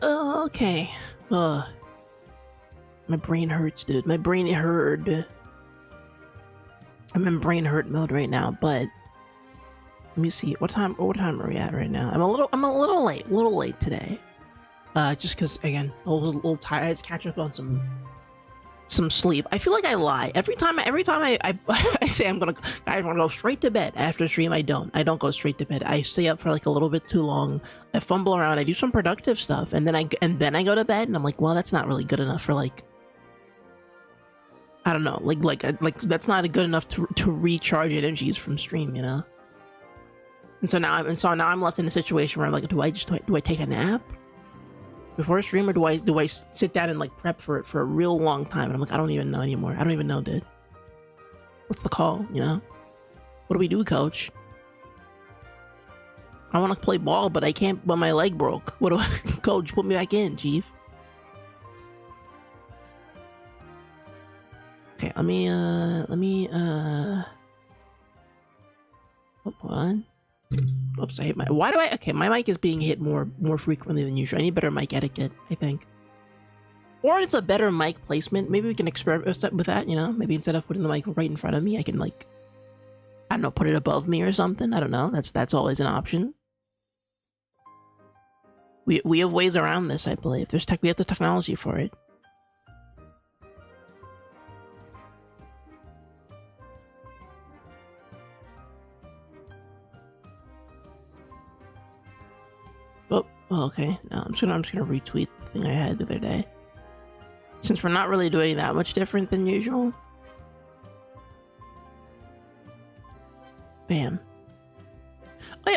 Okay. Uh, my brain hurts, dude. My brain hurt. I'm in brain hurt mode right now, but let me see. What time are we at right now? I'm a little late today. Just cause again, I was a little tired. I had to catch up on some sleep. I feel like I lie every time I I say I'm gonna go straight to bed after stream. I don't go straight to bed. I stay up for like a little bit too long. I fumble around. I do some productive stuff, and then I go to bed. And I'm like, well, that's not really good enough for like, I don't know, like that's not good enough to recharge energies from stream, you know. And so now I'm left in a situation where I'm like, do I take a nap before a stream, or do I sit down and like prep for it for a real long time? And I'm like, I don't even know anymore. I don't even know, dude. What's the call? You know? What do we do, coach? I want to play ball, but I can't. But my leg broke. What do I, coach? Put me back in, chief. Okay, let me. Oh, hold on. Oops, I hit my. Why do I? Okay, my mic is being hit more frequently than usual. I need better mic etiquette, I think. Or it's a better mic placement. Maybe we can experiment with that, you know? Maybe instead of putting the mic right in front of me, I can like, I don't know, put it above me or something. I don't know. That's always an option. We have ways around this, I believe. We have the technology for it. Oh, okay. No, I'm just gonna retweet the thing I had the other day. Since we're not really doing that much different than usual. Bam.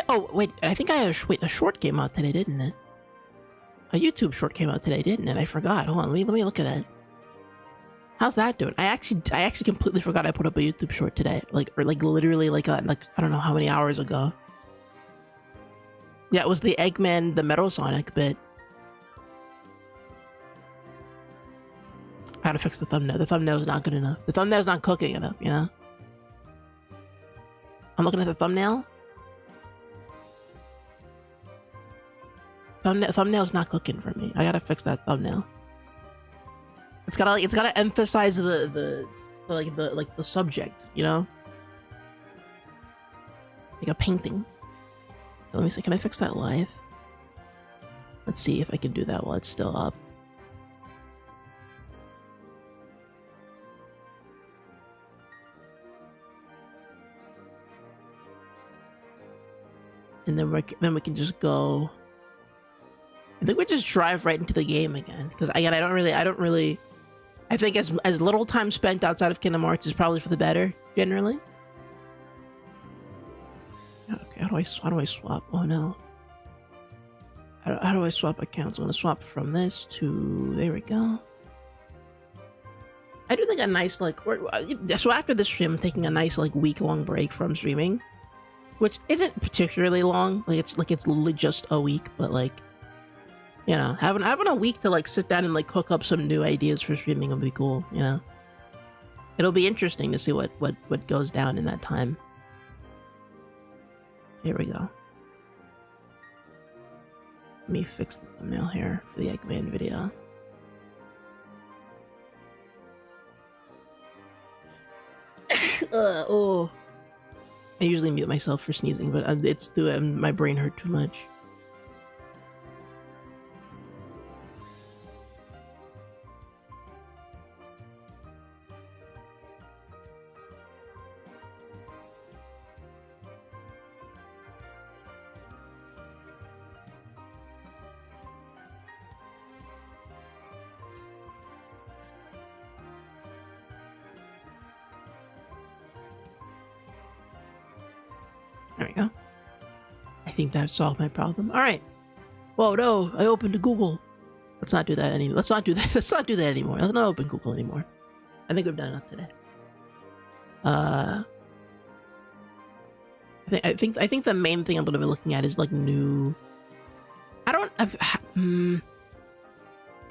Oh wait, I think I had a short came out today, didn't it? A YouTube short came out today, didn't it? I forgot. Hold on, let me look at it. How's that doing? I actually completely forgot I put up a YouTube short today. Literally like I don't know how many hours ago. Yeah, it was the Eggman, the Metal Sonic bit. I gotta fix the thumbnail. The thumbnail's not good enough. The thumbnail's not cooking enough, you know? I'm looking at the thumbnail. Thumbnail's not cooking for me. I gotta fix that thumbnail. It's gotta emphasize the subject, you know? Like a painting. Let me see, can I fix that live? Let's see if I can do that while it's still up. And then we can just go. I think we just drive right into the game again. Because again, I don't really. I think as little time spent outside of Kingdom Hearts is probably for the better, generally. Okay, how do I swap? Oh no. How do I swap accounts? I'm gonna swap from this to, there we go. I do think a nice so after this stream, I'm taking a nice week-long break from streaming, which isn't particularly long. It's literally just a week, but you know, having a week to sit down and cook up some new ideas for streaming would be cool. You know, it'll be interesting to see what goes down in that time. Here we go. Let me fix the thumbnail here for the Eggman video. Oh. I usually mute myself for sneezing, but it's doing my brain hurt too much. There we go. I think that solved my problem. All right. Whoa, no! I opened Google. Let's not do that anymore. Let's not do that. Let's not do that anymore. Let's not open Google anymore. I think we've done enough today. I think the main thing I'm gonna be looking at is new. I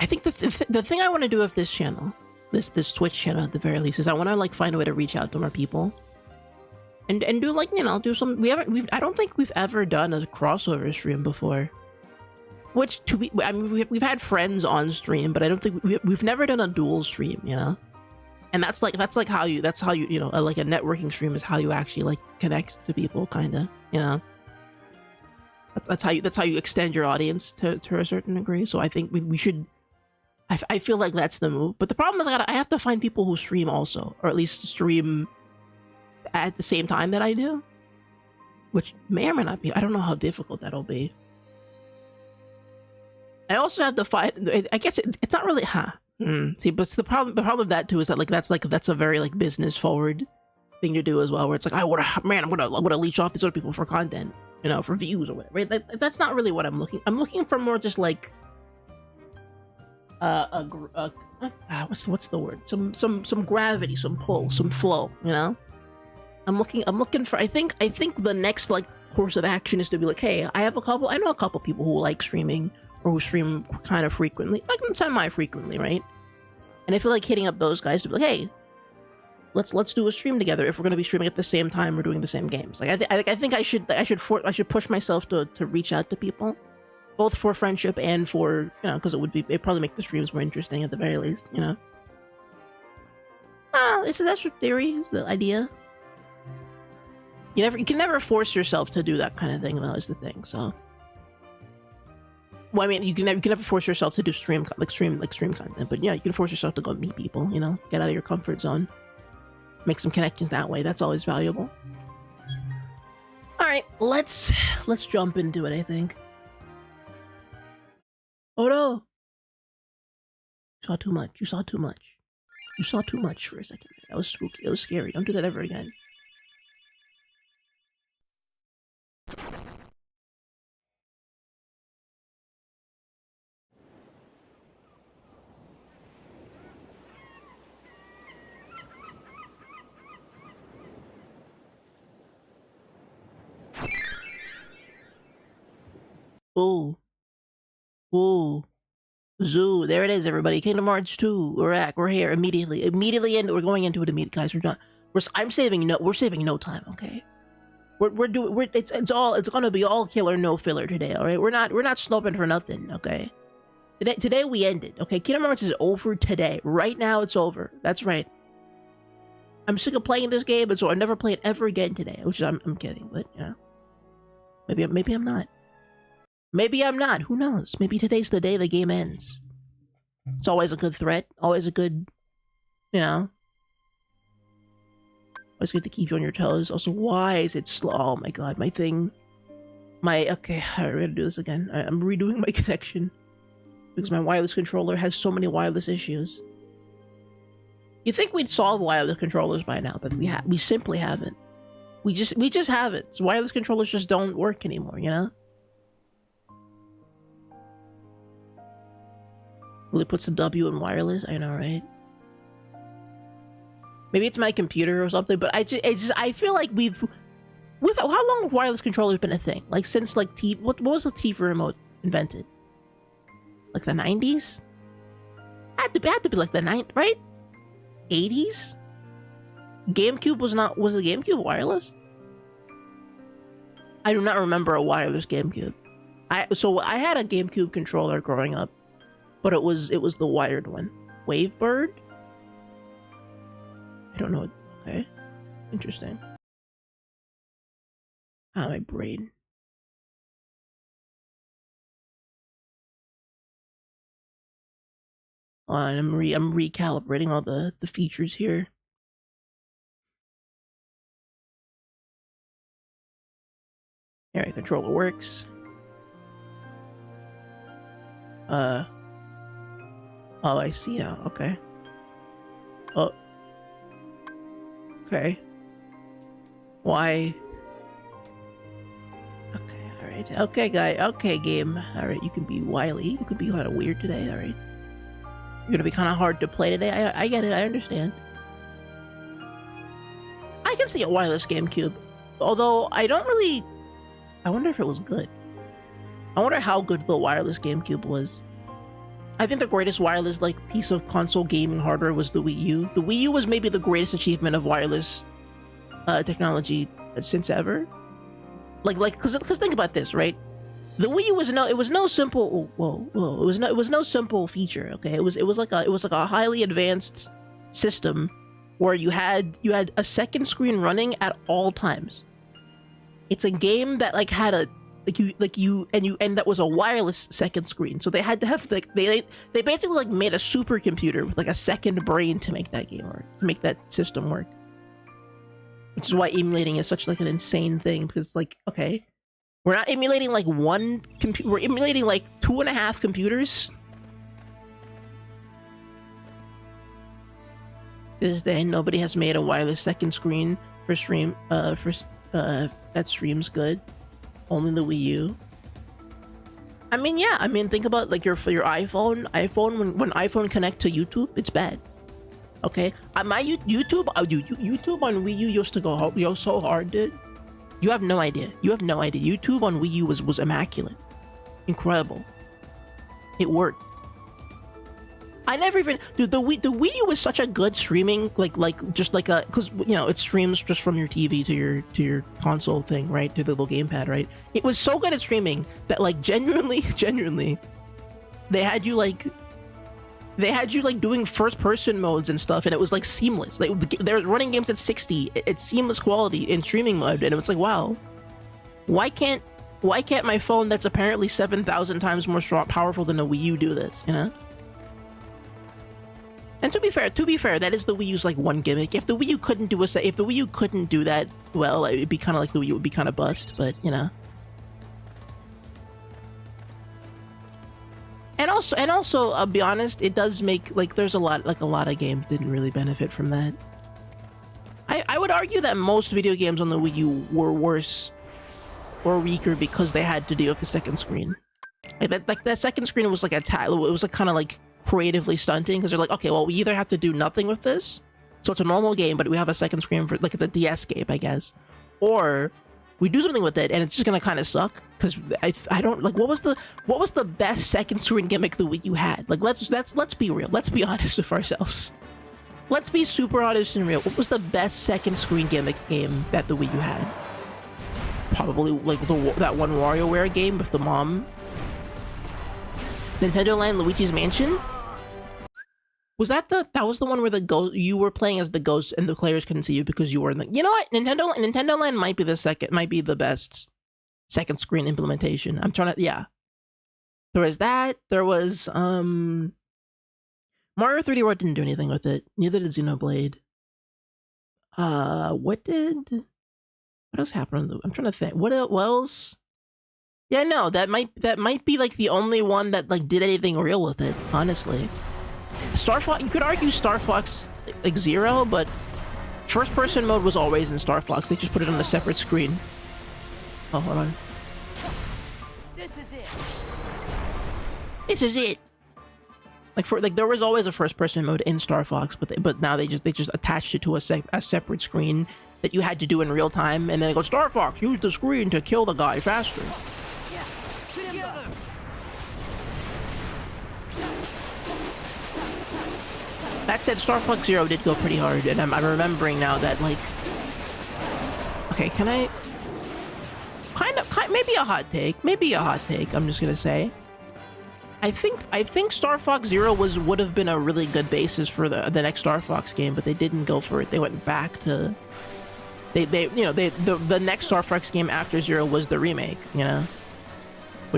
think the thing I want to do with this channel, this Twitch channel at the very least, is I want to find a way to reach out to more people. And do do some. I don't think we've ever done a crossover stream before. Which to be, I mean, we've had friends on stream, but I don't think we've never done a dual stream, you know. And that's like how you you know, like a networking stream is how you actually like connect to people, kind of, you know. That's how you extend your audience to a certain degree. So I think we should. I feel like that's the move. But the problem is I have to find people who stream also, or at least stream at the same time that I do, which may or may not be. I don't know how difficult that'll be. I also have to find. I guess it's not really. See, but the problem with that too is that that's a very like business forward thing to do as well. Where it's like I'm gonna leech off these other people for content, you know, for views or whatever. Right? That's not really what I'm looking. I'm looking for more just like what's the word? Some gravity, some pull, some flow. You know. I'm looking for. I think the next like course of action is to be like, hey, I know a couple people who like streaming. Or who stream kind of frequently, like semi-frequently, right? And I feel like hitting up those guys to be like, hey, let's do a stream together if we're going to be streaming at the same time or doing the same games. Like I think I should push myself to reach out to people, both for friendship and for, you know, because it'd probably make the streams more interesting at the very least, you know. That's your theory, the idea. You can never force yourself to do that kind of thing, though, is the thing. So. Well, I mean, you can never force yourself to do stream content, but yeah, you can force yourself to go meet people, you know, get out of your comfort zone, make some connections that way. That's always valuable. All right, let's jump into it. I think. Oh no! You saw too much. You saw too much. You saw too much for a second. That was spooky. That was scary. Don't do that ever again. Ooh. Ooh. Zoo. There it is, everybody. Kingdom Hearts 2. We're here immediately. We're going into it immediately, guys. We're saving no time, okay? It's gonna be all killer, no filler today, alright? We're not sloping for nothing, okay? Today we ended, okay? Kingdom Hearts is over today. Right now it's over. That's right. I'm sick of playing this game, and so I'll never play it ever again today. Which is, I'm kidding, but yeah. Maybe I'm not. Maybe I'm not. Who knows? Maybe today's the day the game ends. It's always a good threat. Always a good, you know. Always good to keep you on your toes. Also, why is it slow? Oh my god, my thing. Okay, we're gonna do this again. I'm redoing my connection. Because my wireless controller has so many wireless issues. You'd think we'd solve wireless controllers by now, but we simply haven't. We just haven't. So wireless controllers just don't work anymore, you know? Really puts the W in wireless. I know, right? Maybe it's my computer or something, but I feel like we've how long have wireless controllers been a thing? Like since like what was the TV remote invented? Like the 90s? Had to be like the 90s, right? 80s? GameCube was the GameCube wireless? I do not remember a wireless GameCube. I had a GameCube controller growing up. But it was the wired one. Wavebird? I don't know. Okay. Interesting. Ah, my brain. I'm recalibrating all the features here. Alright, controller works. Oh, I see now. Okay. Oh. Okay. Why? Okay, alright. Okay, guy. Okay, game. Alright, you can be wily. You can be kind of weird today, alright? You're gonna be kind of hard to play today. I get it. I understand. I can see a wireless GameCube. Although, I wonder if it was good. I wonder how good the wireless GameCube was. I think the greatest wireless piece of console gaming hardware was the Wii U. The Wii U was maybe the greatest achievement of wireless technology since ever. Because think about this, right? The Wii U was no simple. It was no simple feature. Okay, it was like a highly advanced system where you had a second screen running at all times. It's a game that like had a and that was a wireless second screen. So they had to have like they basically like made a supercomputer with like a second brain to make that game work, to make that system work. Which is why emulating is such like an insane thing, because like, okay, we're not emulating like one computer, we're emulating like 2.5 computers. To this day, nobody has made a wireless second screen for stream that streams good. Only the Wii U. I mean, yeah, I mean, think about like your iPhone when iPhone connect to YouTube, it's bad. Okay, my YouTube on Wii U used to go so hard, dude. You have no idea. YouTube on Wii U was immaculate, incredible. It worked. I never even, dude. The Wii U was such a good streaming, just like a, because you know it streams just from your TV to your console thing, right? To the little gamepad, right? It was so good at streaming that like genuinely, they had you like doing first person modes and stuff, and it was like seamless. Like they were running games at 60, it's seamless quality in streaming mode, and it's like, wow, why can't my phone that's apparently 7,000 times more powerful than a Wii U do this? You know. And to be fair, that is the Wii U's like one gimmick. If the Wii U couldn't do that, well, it'd be kind of like the Wii U would be kind of bust. But you know. And also, I'll be honest, it does make like there's a lot of games didn't really benefit from that. I would argue that most video games on the Wii U were worse or weaker because they had to deal with the second screen. Like that second screen was like it was like kind of like creatively stunting, because they're like, okay, well, we either have to do nothing with this, so it's a normal game, but we have a second screen for like it's a DS game, I guess, or we do something with it and it's just gonna kind of suck. Because I don't like what was the best second screen gimmick the Wii U had? Like let's be real, let's be honest with ourselves, let's be super honest and real. What was the best second screen gimmick game that the Wii U had? Probably like that one WarioWare game with the mom. Nintendo Land Luigi's Mansion? Was that was the one where the ghost, you were playing as the ghost and the players couldn't see you because you were in the, you know what, Nintendo Land might be the best second screen implementation. I'm trying to, yeah. There was that, there was Mario 3D World didn't do anything with it. Neither did Xenoblade. What else happened? I'm trying to think. What else? Yeah, no, that might be like the only one that like did anything real with it, honestly. Star Fox, you could argue Star Fox like Zero, but first person mode was always in Star Fox. They just put it on a separate screen. Oh, hold on. This is it. Like there was always a first person mode in Star Fox, but now they just attached it to a separate screen that you had to do in real time, and then they go, Star Fox, use the screen to kill the guy faster. That said, Star Fox Zero did go pretty hard, and I'm remembering now that, like... Okay, can I... Maybe a hot take, I'm just gonna say. I think Star Fox Zero would have been a really good basis for the next Star Fox game, but they didn't go for it. They went back to... the next Star Fox game after Zero was the remake, you know?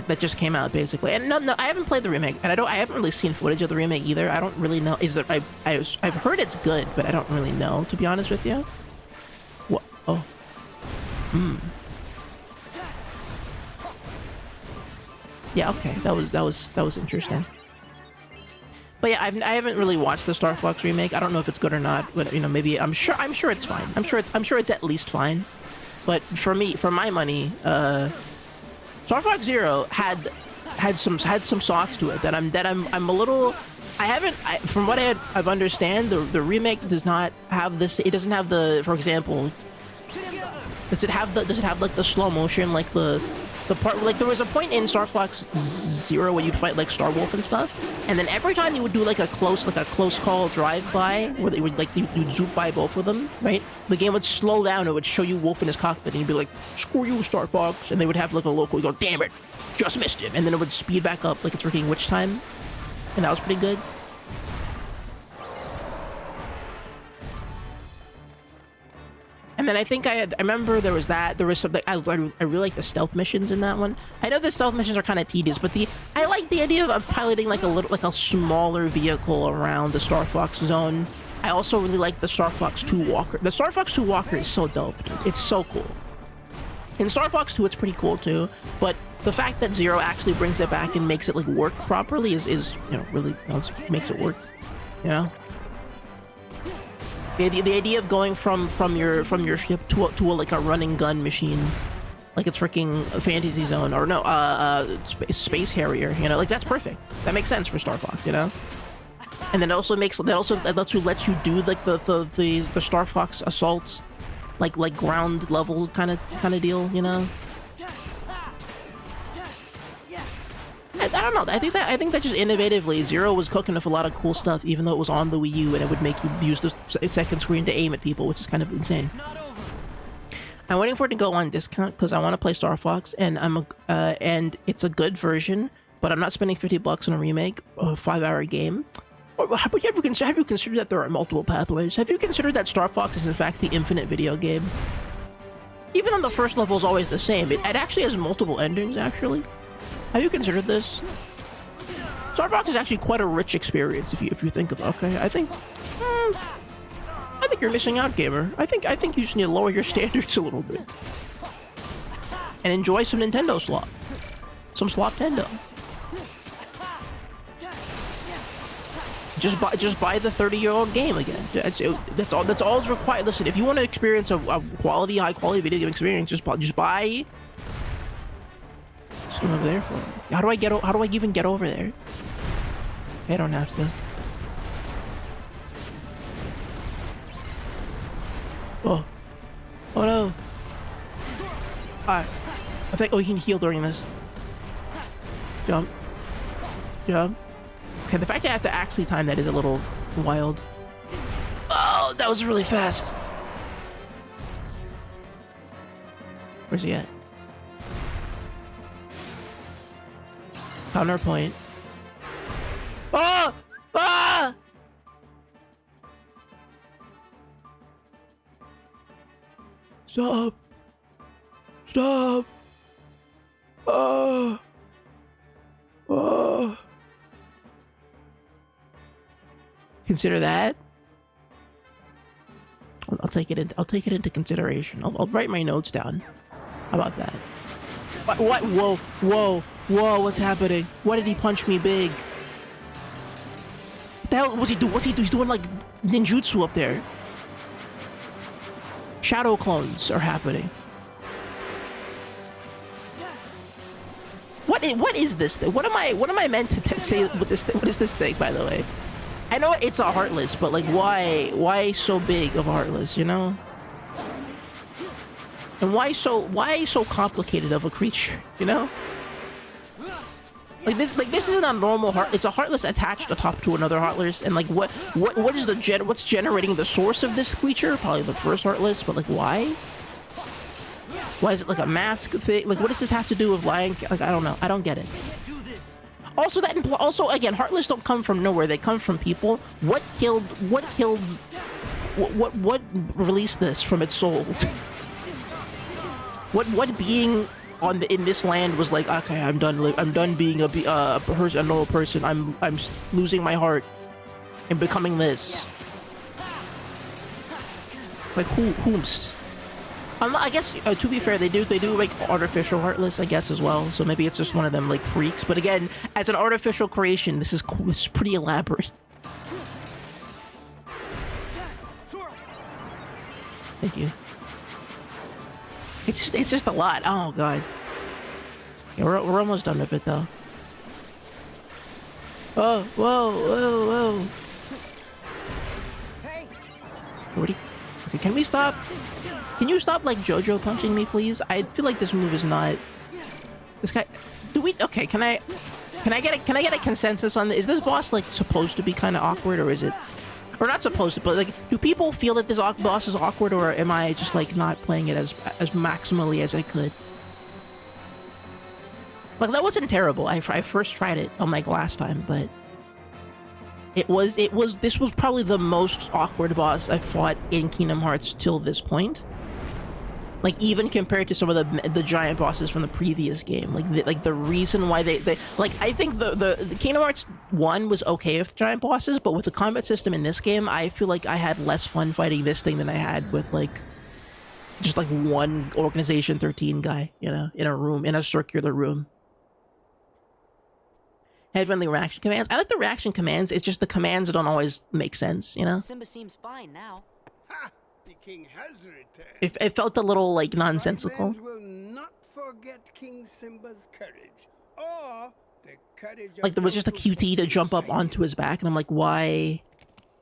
That just came out basically, and no, I haven't played the remake, and I haven't really seen footage of the remake either. I don't really know. I've heard it's good, but I don't really know, to be honest with you. What? Oh. Yeah. Okay. That was interesting. But yeah, I haven't really watched the Star Fox remake. I don't know if it's good or not, but you know, maybe I'm sure it's fine. I'm sure it's at least fine. But for my money, Star Fox Zero had some sauce to it that I'm a little. From what I've understand, the remake does not have this. It doesn't have the, for example, does it have like the slow motion, like the the part, like, there was a point in Star Fox Zero where you'd fight, like, Star Wolf and stuff, and then every time you would do, like, a close call drive-by, where they would, like, you'd zoom by both of them, right? The game would slow down, it would show you Wolf in his cockpit, and you'd be like, screw you, Star Fox, and they would have, like, a local, you go, damn it, just missed him, and then it would speed back up, like it's freaking Witch Time, and that was pretty good. And then I think I remember there was that. There was something I really like the stealth missions in that one. I know the stealth missions are kind of tedious, but I like the idea of piloting like a smaller vehicle around the Star Fox zone. I also really like the Star Fox 2 Walker. The Star Fox 2 Walker is so dope, dude. It's so cool. In Star Fox 2, it's pretty cool too, but the fact that Zero actually brings it back and makes it like work properly is you know, really makes it work, you know. The idea of going from your ship to like a running gun machine, like it's freaking Fantasy Zone, or no, Space Harrier, you know, like that's perfect. That makes sense for Star Fox, you know. And then that lets you do like the Star Fox assaults, like ground level kind of deal, you know. I don't know. I think that just innovatively, Zero was cooking with a lot of cool stuff, even though it was on the Wii U and it would make you use the second screen to aim at people, which is kind of insane. I'm waiting for it to go on discount because I want to play Star Fox, and and it's a good version, but I'm not spending $50 on a remake of a 5-hour game. Have you considered that there are multiple pathways? Have you considered that Star Fox is in fact the infinite video game? Even though the first level is always the same, it actually has multiple endings, actually. Have you considered this? Star Fox is actually quite a rich experience if you think of it. Okay, I think you're missing out, gamer. I think you just need to lower your standards a little bit and enjoy some Nintendo slop, some Slop-tendo. Just buy the 30-year-old game again. That's all it's required. Listen, if you want to experience a high quality video game experience, just buy. What's over there for? How do I even get over there? I don't have to. Oh no. Alright. I think, you can heal during this. Jump. Okay, the fact that I have to actually time that is a little wild. Oh, that was really fast. Where's he at? Counterpoint. Ah! Ah! Stop! Stop! Oh! Oh! Consider that. I'll take it into consideration. I'll write my notes down. How about that? What? Whoa! What's happening? Why did he punch me big? What the hell was he doing? He's doing like ninjutsu up there. Shadow clones are happening. What is this thing? What am I meant to say with this thing? What is this thing, by the way? I know it's a Heartless, but like why so big of a Heartless, you know? And why so complicated of a creature, you know? Like this isn't a normal heart. It's a Heartless attached atop to another Heartless, and like what is what's generating the source of this creature? Probably the first Heartless, but like why? Why is it like a mask thing? Like what does this have to do with Lion? Like I don't know. I don't get it. Also again, Heartless don't come from nowhere. They come from people. What released this from its soul? What being in this land was like, okay, I'm done being a normal person. I'm losing my heart and becoming this. Like whomst? I guess to be fair, they do like artificial Heartless, I guess, as well. So maybe it's just one of them like freaks. But again, as an artificial creation, this is cool. This is pretty elaborate. Thank you. It's just a lot. Oh god. Yeah, we're almost done with it though. Oh, whoa. Okay, can we stop? Can you stop like JoJo punching me, please? I feel like this move is not This guy... Do we... Okay, can I get a consensus on this? Is this boss, like, supposed to be kind of awkward, or is it... Or not supposed to, but, like, do people feel that this boss is awkward, or am I just, like, not playing it as maximally as I could? Like, that wasn't terrible. I first tried it on, like, last time, but... This was probably the most awkward boss I fought in Kingdom Hearts till this point. Like, even compared to some of the giant bosses from the previous game. Like the reason why they like, I think the Kingdom Hearts 1 was okay with giant bosses, but with the combat system in this game, I feel like I had less fun fighting this thing than I had with, like, just, like, one Organization 13 guy, you know, in a room, in a circular room. Heavenly reaction commands. I like the reaction commands, it's just the commands don't always make sense, you know? Simba seems fine now. Ha! The king has returned. It felt a little, like, nonsensical. My will not forget King Simba's courage, or the courage of Like, there was just a those who QT to jump up onto his back, and I'm like, why?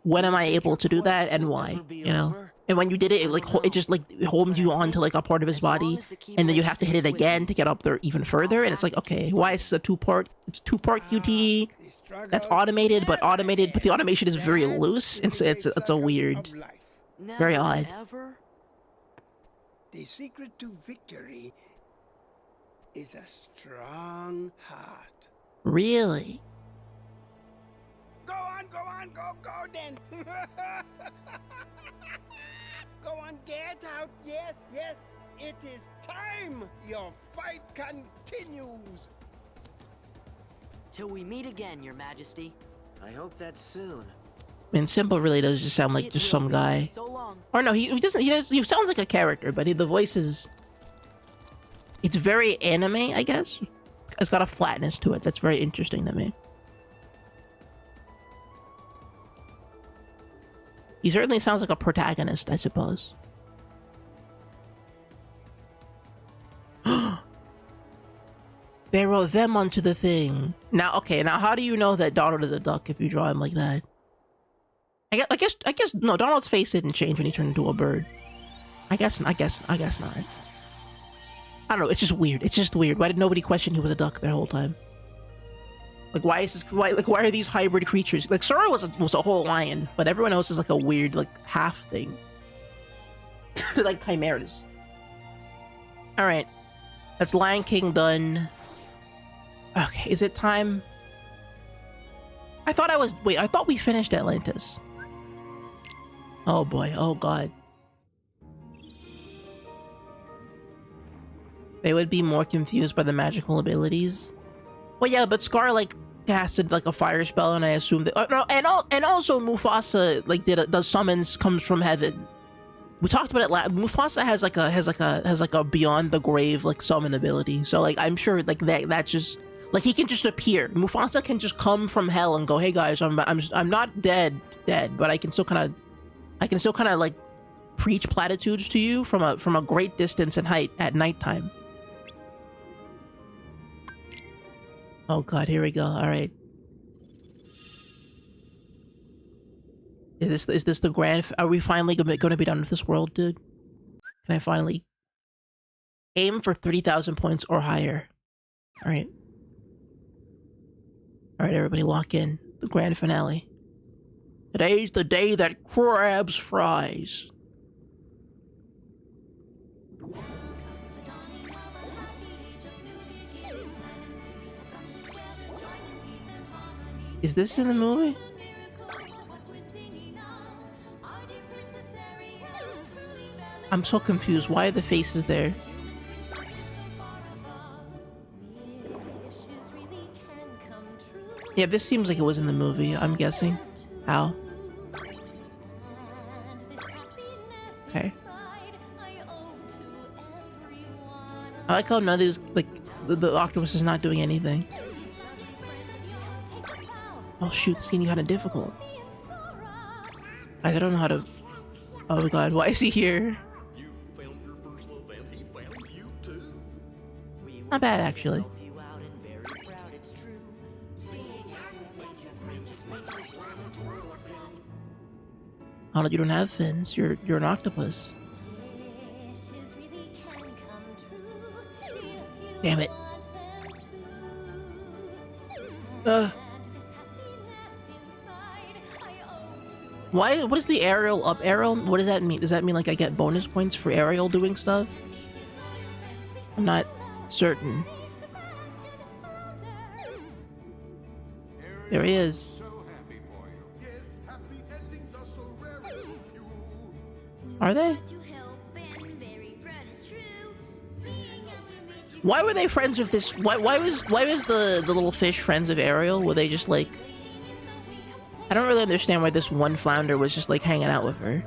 When am I able to do that, and why? You know? And when you did it, it just, like, homed you onto, like, a part of his body, and then you'd have to hit it again to get up there even further, and it's like, okay, why is this a two-part? It's two-part QT. That's automated, but the automation is very loose, and so it's a weird, very odd. The secret to victory is a strong heart. Really? Go on, go then. Go on, get out. Yes, it is time. Your fight continues. Till we meet again, Your Majesty. I hope that's soon. I mean, Simba really does just sound like just some guy. So long. Or no, he doesn't. He sounds like a character, but the voice is. It's very anime, I guess. It's got a flatness to it that's very interesting to me. He certainly sounds like a protagonist, I suppose. Barrow them onto the thing. Now, okay, now how do you know that Donald is a duck if you draw him like that? I guess, no, Donald's face didn't change when he turned into a bird. I guess not. I don't know, it's just weird. It's just weird. Why did nobody question he was a duck the whole time? Like, why are these hybrid creatures? Like, Sora was a whole lion, but everyone else is like a weird, like, half thing. They're like chimeras. Alright. That's Lion King done. Okay, is it time? I thought we finished Atlantis. Oh boy, oh god. They would be more confused by the magical abilities. Well, yeah, but Scar, like, casted, like, a fire spell, and I assumed that... no, and also Mufasa, like, does summons comes from heaven. We talked about it Mufasa has like a beyond the grave, like, summon ability. So, like, I'm sure, like, that's just... Like, he can just appear. Mufasa can just come from hell and go, hey guys, I'm not dead, but I can still kind of, like, preach platitudes to you from a great distance and height at nighttime. Oh god, here we go. All right. Is this the grand? Are we finally going to be done with this world, dude? Can I finally aim for 30,000 points or higher? All right. All right, everybody, lock in the grand finale. Today's the day that Crabs fries. Is this in the movie? I'm so confused. Why are the faces there? Yeah, this seems like it was in the movie, I'm guessing. How? Okay. I like how none of these, like, the octopus is not doing anything. Oh shoot, this game kind of difficult. I don't know how to... Oh god, why is he here? Not bad, actually. Oh, you don't have fins. You're an octopus. Damn it. Uh. Why? What is the aerial up arrow? What does that mean? Does that mean like I get bonus points for aerial doing stuff? I'm not certain. There he is. Are they? Why were they friends with this? Why was the little fish friends of Ariel? Were they just like? I don't really understand why this one flounder was just like hanging out with her.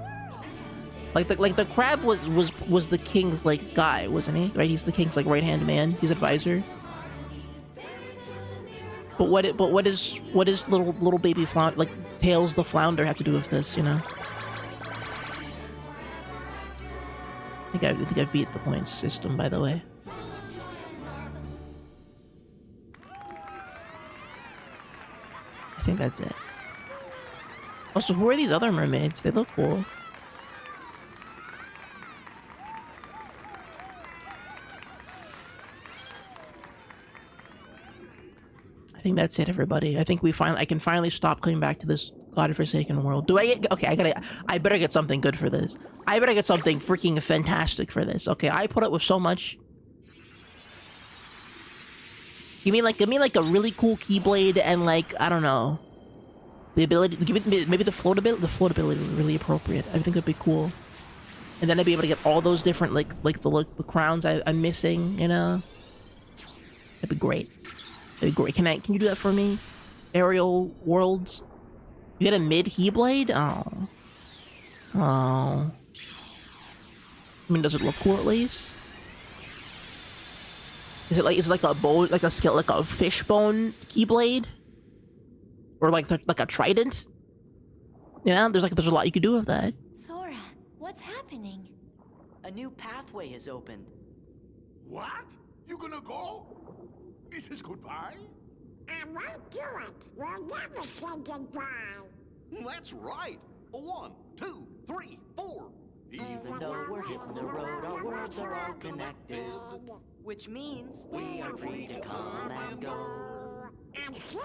Like the crab was the king's like guy, wasn't he? Right? He's the king's like right hand man. His advisor. But what is little baby flounder like Tails the flounder have to do with this? You know. I think I've beat the points system, by the way. I think that's it. Also, who are these other mermaids? They look cool. I think that's it, everybody. I think I can finally stop coming back to this godforsaken world. Do I get... Okay, I better get something good for this. I better get something freaking fantastic for this. Okay, I put up with so much. Give me like a really cool Keyblade and like, I don't know. The ability, maybe the floatability is really appropriate. I think it'd be cool. And then I'd be able to get all those different the crowns I'm missing, you know? That'd be great. That'd be great. Can you do that for me? Aerial Worlds? You get a mid Keyblade? Oh. Oh. I mean, does it look cool at least? Is it like a bone, like a fish bone Keyblade? Or like a trident? Yeah, there's a lot you could do with that. Sora, what's happening? A new pathway has opened. What? You gonna go? This is goodbye? I won't do it. We'll never say goodbye. That's right. 1, 2, 3, 4. Even though we're hitting the road, our worlds are all connected. Which means we are free to come and go. And Sid.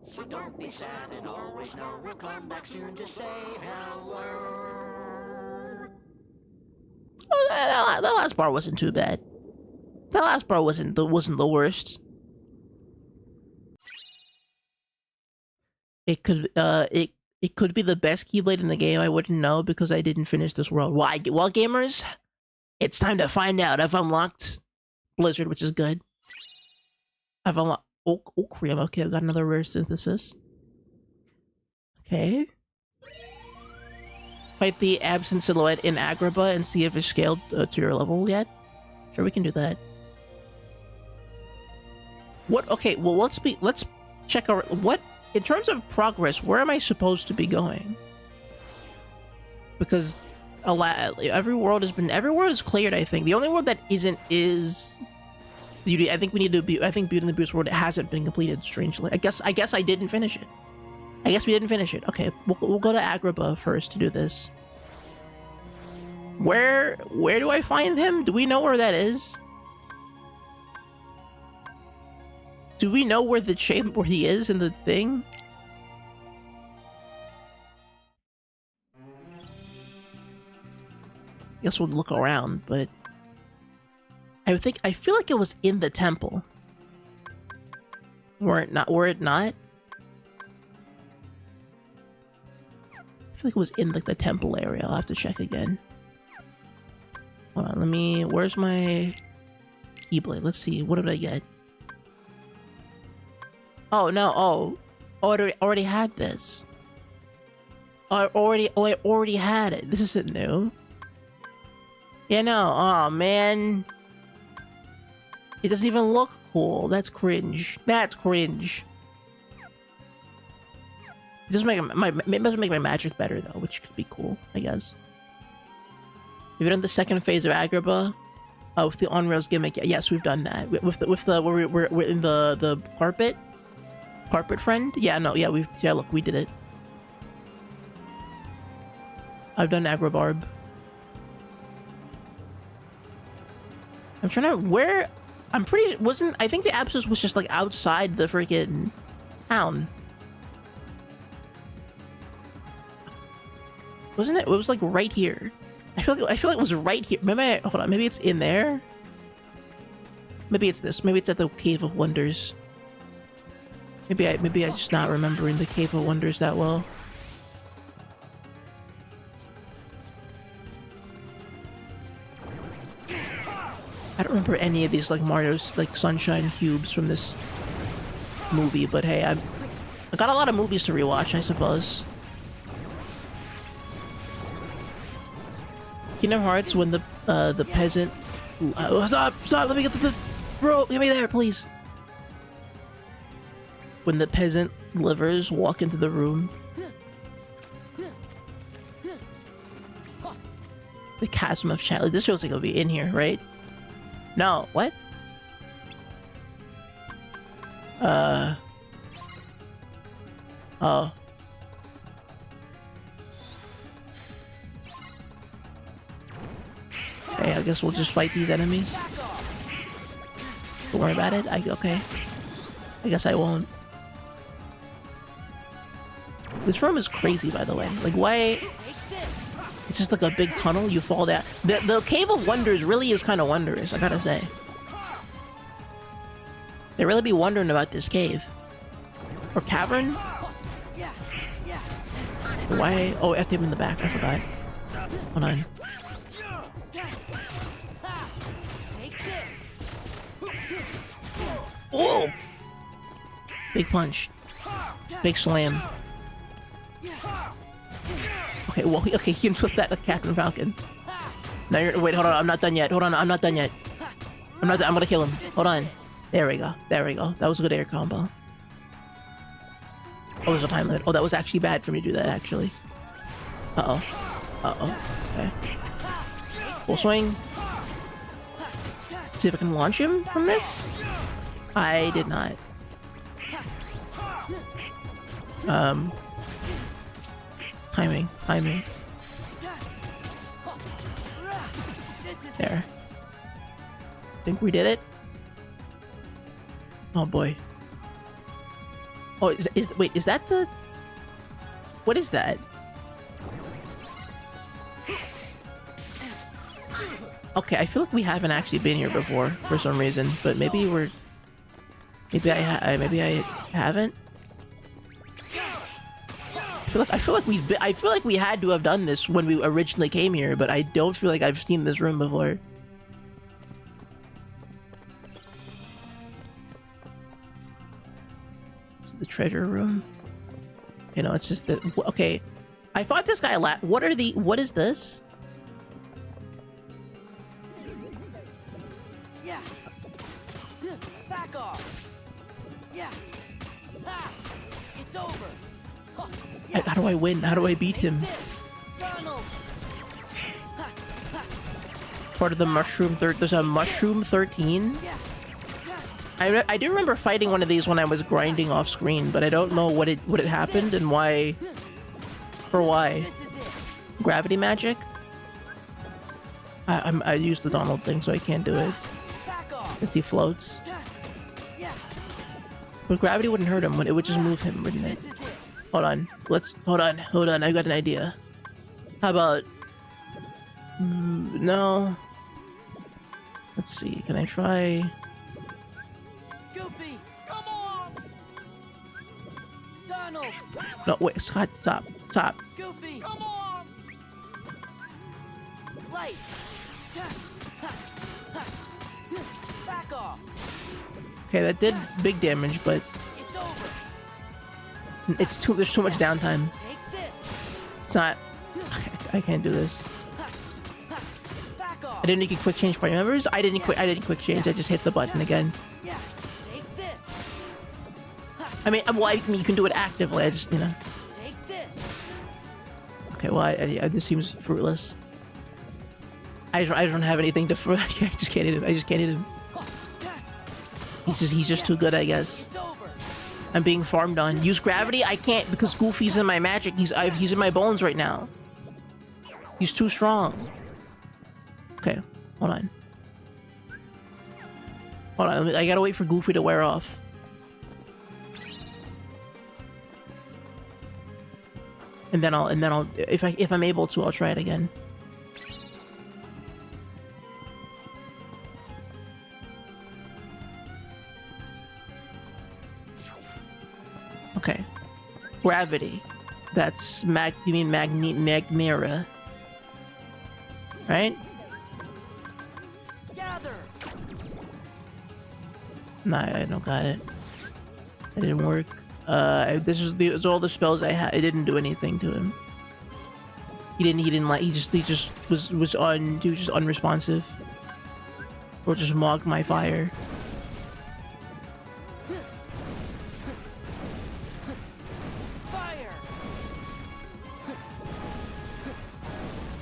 So don't be sad and always know we'll come back soon to say hello. Oh, that last part wasn't too bad. That last part wasn't the worst. It could be the best Keyblade in the game. I wouldn't know because I didn't finish this world. Well, gamers, it's time to find out. I've unlocked Blizzard, which is good. I've unlocked Cream. Okay, I've got another rare synthesis. Okay. Fight the absent silhouette in Agrabah and see if it's scaled to your level yet. Sure, we can do that. What? Okay, well, let's check our what in terms of progress. Where am I supposed to be going? Because every world is cleared. I think the only world that isn't is Beauty. I think Beauty and the Beast world hasn't been completed. Strangely, I guess I didn't finish it. I guess we didn't finish it. Okay, we'll go to Agrabah first to do this. Where do I find him? Do we know where that is? Do we know where where he is in the thing? Guess we'll look around, but I feel like it was in the temple. Were it not? I feel like it was in the temple area. I'll have to check again. Hold on, where's my Keyblade? Let's see, what did I get? Oh no, I already had this. I already had it. This isn't new. Yeah, no, oh man. It doesn't even look cool. That's cringe. That's cringe. It doesn't make my magic better though, which could be cool, I guess. Have you done the second phase of Agrabah? Oh, with the on-rails gimmick. Yes, we've done that. With the we're in the carpet friend. Yeah, no, yeah, look, we did it. I've done Agrabarb. I'm trying to I'm pretty sure, wasn't, I think the Abscess was just like outside the freaking town. Wasn't it? It was like right here. I feel like it was right here. Maybe hold on, maybe it's in there. Maybe it's this. Maybe it's at the Cave of Wonders. Maybe I just not remembering the Cave of Wonders that well. I don't remember any of these like Mario's like Sunshine cubes from this movie, but hey, I got a lot of movies to rewatch, I suppose. Kingdom Hearts, when the peasant. Ooh, stop! Let me get the bro. Get me there, please. When the peasant livers walk into the room. The Chasm of Shadow. This feels like it'll be in here, right? No, what? Oh. Okay, I guess we'll just fight these enemies. Don't worry about it. Okay. I guess I won't. This room is crazy, by the way. Like, why? It's just like a big tunnel. You fall down. The Cave of Wonders really is kind of wondrous, I gotta say. They really be wondering about this cave. Or cavern? Why? Oh, I have to hit him in the back. I forgot. Hold on. Whoa! Big punch. Big slam. Okay, well, okay, he can flip that with Captain Falcon. Now you're, wait, hold on, I'm not done yet. Hold on, I'm not done yet. I'm gonna kill him. Hold on. There we go. There we go. That was a good air combo. Oh, there's a time limit. Oh, that was actually bad for me to do that, actually. Uh-oh. Uh-oh. Okay. Full swing. See if I can launch him from this? I did not. Timing. There. Think we did it? Oh boy. Oh, wait, is that the... What is that? Okay, I feel like we haven't actually been here before for some reason, but maybe we're... Maybe I haven't. I feel like we had to have done this when we originally came here, but I don't feel like I've seen this room before. The treasure room. You know, it's just that. Okay, I fought this guy a lot. What is this? Yeah. Back off. Yeah. Ah, it's over. How do I win? How do I beat him? Part of the mushroom. There's a mushroom 13. I do remember fighting one of these when I was grinding off screen, but I don't know what it happened and why. For why? Gravity magic? I used the Donald thing, so I can't do it. Because he floats. But gravity wouldn't hurt him, it would just move him, wouldn't it? Hold on. Hold on. I got an idea. How about... no. Let's see. Can I try... Goofy, come on! Donald! No, wait. Scott, stop. Goofy, come on! Light! Back off! Okay, that did big damage, but... It's over! There's too much downtime. Take this! It's not... I can't do this. Back off! I didn't make a quick change party members. I didn't quick change. I just hit the button again. Yeah, take this! I mean, you can do it actively. I just, you know. Take this! Okay, well, this seems fruitless. I don't have anything to... I just can't hit him. I just can't hit him. He's just too good, I guess. It's over! I'm being farmed on. Use gravity? I can't because Goofy's in my magic. He's in my bones right now. He's too strong. Okay, hold on. Hold on, I gotta wait for Goofy to wear off. And then I'll, if I'm able to, I'll try it again. Okay. Gravity. That's you mean Magnera. Right? Gather. Nah, I don't got it. It didn't work. This is all the spells I had. It didn't do anything to him. He just was unresponsive. Or just mocked my fire. Fire.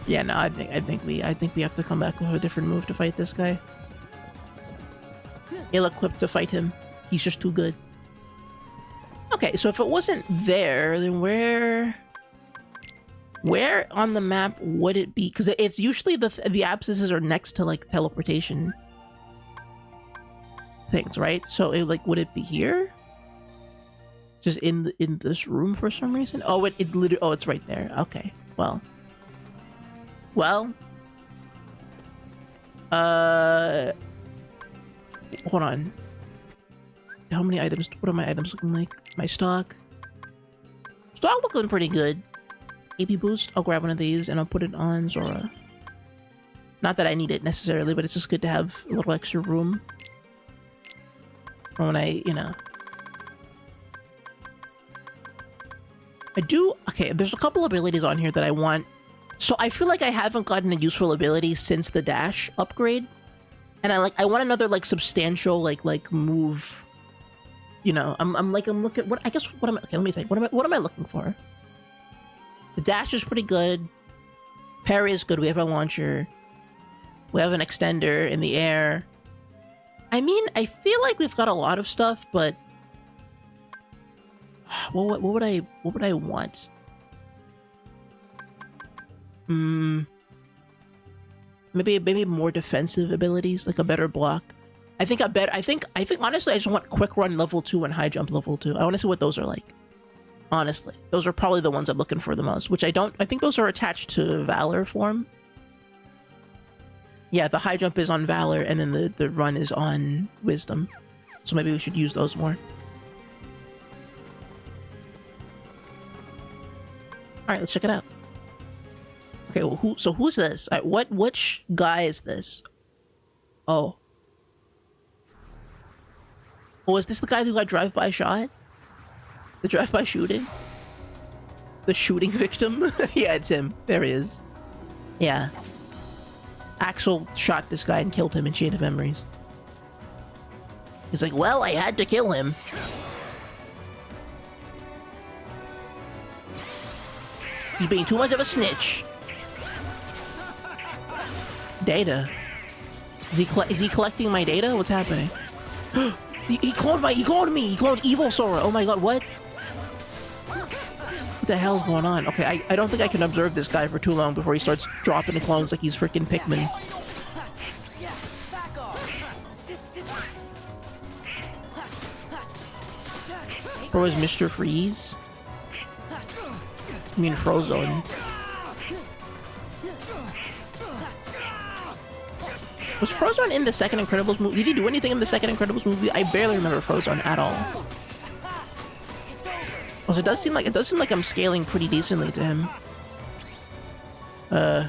Yeah, no, I think we have to come back with a different move to fight this guy. Ill-equipped to fight him. He's just too good. Okay, so if it wasn't there, then where on the map would it be? Because it's usually the abscesses are next to like teleportation things, right? So would it be here? Just in this room for some reason? Oh, it literally. Oh, it's right there. Okay. Well. Hold on. How many items? What are my items looking like? My stock. Stock looking pretty good. AP boost. I'll grab one of these and I'll put it on Zora. Not that I need it necessarily, but it's just good to have a little extra room for when I do. Okay, there's a couple abilities on here that I want. So I feel like I haven't gotten a useful ability since the dash upgrade, and I want another like substantial like move. I'm looking. What am I? Okay, let me think. What am I looking for? The dash is pretty good. Parry is good. We have a launcher. We have an extender in the air. I mean, I feel like we've got a lot of stuff, but what would I want? Maybe more defensive abilities, like a better block. I think honestly I just want quick run level 2 and high jump level 2. I want to see what those are like. Honestly, those are probably the ones I'm looking for the most, which I think those are attached to Valor form. Yeah, the high jump is on Valor and then the run is on Wisdom. So maybe we should use those more. Alright, let's check it out. Okay, well, who's this? Which guy is this? Oh, is this the guy who got drive-by shot? The drive-by shooting? The shooting victim? Yeah, it's him. There he is. Yeah. Axel shot this guy and killed him in Chain of Memories. He's like, well, I had to kill him. He's being too much of a snitch. Data. Is he collecting my data? What's happening? He cloned me. He cloned Evil Sora. Oh my god, what? What the hell's going on? Okay, I don't think I can observe this guy for too long before he starts dropping the clones like he's freaking Pikmin. Bro is Mr. Freeze? I mean Frozone. Was Frozone in the second Incredibles movie? Did he do anything in the second Incredibles movie? I barely remember Frozone at all. Also, it does seem like I'm scaling pretty decently to him. I'm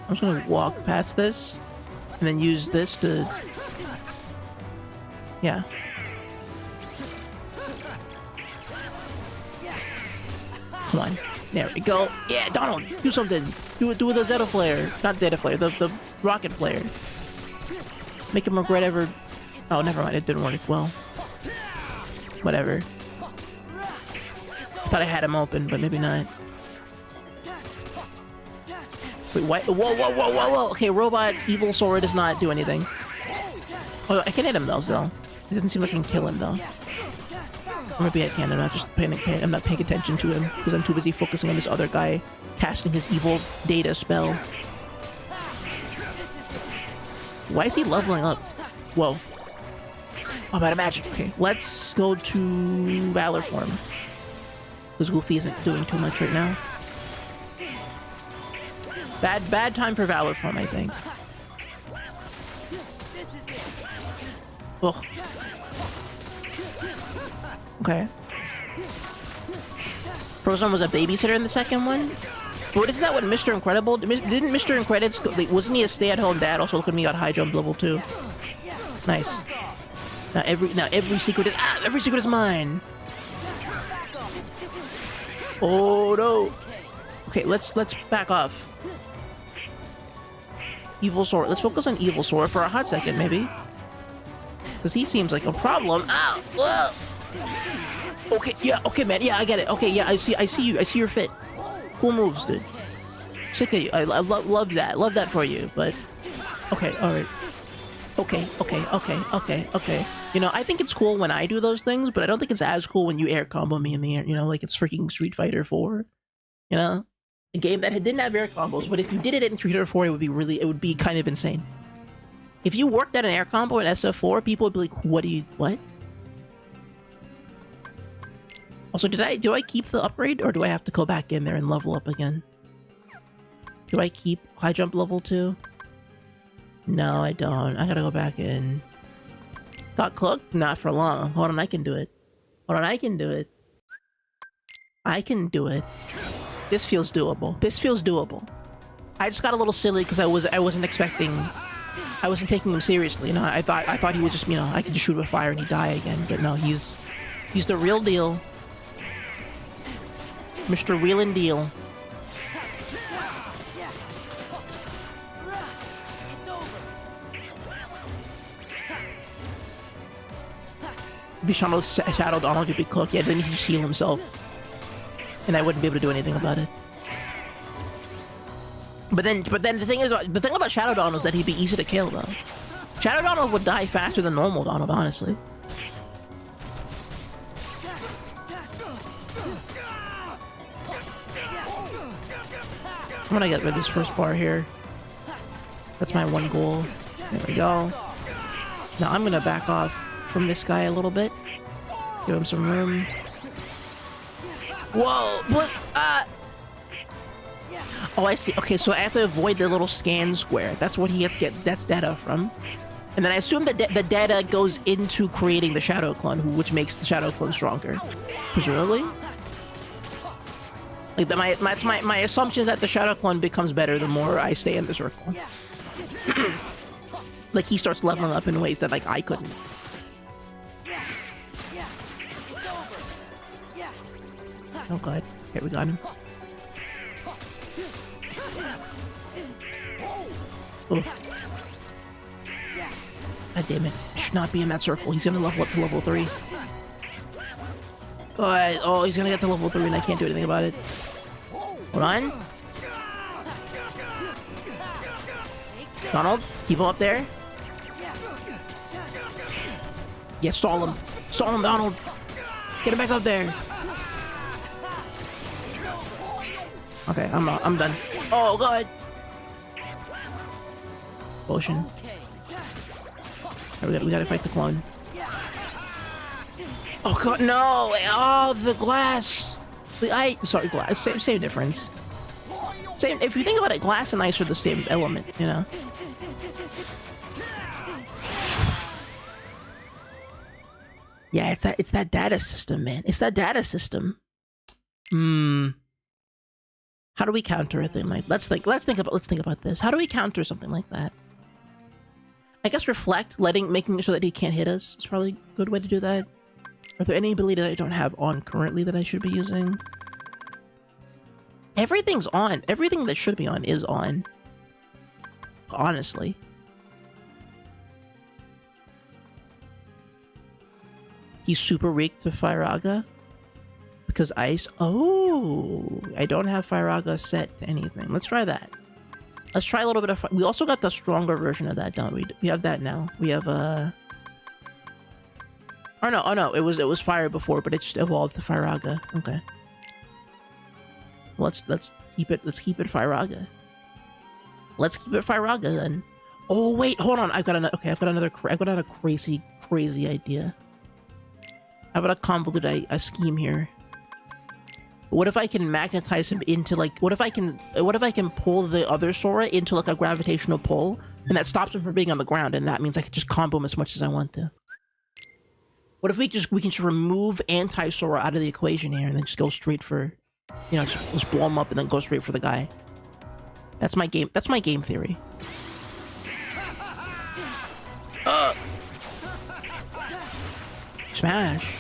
just gonna walk past this and then use this to, yeah. Come on, there we go. Yeah, Donald, do something. Do the Zeta Flare, not Zeta Flare, the Rocket Flare. Make him regret ever. Oh, never mind. It didn't work well. Whatever. I thought I had him open, but maybe not. Wait, what? Whoa. Okay, Robot Evil Sora does not do anything. Oh, I can hit him though, still. It doesn't seem like I can kill him though. Or maybe I can. I'm not paying attention to him because I'm too busy focusing on this other guy casting his evil data spell. Why is he leveling up? Whoa. Oh, I'm out of magic. Okay, let's go to Valor form. Because Goofy isn't doing too much right now. Bad time for Valor form, I think. Ugh. Okay. Frozen was a babysitter in the second one? But isn't that what Mr. Incredible... Didn't Mr. Incredible... Wasn't he a stay-at-home dad? Also, look at me, got high jump level 2. Nice. Now every secret is... Ah! Every secret is mine! Oh, no! Okay, let's back off. Evil Sora. Let's focus on Evil Sora for a hot second, maybe. Because he seems like a problem. Ow! Whoa! Okay, yeah, okay, man. Yeah, I get it. Okay, yeah, I see you. I see your fit. Cool moves, dude. Sick of you. I love that. Love that for you, but... Okay, alright. Okay. You know, I think it's cool when I do those things, but I don't think it's as cool when you air combo me in the air, you know, like it's freaking Street Fighter 4. You know? A game that didn't have air combos, but if you did it in Street Fighter 4, it would be kind of insane. If you worked at an air combo in SF4, people would be like, what? Also, do I keep the upgrade, or do I have to go back in there and level up again? Do I keep high jump level 2? No, I don't. I gotta go back in. Got cooked? Not for long. Hold on, I can do it. I can do it. This feels doable. I just got a little silly because I wasn't expecting... I wasn't taking him seriously, you know. I thought he would just, you know, I could just shoot with fire and he'd die again. But no, he's the real deal. Mr. Real and Deal. Vishano's Shadow Donald could be cooked. Yeah, then he just heal himself. And I wouldn't be able to do anything about it. But then the thing about Shadow Donald is that he'd be easy to kill, though. Shadow Donald would die faster than normal Donald, honestly. I'm gonna get rid of this first bar here. That's my one goal. There we go. Now I'm gonna back off from this guy a little bit. Give him some room. Whoa! What? Oh, I see. Okay, so I have to avoid the little scan square. That's what he has to get. That's data from. And then I assume that the data goes into creating the Shadow Clone, which makes the Shadow Clone stronger. Presumably? Like, my assumption is that the Shadow Clone becomes better the more I stay in the circle. Like, he starts leveling up in ways that, like, I couldn't. Oh, God. Okay, we got him. Oh. God damn it. I should not be in that circle. He's gonna level up to level 3. God. Oh, he's gonna get to level 3 and I can't do anything about it. Hold on. Donald, keep him up there. Yeah, stall him. Stall him, Donald. Get him back up there. Okay, I'm done. Oh, God. Potion. Right, we gotta fight the clone. Oh, God, no. Oh, the glass. Sorry, glass. Same difference. Same. If you think about it, glass and ice are the same element, you know? Yeah, it's that data system, man. It's that data system. How do we counter a thing like... Let's think about this. How do we counter something like that? I guess reflect, making sure that he can't hit us is probably a good way to do that. Are there any ability that I don't have on currently that I should be using? Everything's on. Everything that should be on is on. Honestly. He's super weak to Firaga. Because ice... Oh! I don't have Firaga set to anything. Let's try that. Let's try a little bit of... We also got the stronger version of that, don't we? We have that now. We have, Oh no, it was fire before, but it just evolved to Firaga. Okay. Let's keep it Firaga. Let's keep it Firaga then. Oh wait, hold on. I've got another. Okay, I've got another crazy idea. I've got a convoluted a scheme here. What if I can magnetize him into like? What if I can pull the other Sora into like a gravitational pull, and that stops him from being on the ground, and that means I can just combo him as much as I want to. What if we can just remove anti-Sora out of the equation here, and then just go straight for, you know, just blow him up and then go straight for the guy. That's my game. That's my game theory. Smash.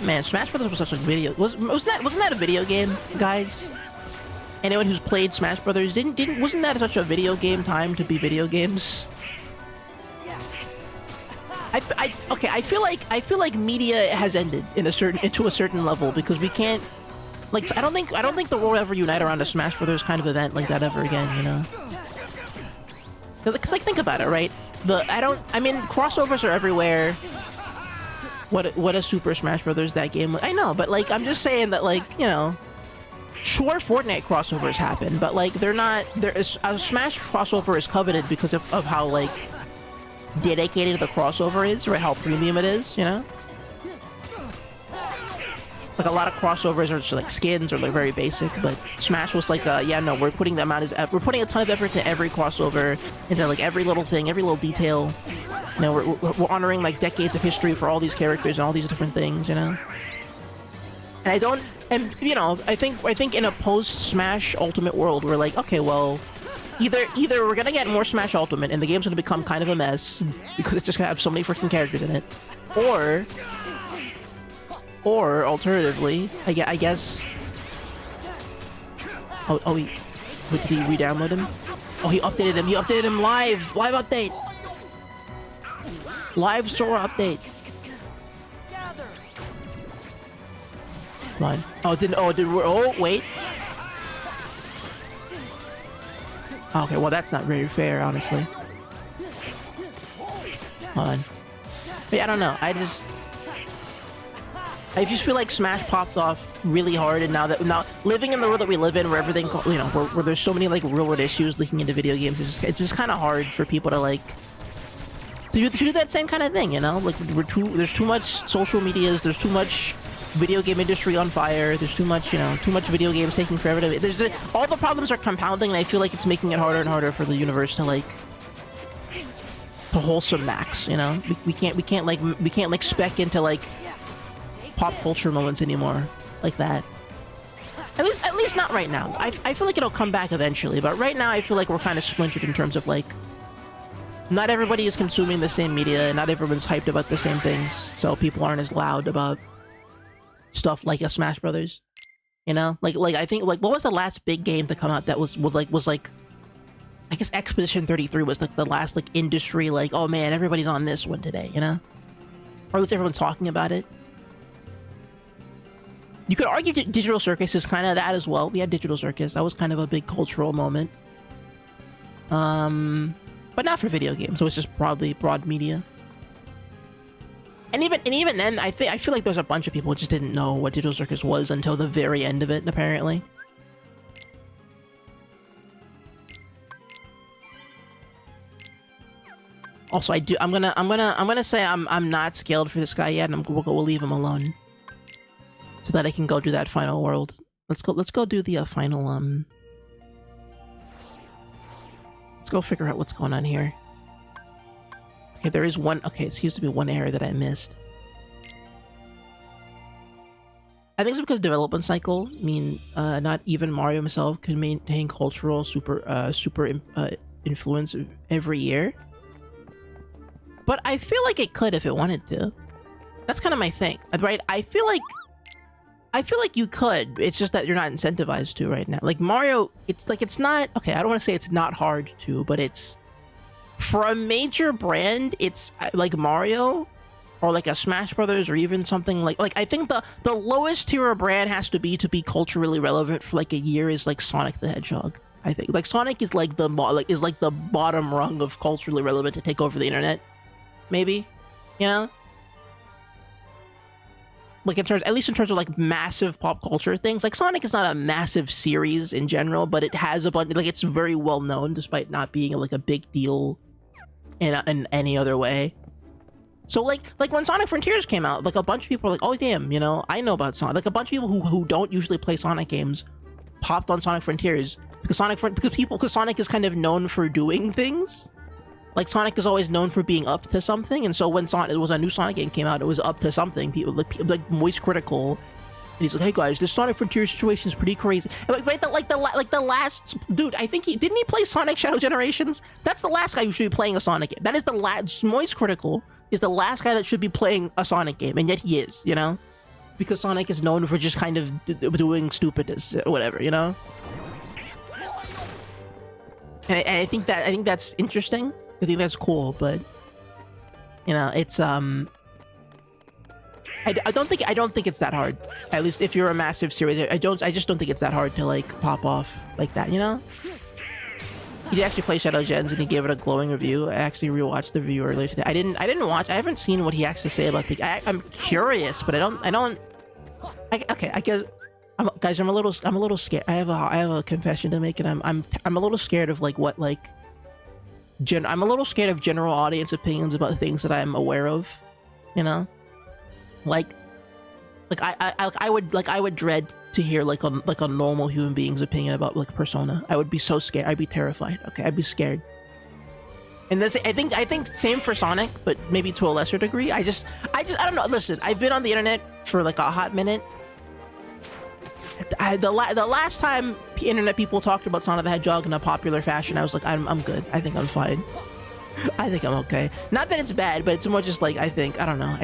Man, Smash Brothers was such a video. Wasn't that a video game, guys? Anyone who's played Smash Brothers wasn't that such a video game time to be video games? Okay, I feel like media has ended to a certain level because we can't, like, I don't think the world will ever unite around a Smash Brothers kind of event like that ever again, you know? Because like, think about it, right? I mean, crossovers are everywhere. What a Super Smash Brothers that game was. I know, but like, I'm just saying that, like, you know, sure, Fortnite crossovers happen, but like, a Smash crossover is coveted because of how, like, dedicated the crossover is, or how premium it is, you know? Like, a lot of crossovers are just like skins or like very basic, but Smash was like, yeah, no, we're putting a ton of effort into every crossover, into like every little thing, every little detail. You know, we're honoring like decades of history for all these characters and all these different things, you know? And you know, I think in a post-Smash Ultimate world, we're like, okay, well, either we're gonna get more Smash Ultimate and the game's gonna become kind of a mess because it's just gonna have so many freaking characters in it, or alternatively, I guess. Oh, wait, did he re-download him? Oh, he updated him. He updated him live update. Live Sora update. Come on. Oh, wait. Okay, well, that's not very fair, honestly. Hold on. But yeah, I don't know. I just feel like Smash popped off really hard, and now living in the world that we live in, where everything, you know, where there's so many like real world issues leaking into video games, it's just kind of hard for people to like to do that same kind of thing, you know? Like, there's too much social medias, there's too much video game industry on fire, there's too much video games taking forever to. All the problems are compounding, and I feel like it's making it harder and harder for the universe to wholesome max, you know? We can't spec into like pop culture moments anymore like that. At least not right now. I feel like it'll come back eventually, but right now I feel like we're kind of splintered in terms of like, not everybody is consuming the same media, and not everyone's hyped about the same things, so people aren't as loud about stuff like a Smash Brothers. You know? Like I think, like, what was the last big game to come out that was like I guess Expedition 33 was like the last like industry, like, oh man, everybody's on this one today, you know? Or at least everyone's talking about it. You could argue Digital Circus is kind of that as well. We had Digital Circus. That was kind of a big cultural moment. But not for video games. It was just broad media. And even then, I feel like there's a bunch of people who just didn't know what Digital Circus was until the very end of it, apparently. Also, I'm gonna say I'm not scaled for this guy yet, and we'll leave him alone, so that I can go do that final world. Let's go do the final Let's go figure out what's going on here. Okay, there is one. Okay, it seems to be one area that I missed. I think it's because development cycle mean not even Mario himself can maintain cultural super influence every year. But I feel like it could if it wanted to. That's kind of my thing, right? I feel like you could. It's just that you're not incentivized to right now. Like Mario, it's not okay. I don't want to say it's not hard to, but it's for a major brand. It's like Mario, or like a Smash Brothers, or even something like I think the lowest tier a brand has to be culturally relevant for like a year is like Sonic the Hedgehog. I think like Sonic is like the bottom rung of culturally relevant to take over the internet. Maybe, you know. like in terms, at least in terms of like massive pop culture things, like Sonic is not a massive series in general, but it has a bunch, like it's very well known despite not being like a big deal in any other way. So like when Sonic Frontiers came out, like a bunch of people were like, oh damn, you know, I know about Sonic. Like a bunch of people who don't usually play Sonic games popped on Sonic Frontiers because Sonic is kind of known for doing things. Like Sonic is always known for being up to something, and so when it was a new Sonic game came out, it was up to something. People like Moist Critical, and he's like, "Hey guys, this Sonic Frontier situation is pretty crazy." And like the last dude, I think didn't he play Sonic Shadow Generations? That's the last guy who should be playing a Sonic game. That is the last. Moist Critical is the last guy that should be playing a Sonic game, and yet he is, you know, because Sonic is known for just kind of doing stupidness, or whatever, you know. And I think that's interesting. I think that's cool, but you know, it's I don't think it's that hard. At least if you're a massive series, I just don't think it's that hard to like pop off like that, you know? He did actually play Shadow Gens and he gave it a glowing review. I actually rewatched the review earlier today. I haven't seen what he has to say about the I'm curious, but I guess guys, I'm a little scared. I have a confession to make, and I'm a little scared of like what like I'm a little scared of general audience opinions about things that I'm aware of, you know, like I would dread to hear like a normal human being's opinion about like Persona. I would be so scared. I'd be terrified. Okay, I'd be scared. And this, I think same for Sonic, but maybe to a lesser degree. I don't know. Listen, I've been on the internet for like a hot minute. The last time internet people talked about Sonic the Hedgehog in a popular fashion, I was like, I'm good. I think I'm fine. I think I'm okay. Not that it's bad, but it's more just like, I don't know.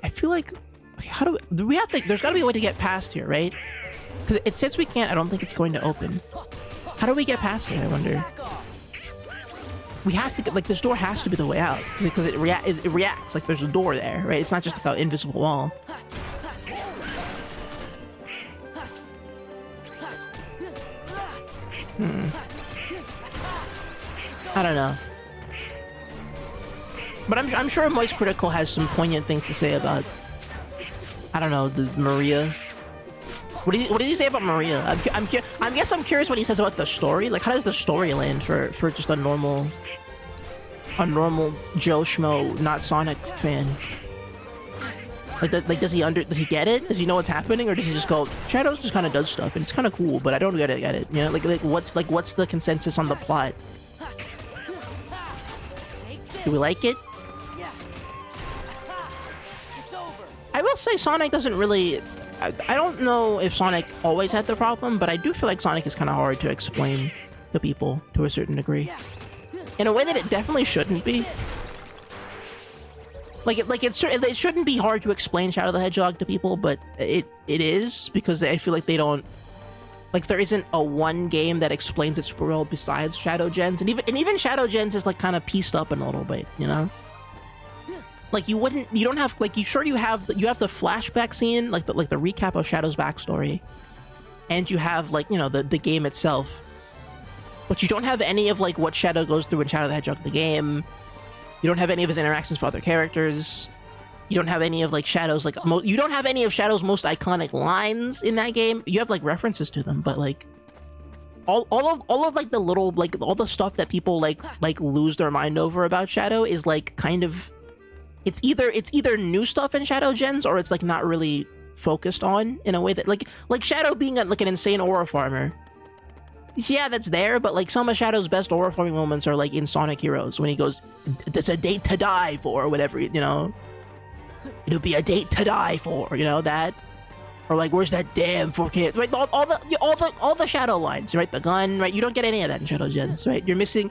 I feel like, okay, do we have to, there's gotta be a way to get past here, right? Because it says we can't, I don't think it's going to open. How do we get past it, I wonder? We have to get, like, this door has to be the way out because it reacts like there's a door there, right? It's not just like an invisible wall. I don't know, but I'm sure Moist Critical has some poignant things to say about, I don't know, the Maria. What did he say about Maria? I guess I'm curious what he says about the story. Like, how does the story land for just a normal Joe Schmo, not Sonic fan? Like, does he get it? Does he know what's happening, or does he just go, Shadows just kind of does stuff and it's kind of cool, but I don't get it? You know, like what's the consensus on the plot? Do we like it? I will say Sonic doesn't really. I don't know if Sonic always had the problem, but I do feel like Sonic is kind of hard to explain to people to a certain degree, in a way that it definitely shouldn't be. It shouldn't be hard to explain Shadow the Hedgehog to people, but it is, because I feel like they don't, like, there isn't a one game that explains it super well besides Shadow Gens, and even Shadow Gens is like kind of pieced up in a little bit, you know. Like, you don't have, like, you have the flashback scene, like the recap of Shadow's backstory, and you have, like, you know, the game itself, but you don't have any of like what Shadow goes through in Shadow the Hedgehog the game. You don't have any of his interactions with other characters. You don't have any of like Shadow's like you don't have any of Shadow's most iconic lines in that game. You have like references to them, but like all of like the little, like, all the stuff that people like lose their mind over about Shadow is like kind of, it's either new stuff in Shadow Gens, or it's like not really focused on in a way that like Shadow being like an insane aura farmer. Yeah, that's there, but like some of Shadow's best aura farming moments are like in Sonic Heroes, when he goes, "It's a date to die for," or whatever, you know. It'll be a date to die for, you know, that. Or like, where's that damn 4K? Right, all the Shadow lines, right? The gun, right? You don't get any of that in Shadow Gens, right? You're missing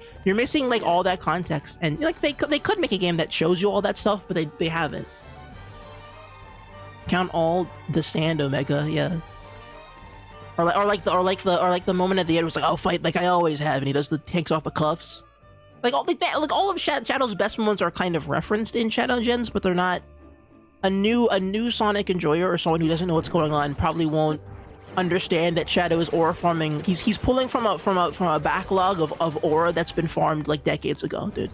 like all that context, and like they could make a game that shows you all that stuff, but they haven't. Count all the sand, Omega, yeah. Or like the moment at the end was like, "I'll fight like I always have," and he takes off the cuffs. Like all of Shadow's best moments are kind of referenced in Shadow Gens, but they're not. A new Sonic enjoyer, or someone who doesn't know what's going on, probably won't understand that Shadow is aura farming. He's pulling from a backlog of aura that's been farmed like decades ago, dude.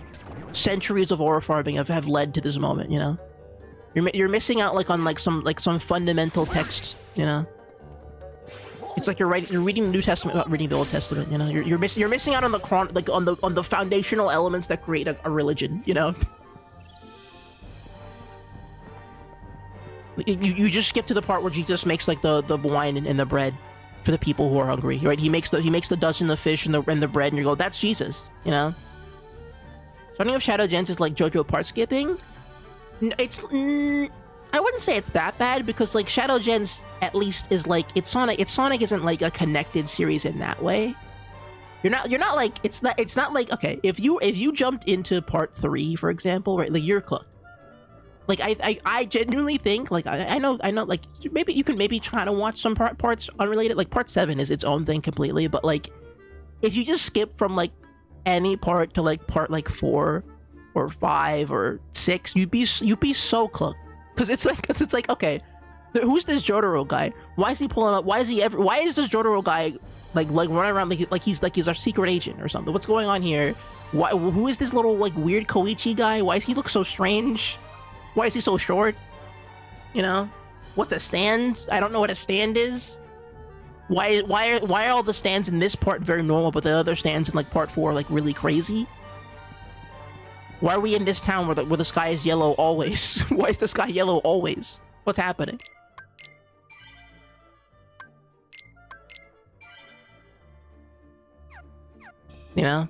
centuries of horror farming have led to this moment. You know, you're missing out like on some fundamental texts. You know, it's like you're reading the New Testament without reading the Old Testament. You know, you're missing out on the on the foundational elements that create a religion. You know. You just skip to the part where Jesus makes like the wine and the bread for the people who are hungry, right? He makes the dozen of fish and the bread, and you go, that's Jesus, you know. So I don't know if Shadow Gens is like JoJo part skipping. I wouldn't say it's that bad because like Shadow Gens at least is like Sonic isn't like a connected series in that way. You're not like it's not like okay if you jumped into part 3 for example, right? Like you're cooked. Like I genuinely think like I know like maybe you can try to watch some parts unrelated, like part 7 is its own thing completely, but like if you just skip from like any part to like part like 4 or 5 or 6, you'd be so cooked because it's like okay, who's this Jotaro guy? Why is he pulling up? Why is this Jotaro guy like running around like he's our secret agent or something? What's going on here? Who is this little like weird Koichi guy? Why does he look so strange? Why is he so short? You know? What's a stand? I don't know what a stand is. Why are all the stands in this part very normal, but the other stands in like part 4 like really crazy? Why are we in this town where the sky is yellow always? Why is the sky yellow always? What's happening? You know?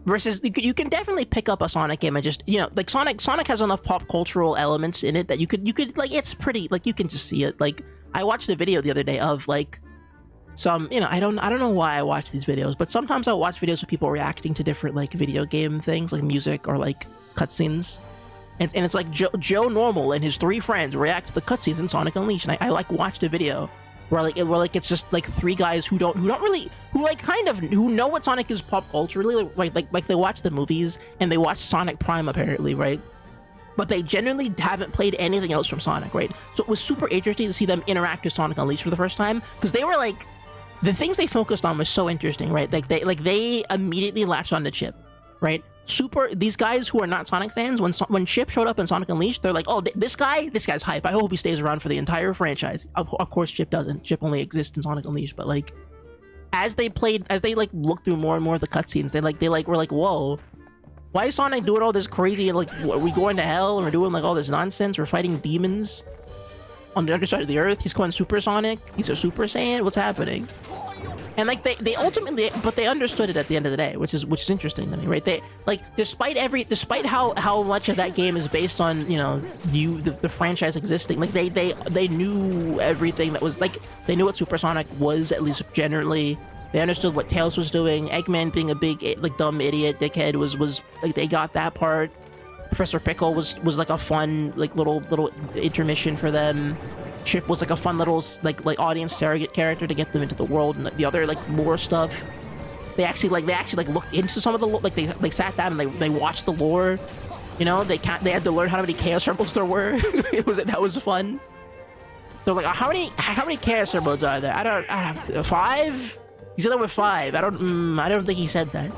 Versus, you can definitely pick up a Sonic game and just, you know, like Sonic has enough pop cultural elements in it that you could like, it's pretty, like you can just see it. Like I watched a video the other day of like some, you know, I don't know why I watch these videos, but sometimes I'll watch videos of people reacting to different like video game things like music or like cutscenes. And it's like Joe Normal and his 3 friends react to the cutscenes in Sonic Unleashed. And I like watched a video where it's just like 3 guys who know what Sonic is pop culturally, like they watch the movies and they watch Sonic Prime apparently, right? But they genuinely haven't played anything else from Sonic, right? So it was super interesting to see them interact with Sonic Unleashed for the first time because they were like, the things they focused on was so interesting, right? Like they immediately latched on to Chip, right? These guys who are not Sonic fans, when Chip showed up in Sonic Unleashed, they're like, oh, this guy's hype. I hope he stays around for the entire franchise. Of course, Chip doesn't. Chip only exists in Sonic Unleashed. But like, as they like looked through more and more of the cutscenes, they were like, whoa, why is Sonic doing all this crazy? Like, are we going to hell? And we're doing like all this nonsense. We're fighting demons on the underside of the earth. He's going Super Sonic. He's a Super Saiyan. What's happening? And like they ultimately, but they understood it at the end of the day, which is interesting to me, right? They like despite how much of that game is based on, you know, the franchise existing, like they knew everything that was like, they knew what Super Sonic was, at least generally. They understood what Tails was doing. Eggman being a big like dumb idiot dickhead was like, they got that part. Professor Pickle was like a fun like little intermission for them. Chip was like a fun little like audience surrogate character to get them into the world, and the other like lore stuff. They actually looked into some of the like they sat down and they watched the lore. You know, they had to learn how many Chaos Emeralds there were. That was fun. They're like, how many Chaos Emeralds are there? I don't 5. He said there were 5. I don't think he said that.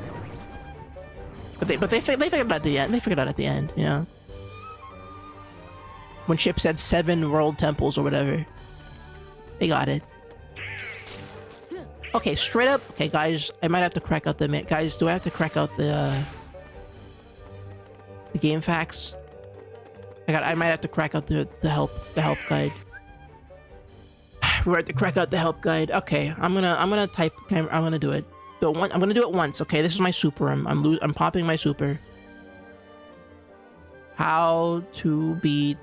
But they figured it out at the end. They figured it out at the end. You know. When Chip said 7 world temples or whatever. They got it. Okay, straight up. Okay, guys, I might have to crack out the... Guys, do I have to crack out the game facts? I might have to crack out the help guide. We're at to crack out the help guide. Okay, I'm gonna type... I'm gonna do it. I'm gonna do it once, okay? This is my super. I'm popping my super. How to beat...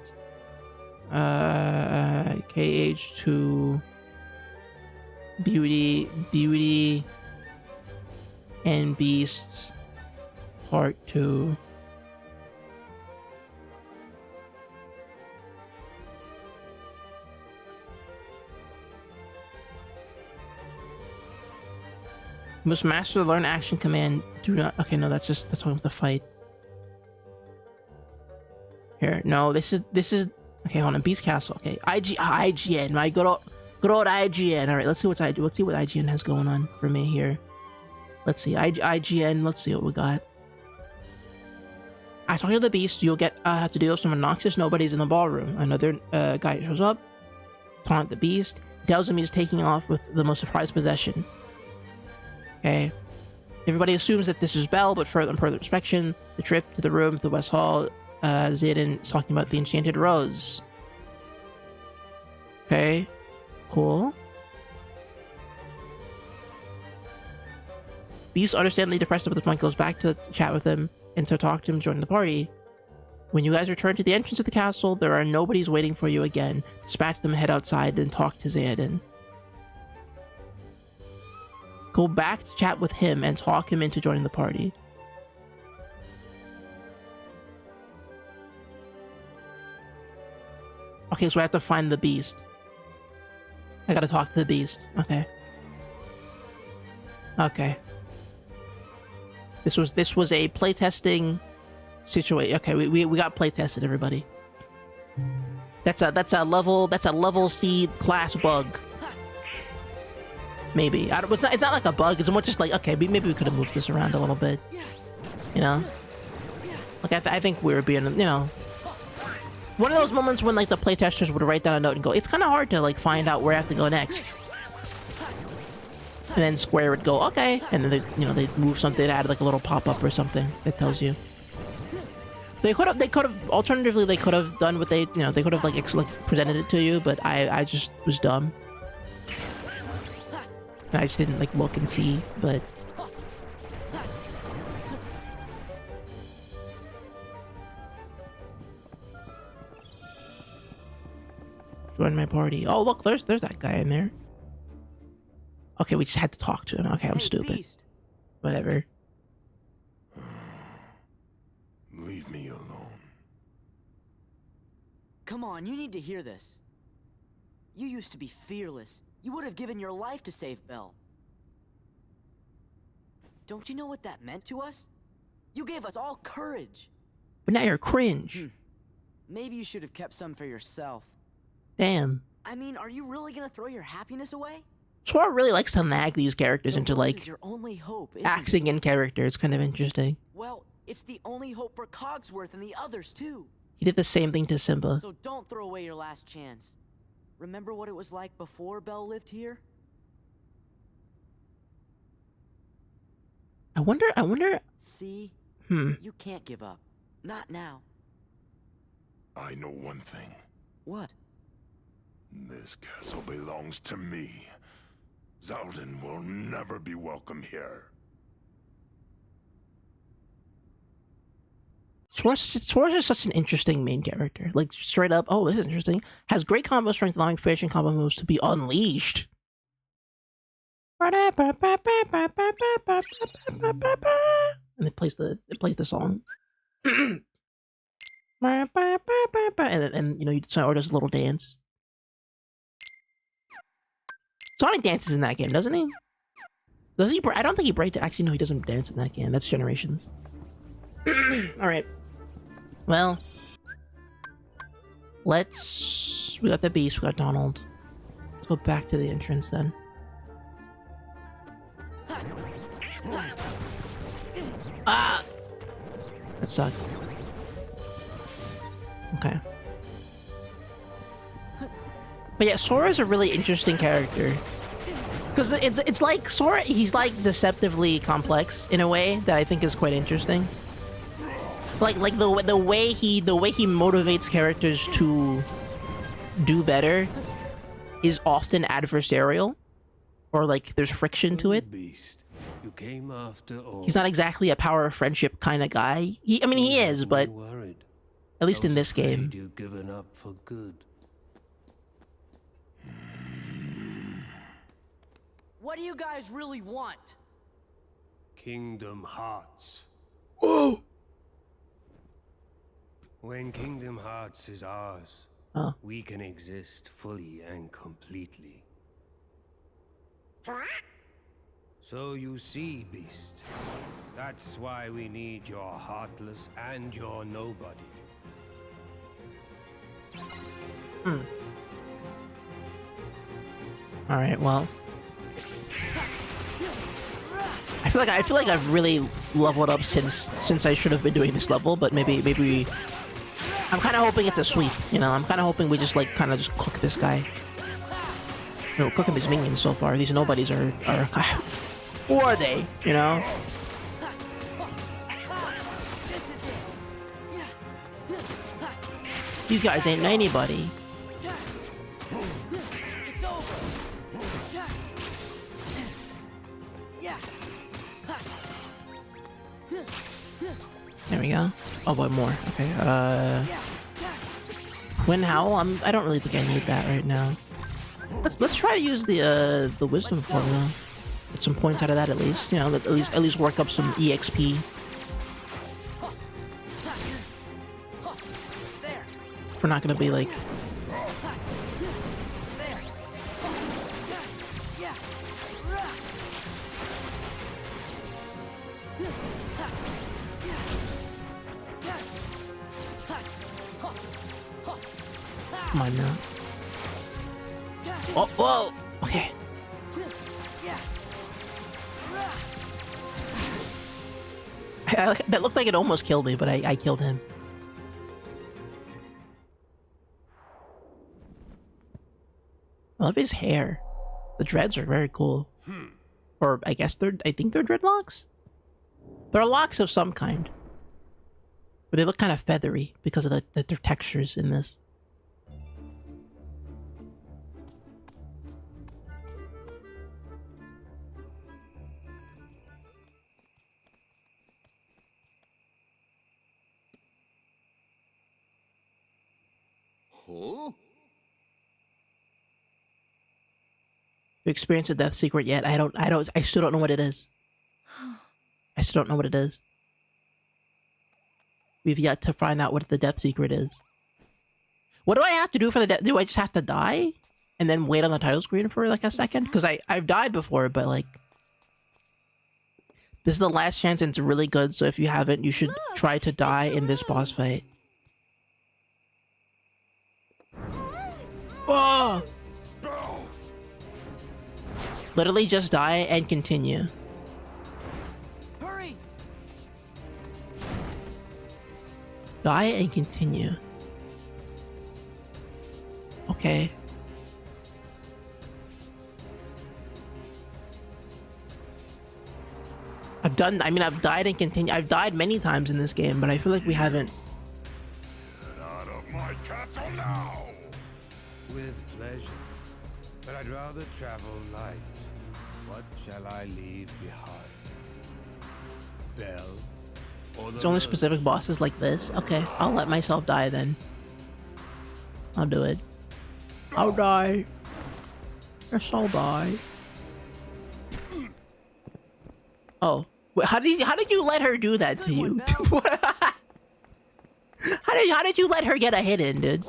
KH2 Beauty and Beast Part 2. You must master the learn action command. Do not. Okay, no, that's one with the fight. Here, no, this is. Okay, hold on. Beast Castle. Okay, IGN. My good old IGN. All right, let's see what IGN has going on for me here. Let's see, IGN. Let's see what we got. I talk to the Beast, you'll get have to deal with some obnoxious nobodies in the ballroom. Another guy shows up, taunt the Beast, tells him he's taking off with the most surprised possession. Okay. Everybody assumes that this is Belle, but on further inspection, the trip to the room to the West Hall, Xaden is talking about the Enchanted Rose. Okay. Cool. Beast, understandably depressed about this point, goes back to chat with him and to talk to him, join the party. When you guys return to the entrance of the castle, there are nobodies waiting for you again. Dispatch them, head outside, then talk to Xaden. Go back to chat with him and talk him into joining the party. Okay, so I have to find the Beast. I gotta talk to the Beast. Okay. Okay. This was a playtesting situation. Okay, we got playtested, everybody. That's a level C class bug. Maybe. It's not like a bug. It's more just like, okay, maybe we could have moved this around a little bit. You know? Like, I think we were being, you know... One of those moments when, like, the playtesters would write down a note and go, it's kind of hard to, like, find out where I have to go next. And then Square would go, okay. And then, they'd move something, they'd add, like, a little pop-up or something that tells you. They could have, alternatively, they could have done what they could have, like, presented it to you, but I just was dumb. I just didn't, like, look and see, but... Join my party. Oh, look, there's that guy in there. Okay, we just had to talk to him. Okay, I'm stupid. Beast. Whatever. Leave me alone. Come on, you need to hear this. You used to be fearless. You would have given your life to save Belle. Don't you know what that meant to us? You gave us all courage. But now you're cringe. Maybe you should have kept some for yourself. Damn. I mean, are you really gonna throw your happiness away? Sora really likes to nag these characters into, Rose like, is your only hope, isn't acting it? in character. It's kind of interesting. Well, it's the only hope for Cogsworth and the others, too. He did the same thing to Simba. So don't throw away your last chance. Remember what it was like before Belle lived here? I wonder... See? You can't give up. Not now. I know one thing. What? This castle belongs to me. Xaldin will never be welcome here. Sora's just such an interesting main character. Like, straight up, oh, this is interesting. Has great combo strength, allowing finishing combo moves to be unleashed. And it plays the song. And Sora does a little dance. Sonic dances in that game, doesn't he? Does he? I don't think he breaks. Actually, no, he doesn't dance in that game. That's Generations. All right. Well, we got the Beast. We got Donald. Let's go back to the entrance then. Ah! That sucked. Okay. But yeah, Sora's a really interesting character. Because it's like Sora, he's like deceptively complex in a way that I think is quite interesting. Like the way he motivates characters to do better is often adversarial, or like there's friction to it. Beast, you came after all. He's not exactly a power of friendship kind of guy. He is, but at least in this game. You've given up for good. What do you guys really want? Kingdom Hearts. Oh! When Kingdom Hearts is ours, we can exist fully and completely. So you see, Beast, that's why we need your heartless and your nobody. Alright, well. I feel like I've really leveled up since I should have been doing this level, but maybe I'm kind of hoping it's a sweep, you know. I'm kind of hoping we just like kind of just cook this guy. You know, cooking these minions so far. These nobodies are who are they? You know. These guys ain't anybody. There we go. Oh boy, more. Okay. Wind Howl. I don't really think I need that right now. Let's try to use the wisdom formula. Get some points out of that at least. You know, at least work up some EXP. If we're not gonna be like. Come on now. Oh, whoa! Okay. That looked like it almost killed me, but I killed him. I love his hair. The dreads are very cool. Or I guess I think they're dreadlocks? They're locks of some kind. But they look kind of feathery because of their textures in this. Huh? You experienced a death secret yet? I still don't know what it is. I still don't know what it is. We've yet to find out what the death secret is. What do I have to do for the death? Do I just have to die? And then wait on the title screen for like a second? Because I've died before, but like... This is the last chance and it's really good, so if you haven't, you should try to die in this boss fight. Oh! Literally just die and continue. Hurry! Die and continue. Okay. I've died and continued. I've died many times in this game, but I feel like we haven't. Get out of my castle now! With pleasure. But I'd rather travel light. What shall I leave behind? Bell? Or It's only specific bosses like this. Okay, I'll let myself die then. I'll do it. I'll die. Yes, I'll die. Oh, wait, how did you let her do that to you? how did you let her get a hit in, dude?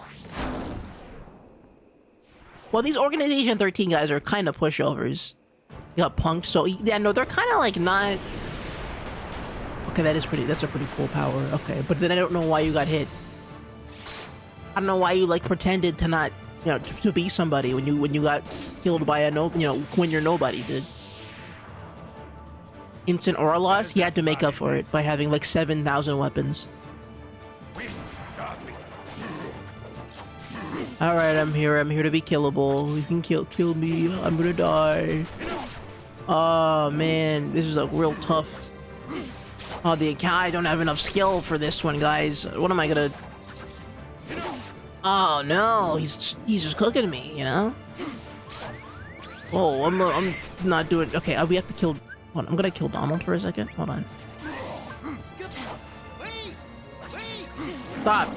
Well, these Organization 13 guys are kind of pushovers. You got punked, so yeah, no, they're kind of like not. Okay, that's a pretty cool power. Okay, but then I don't know why you got hit. I don't know why you like pretended to not, you know, to be somebody when you got killed by a when you're nobody, dude. Instant aura loss, he had to make up for it by having like 7,000 weapons. Alright, I'm here to be killable. You can kill me, I'm gonna die. Oh man, this is a real tough. Oh, I don't have enough skill for this one, guys. What am I gonna... Oh no, he's just cooking me, you know? Oh, I'm not doing... Okay, we have to kill... Hold on, I'm gonna kill Donald for a second. Hold on. Stop!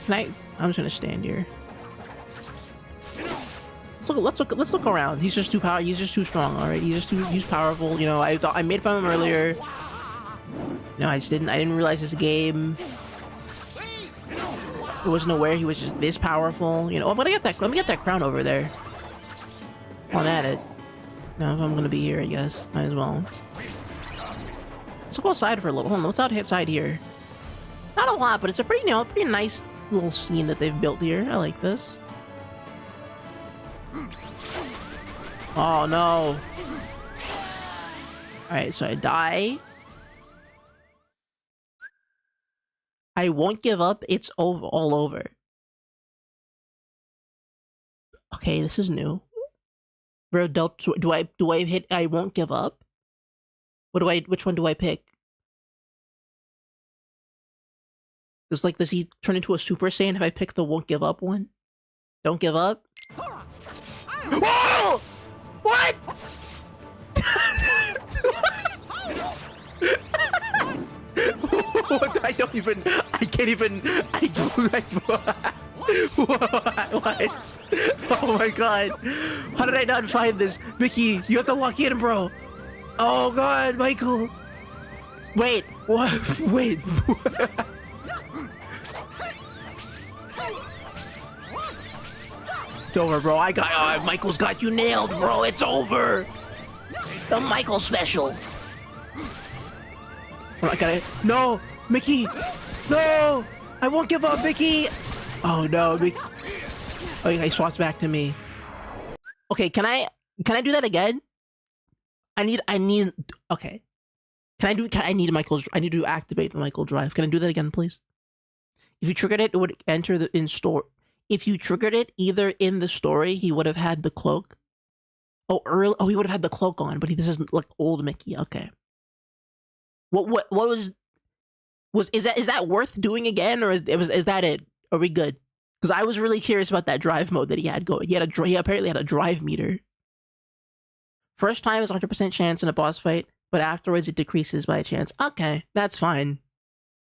I'm just gonna stand here. Let's look around. He's just too strong. All right, he's powerful. You know, I made fun of him earlier. No, I didn't realize this game. I wasn't aware he was just this powerful. You know, let me get that crown over there. While I'm at it. Now if I'm gonna be here, I guess might as well. Let's go outside for a little. Hold on, let's outside here. Not a lot, but it's a pretty nice little scene that they've built here. I like this. Oh no! Alright, so I die. I won't give up. It's over, all over. Okay, this is new. Bro, do I hit I won't give up? Which one do I pick? Does he turn into a Super Saiyan if I pick the won't give up one? Don't give up? Whoa! What? I can't even, what? Oh my god. How did I not find this? Mickey, you have to walk in, bro. Oh god, Michael. Wait, what? Wait. It's over, bro. Michael's got you nailed, bro. It's over. The Michael special. I gotta. No, Mickey. No, I won't give up, Mickey. Oh no, Mickey. Oh, he swaps back to me. Okay, can I do that again? I need. Okay. I need to activate the Michael drive. Can I do that again, please? If you triggered it, it would enter the in store. If you triggered it either in the story, he would have had the cloak. Oh, he would have had the cloak on, but this isn't like old Mickey. Okay. What was is that worth doing again, or is that it? Are we good? Because I was really curious about that drive mode that he had going. He apparently had a drive meter. First time is 100% chance in a boss fight, but afterwards it decreases by a chance. Okay, that's fine.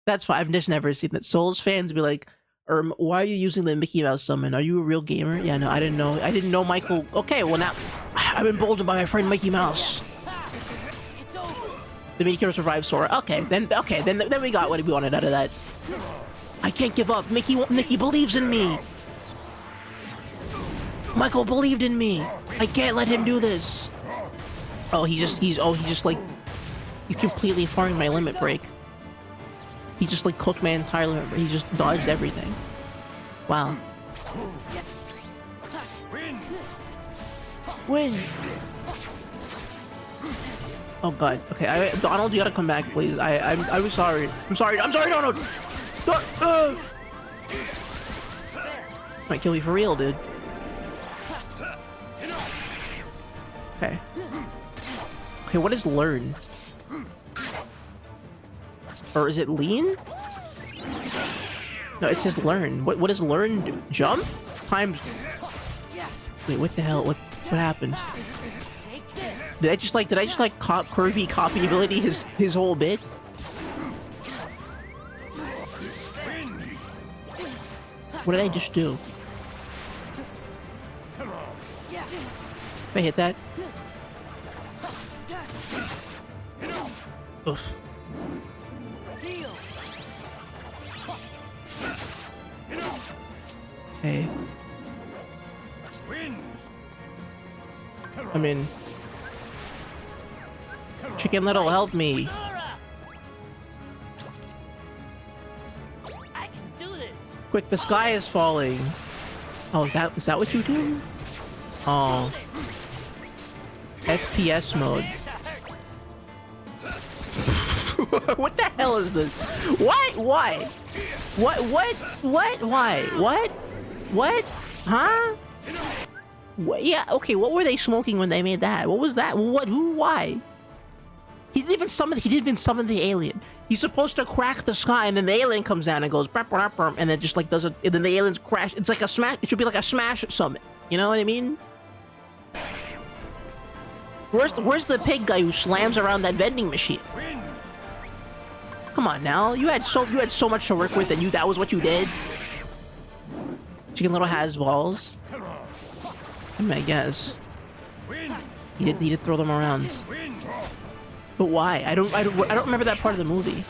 That's fine. I've just never seen that. Souls fans be like, why are you using the Mickey Mouse summon? Are you a real gamer? Yeah, no, I didn't know Michael. Okay, well now, I've been emboldened by my friend Mickey Mouse. The Mickey hero survives Sora. Okay, then we got what we wanted out of that. I can't give up. Mickey believes in me. Michael believed in me. I can't let him do this. Oh, he's completely farming my limit break. He just like cooked my entire limit break. He just dodged everything. Wow. Win. Oh god. Okay, Donald, you gotta come back, please. I'm sorry. I'm sorry, Donald. Might kill me for real, dude. Okay. Okay, what is learn? Or is it lean? No, it says learn. What does learn do? Jump? Times. Wait, what the hell? What happened? Did I just like Kirby copy ability his whole bit? What did I just do? If I hit that? Oof. Okay. I mean, Chicken Little, help me. I can do this. Quick, the sky is falling. Oh, is that what you do? Oh. FPS mode. What the hell is this? What? Why? What? Why? What? Huh? What? Yeah, okay, what were they smoking when they made that? What was that? What? Who? Why? He didn't even summon the alien. He's supposed to crack the sky, and then the alien comes down and goes, and then just like does it, and then the aliens crash. It's like a smash. It should be like a smash summon. You know what I mean? Where's the pig guy who slams around that vending machine? Come on now, you had so much to work with, and that was what you did. Chicken Little has balls. I mean, I guess he did throw them around. But why? I don't remember that part of the movie.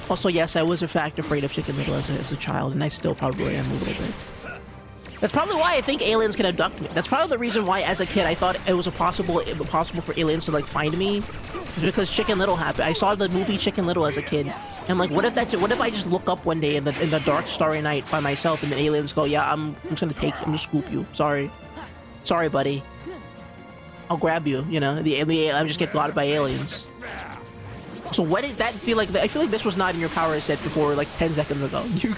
Also, yes, I was in fact afraid of Chicken Little as a child, and I still probably am a little bit. That's probably why I think aliens can abduct me. That's probably the reason why, as a kid, I thought it was impossible for aliens to like find me. It's because Chicken Little happened. I saw the movie Chicken Little as a kid, and like, what if I just look up one day in the dark, starry night by myself, and the aliens go, "Yeah, I'm just gonna scoop you. Sorry, buddy." I'll grab you. You know, I just get got by aliens. So what did that feel like? I feel like this was not in your power set before like 10 seconds ago. You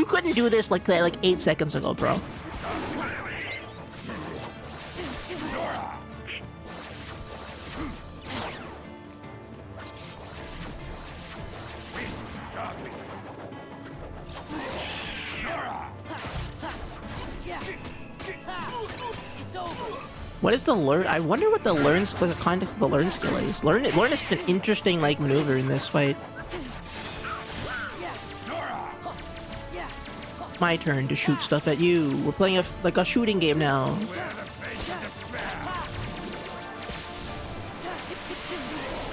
couldn't do this like 8 seconds ago, bro. What is the learn? I wonder what the context of the learn skill is. Learn is an interesting like maneuver in this fight. My turn to shoot stuff at you. We're playing a shooting game now.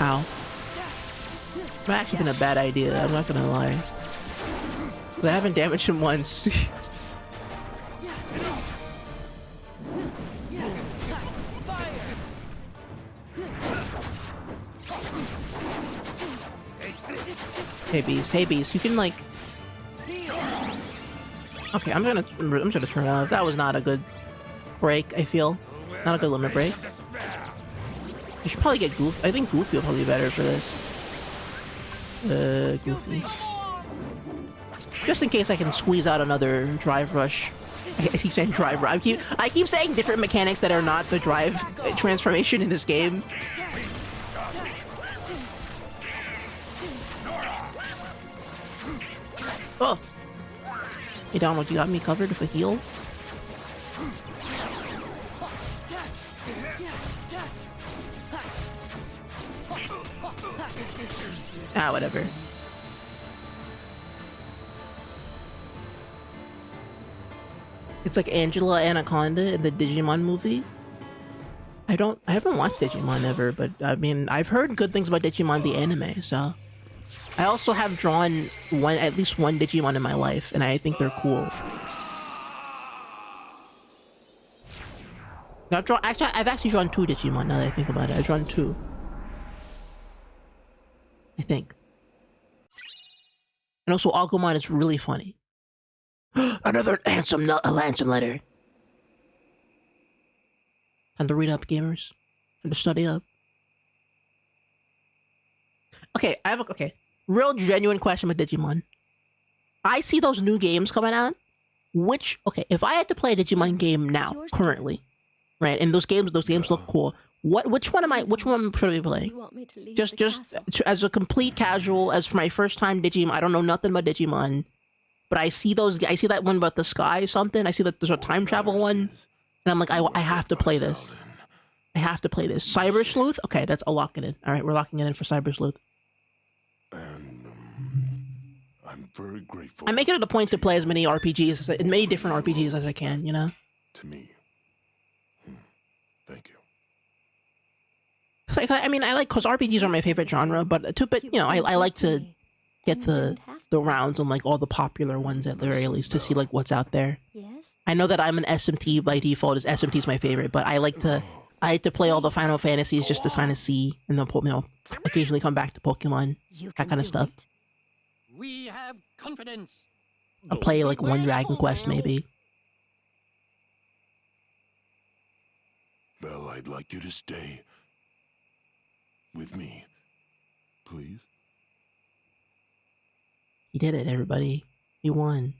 Ow. Might actually been a bad idea. I'm not gonna lie. I haven't damaged him once. Hey Beast, you can like... Okay, I'm gonna turn off. That was not a good break, I feel. Not a good limit break. You should probably get Goofy. I think Goofy will probably be better for this. Goofy. Just in case I can squeeze out another drive rush. I keep saying drive rush. I keep saying different mechanics that are not the drive transformation in this game. Oh! Hey Donald, you got me covered with a heal? Ah, whatever. It's like Angela Anaconda in the Digimon movie. I haven't watched Digimon ever, but I mean, I've heard good things about Digimon the anime, so... I also have drawn at least one Digimon in my life, and I think they're cool. I've actually drawn 2 Digimon now that I think about it. I've drawn 2. I think. And also Agumon is really funny. Another handsome letter. Time to read up, gamers. Time to study up. Okay, real genuine question with Digimon. I see those new games coming out. If I had to play a Digimon game now, currently, right, and those games look cool. Which one should I be playing? Just as a complete casual, as for my first time Digimon, I don't know nothing about Digimon, but I see that one about the sky something. I see that there's a time travel one, and I'm like, I have to play this. I have to play this. Cyber Sleuth? Okay, that's a lock it in. All right, we're locking it in for Cyber Sleuth. And I'm very grateful. I make it a point to play as many RPGs, many different RPGs as I can, you know? To me. Thank you. I mean, because RPGs are my favorite genre, but you know, I like to get the rounds on like all the popular ones at the very least to see like what's out there. Yes? I know that I'm an SMT by default, as SMT is my favorite, but I like to play all the Final Fantasies just to kind of see, and then occasionally come back to Pokemon, that kind of stuff. We have confidence. I'll play like one Dragon Quest maybe. Well, I'd like you to stay with me, please. He did it, everybody. He won.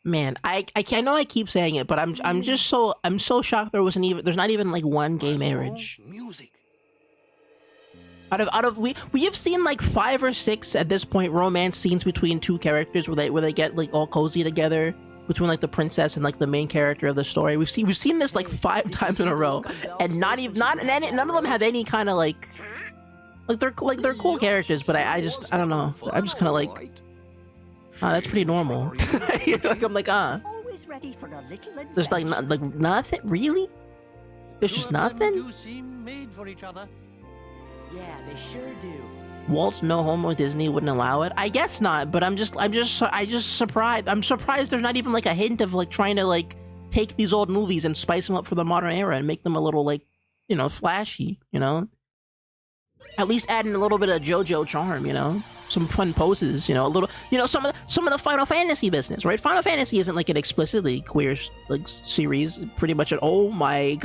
Man, I know I keep saying it, but I'm so shocked there's not even like one game average. Music. We have seen like 5 or 6 at this point romance scenes between 2 characters where they get like all cozy together, between like the princess and like the main character of the story. We've seen this like 5 times in a row, and none of them have any kind of like they're cool characters, but I don't know. I'm just kind of like, oh, that's pretty normal. Like I'm like, Always ready for a little there's like nothing really. There's just nothing. Do seem made for each other. Yeah, they sure do. Walt No Homo Disney wouldn't allow it. I guess not, but I'm just surprised. I'm surprised there's not even like a hint of like trying to like take these old movies and spice them up for the modern era and make them a little like, you know, flashy, you know? At least add in a little bit of JoJo charm, you know? Some fun poses, you know, a little, you know, some of the Final Fantasy business, right? Final Fantasy isn't like an explicitly queer like series, pretty much at. Oh my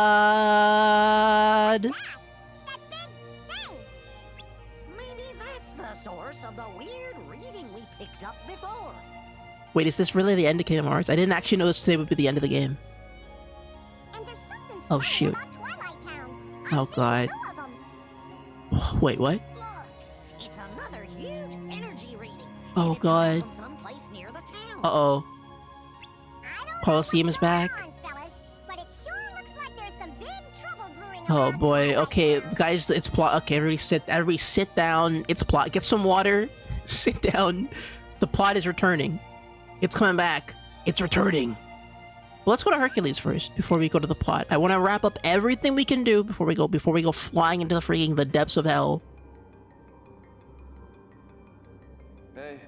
god! That big thing! Maybe that's the source of the weird reading we picked up before. Wait, is this really the end of Kingdom Hearts? I didn't actually know this today would be the end of the game. And there's something Oh, funny shoot. about Twilight Town. Oh, I've seen God. 2 of 'em. Wait, what? Look, it's another huge energy reading. Oh, And it's God. from someplace near the town. Uh-oh. I don't know Colosseum what's is back. going on, fellas, but it sure looks like there's some big trouble brewing Oh around boy. Twilight Okay, Town. guys, it's plot. Okay, everybody sit down. It's plot. Get some water. Sit down. The plot is returning. It's coming back. It's returning. Well, let's go to Hercules first before we go to the plot. I want to wrap up everything we can do before we go flying into the depths of hell. Hey,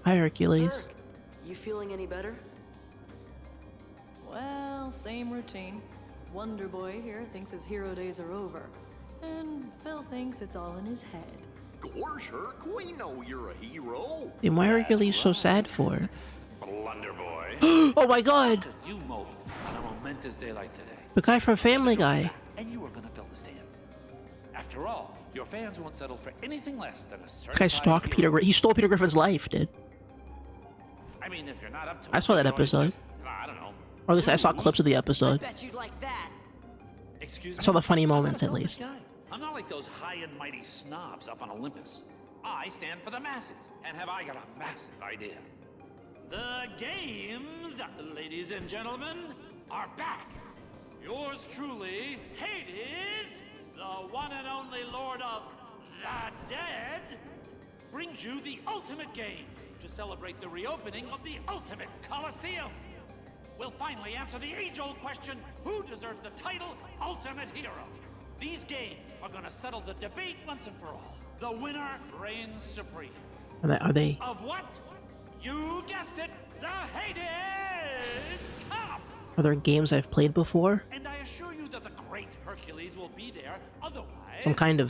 Hi, Hercules. Herc, you feeling any better? Well, same routine. Wonder Boy here thinks his hero days are over. And Phil thinks it's all in his head. Gosh, Herc, we know you're a hero. Then why are Hercules so sad for? Blunder boy. Oh my god! You mope on a momentous day like today. The guy from Family Guy. And you are gonna fill the stands. After all, your fans won't settle for anything less than a This certified guy stalked hero. Peter Griffin. He stole Peter Griffin's life, dude. I mean, if you're not up to I it, saw that you can always episode. just, I don't know. Or at least I saw clips of the I episode. bet you'd like that. Excuse me? I saw the funny I'm not a moments, at selfish least. guy. I'm not like those high and mighty snobs up on Olympus. I stand for the masses, and have I got a massive idea. The games, ladies and gentlemen, are back. Yours truly, Hades, the one and only Lord of the Dead, brings you the Ultimate Games to celebrate the reopening of the Ultimate Colosseum. We'll finally answer the age-old question, who deserves the title Ultimate Hero? These games are gonna settle the debate once and for all. The winner reigns supreme. Are they? Of what? You guessed it, the Hades Cup! Are there games I've played before? And I assure you that the great Hercules will be there, otherwise... Some kind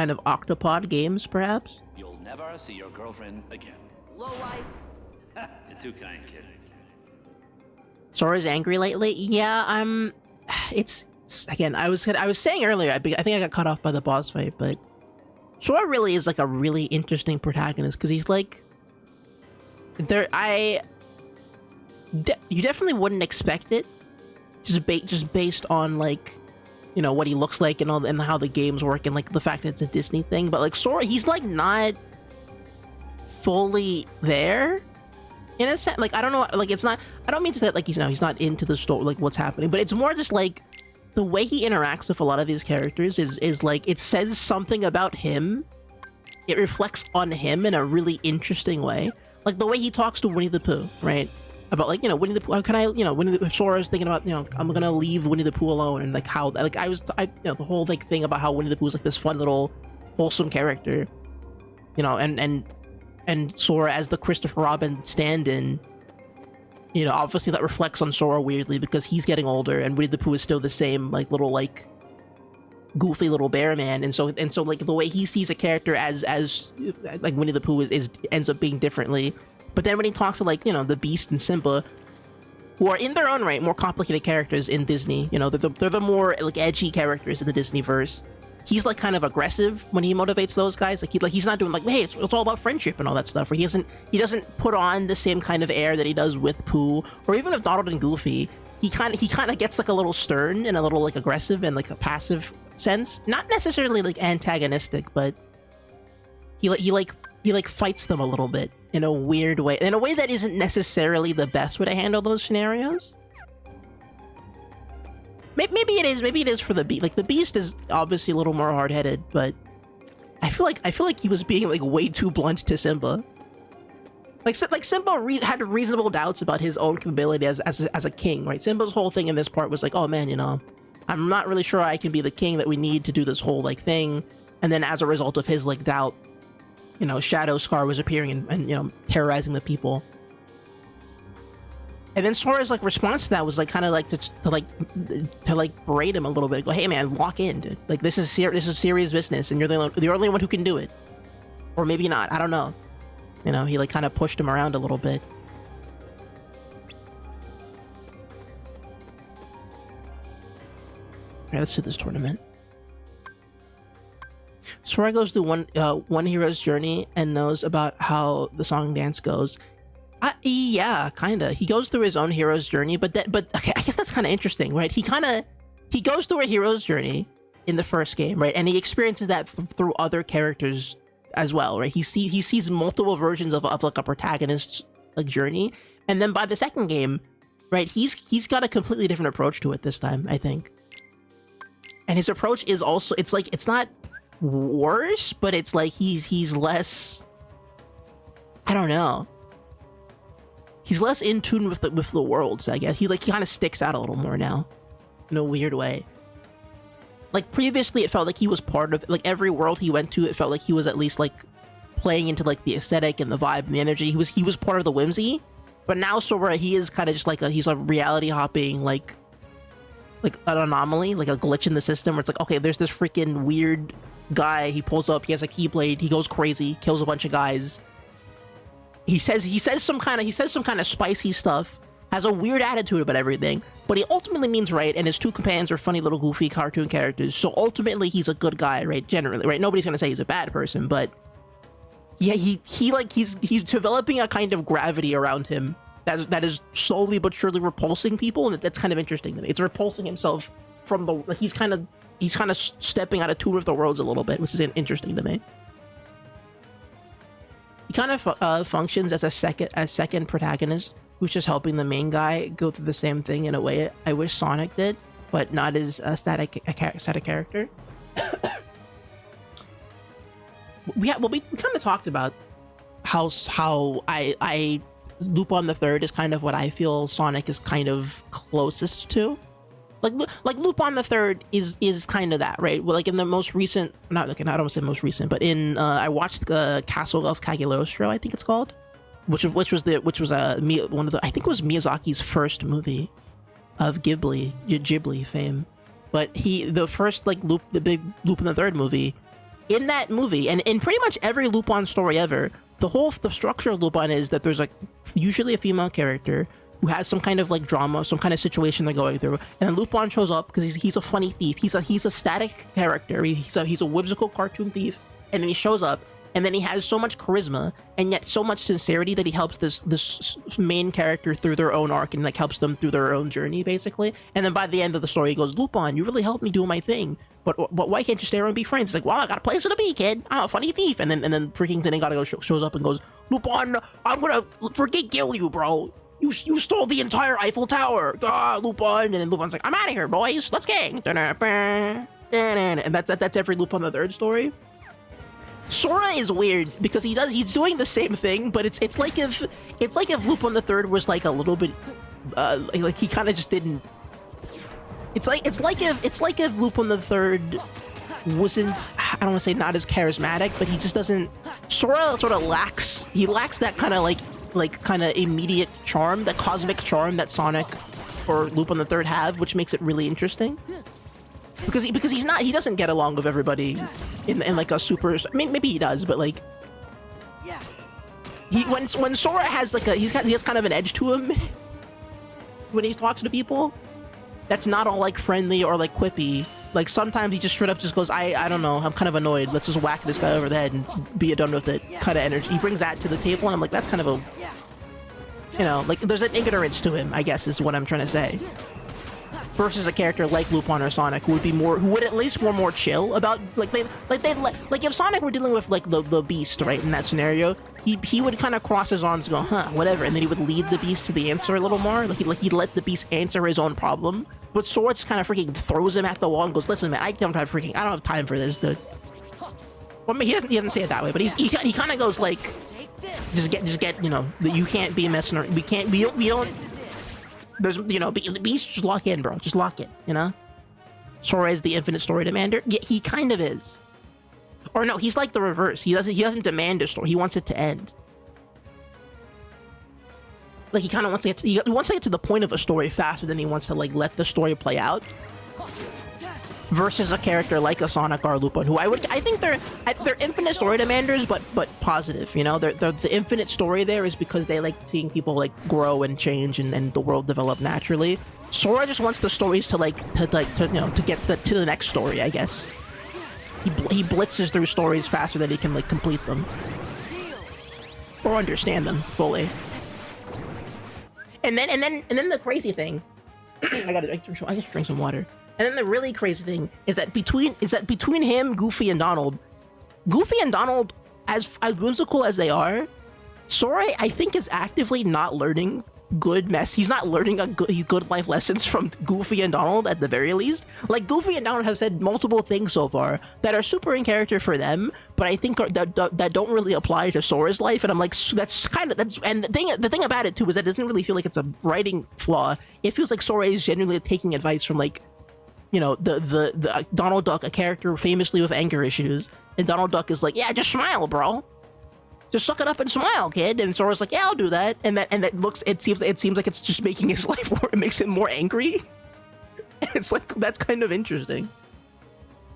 of Octopod games, perhaps? You'll never see your girlfriend again. Low life. You're too kind, kid. Sora's angry lately? Yeah, it's again, I was saying earlier, I think I got cut off by the boss fight, but Sora really is like a really interesting protagonist because he's like you definitely wouldn't expect it just based on like, you know, what he looks like and all and how the games work and like the fact that it's a Disney thing, but like Sora, he's like not fully there in a sense. Like, I don't know, like it's not, I don't mean to say like he's not into the story, like what's happening, but it's more just like the way he interacts with a lot of these characters is like it says something about him. It reflects on him in a really interesting way. Like the way he talks to Winnie the Pooh, right? About like, you know, Winnie the Pooh, how can I, you know, Sora's thinking about, you know, I'm gonna leave Winnie the Pooh alone, and like how, like you know, the whole like thing about how Winnie the Pooh is like this fun little wholesome character, you know, and Sora as the Christopher Robin stand-in, you know, obviously that reflects on Sora weirdly because he's getting older and Winnie the Pooh is still the same like little like goofy little bear man, and so like the way he sees a character as like Winnie the Pooh is ends up being differently. But then when he talks to like, you know, the Beast and Simba, who are in their own right more complicated characters in Disney, you know, they're the more like edgy characters in the Disneyverse. He's like kind of aggressive when he motivates those guys. Like he's not doing like, hey, it's all about friendship and all that stuff. Or he doesn't put on the same kind of air that he does with Pooh, or even with Donald and Goofy. He kind of gets like a little stern and a little like aggressive and like a passive sense. Not necessarily like antagonistic, but he fights them a little bit in a weird way, in a way that isn't necessarily the best way to handle those scenarios. Maybe it is for the Beast. Like the Beast is obviously a little more hard-headed, but I feel like he was being like way too blunt to Simba. Like Simba had reasonable doubts about his own capability as a king, right? Simba's whole thing in this part was like, oh man, you know, I'm not really sure I can be the king that we need to do this whole like thing. And then as a result of his like doubt, you know, Shadow Scar was appearing and you know, terrorizing the people. And then Sora's like response to that was like kind of like to berate him a little bit. Go, hey man, lock in, dude. Like this is serious business, and you're the only one who can do it, or maybe not. I don't know. You know, he like kind of pushed him around a little bit. Okay, let's do this tournament. Sora goes through one hero's journey and knows about how the song and dance goes. Yeah, kinda. He goes through his own hero's journey, but okay, I guess that's kind of interesting, right? He goes through a hero's journey in the first game, right? And he experiences that through other characters as well, right? He sees multiple versions of like a protagonist's like journey, and then by the second game, right, he's got a completely different approach to it this time, I think. And his approach is also, it's like, it's not worse, but it's like he's less, I don't know. He's less in tune with the worlds, I guess. He kind of sticks out a little more now, in a weird way. Like previously, it felt like he was part of like every world he went to. It felt like he was at least like playing into like the aesthetic and the vibe and the energy. He was part of the whimsy. But now Sora, he is kind of just like he's a reality hopping like an anomaly, like a glitch in the system where it's like, okay, there's this freaking weird guy. He pulls up. He has a keyblade. He goes crazy, kills a bunch of guys. He says some kind of spicy stuff, has a weird attitude about everything, but he ultimately means right, and his two companions are funny little goofy cartoon characters, so ultimately he's a good guy, right? Generally, right? Nobody's gonna say he's a bad person, but yeah, he's developing a kind of gravity around him that is slowly but surely repulsing people, and that's kind of interesting to me. It's repulsing himself from the, like he's kind of stepping out of tune with the worlds a little bit, which is interesting to me. He kind of functions as a second protagonist who's just helping the main guy go through the same thing in a way I wish Sonic did, but not as a static character. we kind of talked about how I Lupin the Third is kind of what I feel Sonic is kind of closest to. Like Lupin the Third is kind of that, right? Well, like in the most recent, I don't want to say most recent, but in I watched the Castle of Cagliostro, I think it's called, which was one of the, I think it was Miyazaki's first movie of Ghibli fame. But the first like the big Lupin the Third movie, in that movie, and in pretty much every Lupin story ever, the structure of Lupin is that there's like usually a female character who has some kind of like drama, some kind of situation they're going through, and then Lupin shows up because he's a funny thief. He's a static character. He's a whimsical cartoon thief, and then he shows up, and then he has so much charisma and yet so much sincerity that he helps this main character through their own arc and like helps them through their own journey basically. And then by the end of the story, he goes, "Lupin, you really helped me do my thing. But why can't you stay around and be friends?" It's like, well, I got a place to be, kid. I'm a funny thief. And then freaking Zenigata shows up and goes, "Lupin, I'm gonna freaking kill you, bro. You stole the entire Eiffel Tower. Ah, Lupin." And then Lupin's like, "I'm out of here, boys. Let's gang." And that's every Lupin the Third story. Sora is weird because he's doing the same thing, but it's like if Lupin the Third was like a little bit like he kind of just didn't. It's like if Lupin the Third wasn't, I don't want to say not as charismatic, but he just doesn't. Sora sort of lacks that kind of like kind of immediate charm, that cosmic charm that Sonic or Lupin the Third have, which makes it really interesting. Because he doesn't get along with everybody in like a super. I mean, maybe he does, but like when Sora has like he has kind of an edge to him when he talks to people. That's not all like friendly or like quippy. Like sometimes he just straight up just goes, I don't know, I'm kind of annoyed. Let's just whack this guy over the head and be done with it. Kind of energy. He brings that to the table, and I'm like, that's kind of a, you know, like there's an ignorance to him, I guess is what I'm trying to say. Versus a character like Lupin or Sonic who would at least more chill about like if Sonic were dealing with like the Beast, right, in that scenario, he would kind of cross his arms and go, huh, whatever, and then he would lead the Beast to the answer a little more. Like he'd let the Beast answer his own problem. But Sora just kind of freaking throws him at the wall and goes, "Listen, man, I don't have time for this, dude." Well, I mean, he doesn't say it that way, but he kind of goes like, just get, you know, you can't be messing around. We don't. There's, you know, the Beast, just lock in, bro. Just lock in, you know? Sora is the infinite story demander. Yeah, he kind of is. Or no, he's like the reverse. He doesn't demand a story. He wants it to end. like he kind of wants to get to, he wants to get to the point of a story faster than he wants to like let the story play out. Versus a character like a Sonic or Lupin, who I think they're infinite story demanders, but positive. You know, the infinite story there is because they like seeing people like grow and change and the world develop naturally. Sora just wants the stories to get to the next story, I guess. He blitzes through stories faster than he can like complete them or understand them fully. And then the crazy thing, I gotta drink some water. And then the really crazy thing is that between him, Goofy, and Donald, as whimsical as they are, Sora, I think, is actively not learning he's not learning good life lessons from Goofy and Donald at the very least. Like, Goofy and Donald have said multiple things so far that are super in character for them, but I think that don't really apply to Sora's life. And I'm like, and the thing about it too is that it doesn't really feel like it's a writing flaw. It feels like Sora is genuinely taking advice from, like, you know, the Donald Duck, a character famously with anger issues, and Donald Duck is like, yeah, just smile, bro. Just suck it up and smile, kid. And Sora's like, yeah, I'll do that. And it seems like it's just making his life more, it makes him more angry. And it's like, that's kind of interesting.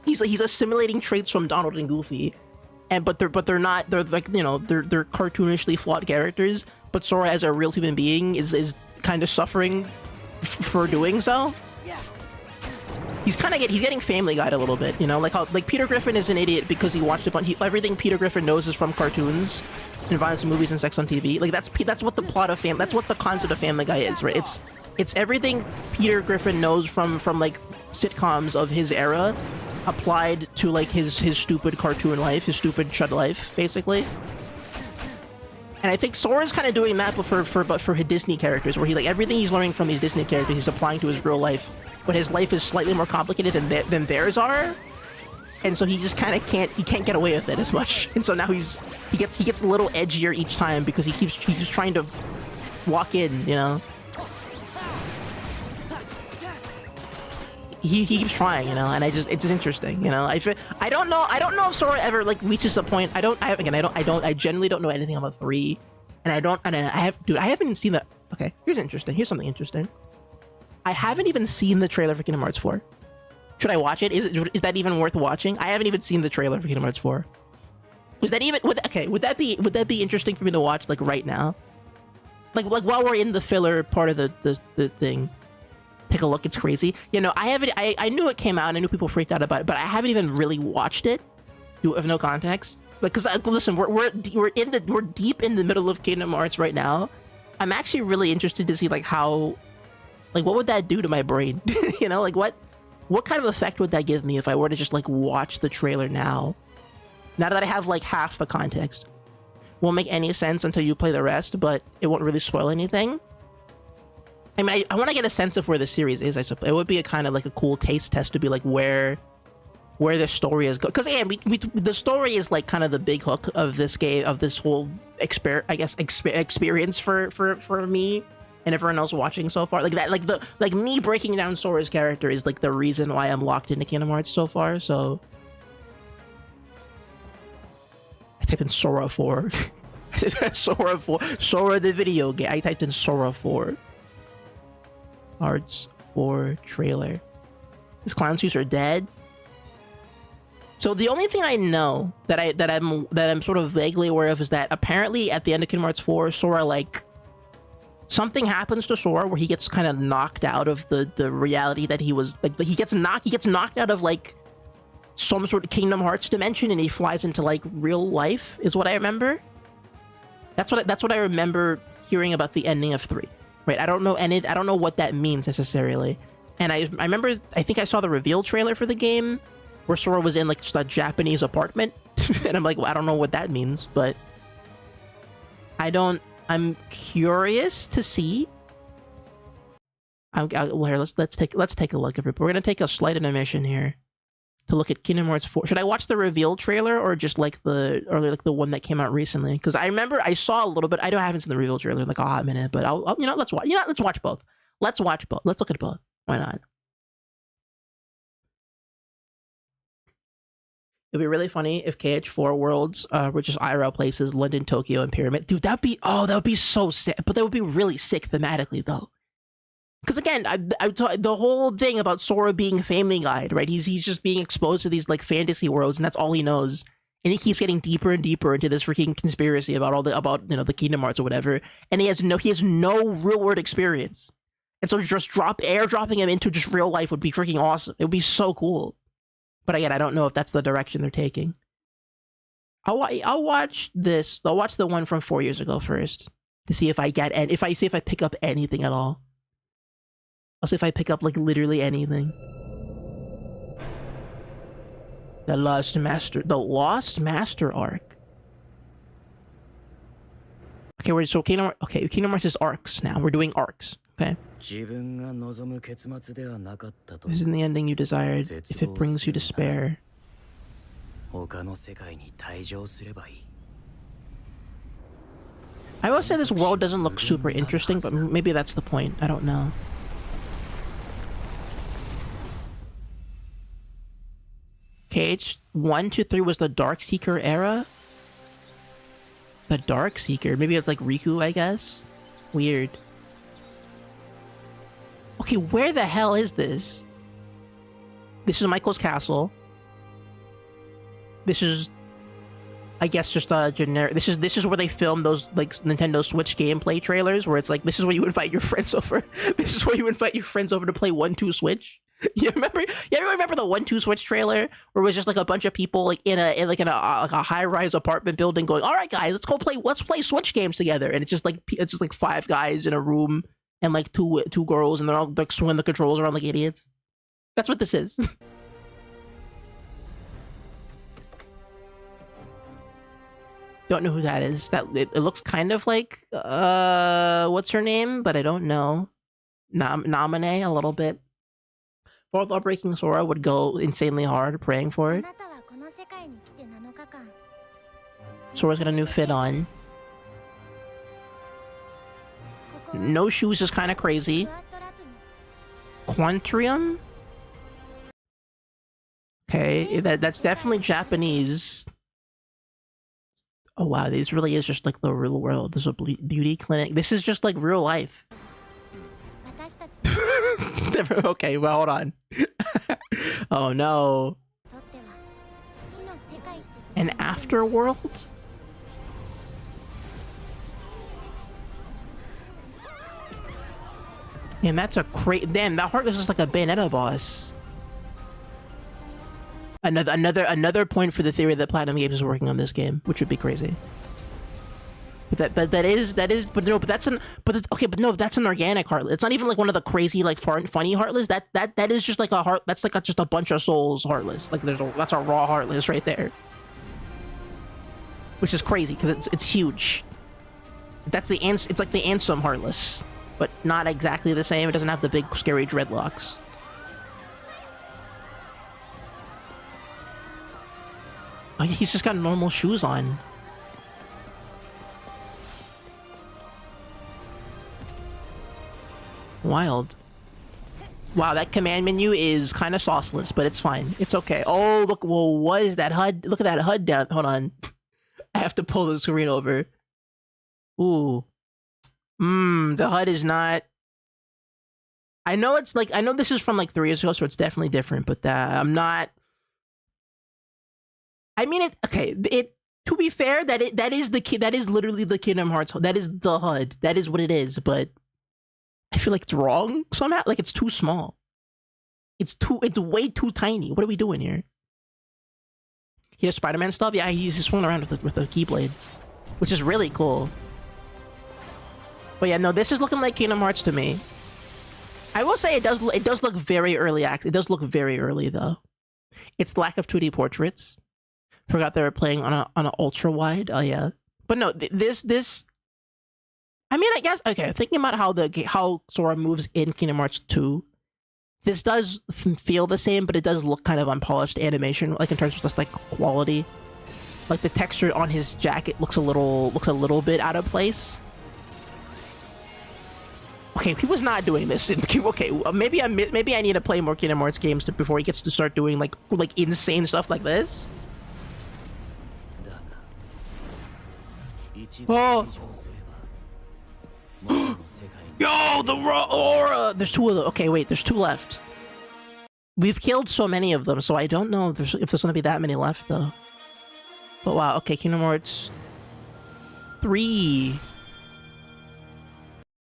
He's assimilating traits from Donald and Goofy, but they're not, they're like, you know, they're cartoonishly flawed characters, but Sora as a real human being is kind of suffering for doing so. He's getting Family Guy a little bit, you know, like how Peter Griffin is an idiot because he watched everything Peter Griffin knows is from cartoons and violence in movies and sex on TV. Like that's what the plot of that's what the concept of Family Guy is, right? It's everything Peter Griffin knows from like sitcoms of his era applied to like his stupid cartoon life, his stupid chud life, basically. And I think Sora's kind of doing that, but for Disney characters, where he like everything he's learning from these Disney characters he's applying to his real life. But his life is slightly more complicated than theirs are, and so he just kind of can't get away with it as much. And so now he gets a little edgier each time because he keeps trying to walk in, you know. He keeps trying, you know, and it's just interesting, you know. I don't know if Sora ever like reaches a point. I generally don't know anything about 3, and I haven't even seen that. Okay, here's something interesting. I haven't even seen the trailer for Kingdom Hearts 4. Should I watch it? Is that even worth watching? I haven't even seen the trailer for Kingdom Hearts 4. Would that be interesting for me to watch like right now? Like while we're in the filler part of the thing. Take a look, it's crazy. You know, I knew it came out and I knew people freaked out about it, but I haven't even really watched it. You have no context. Because listen, we're deep in the middle of Kingdom Hearts right now. I'm actually really interested to see like how, like, what would that do to my brain? You know, like what kind of effect would that give me if I were to just like watch the trailer now that I have like half the context? Won't make any sense until you play the rest, but it won't really spoil anything. I mean, I want to get a sense of where the series is, I suppose. It would be a kind of like a cool taste test to be like where the story is going. Because the story is like kind of the big hook of this game, of this whole experience for me and everyone else watching so far. Like that, like me breaking down Sora's character is like the reason why I'm locked into Kingdom Hearts so far. So I typed in Sora 4. I typed in Sora 4. Sora the video game. I typed in Sora 4. Hearts 4 trailer. His clown suits are dead. So the only thing I know that I'm sort of vaguely aware of is that apparently at the end of Kingdom Hearts 4, Sora, like, something happens to Sora where he gets kind of knocked out of the reality that he was, like, he gets knocked out of like some sort of Kingdom Hearts dimension and he flies into like real life, is what I remember. That's what I remember hearing about the ending of 3. Right? I don't know what that means necessarily. And I remember, I think I saw the reveal trailer for the game where Sora was in like just a Japanese apartment. And I'm like, well, I don't know what that means, but I'm curious to see. Well, here, let's take a look. We're gonna take a slight intermission here to look at Kingdom Hearts 4. Should I watch the reveal trailer or just like the one that came out recently? Because I remember I saw a little bit. I haven't seen the reveal trailer in like a hot minute, but I'll let's watch both. Let's watch both. Let's look at both. Why not? It'd be really funny if KH4 Worlds were just IRL places, London, Tokyo, and Pyramid. Dude, that would be so sick. But that would be really sick thematically, though. Because again, the whole thing about Sora being Family Guide, right? He's just being exposed to these like fantasy worlds, and that's all he knows. And he keeps getting deeper and deeper into this freaking conspiracy about the Kingdom Hearts or whatever. And he has no real world experience. And so just airdropping him into just real life would be freaking awesome. It would be so cool. But again, I don't know if that's the direction they're taking. I'll watch this. I'll watch the one from 4 years ago first to see if I pick up anything at all. I'll see if I pick up like literally anything. The Lost Master arc. Okay, Kingdom Hearts is arcs now. We're doing arcs. Okay. This isn't the ending you desired. If it brings you despair. I will say this world doesn't look super interesting, but maybe that's the point. I don't know. KH 1 to 3 was the Dark Seeker era. The Dark Seeker. Maybe it's like Riku, I guess. Weird. Okay, where the hell is this? This is Michael's castle. This is, I guess, just a generic. This is where they film those like Nintendo Switch gameplay trailers, where it's like this is where you invite your friends over. This is where you invite your friends over to play 1-2 Switch. You remember the 1-2 Switch trailer where it was just like a bunch of people like in a high-rise apartment building going, all right guys, let's play Switch games together, and it's just like 5 guys in a room and like two girls, and they're all like swinging the controls around like idiots. That's what this is. Don't know who that is. It looks kind of like what's her name, but I don't know. Naminé a little bit. Fourth Outbreaking Sora would go insanely hard praying for it. Sora's got a new fit on. No shoes is kind of crazy. Quantrium? Okay, that's definitely Japanese. Oh wow, this really is just like the real world. There's a beauty clinic. This is just like real life. Okay, well, hold on. Oh no. An afterworld? Damn, that's a damn, that Heartless is like a Bayonetta boss. Another point for the theory that Platinum Games is working on this game, which would be crazy. But that's an organic Heartless. It's not even like one of the crazy like funny Heartless. That is just like a heart. That's like just a bunch of souls Heartless. Like that's a raw Heartless right there, which is crazy because it's huge. It's like the Ansem Heartless, but not exactly the same. It doesn't have the big scary dreadlocks. Oh yeah, he's just got normal shoes on. Wild. Wow, that command menu is kind of sauceless, but it's fine. It's okay. Oh, look. Well, what is that HUD? Look at that HUD down. Hold on. I have to pull the screen over. Ooh. The HUD is not... I know this is from like 3 years ago, so it's definitely different, but I'm not... I mean, to be fair, that is literally the Kingdom Hearts. That is the HUD. That is what it is, but... I feel like it's wrong somehow. Like it's too small. It's way too tiny. What are we doing here? He has Spider-Man stuff? Yeah, he's swinging around with a Keyblade, which is really cool. But yeah, no, this is looking like Kingdom Hearts to me. I will say it does look very early. It does look very early though. It's lack of 2D portraits. Forgot they were playing on an ultra wide. Oh yeah, but no, this. I mean, I guess, okay, thinking about how Sora moves in Kingdom Hearts 2, this does feel the same, but it does look kind of unpolished animation, like in terms of just like quality. Like the texture on his jacket looks a little bit out of place. Okay, he was not doing this. Okay, maybe I need to play more Kingdom Hearts games before he gets to start doing like insane stuff like this. Oh. Yo, the aura! There's two of them. Okay, wait, there's two left. We've killed so many of them, so I don't know if there's gonna be that many left, though. But wow, okay, Kingdom Hearts 3.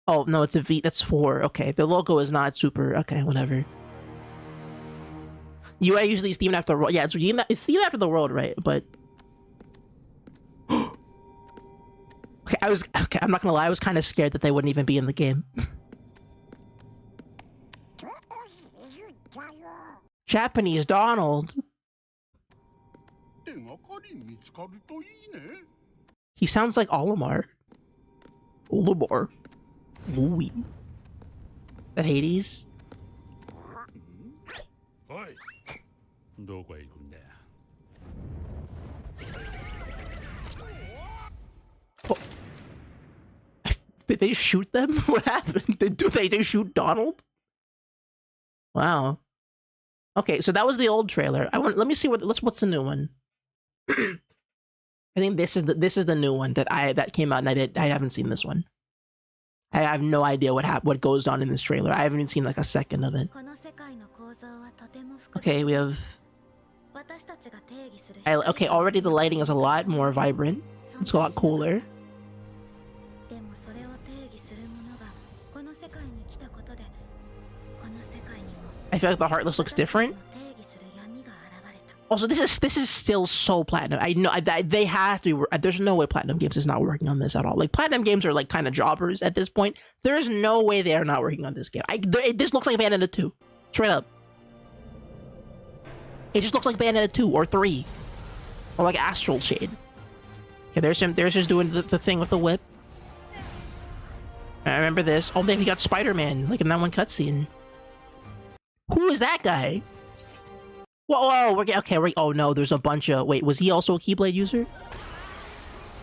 Oh, no, it's a V. That's 4. Okay, the logo is not super. Okay, whatever. UI usually is themed after... Yeah, it's themed after the world, right? But... Okay, I'm not gonna lie, I was kind of scared that they wouldn't even be in the game. Japanese Donald. He sounds like Olimar. Olimar. Louis. That Hades? Oh. Did they shoot them? What happened? Did they shoot Donald? Wow. Okay, so that was the old trailer. Let me see what's the new one. I think this is the new one that came out, and I haven't seen this one. I have no idea what goes on in this trailer. I haven't even seen like a second of it. Okay, we have. Okay, already the lighting is a lot more vibrant. It's a lot cooler. I feel like the Heartless looks different. Also, this is still so Platinum. I know they have to. There's no way Platinum Games is not working on this at all. Like, Platinum Games are like kind of jobbers at this point. There is no way they are not working on this game. This looks like Bayonetta 2, straight up. It just looks like Bayonetta 2 or 3, or like Astral Shade. Okay, there's just doing the thing with the whip. I remember this. Oh, then he got Spider-Man, like in that one cutscene. Who is that guy? Whoa, oh no, there's a bunch of... Wait, was he also a Keyblade user?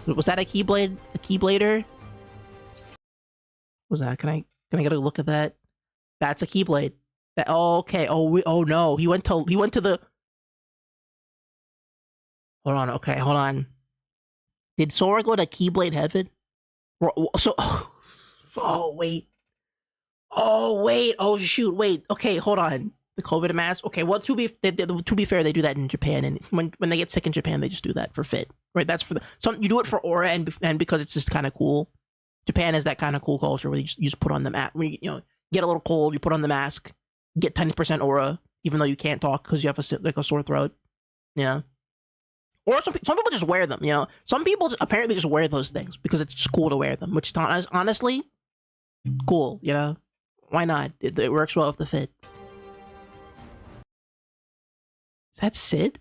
Was that a Keyblader? What was that? Can I get a look at that? That's a Keyblade. Okay, oh no, he went to the... Hold on, okay, hold on. Did Sora go to Keyblade Heaven? So... Oh, wait. Oh, shoot, wait. Okay, hold on. The COVID mask. Okay, well, to be fair, they do that in Japan, and when they get sick in Japan, they just do that for fit, right? That's for you do it for aura and because it's just kind of cool. Japan is that kind of cool culture where you just put on the mask. When you get a little cold, you put on the mask, get 10% aura, even though you can't talk because you have a sore throat. Yeah. Or some people just wear them. Some people apparently just wear those things because it's just cool to wear them, which is honestly cool. Why not? It works well with the fit. Is that Sid?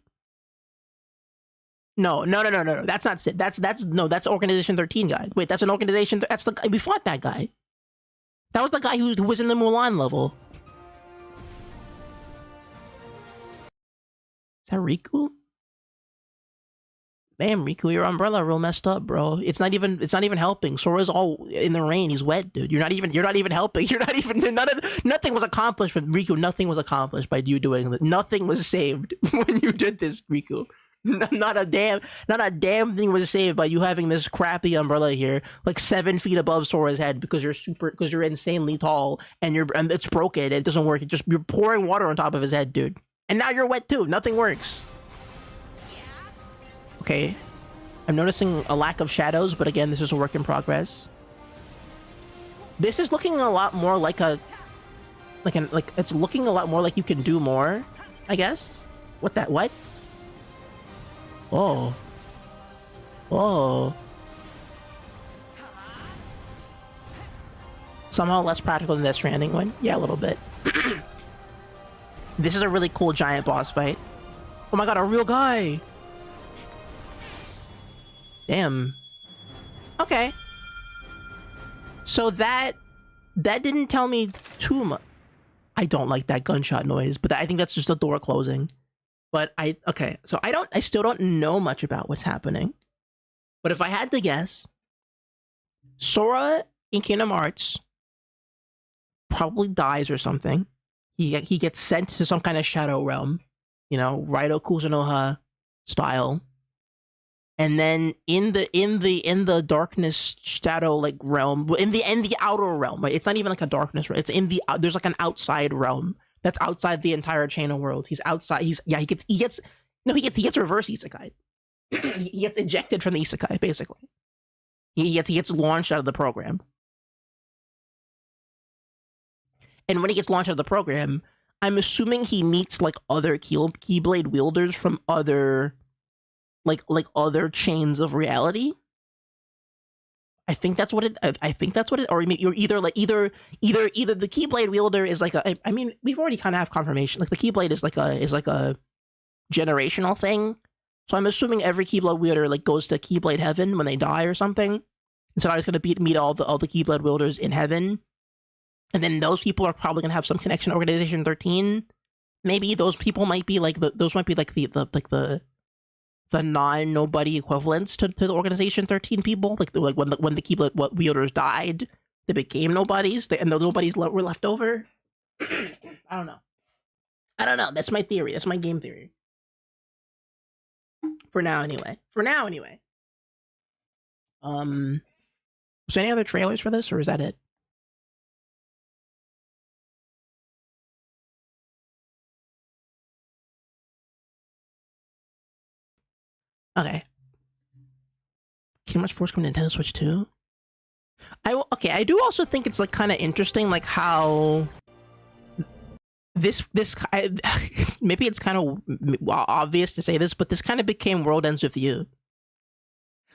No. That's not Sid. That's Organization 13 guy. Wait, that's an Organization. That's the guy we fought. That guy. That was the guy who was in the Mulan level. Is that Riku? Damn, Riku, your umbrella real messed up, bro. It's not even helping. Sora's all in the rain. He's wet, dude. You're not even helping. Nothing was accomplished with Riku. Nothing was accomplished by you doing that. Nothing was saved when you did this, Riku. Not a damn thing was saved by you having this crappy umbrella here, like 7 feet above Sora's head because you're insanely tall and it's broken and it doesn't work. You're pouring water on top of his head, dude. And now you're wet too. Nothing works. Okay, I'm noticing a lack of shadows, but again, this is a work in progress. This is looking a lot more like it's looking a lot more like you can do more, I guess. What? Whoa. Somehow less practical than Death Stranding one. Yeah, a little bit. This is a really cool giant boss fight. Oh my god, a real guy! Damn. Okay. So that didn't tell me too much. I don't like that gunshot noise, but I think that's just the door closing. But okay, so I still don't know much about what's happening. But if I had to guess, Sora in Kingdom Hearts probably dies or something. He gets sent to some kind of shadow realm, Raido Kuzunoha style. And then in the darkness shadow like realm, in the outer realm, right? It's not even like a darkness realm. It's in the there's like an outside realm that's outside the entire chain of worlds. He's outside. He gets reverse isekai. He gets ejected from the isekai basically. He gets launched out of the program. And when he gets launched out of the program, I'm assuming he meets like other Keyblade wielders from other like other chains of reality. I think that's what it. Or either the Keyblade wielder is like a. I mean, we've already kind of have confirmation. Like the Keyblade is like a generational thing. So I'm assuming every Keyblade wielder like goes to Keyblade heaven when they die or something. And so I was gonna meet all the Keyblade wielders in heaven, and then those people are probably gonna have some connection to Organization 13. Maybe those people might be like the non-nobody equivalents to the Organization 13 people. Like when the Keyblade wielders died, they became nobodies, and the nobodies were left over. I don't know. That's my theory. That's my game theory. For now, anyway. Was there any other trailers for this, or is that it? Okay. Kingdom Hearts 4 is coming to Nintendo Switch 2? I do also think it's like kind of interesting, like how this maybe it's kind of obvious to say this, but this kind of became World Ends With You.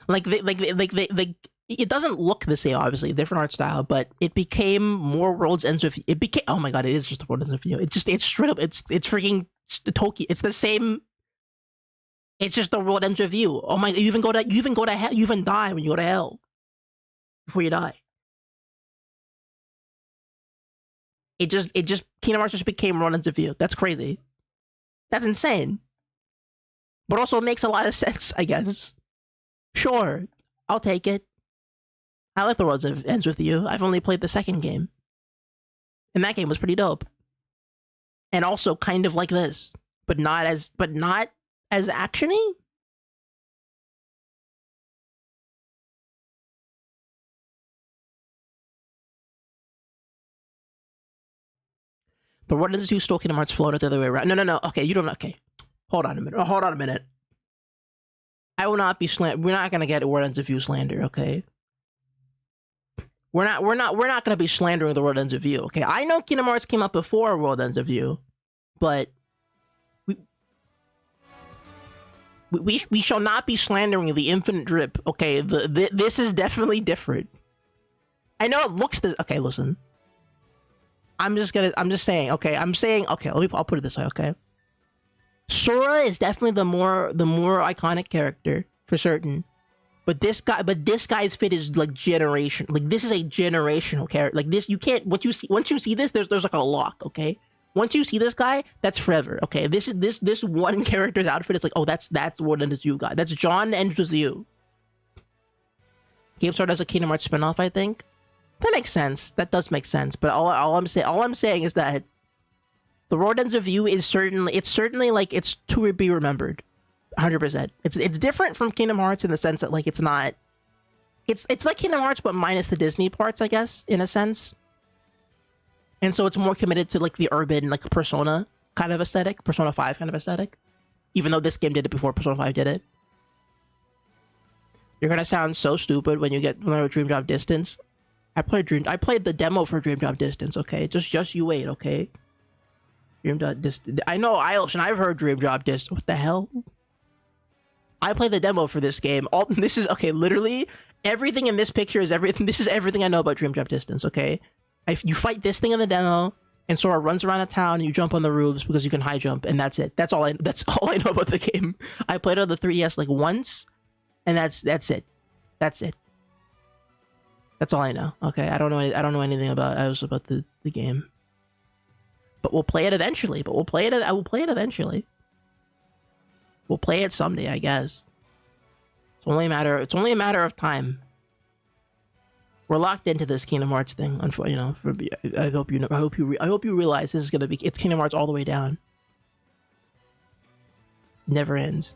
Like it doesn't look the same, obviously, different art style, but it became more World Ends With You. It became, oh my god, it is just the World Ends With You. It's straight up, it's freaking Tokyo. It's the same. It's just the world ends with you. Oh my! You even go to hell. You even die when you go to hell before you die. It just Kingdom Hearts just became world ends with you. That's crazy. That's insane. But also it makes a lot of sense, I guess. Sure, I'll take it. I like the world ends with you. I've only played the second game, and that game was pretty dope. And also kind of like this, but not as actiony? But what does two still Kingdom Hearts floated the other way around? No. Okay, you don't. Okay, hold on a minute. I will not be We're not gonna get World Ends of View slander. Okay. We're not gonna be slandering the World Ends of View. Okay. I know Kingdom Hearts came up before World Ends of View, but we shall not be slandering the Infinite Drip. Okay. This is definitely different. I know it looks okay. Listen. I'm just saying, okay, I'll put it this way, okay? Sora is definitely the more iconic character, for certain. But this guy's fit is like generation. Like, this is a generational character. Like, this, you can't, once you see this, there's like a lock, okay? Once you see this guy, that's forever, okay? This one character's outfit is like, oh, that's what ends you guy. That's John ends with you. GameStar does a Kingdom Hearts spinoff, I think. That makes sense. That does make sense. But all I'm saying is that the World Ends of You is certainly like it's to be remembered, 100%. It's different from Kingdom Hearts in the sense that like it's like Kingdom Hearts but minus the Disney parts, I guess, in a sense. And so it's more committed to like the urban like Persona kind of aesthetic, Persona 5 kind of aesthetic, even though this game did it before Persona 5 did it. You're gonna sound so stupid when you get Dream Drop Distance. I played the demo for Dream Drop Distance, okay? Just you wait, okay? Dream Drop Distance. I know Eilish, and I've heard Dream Drop Distance. What the hell? I played the demo for this game. This is, okay, literally, everything in this picture is everything. This is everything I know about Dream Drop Distance, okay? You fight this thing in the demo, and Sora runs around a town, and you jump on the roofs because you can high jump, and that's it. That's all I know about the game. I played it on the 3DS like once, and that's it. That's it. That's all I know. Okay, I don't know anything about the game. But we'll play it eventually. I will play it eventually. We'll play it someday, I guess. It's only a matter of time. We're locked into this Kingdom Hearts thing. I hope you realize this is gonna be. It's Kingdom Hearts all the way down. Never ends.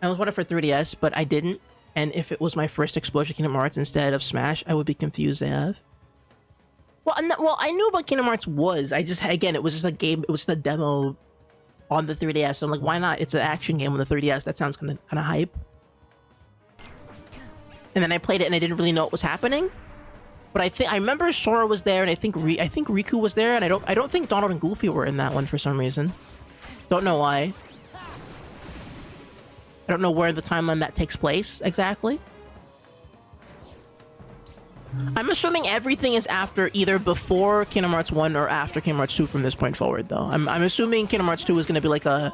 I was wanted for 3DS, but I didn't. And if it was my first exposure to Kingdom Hearts instead of Smash, I would be confused AF. Well, I knew what Kingdom Hearts was. I just, again, it was just a game. It was just a demo on the 3DS. I'm like, why not? It's an action game on the 3DS. That sounds kind of hype. And then I played it and I didn't really know what was happening. But I remember Sora was there, and I think Riku was there, and I don't think Donald and Goofy were in that one for some reason. Don't know why. I don't know where the timeline that takes place exactly. I'm assuming everything is after either before Kingdom Hearts 1 or after Kingdom Hearts 2 from this point forward, though. I'm assuming Kingdom Hearts 2 is going to be like a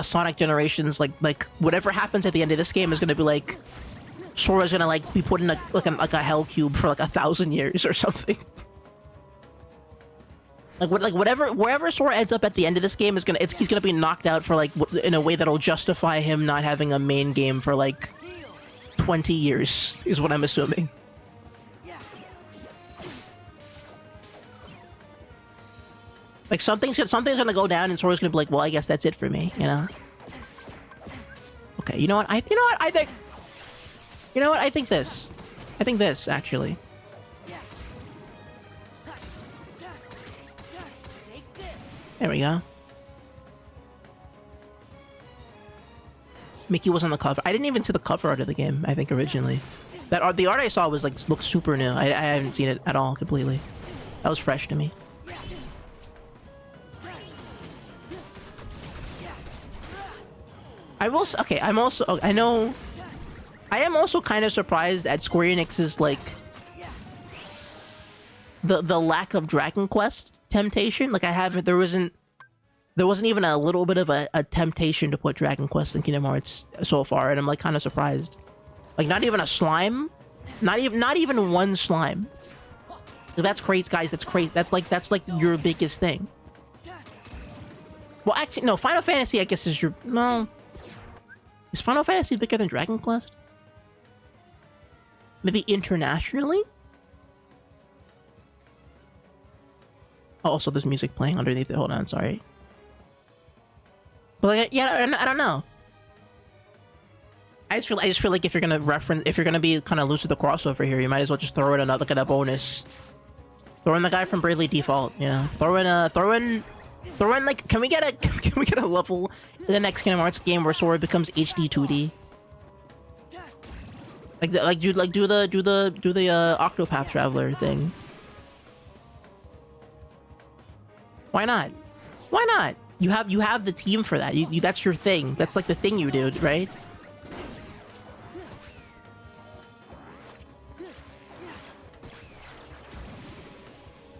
Sonic Generations, like whatever happens at the end of this game is going to be like Sora's gonna like be put in a hell cube for like 1,000 years or something. Wherever Sora ends up at the end of this game is he's gonna be knocked out for like in a way that'll justify him not having a main game for like 20 years is what I'm assuming. Like something's gonna go down and Sora's gonna be like, well, I guess that's it for me, you know. Okay, you know what? I think this. I think this, actually. There we go. Mickey was on the cover. I didn't even see the cover art of the game, I think, originally. The art I saw was, like, looked super new. I haven't seen it at all, completely. That was fresh to me. I am also kind of surprised at Square Enix's, like, the lack of Dragon Quest temptation. Like, there wasn't even a little bit of a temptation to put Dragon Quest in Kingdom Hearts so far, and I'm, like, kind of surprised. Like, not even a slime? Not even one slime. Like, that's crazy, guys. That's crazy. That's like your biggest thing. Well, actually, no, Final Fantasy, I guess, is your... No. Is Final Fantasy bigger than Dragon Quest? Maybe internationally? Oh, also, there's music playing underneath it. Hold on, sorry. But like, yeah, I don't know. I just feel like if you're gonna be kind of loose with the crossover here, you might as well just throw in another kind of bonus. Throw in the guy from Bravely Default, you know. Throw in like, can we get a level in the next Kingdom Hearts game where Sora becomes HD 2D? Do the Octopath Traveler thing. Why not? Why not? You have the team for that. You that's your thing. That's like the thing you do, right?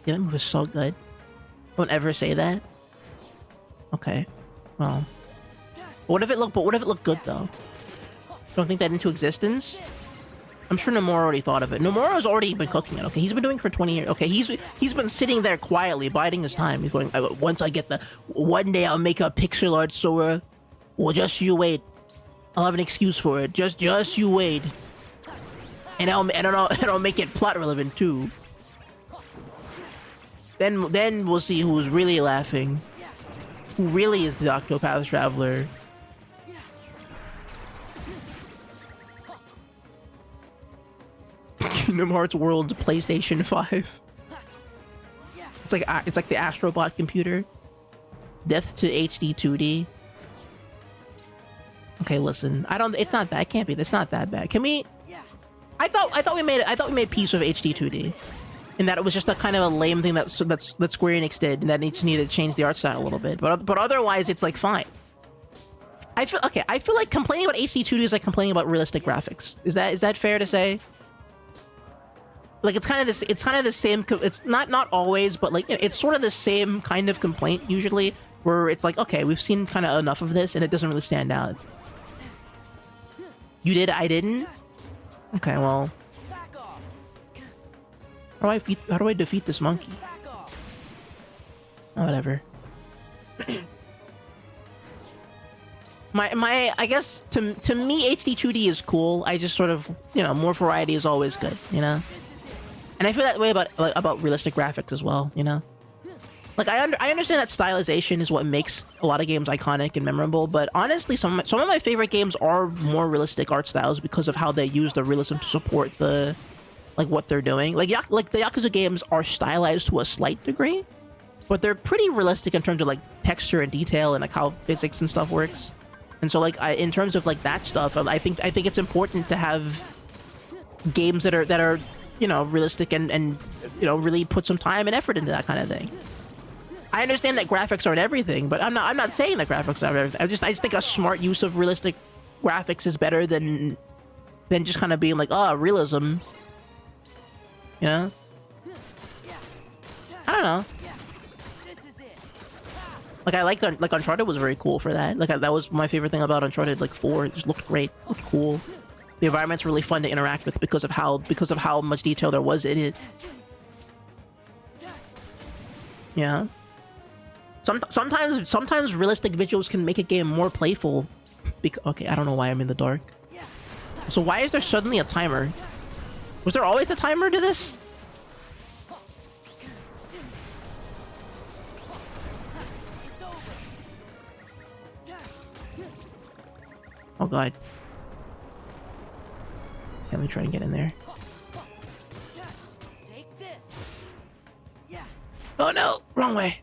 Yeah, that move is so good. Don't ever say that. Okay. Well. What if it looked good though? Don't think that into existence? I'm sure Nomura already thought of it. Nomura's already been cooking it, okay? He's been doing it for 20 years. Okay, he's been sitting there quietly, biding his time. He's going, once I get one day I'll make a pixel art Sora. Well, just you wait. I'll have an excuse for it. Just you wait. And I'll make it plot relevant too. Then we'll see who's really laughing. Who really is the Octopath Traveler. Kingdom Hearts World PlayStation 5. It's like the Astrobot computer. Death to HD 2D. Okay, listen. It's not that. It can't be. It's not that bad. Can we? I thought we made peace with HD 2D. And that it was just a kind of a lame thing that Square Enix did, and that it just needed to change the art style a little bit. But otherwise, it's like fine. I feel like complaining about HD 2D is like complaining about realistic graphics. Is that fair to say? Like it's kind of the same. It's not always, but like it's sort of the same kind of complaint usually, where it's like, okay, we've seen kind of enough of this, and it doesn't really stand out. You did, I didn't. Okay, well. How do I defeat this monkey? Oh, whatever. I guess to me HD 2D is cool. I just sort of, more variety is always good, And I feel that way about realistic graphics as well, Like, I understand that stylization is what makes a lot of games iconic and memorable, but honestly, some of my favorite games are more realistic art styles because of how they use the realism to support the, like, what they're doing. Like, the Yakuza games are stylized to a slight degree, but they're pretty realistic in terms of, like, texture and detail and, like, how physics and stuff works. And so, like, in terms of, like, that stuff, I think it's important to have games that are, you know, realistic and, you know, really put some time and effort into that kind of thing. I understand that graphics aren't everything, but I'm not saying that graphics aren't everything. I just think a smart use of realistic graphics is better than just kind of being like, oh, realism. You know? I don't know. Like, I like Uncharted was very cool for that. Like, that was my favorite thing about Uncharted, like 4. It just looked great, looked cool. The environment's really fun to interact with because of how much detail there was in it. Yeah. Sometimes realistic visuals can make a game more playful. Okay, I don't know why I'm in the dark. So why is there suddenly a timer? Was there always a timer to this? Oh god. Let me try and get in there. Oh no! Wrong way!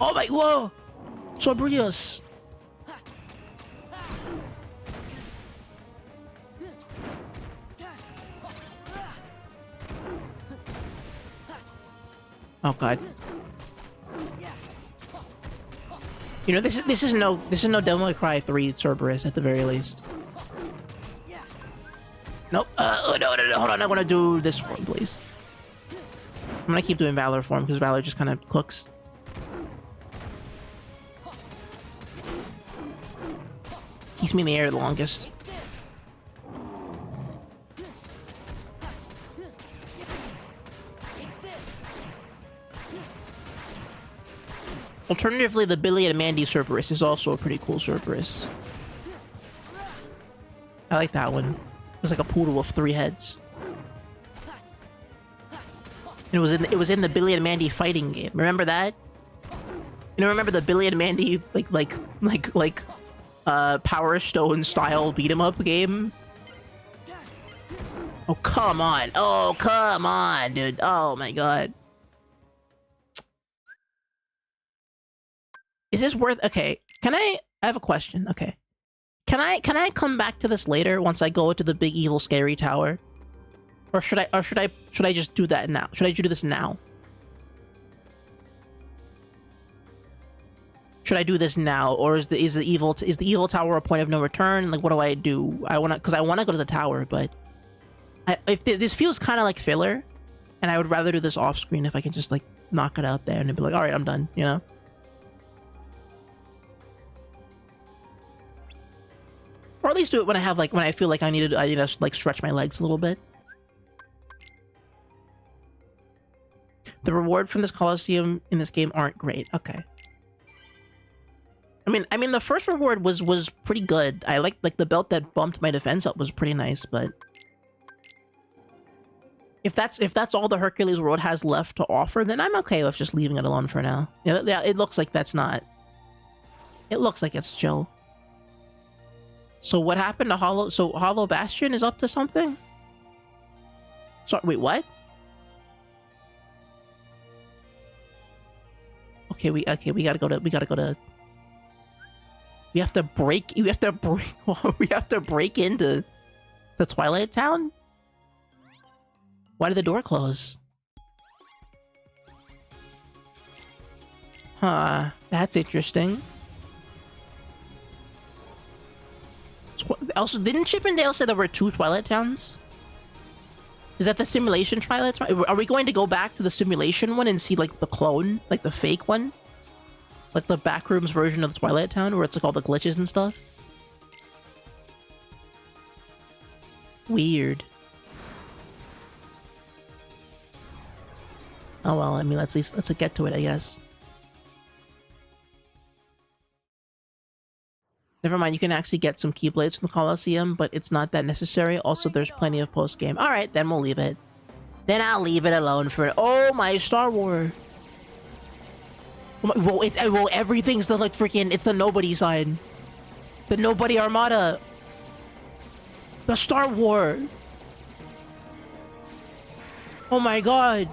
Oh my, whoa! Sobrios! Oh god. You know, this is no Devil May Cry 3 Cerberus at the very least. Nope. Oh, no, hold on. I want to do this form, please. I'm gonna keep doing Valor form because Valor just kind of cooks. Keeps me in the air the longest. Alternatively, the Billy and Mandy Cerberus is also a pretty cool Cerberus. I like that one. It was like a poodle with 3 heads. And it was in the Billy and Mandy fighting game. Remember that? You know, remember the Billy and Mandy like Power Stone style beat 'em up game? Oh come on! Oh come on, dude! Oh my god! Is this worth? Okay, I have a question. Okay, can I come back to this later once I go to the big evil scary tower, or should I just do that now? Should I do this now? Should I do this now, or is the evil tower a point of no return? Like, what do I do? Because I wanna go to the tower, but if this feels kind of like filler, and I would rather do this off screen if I can just like knock it out there and be like, all right, I'm done. You know. Or at least do it when I feel like I need to like stretch my legs a little bit. The reward from this Colosseum in this game aren't great. Okay. I mean the first reward was pretty good. I like the belt that bumped my defense up was pretty nice, but if that's all the Hercules Road has left to offer, then I'm okay with just leaving it alone for now. Yeah, it looks like that's not. It looks like it's chill. So what happened to Hollow? So Hollow Bastion is up to something? So wait, what? Okay, we gotta go to. We have to break into the Twilight Town? Why did the door close? Huh, that's interesting. Also, didn't Chip and Dale say there were 2 Twilight Towns? Is that the simulation Twilight Town? Are we going to go back to the simulation one and see like the clone, like the fake one? Like the backrooms version of the Twilight Town where it's like all the glitches and stuff? Weird. Oh well, I mean, let's get to it, I guess. Never mind, you can actually get some Keyblades from the Colosseum, but it's not that necessary. Also, there's plenty of post-game. Alright, then we'll leave it. Then I'll leave it alone for... Oh my, Star Wars! Oh my, well, everything's the, like, freaking... It's the nobody side. The nobody armada. The Star Wars. Oh my god.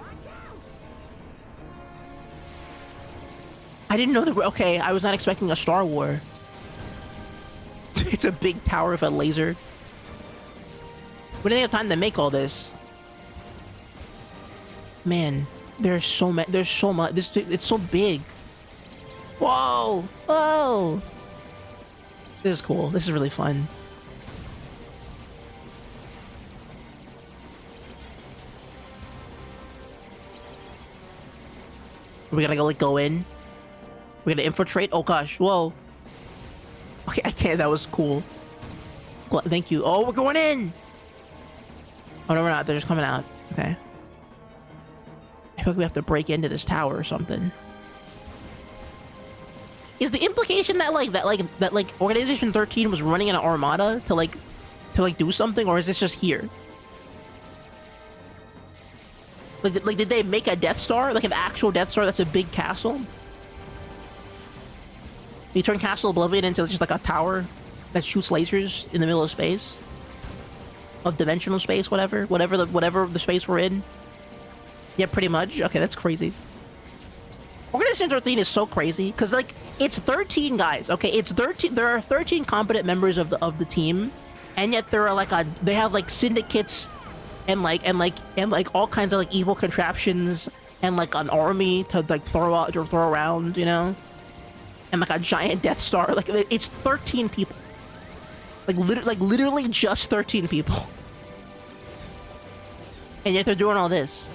I didn't know that... Okay, I was not expecting a Star War. It's a big tower with a laser. We didn't have time to make all this. Man, there's so much. There's so much. It's so big. Whoa! Whoa! This is cool. This is really fun. We gotta go in. We gotta infiltrate. Oh gosh! Whoa! Okay, I can't. That was cool. Thank you. Oh, we're going in! Oh, no, we're not. They're just coming out. Okay. I feel like we have to break into this tower or something. Is the implication that, like, Organization 13 was running an armada to do something? Or is this just here? Like, did they make a Death Star? Like, an actual Death Star that's a big castle? You turn Castle Oblivion into just like a tower that shoots lasers in the middle of space, of dimensional space, whatever the space we're in. Yeah, pretty much. Okay, that's crazy. Organization 13 is so crazy because, like, it's 13 guys. Okay, it's 13. There are 13 competent members of the team, and yet there are they have like syndicates and all kinds of like evil contraptions and like an army to like throw around, you know. And like a giant Death Star, like it's 13 people, like literally just 13 people, and yet they're doing all this.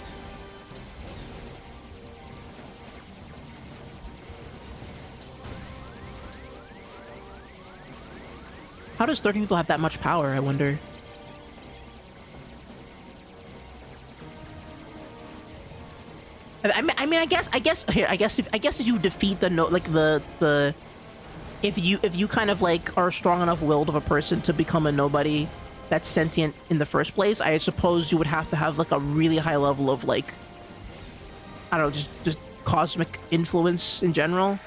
How does 13 people have that much power? I wonder. I mean, I guess if you defeat if you kind of like are strong enough willed of a person to become a nobody that's sentient in the first place, I suppose you would have to have like a really high level of like, I don't know, just cosmic influence in general.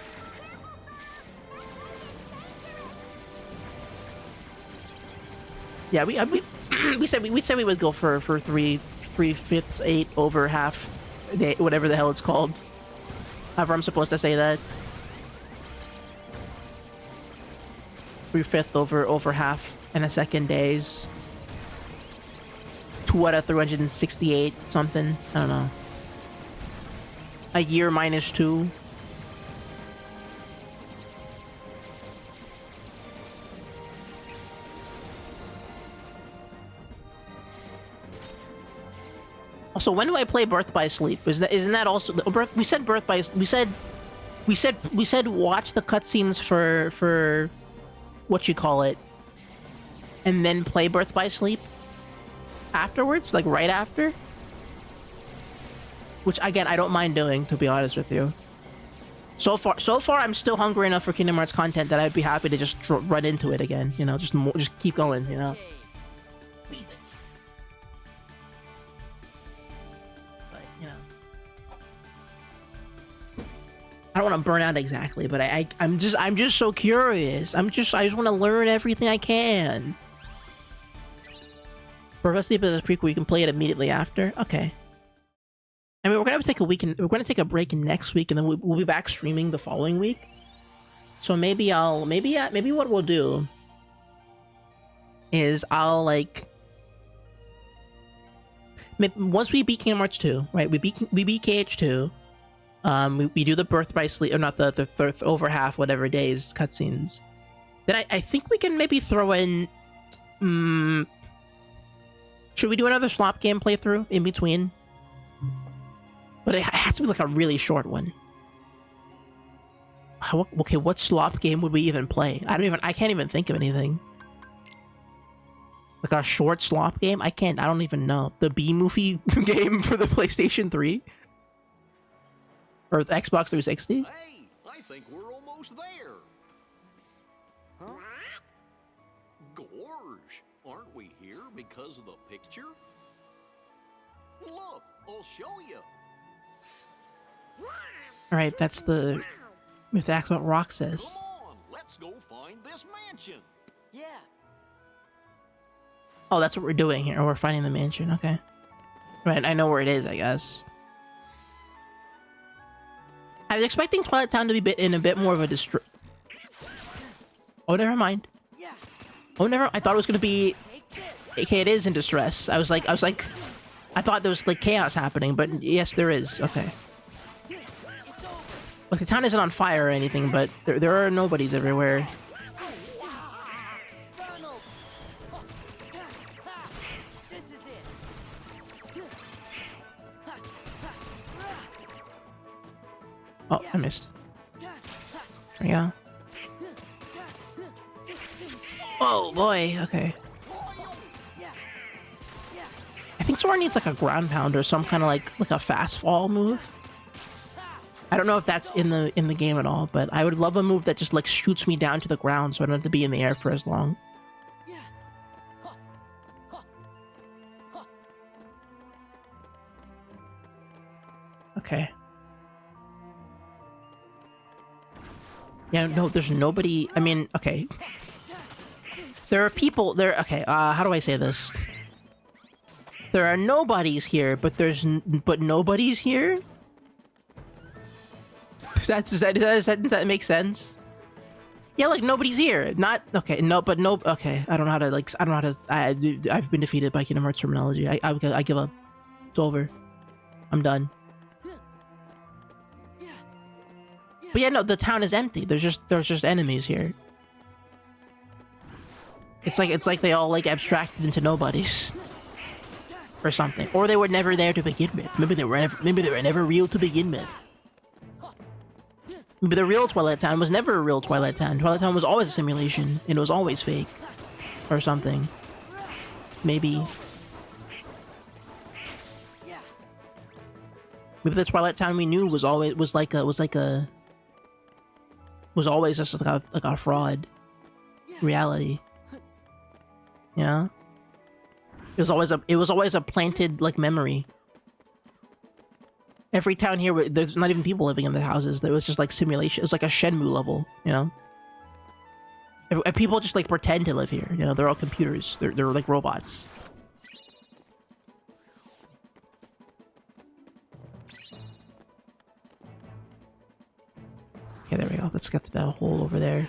Yeah, we said we would go for 3/5, 8 over half. Whatever the hell it's called. However I'm supposed to say that. 3/5 over half in a second days. 2 out of 368 something. I don't know. A year minus 2. Also, when do I play Birth by Sleep? Isn't that also we said Birth by we said watch the cutscenes for what you call it, and then play Birth by Sleep afterwards, like right after. Which again, I don't mind doing, to be honest with you. So far, I'm still hungry enough for Kingdom Hearts content that I'd be happy to just run into it again. You know, just keep going. You know. I don't want to burn out exactly, but I'm just so curious. I just want to learn everything I can. Birth by Sleep is a prequel. You can play it immediately after. Okay. I mean, we're gonna take a week, and we're gonna take a break next week, and then we'll be back streaming the following week. So maybe what we'll do is once we beat Kingdom Hearts 2, right? We beat KH2. We do the Birth by Sleep, or not the over half whatever days cutscenes. Then I think we can maybe throw in. Should we do another slop game playthrough in between? But it has to be like a really short one. Okay, what slop game would we even play? I can't even think of anything. Like a short slop game? I don't even know. The B-Movie game for the PlayStation 3? Or the Xbox 360? Hey, I think we're almost there. Huh? Gorge, aren't we here because of the picture? Look, I'll show you. All right, that's the. We have to ask what Rock says. Come on, let's go find this mansion. Yeah. Oh, that's what we're doing here. We're finding the mansion. Okay. Right, I know where it is, I guess. I was expecting Twilight Town to be in a bit more of a distress. Oh, never mind. Oh, never. I thought it was gonna be. Okay, it is in distress. I thought there was like chaos happening, but yes, there is. Okay. Look, the town isn't on fire or anything, but there are nobodies everywhere. Oh, I missed. There we go. Oh boy, okay. I think Sora needs like a ground pound or some kind of like a fast fall move. I don't know if that's in the game at all, but I would love a move that just like shoots me down to the ground so I don't have to be in the air for as long. Okay. Yeah, no, there's nobody. I mean, okay. There are people there. Okay, how do I say this? There are nobodies here, but but nobody's here. Does that make sense? Yeah, like nobody's here. Not okay. No, but no. Okay, I don't know how to like. I don't know how to. I've been defeated by Kingdom Hearts terminology. I give up. It's over. I'm done. But yeah, no, the town is empty. There's just enemies here. It's like they all like abstracted into nobodies. Or something. Or they were never there to begin with. Maybe they were never real to begin with. Maybe the real Twilight Town was never a real Twilight Town. Twilight Town was always a simulation, and it was always fake. Or something. Maybe. Maybe the Twilight Town we knew was always like a was always just like a fraud reality. You know? It was always a planted like memory. Every town here, there's not even people living in the houses. There was just like simulation. It was like a Shenmue level, you know? And people just like pretend to live here. You know, they're all computers. They're like robots. Okay, there we go. Let's get to that hole over there.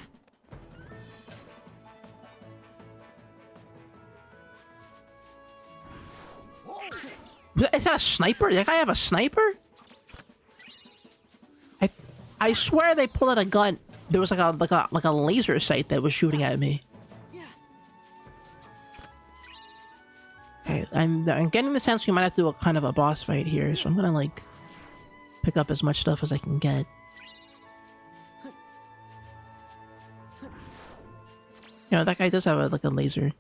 Is that a sniper? Did that guy have a sniper? I swear they pulled out a gun. There was like a laser sight that was shooting at me. Okay, I'm getting the sense we might have to do a kind of a boss fight here, so I'm gonna like pick up as much stuff as I can get. You know, that guy does have like a laser.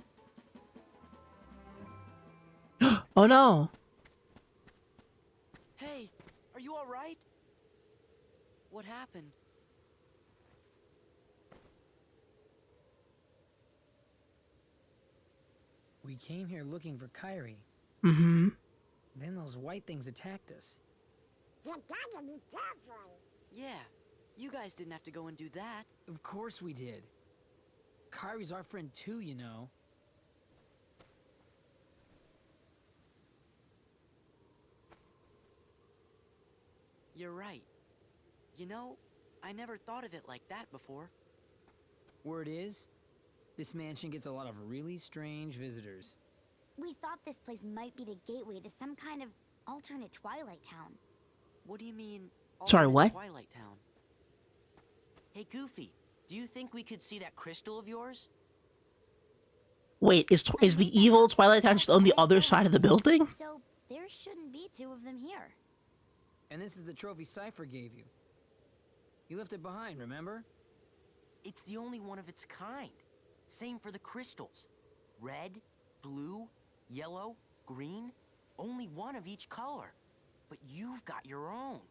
Oh no! Hey, are you all right? What happened? We came here looking for Kairi. Mm-hmm. Then those white things attacked us. You gotta be careful. Yeah, you guys didn't have to go and do that. Of course we did. Kairi's our friend too, you know. You're right. You know, I never thought of it like that before. Word is, this mansion gets a lot of really strange visitors. We thought this place might be the gateway to some kind of alternate Twilight Town. What do you mean? Sorry, alternate what? Twilight Town. Hey, Goofy, do you think we could see that crystal of yours? Wait, is the evil Twilight Town just on the other side of the building? So there shouldn't be two of them here. And this is the trophy Cypher gave you. You left it behind, remember? It's the only one of its kind. Same for the crystals. Red, blue, yellow, green. Only one of each color. But you've got your own.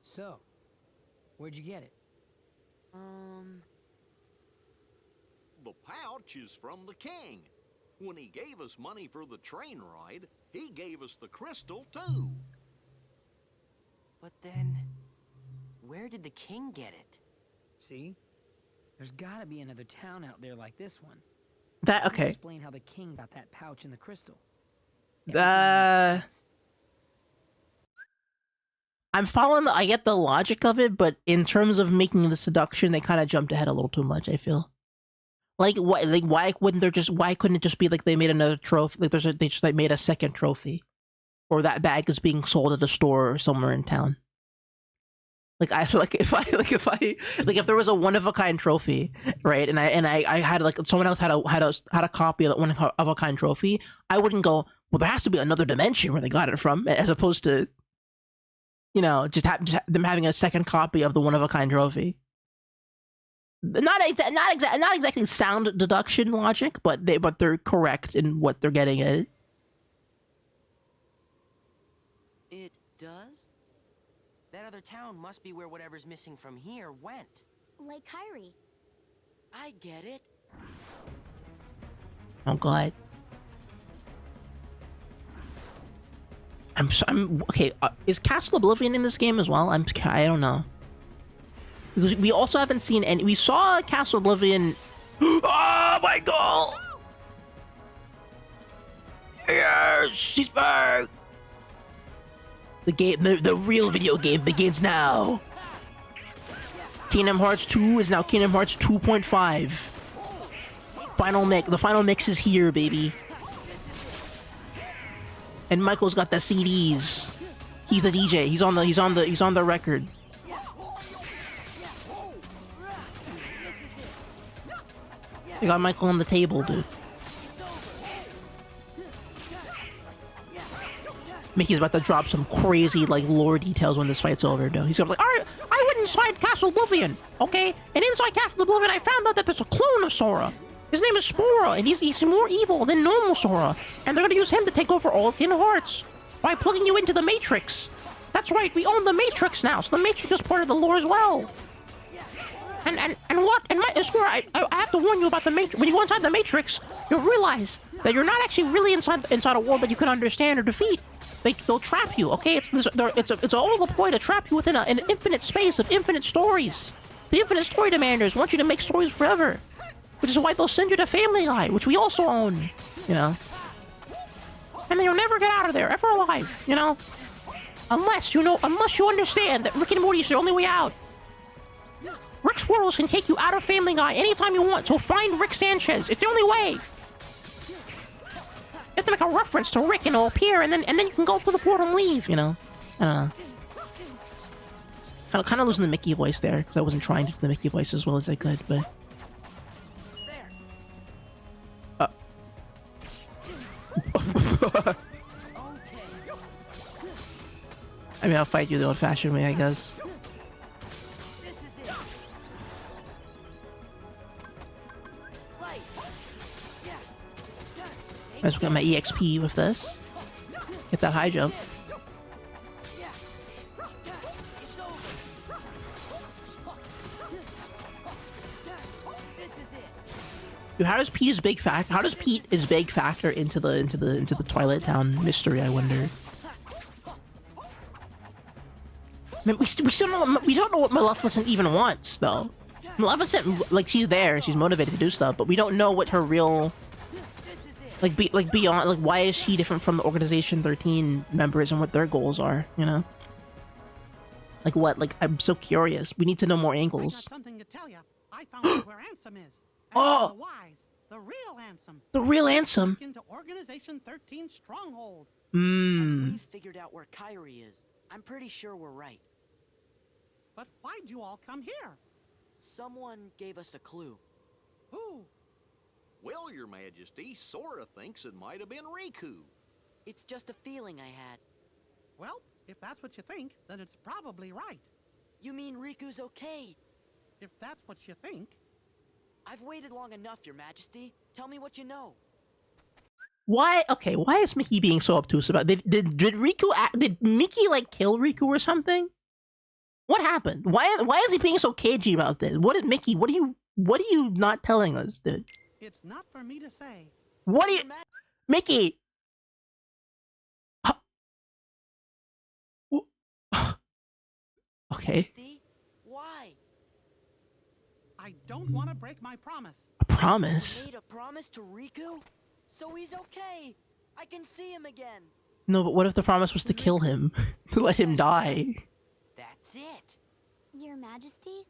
So, where'd you get it? The pouch is from the king. When he gave us money for the train ride, he gave us the crystal too. But then, where did the king get it? See? There's gotta be another town out there like this one. That okay. Explain how the king got that pouch in the crystal. I'm following I get the logic of it, but in terms of making the seduction, they kind of jumped ahead a little too much, I feel. Like why couldn't it just be like they made another trophy? Like they just like made a second trophy, or that bag is being sold at a store or somewhere in town. If there was a one of a kind trophy, right, and I had like someone else had a copy of that one of a kind trophy, I wouldn't go, well, there has to be another dimension where they got it from, as opposed to, you know, just them having a second copy of the one of a kind trophy. Not exactly sound deduction logic, but they're correct in what they're getting at. It does? That other town must be where whatever's missing from here went. Like Kyrie. I get it. Oh god. I'm okay. Is Castle Oblivion in this game as well? I don't know, because we also haven't seen any. We saw Castle Oblivion. Oh my god! Yes, she's back. The real video game begins now. Kingdom Hearts 2 is now Kingdom Hearts 2.5. The final mix is here, baby. And Michael's got the CDs. He's the DJ. He's on the record. We got Michael on the table, dude. Mickey's about to drop some crazy, like, lore details when this fight's over, though. He's gonna be like, alright, I went inside Castle Oblivion, okay? And inside Castle Oblivion, I found out that there's a clone of Sora. His name is Spora, and he's more evil than normal Sora. And they're gonna use him to take over all of Kingdom Hearts by plugging you into the Matrix. That's right, we own the Matrix now, so the Matrix is part of the lore as well. And Sora, I have to warn you about the Matrix. When you go inside the Matrix, you'll realize that you're not actually really inside a world that you can understand or defeat. They'll trap you, okay? It's all a ploy to trap you within an infinite space of infinite stories. The infinite story demanders want you to make stories forever, which is why they'll send you to Family Guy, which we also own, you know. And then you'll never get out of there, ever alive, you know. Unless you understand that Rick and Morty is the only way out. Rick Squirrels can take you out of Family Guy anytime you want, so find Rick Sanchez. It's the only way. You have to make a reference to Rick and it'll appear, and then you can go through the portal and leave, you know? I don't know. I'm kind of losing the Mickey voice there, because I wasn't trying to do the Mickey voice as well as I could, but... I mean, I'll fight you the old-fashioned way, I guess. I just got my EXP with this. Get that high jump. Dude, how does Pete's big factor into the Twilight Town mystery, I wonder? I mean, we don't know what Maleficent even wants, though. Maleficent, like, she's there, she's motivated to do stuff, but we don't know what her real... beyond, why is she different from the Organization 13 members and what their goals are, you know? Like what? Like, I'm so curious. We need to know more angles. I got something to tell you. I found out where Ansem is. Oh! The real Ansem. The real Ansem. Into Organization 13 stronghold. And we figured out where Kyrie is. I'm pretty sure we're right. But why'd you all come here? Someone gave us a clue. Who? Well, Your Majesty, Sora thinks it might have been Riku. It's just a feeling I had. Well, if that's what you think, then it's probably right. You mean Riku's okay? If that's what you think. I've waited long enough, Your Majesty. Tell me what you know. Why? Okay, why is Mickey being so obtuse about it? Did Mickey, like, kill Riku or something? What happened? Why is he being so cagey about this? What did Mickey, what do you... What are you not telling us, dude? It's not for me to say. What are you... Mickey! Okay. Why? I don't want to break my promise. A promise? You made a promise to Riku? So he's okay. I can see him again. No, but what if the promise was to kill him? To let him die? That's it. Your Majesty?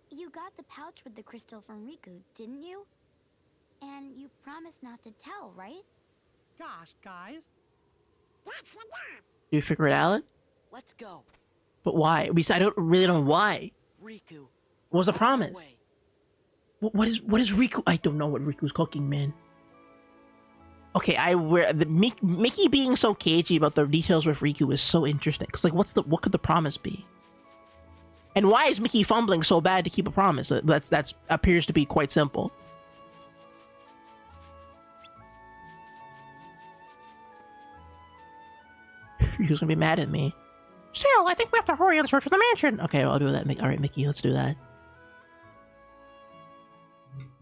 You got the pouch with the crystal from Riku, didn't you? And you promised not to tell, right? Gosh, guys. That's enough. Do you figure it out? Let's go. But why? I don't really know why. Riku. What was the promise? What is Riku? I don't know what Riku's cooking, man. Okay, Mickey being so cagey about the details with Riku is so interesting. Cause like, what could the promise be? And why is Mickey fumbling so bad to keep a promise? That's appears to be quite simple. Riku's gonna be mad at me. Still, I think we have to hurry and search for the mansion. Okay, I'll do that. All right, Mickey, let's do that.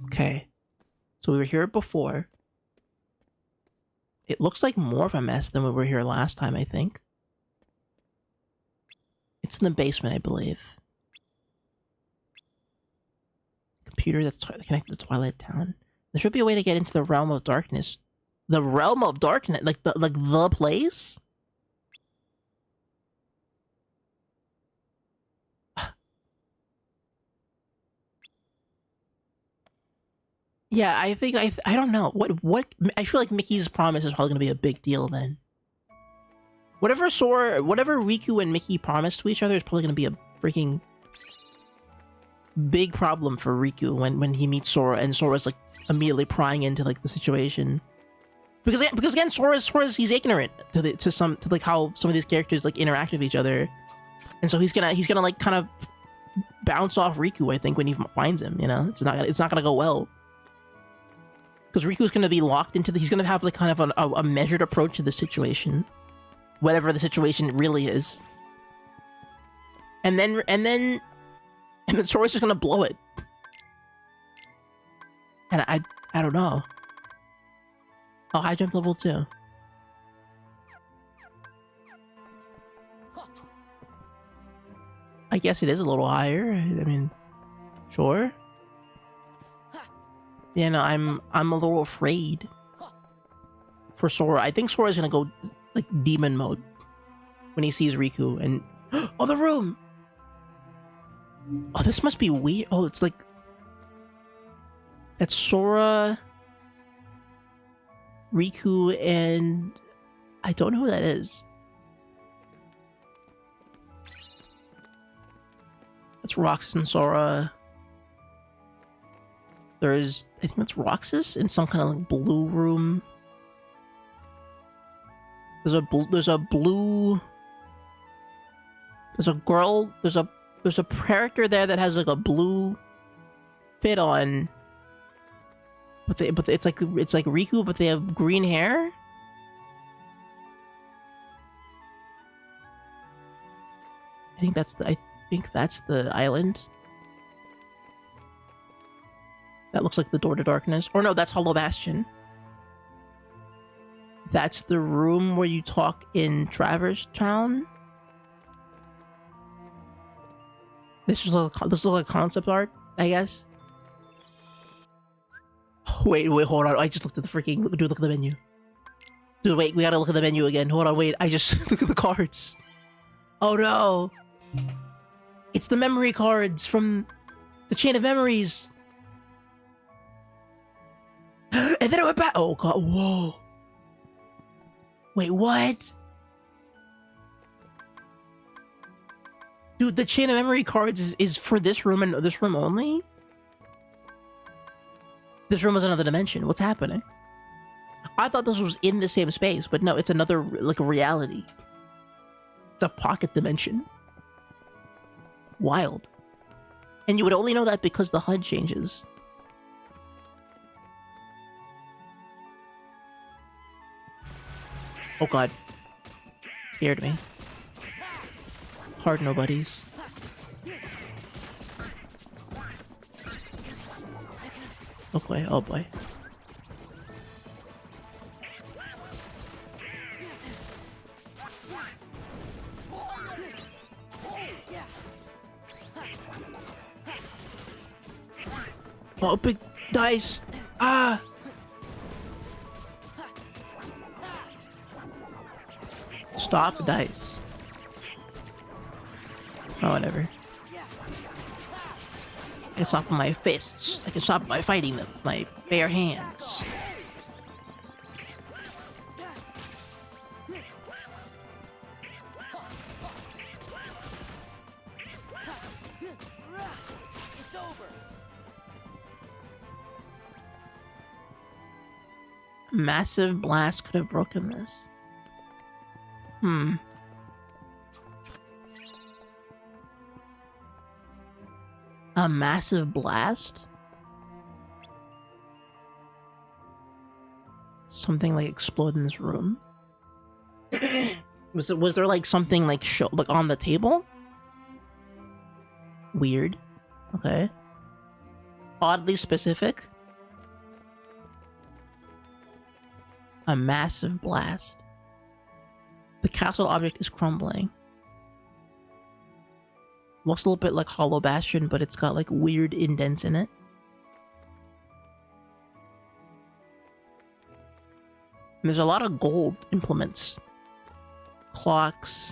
Okay, so we were here before. It looks like more of a mess than we were here last time, I think. It's in the basement, I believe. Computer that's connected to Twilight Town. There should be a way to get into the Realm of Darkness. The Realm of Darkness? Like the place? Yeah, I think I don't know. What I feel like Mickey's promise is probably gonna be a big deal then. Whatever Riku and Mickey promised to each other is probably gonna be a freaking big problem for Riku when he meets Sora and Sora's like immediately prying into like the situation. Because again, Sora's he's ignorant to like how some of these characters like interact with each other. And so he's gonna like kind of bounce off Riku, I think, when he finds him, you know? It's not gonna go well. Because Riku's going to be locked into he's going to have like kind of a measured approach to the situation. Whatever the situation really is. And then Sora's just going to blow it. And I don't know. Oh, high jump level 2. I guess it is a little higher. I mean, sure. Yeah, no, I'm a little afraid for Sora. I think Sora's gonna go like demon mode when he sees Riku and oh, the room. Oh, this must be weird. Oh, it's like that's Sora, Riku, and I don't know who that is. That's Roxas and Sora. There's, I think that's Roxas in some kind of like blue room. There's a girl, there's a character there that has like a blue fit on. But it's like Riku, but they have green hair. I think that's the island. That looks like the Door to Darkness. Or no, that's Hollow Bastion. That's the room where you talk in Traverse Town. This is like concept art, I guess. Wait, hold on. I just looked at the freaking... Dude, look at the menu. Dude, wait, we gotta look at the menu again. Hold on, wait. I just... Look at the cards. Oh, no. It's the memory cards from the Chain of Memories. And then it went back. Oh, God. Whoa. Wait, what? Dude, the Chain of Memory cards is for this room and this room only? This room is another dimension. What's happening? I thought this was in the same space, but no, it's another, like, a reality. It's a pocket dimension. Wild. And you would only know that because the HUD changes. Oh God. Scared me. Hard nobodies. Oh boy, oh boy. Oh, big dice! Ah! Stop dice. Oh, whatever. I can stop with my fists. I can stop by fighting them with my bare hands. It's over. Massive blast could have broken this. A massive blast? Something like explode in this room? Was there like something like like on the table? Weird. Okay. Oddly specific. A massive blast. The castle object is crumbling. Looks a little bit like Hollow Bastion, but it's got like weird indents in it. And there's a lot of gold implements. Clocks.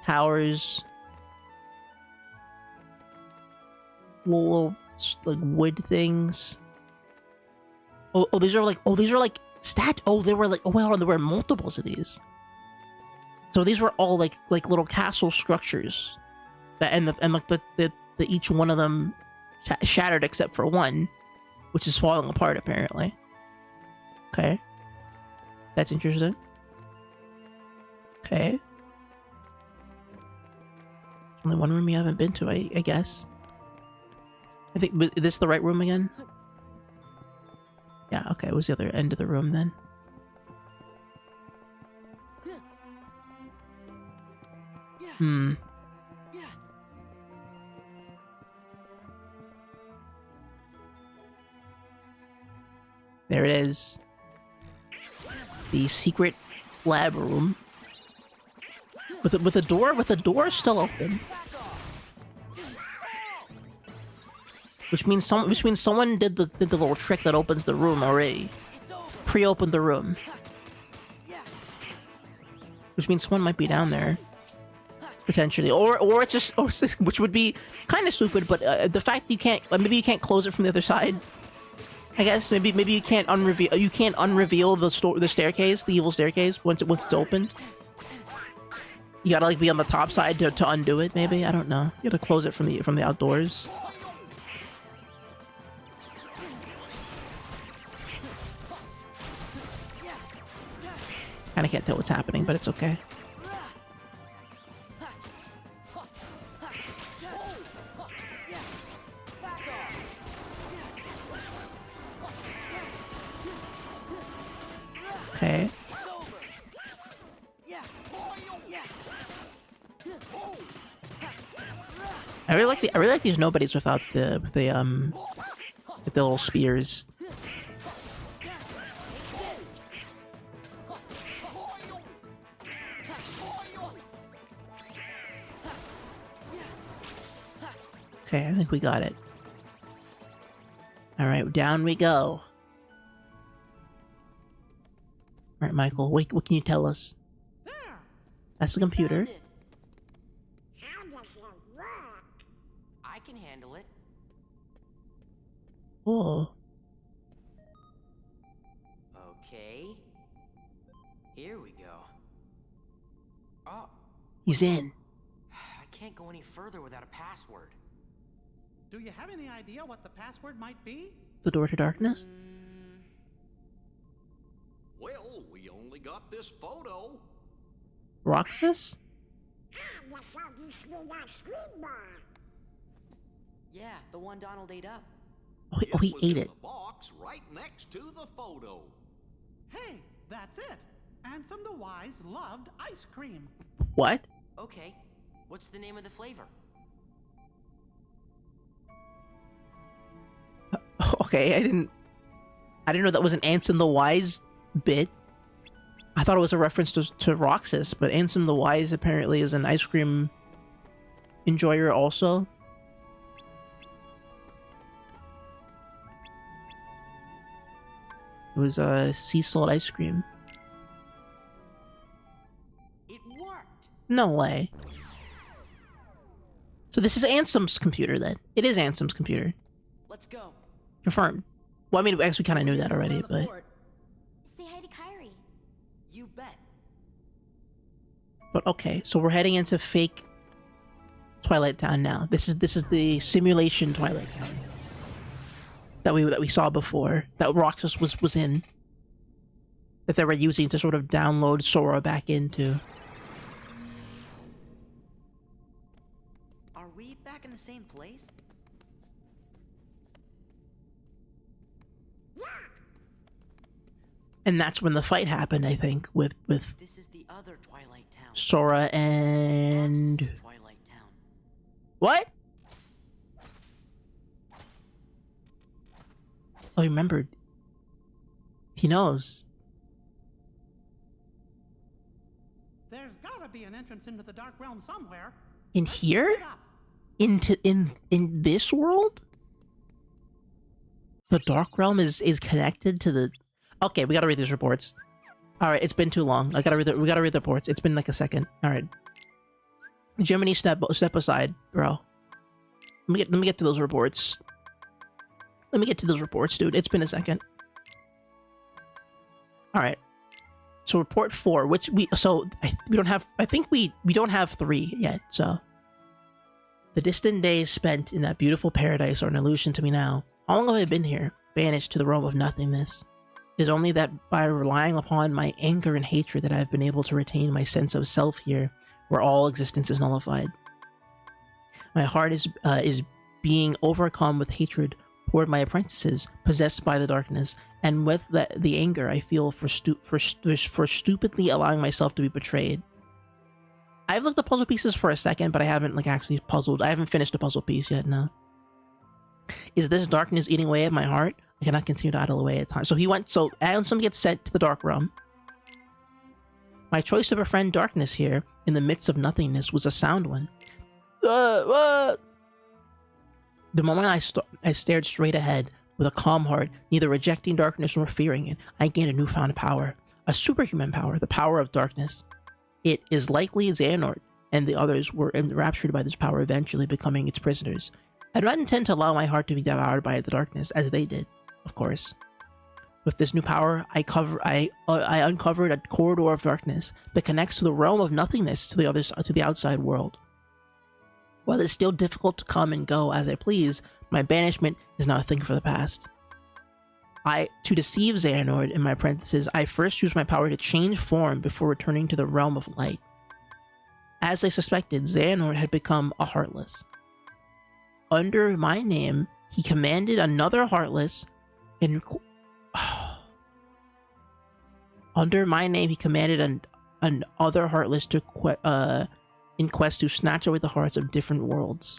Towers. Little like wood things. Oh, these are like stat. Oh, they were like, oh well, there were multiples of these. So these were all like little castle structures. And like the each one of them shattered except for one, which is falling apart apparently. Okay, that's interesting. Okay, only one room you haven't been to, I guess. I think, is this the right room again? Yeah. Okay, it was the other end of the room then. There it is. The secret lab room. With a door still open. Which means someone did the little trick that opens the room already. Pre-opened the room. Which means someone might be down there. Potentially. Or it's just, which would be kind of stupid, but the fact you can't, maybe you can't close it from the other side. I guess maybe you can't unreveal the staircase, the evil staircase once it's opened. You gotta like be on the top side to undo it. Maybe, I don't know. You gotta close it from the outdoors. Kinda can't tell what's happening, but it's okay. Okay. I really like these nobodies without with the little spears. Okay, I think we got it. All right, down we go. All right, Michael, wait, what can you tell us? That's the computer. How does it work? I can handle it. Oh. Okay. Here we go. Oh. He's in. I can't go any further without a password. Do you have any idea what the password might be? The door to darkness? Well, we only got this photo. Roxas? Yeah, the one Donald ate up. Oh, he ate it. The box right next to the photo. Hey, that's it. Ansem the Wise loved ice cream. What? Okay, what's the name of the flavor? Okay, I didn't know that was an Ansem the Wise bit. I thought it was a reference to Roxas, but Ansem the Wise apparently is an ice cream enjoyer also. It was sea salt ice cream. It worked. No way. So this is Ansem's computer then. It is Ansem's computer. Let's go. Confirmed. Well, I mean, I actually kind of knew that already, but... Say hi to Kyrie. You bet. But okay, so we're heading into fake Twilight Town now. This is the simulation Twilight Town that we saw before, that Roxas was in, that they were using to sort of download Sora back into. Are we back in the same place? And that's when the fight happened, I think, with This is the other Twilight Town. Sora and... Roxas's Twilight Town. What? Oh, he remembered. He knows. There's gotta be an entrance into the Dark Realm somewhere. In here? In this world? The Dark Realm is connected to the... Okay, we gotta read these reports. Alright, it's been too long. We gotta read the reports. It's been like a second. Alright. Jiminy, step aside, bro. Let me get to those reports. Let me get to those reports, dude. It's been a second. Alright. So report 4, which we don't have, I think we don't have 3 yet, so. The distant days spent in that beautiful paradise are an illusion to me now. How long have I been here, banished to the realm of nothingness? It is only that by relying upon my anger and hatred that I have been able to retain my sense of self here, where all existence is nullified. My heart is being overcome with hatred toward my apprentices, possessed by the darkness, and with the anger I feel for stupidly allowing myself to be betrayed. I've looked at puzzle pieces for a second, but I haven't actually puzzled. I haven't finished a puzzle piece yet. No. Is this darkness eating away at my heart? I cannot continue to idle away at times. So Ansem gets sent to the Dark Realm. My choice to befriend darkness here, in the midst of nothingness, was a sound one. The moment I stared straight ahead, with a calm heart, neither rejecting darkness nor fearing it, I gained a newfound power. A superhuman power, the power of darkness. It is likely Xehanort and the others were enraptured by this power, eventually becoming its prisoners. I do not intend to allow my heart to be devoured by the darkness, as they did, of course. With this new power, I uncovered a corridor of darkness that connects to the realm of nothingness to the outside world. While it's still difficult to come and go as I please, my banishment is now a thing for the past. To deceive Xehanort and my apprentices, I first used my power to change form before returning to the realm of light. As I suspected, Xehanort had become a Heartless. Under my name, he commanded another Heartless Under my name, he commanded an other Heartless in quest to snatch away the hearts of different worlds.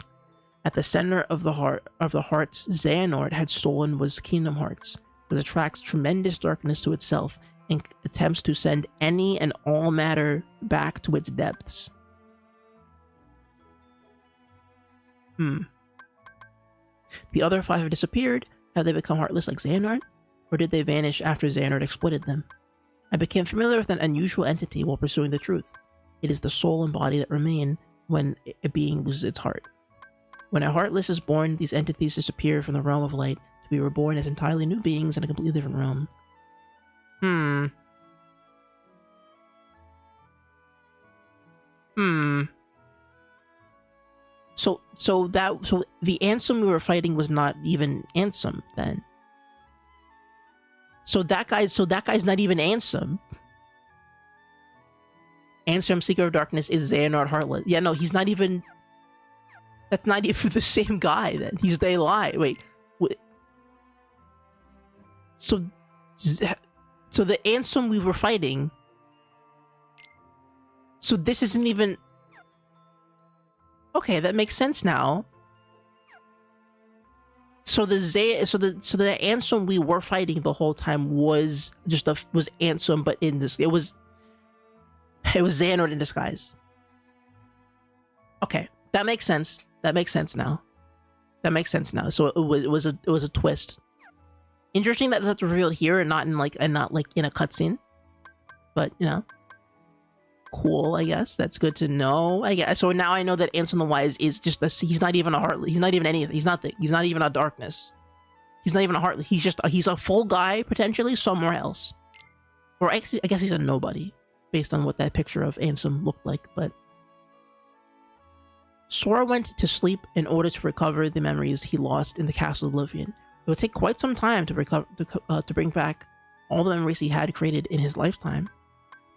At the center of the hearts Xehanort had stolen was Kingdom Hearts, which attracts tremendous darkness to itself and attempts to send any and all matter back to its depths. The other 5 have disappeared. Have they become heartless like Xehanort? Or did they vanish after Xehanort exploited them? I became familiar with an unusual entity while pursuing the truth. It is the soul and body that remain when a being loses its heart. When a Heartless is born, these entities disappear from the realm of light to be reborn as entirely new beings in a completely different realm. So the Ansem we were fighting was not even Ansem then. So that guy's not even Ansem. Ansem, Seeker of Darkness, is Xehanort Heartless. Yeah, no, he's not even... That's not even the same guy then. They lie. Wait. So the Ansem we were fighting... So this isn't even... Okay, that makes sense now. so the Ansem we were fighting the whole time was Ansem, but in this it was Xehanort in disguise. Okay, that makes sense. That makes sense now. So it was a twist. Interesting that that's revealed here and not in a cutscene. But you know, cool. I guess that's good to know. I guess so. Now I know that Ansem the Wise is just he's not even a Heartless. He's not even anything. He's not even a Darkness. He's not even a Heartless. He's a full guy potentially somewhere else. Or I guess he's a nobody based on what that picture of Ansem looked like. But Sora went to sleep in order to recover the memories he lost in the Castle of Oblivion. It would take quite some time to bring back all the memories he had created in his lifetime.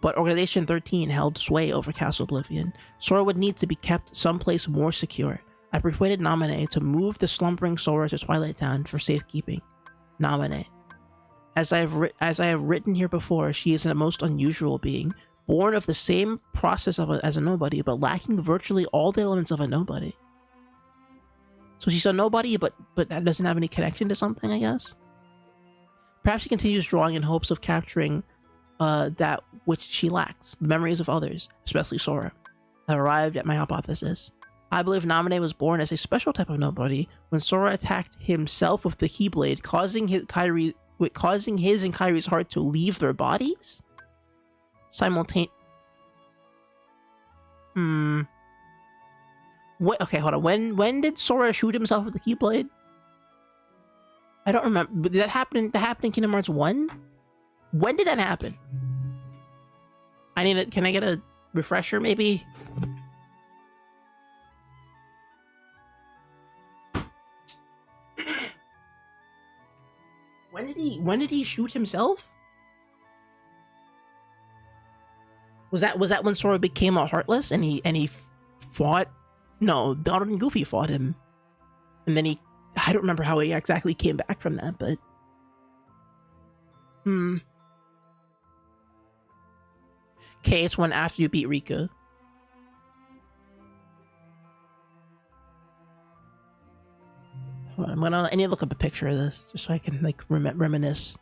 But Organization 13 held sway over Castle Oblivion. Sora would need to be kept someplace more secure. I persuaded Naminé to move the slumbering Sora to Twilight Town for safekeeping. Naminé. As I have written here before, she is a most unusual being, born of the same process as a nobody, but lacking virtually all the elements of a nobody. So she's a nobody, but that doesn't have any connection to something, I guess? Perhaps she continues drawing in hopes of capturing that which she lacks, the memories of others, especially Sora. I arrived at my hypothesis. I believe Naminé was born as a special type of nobody when Sora attacked himself with the Keyblade, causing his and Kairi's heart to leave their bodies? What? Okay, hold on. When did Sora shoot himself with the Keyblade? I don't remember. Did that happen? That happened in Kingdom Hearts 1? When did that happen? Can I get a refresher, maybe? When did he shoot himself? Was that when Sora became a Heartless and he fought? No, Donald and Goofy fought him, and then I don't remember how he exactly came back from that, but Okay, it's when after you beat Riku. Hold on, I need to look up a picture of this just so I can like reminisce.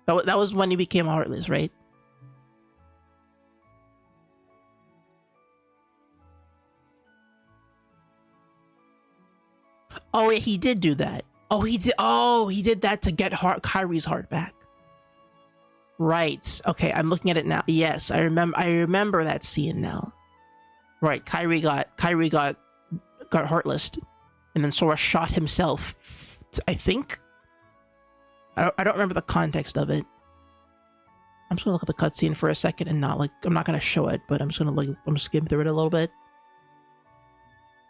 That was when he became a Heartless, right? Oh, yeah, he did do that. Oh, he did that to get Kairi's heart back. Right. Okay, I'm looking at it now. Yes, I remember that scene now. Right, Kairi got heartless, and then Sora shot himself. I think. I don't remember the context of it. I'm just gonna look at the cutscene for a second and I'm not gonna show it, but I'm just gonna skim through it a little bit,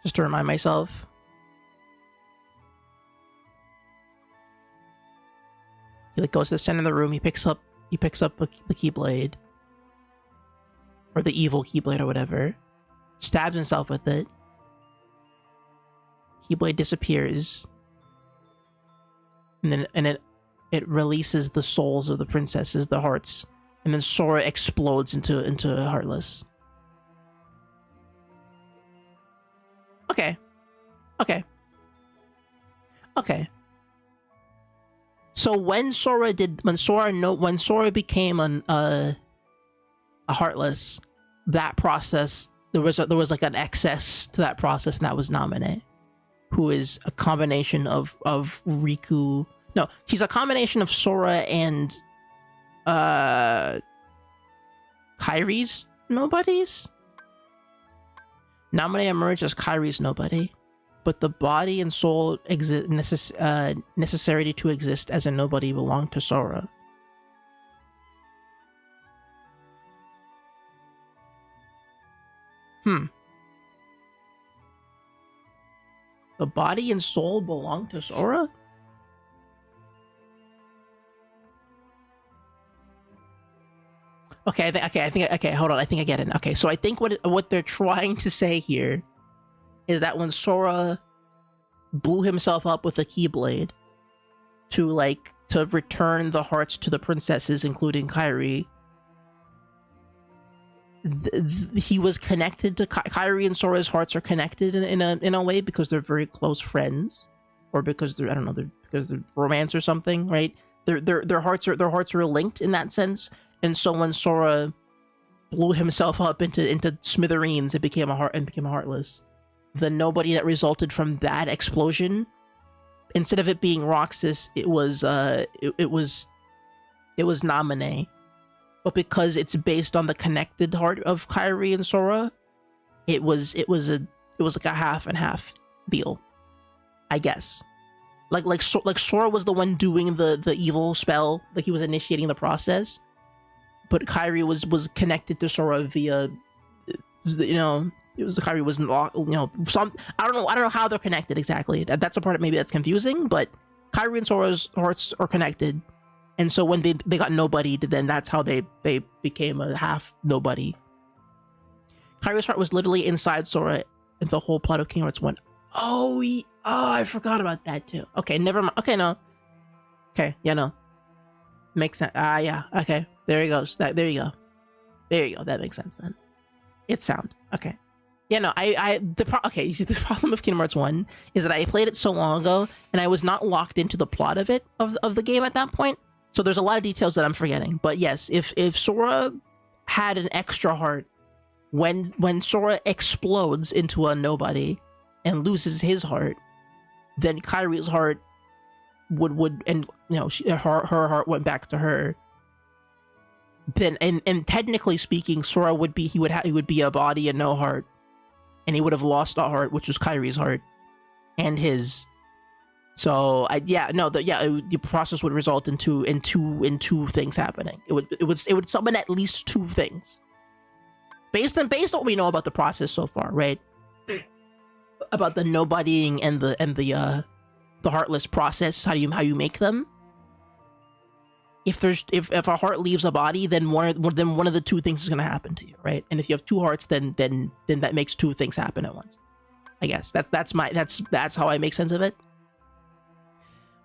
just to remind myself. He goes to the center of the room. He picks up the Keyblade, or the evil Keyblade or whatever. Stabs himself with it. Keyblade disappears, and then it releases the souls of the princesses, the hearts, and then Sora explodes into Heartless. Okay. So when Sora became a Heartless, that process there was like an excess to that process, and that was Naminé, who is a combination of Riku. No, she's a combination of Sora and Kairi's nobodies. Naminé emerged as Kairi's nobody, but the body and soul necessary to exist as a nobody belong to Sora. The body and soul belong to Sora? Okay, hold on. I think I get it. Okay, so I think what they're trying to say here is that when Sora blew himself up with a Keyblade to return the hearts to the princesses, including Kairi, he was connected to Kairi, and Sora's hearts are connected in a way because they're very close friends. or because they're, I don't know, because they're romance or something, right? Their hearts are linked in that sense. And so when Sora blew himself up into smithereens and became heartless, the nobody that resulted from that explosion, instead of it being Roxas, it was Naminé. But because it's based on the connected heart of Kairi and Sora, it was like a half and half deal, I guess. Like Sora was the one doing the evil spell, like he was initiating the process, but Kairi was connected to Sora via, you know, it was Kairi was not, you know, some, I don't know how they're connected exactly. That's a part maybe that's confusing, but Kairi and Sora's hearts are connected, and so when they got nobodied, then that's how they became a half nobody. Kairi's heart was literally inside Sora, and the whole plot of Kingdom Hearts went, oh, I forgot about that too. Okay, never mind. Okay, no. Okay, yeah, no. Makes sense. Yeah, okay. There he goes. There you go. There you go. That makes sense then. It's sound. Okay. Yeah, no, okay, you see, the problem with Kingdom Hearts 1 is that I played it so long ago, and I was not locked into the plot of it, of the game at that point. So there's a lot of details that I'm forgetting. But yes, if Sora had an extra heart, when Sora explodes into a nobody and loses his heart, then Kairi's heart would and you know her heart went back to her. Then and technically speaking, Sora would be he would be a body and no heart, and he would have lost a heart, which was Kairi's heart, and his. So the process would result in two things happening. It would summon at least two things. Based on what we know about the process so far, right? About the nobodying and the heartless process, how you make them. If a heart leaves a body, then one of the two things is going to happen to you, right? And if you have two hearts, then that makes two things happen at once. I guess that's how I make sense of it.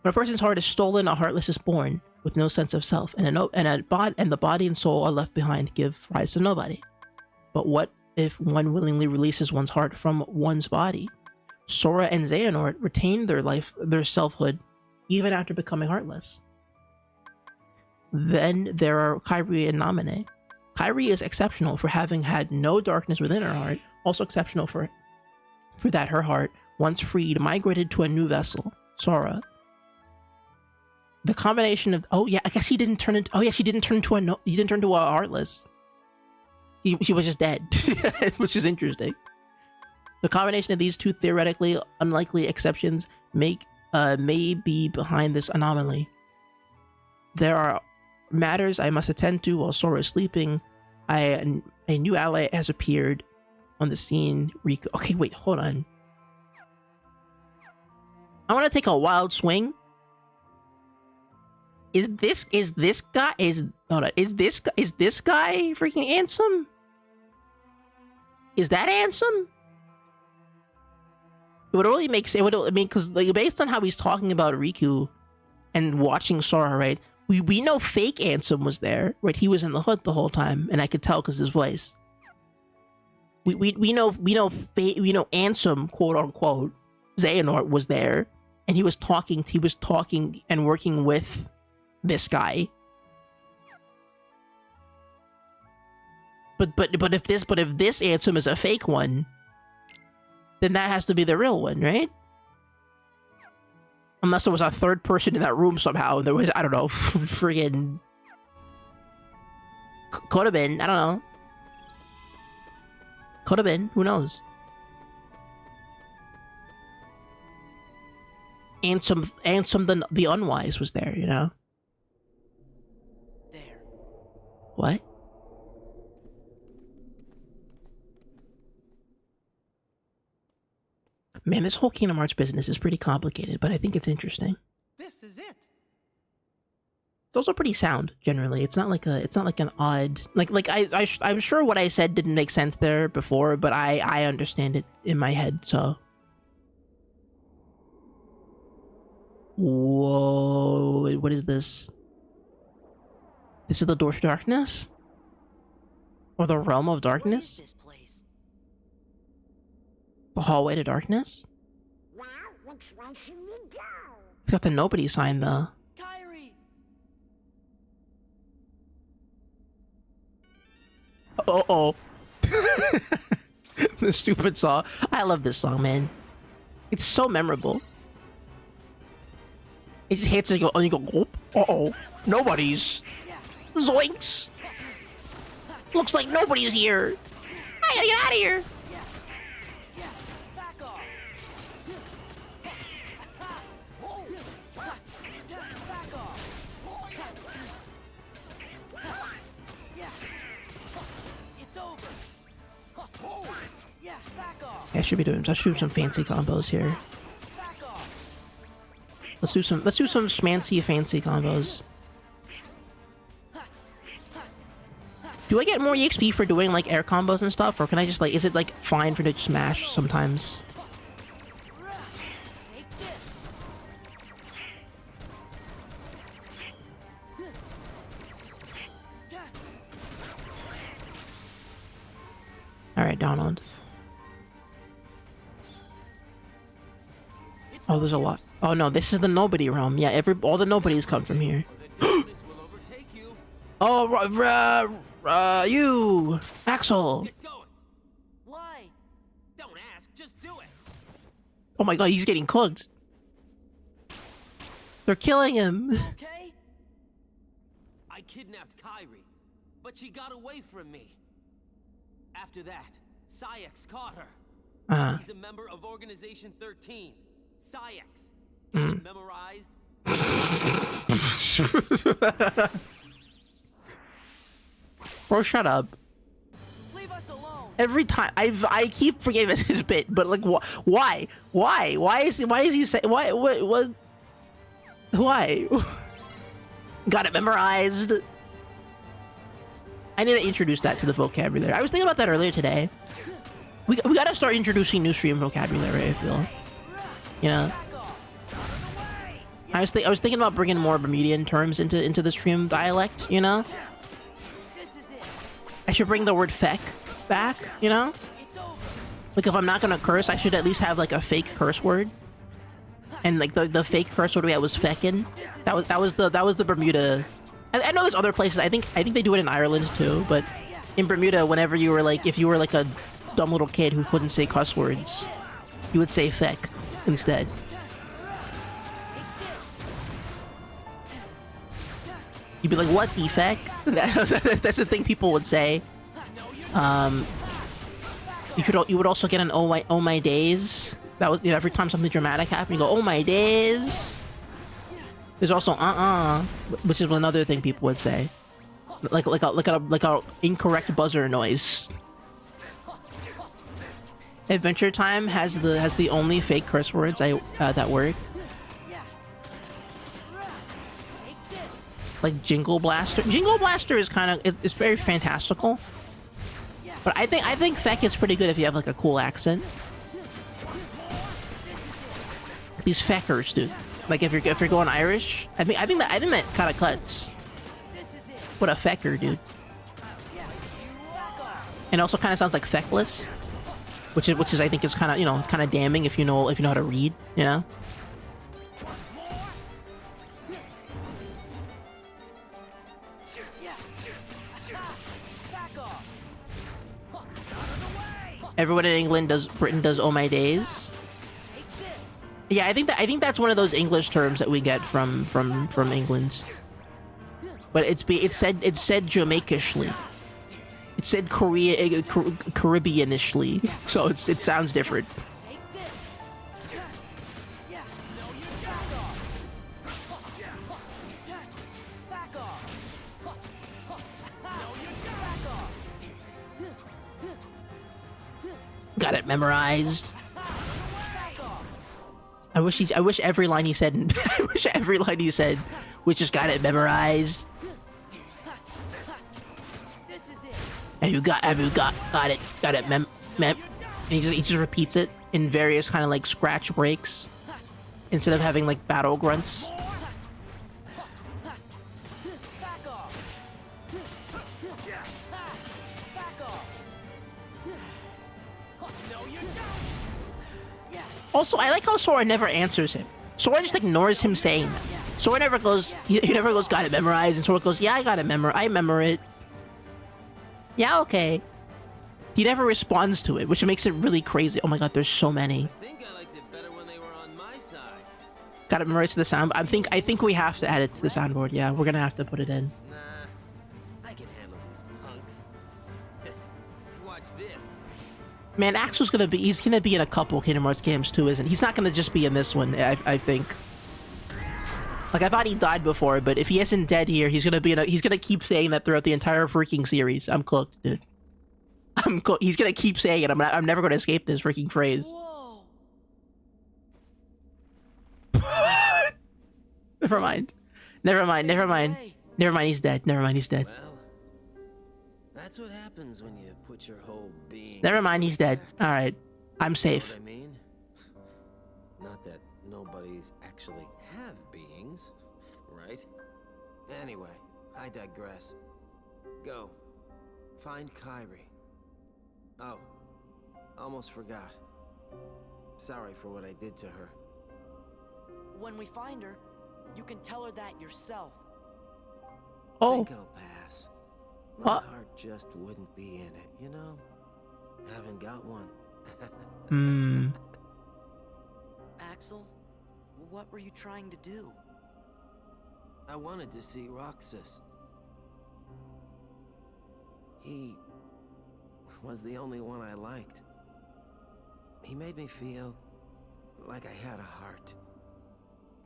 When a person's heart is stolen, a heartless is born with no sense of self, and the body and soul are left behind, give rise to nobody. But what if one willingly releases one's heart from one's body? Sora and Xehanort retain their selfhood, even after becoming heartless. Then there are Kairi and Naminé. Kairi is exceptional for having had no darkness within her heart, also exceptional for that her heart, once freed, migrated to a new vessel, Sora. The combination of she didn't turn into a heartless. She was just dead, which is interesting. The combination of these two theoretically unlikely exceptions may be behind this anomaly. There are matters I must attend to while Sora is sleeping. A new ally has appeared on the scene. Riku. Okay, wait, hold on. I want to take a wild swing. Is this guy freaking Ansem? Is that Ansem? It would only make sense. Because based on how he's talking about Riku and watching Sora, right? We know fake Ansem was there, right? He was in the hood the whole time, and I could tell because his voice. We know Ansem, quote unquote, Xehanort was there, and he was talking and working with this guy. But if this Ansem is a fake one, then that has to be the real one, right? Unless there was a third person in that room somehow, and there was, I don't know, friggin' could have been, I don't know. Could have been, who knows? Ansem the Unwise was there, you know? There. What? Man, this whole Kingdom Hearts business is pretty complicated, but I think it's interesting. This is it. It's also pretty sound generally. It's not like an odd I'm sure what I said didn't make sense there before, but I understand it in my head. So, whoa, what is this? This is the door to darkness, or the realm of darkness? What is this place? The hallway to darkness? Well, Which way should we go? It's got the nobody sign though. Kyrie! Uh-oh. The stupid song. I love this song, man. It's so memorable. It just hits and you go, oh, uh-oh. Nobody's. Zoinks! Looks like nobody's here. I gotta get out of here. I should be doing some fancy combos here. Let's do some schmancy fancy combos. Do I get more EXP for doing like air combos and stuff, or can I just like, is it like fine for to smash sometimes? Alright, Donald. Oh, there's a lot. Oh no, this is the nobody realm. Yeah, all the nobodies come from here. Oh, you, Axel. Why? Don't ask, just do it. Oh my god, he's getting cooked. They're killing him. Okay? I kidnapped Kyrie, but she got away from me. After that, Saïx caught her. He's a member of Organization 13. Saïx. Memorized? Bro, shut up. Leave us alone. Every time I keep forgetting this is bit, but like why is he saying what why? Got it memorized. I need to introduce that to the vocabulary. I was thinking about that earlier today. We gotta start introducing new stream vocabulary, I feel. You know? I was thinking about bringing more Bermudian terms into the stream dialect, you know? I should bring the word feck back, you know? Like if I'm not gonna curse, I should at least have like a fake curse word. And like the fake curse word we had was feckin'. That was the Bermuda. I know there's other places. I think they do it in Ireland too, but in Bermuda, whenever you were like, if you were like a dumb little kid who couldn't say cuss words, you would say feck instead. You'd be like, what the feck? That's the thing people would say. You would also get an oh my days. That was, you know, every time something dramatic happened, you go, oh my days. There's also which is another thing people would say, like a incorrect buzzer noise. Adventure Time has the only fake curse words that work. Like Jingle Blaster. Jingle Blaster is kind of it's very fantastical, but I think feck is pretty good if you have like a cool accent. These feckers, dude. Like if you're going Irish, I think that kind of cuts. What a fecker, dude. And also kind of sounds like feckless, which is I think is kind of, you know, it's kind of damning if you know how to read, you know. Everyone in Britain does oh my days. Yeah, I think that's one of those English terms that we get from England. But it's said Jamaicishly. It's said Caribbeanishly. So it sounds different. Got it memorized. I wish every line he said. I wish every line he said, we just got it memorized. Have you got it mem. And he just repeats it in various kind of like scratch breaks, instead of having like battle grunts. Also, I like how Sora never answers him. Sora just ignores him saying that. Sora never goes, he never goes, got it memorized, and Sora goes, yeah, I got it memorized, I remember it. Yeah, okay. He never responds to it, which makes it really crazy. Oh my god, there's so many. I think I liked it better when they were on my side. Got it memorized to the sound. I think we have to add it to the soundboard. Yeah, we're gonna have to put it in. Nah, I can handle these punks. Watch this. Man, Axel's he's gonna be in a couple Kingdom Hearts games too, isn't he? He's not gonna just be in this one, I think. Like, I thought he died before, but if he isn't dead here, he's gonna keep saying that throughout the entire freaking series. I'm cooked, dude. I'm cooked. He's gonna keep saying it. I'm never gonna escape this freaking phrase. Never mind. Never mind. Never mind. Never mind. He's dead. Never mind. He's dead. Well, that's what happens when you put your whole being. Never mind. He's dead. All right. I'm safe. You know what I mean? Not that nobodies actually have beings, right? Anyway, I digress. Go. Find Kairi. Oh, almost forgot. Sorry for what I did to her. When we find her, you can tell her that yourself. Oh. Think I'll pass. My heart just wouldn't be in it, you know? Haven't got one. Hmm. Axel, what were you trying to do? I wanted to see Roxas. He was the only one I liked. He made me feel like I had a heart.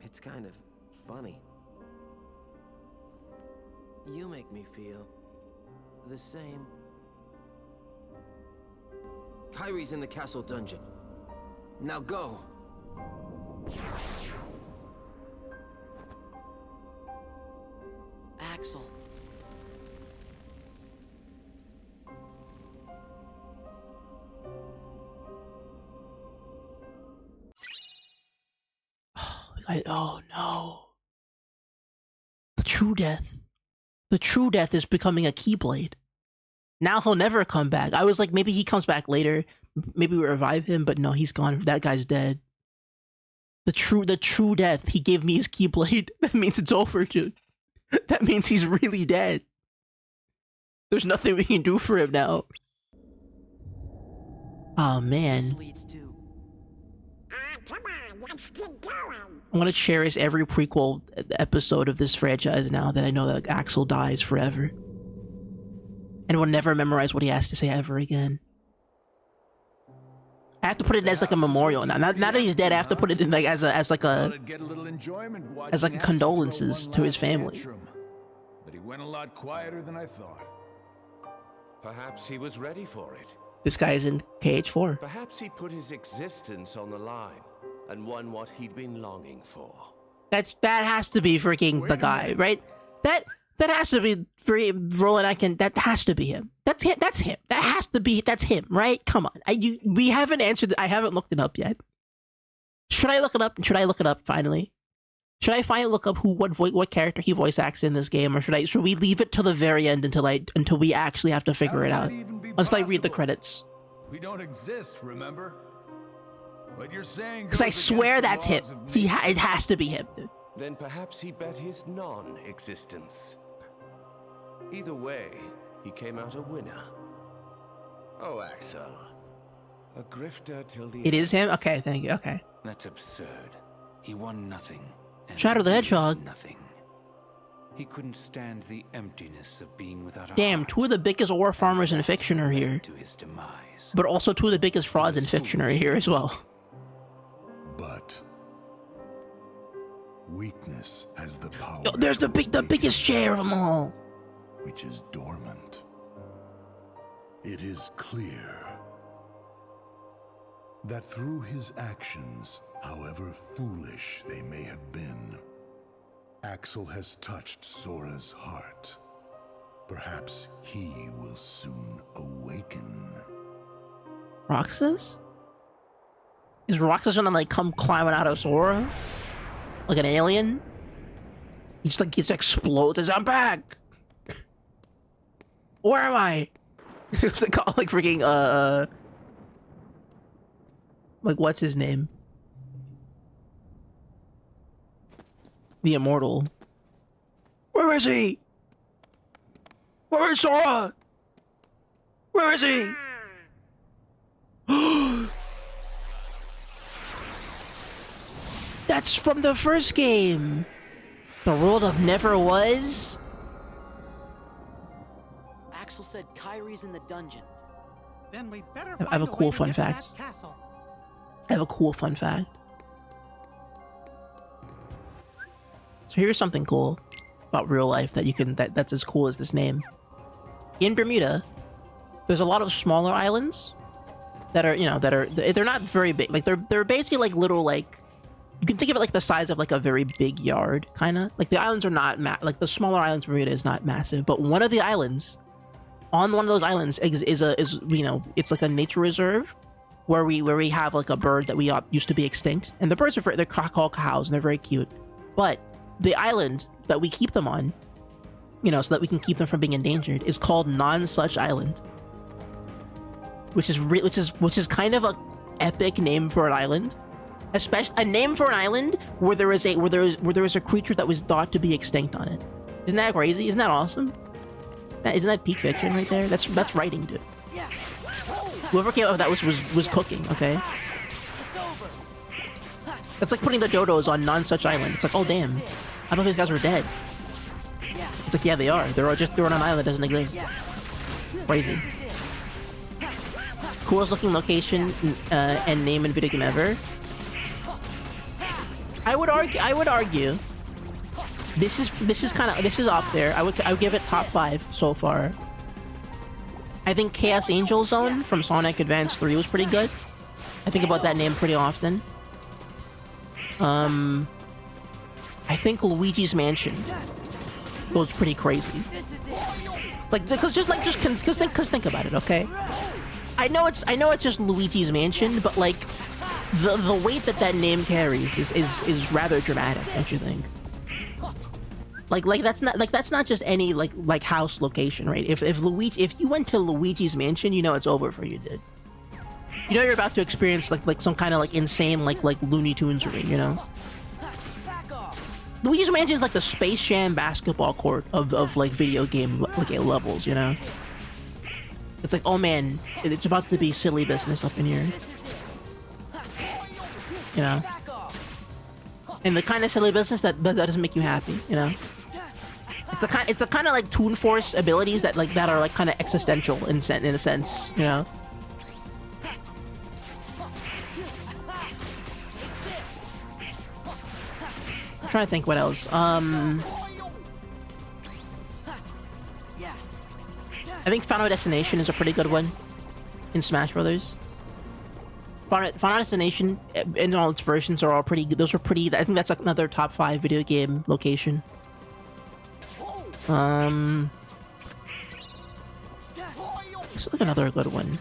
It's kind of funny. You make me feel the same. Kairi's in the castle dungeon. Now go! Axel. Oh no. The true death. The true death is becoming a Keyblade. Now he'll never come back. I was like, maybe he comes back later. Maybe we revive him, but no, he's gone. That guy's dead. The true death. He gave me his Keyblade. That means it's over, dude. That means he's really dead. There's nothing we can do for him now. Oh man. This leads to... Come on, let's get going. I want to cherish every prequel episode of this franchise now that I know that Axel dies forever. And will never memorize what he has to say ever again. I have to put it as like a memorial now. Now that he's dead, I have to put it in like as like a condolences to his family. But he went a lot quieter than I thought. Perhaps he was ready for it. This guy is in KH4. Perhaps he put his existence on the line and won what he'd been longing for. That has to be freaking the guy, right? That has to be Roland Atkin. That has to be him. That's him. That's him. That has to be. That's him, right? Come on. We haven't answered. I haven't looked it up yet. Should I look it up? Should I look it up finally? Should I finally look up what character he voice acts in this game, or should we leave it till the very end until we actually have to figure it out? Until I read the credits. We don't exist, remember? What you're saying. Because I swear that's him. It has to be him. Then perhaps he bet his non-existence. Either way, he came out a winner. Oh, Axel. A grifter till the It is him? Okay, thank you. Okay. That's absurd. He won nothing. Shadow the Hedgehog. Nothing. He couldn't stand the emptiness of being without a Damn, heart. two of the biggest ore farmers in fiction are here. To his demise. But also two of the biggest frauds in fiction are here as well. But weakness has the power. Yo, there's the biggest chair of them all. Which is dormant. It is clear that through his actions, however foolish they may have been, Axel has touched Sora's heart. Perhaps he will soon awaken. Roxas? Is Roxas gonna like come climbing out of Sora? Like an alien? He just explodes as I'm back! Where am I? It's like freaking like what's his name? The Immortal. Where is he? Where is Sora? Where is he? That's from the first game. The world of Never Was. Axel said Kyrie's in the dungeon. Then we better I have a find cool way to fun get to fact. that castle. I have a cool fun fact. So here's something cool about real life that you can that's as cool as this name. In Bermuda, there's a lot of smaller islands that are, they're not very big. Like they're basically like little, like, you can think of it like the size of like a very big yard, kind of. Like the islands are not like the smaller islands of Bermuda is not massive, but one of the islands, on one of those islands is it's like a nature reserve where we have like a bird that we used to be extinct, and the birds are they're called cows and they're very cute, but the island that we keep them on, so that we can keep them from being endangered, is called Nonsuch Island, which is kind of a epic name for an island, especially a name for an island where there is a creature that was thought to be extinct on it. Isn't that crazy? Isn't that awesome? Isn't that peak fiction right there? That's writing, dude. Whoever came up with that was cooking. Okay. It's like putting the dodos on Nonsuch Island. It's like, oh damn, I thought these guys were dead. It's like, yeah, they are. They're on an island that doesn't exist. Crazy. Coolest looking location and name in video game ever. I would argue. This is up there. I would give it top 5 so far. I think Chaos Angel Zone from Sonic Advance 3 was pretty good. I think about that name pretty often. I think Luigi's Mansion goes pretty crazy. Like, because think about it, okay? I know it's just Luigi's Mansion, but like the weight that name carries is rather dramatic, don't you think? Like that's not just any like house location, right? If you went to Luigi's Mansion, it's over for you, dude. You're about to experience like some kind of like insane like Looney Tunes ring, Luigi's Mansion is like the Space Jam basketball court of like video game levels, It's like, oh man, it's about to be silly business up in here. And the kind of silly business that doesn't make you happy, It's the kind of like Toon Force abilities that are like kind of existential in a sense, I'm trying to think what else. I think Final Destination is a pretty good one in Smash Brothers. Final Destination and all its versions are all pretty good. Those are pretty. I think that's like another top 5 video game location. It's like another good one.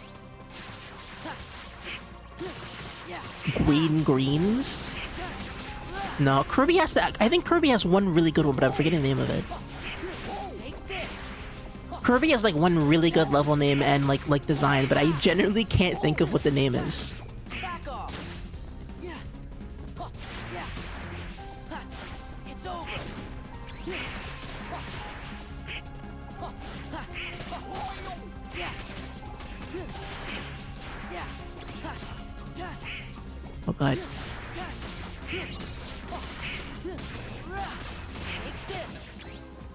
Greens? No, Kirby has that. I think Kirby has one really good one, but I'm forgetting the name of it. Kirby has like one really good level name and like design, but I genuinely can't think of what the name is. Oh god.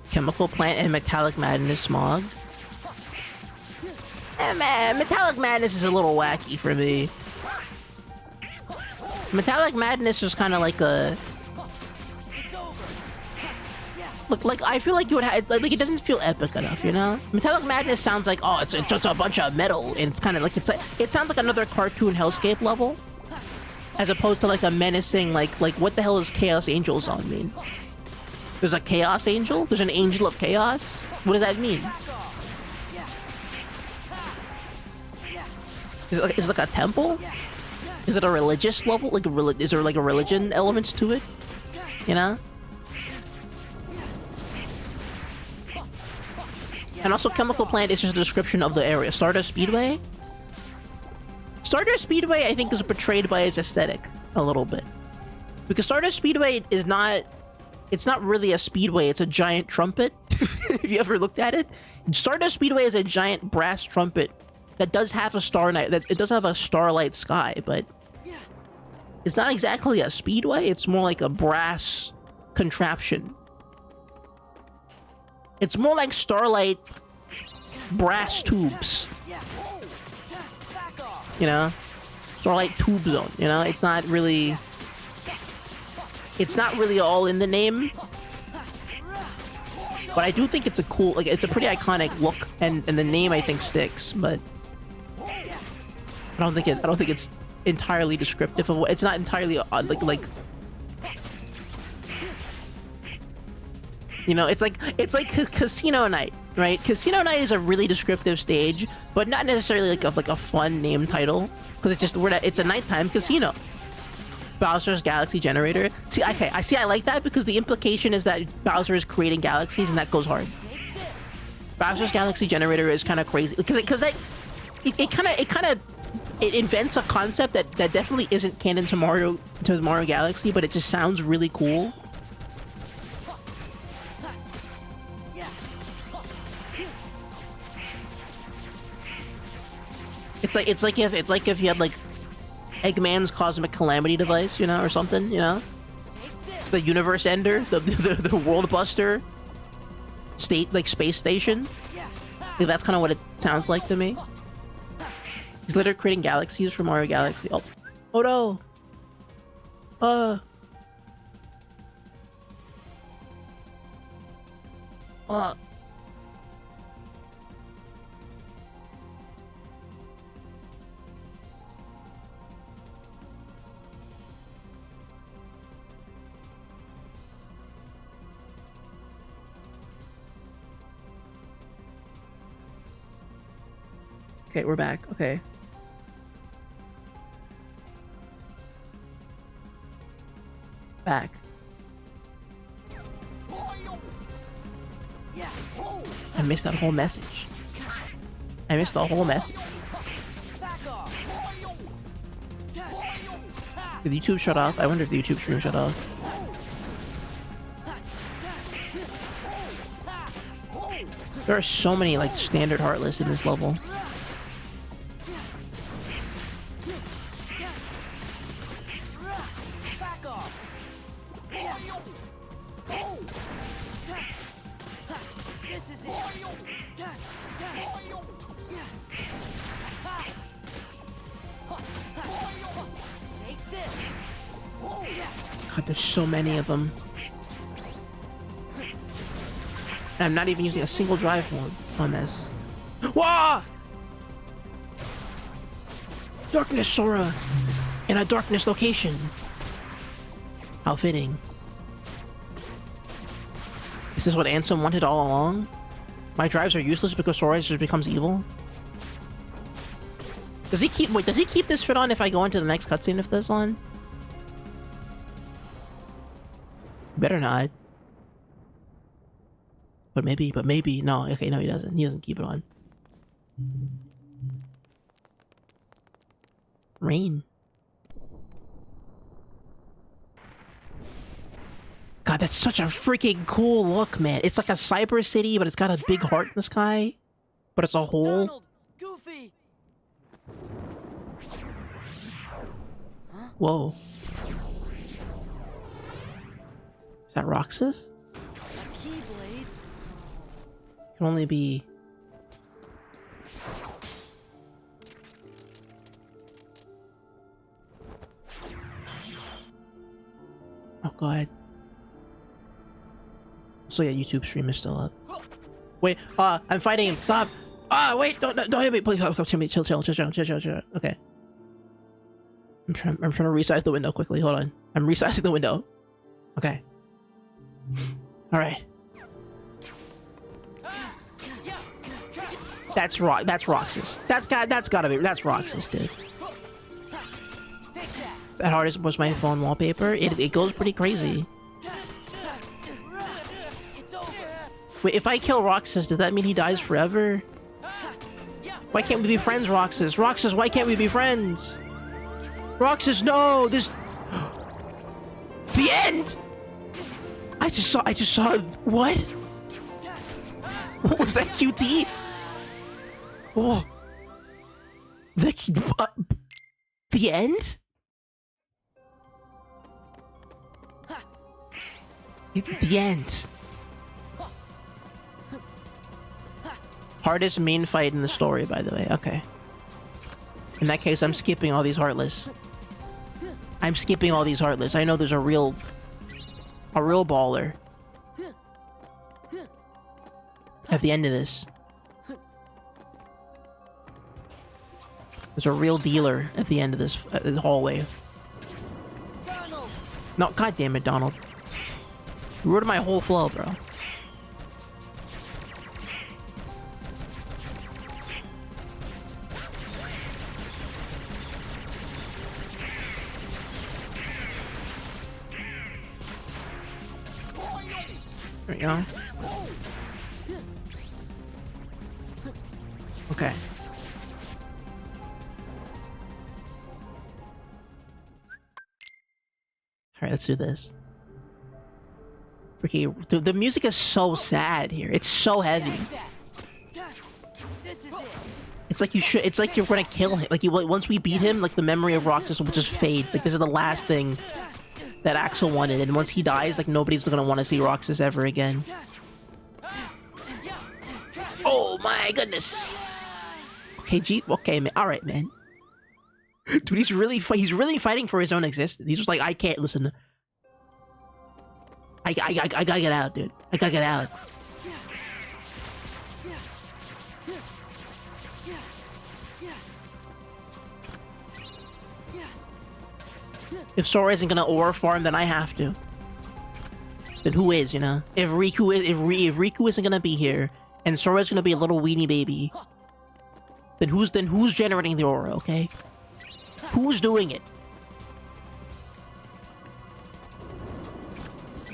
Chemical Plant and Metallic Madness Smog. Man, Metallic Madness is a little wacky for me. Metallic Madness was kind of like a... Look, like, I feel like you would have... Like, it doesn't feel epic enough, Metallic Madness sounds like, oh, it's just a bunch of metal, and it's kind of like... It sounds like another cartoon Hellscape level, as opposed to, like, a menacing, like what the hell does Chaos Angel Zone mean? There's a Chaos Angel? There's an Angel of Chaos? What does that mean? Is it like a temple? Is it a religious level? Like is there like a religion element to it? And also, Chemical Plant is just a description of the area. Stardust Speedway? Stardust Speedway, I think, is portrayed by its aesthetic a little bit. Because Stardust Speedway is not it's not really a speedway, it's a giant trumpet. If you ever looked at it, Stardust Speedway is a giant brass trumpet that does have a it does have a starlight sky, but it's not exactly a speedway. It's more like a brass contraption. It's more like Starlight brass tubes. You know? Starlight Tube Zone, you know? It's not really all in the name. But I do think it's a cool, like, it's a pretty iconic look, and the name I think sticks, but I don't think it's entirely descriptive of what, it's not entirely like you know, it's like Casino Night, right? Casino Night is a really descriptive stage, but not necessarily like a fun name title, because it's a nighttime casino. Bowser's Galaxy Generator. See, okay, I like that because the implication is that Bowser is creating galaxies, and that goes hard. Bowser's Galaxy Generator is kind of crazy because it invents a concept that definitely isn't canon to Mario Galaxy, but it just sounds really cool. It's like if you had like Eggman's Cosmic Calamity device, you know, or something, you know? The Universe Ender, the World Buster space station. Like, that's kind of what it sounds like to me. He's literally creating galaxies for Mario Galaxy. Oh no! Okay, we're back. Okay. Back. I missed that whole message. I missed the whole message. Did YouTube shut off? I wonder if the YouTube stream shut off. There are so many like standard Heartless in this level. God, there's so many of them. And I'm not even using a single drive mode on this. Wah! Darkness Sora in a darkness location. How fitting. Is this what Ansem wanted all along? My drives are useless because Sora just becomes evil? Does he keep this fit on if I go into the next cutscene if this on? Better not. But maybe, no, okay, no he doesn't. He doesn't keep it on. Rain. God, that's such a freaking cool look, man. It's like a cyber city, but it's got a big heart in the sky. But it's a hole. Donald, Goofy. Whoa. Is that Roxas? A Keyblade. Can only be... Oh god. So yeah, YouTube stream is still up. Wait, I'm fighting him. Stop. Wait, don't hit me. Please, come to me. Chill. Okay. I'm trying to resize the window quickly. Hold on. I'm resizing the window. Okay. All right. That's Roxas. That's Roxas, dude. That hard was my phone wallpaper. It goes pretty crazy. Wait, if I kill Roxas, does that mean he dies forever? Why can't we be friends, Roxas? Roxas, why can't we be friends? Roxas, no! This... The end! I just saw, what? What was that, QT? Oh. The end? The end. Hardest main fight in the story, by the way. Okay. In that case, I'm skipping all these Heartless. I'm skipping all these Heartless. I know there's a real baller at the end of this. There's a real dealer at the end of this hallway. No, god damn it, Donald. You ruined my whole flow, bro. There we go. Okay. Alright, let's do this. Freaking, the music is so sad here. It's so heavy. It's like it's like you're gonna kill him. Like once we beat him, like the memory of Roxas will just fade. Like this is the last thing that Axel wanted, and once he dies, like nobody's gonna want to see Roxas ever again. Oh my goodness. Okay, okay, man. All right, man. Dude, he's really fighting for his own existence. He's just like, I can't listen. I gotta get out, dude. I gotta get out. If Sora isn't gonna ore farm, then I have to. Then who is, you know? If Riku isn't gonna be here, and Sora's gonna be a little weenie baby, then who's generating the aura, okay? Who's doing it?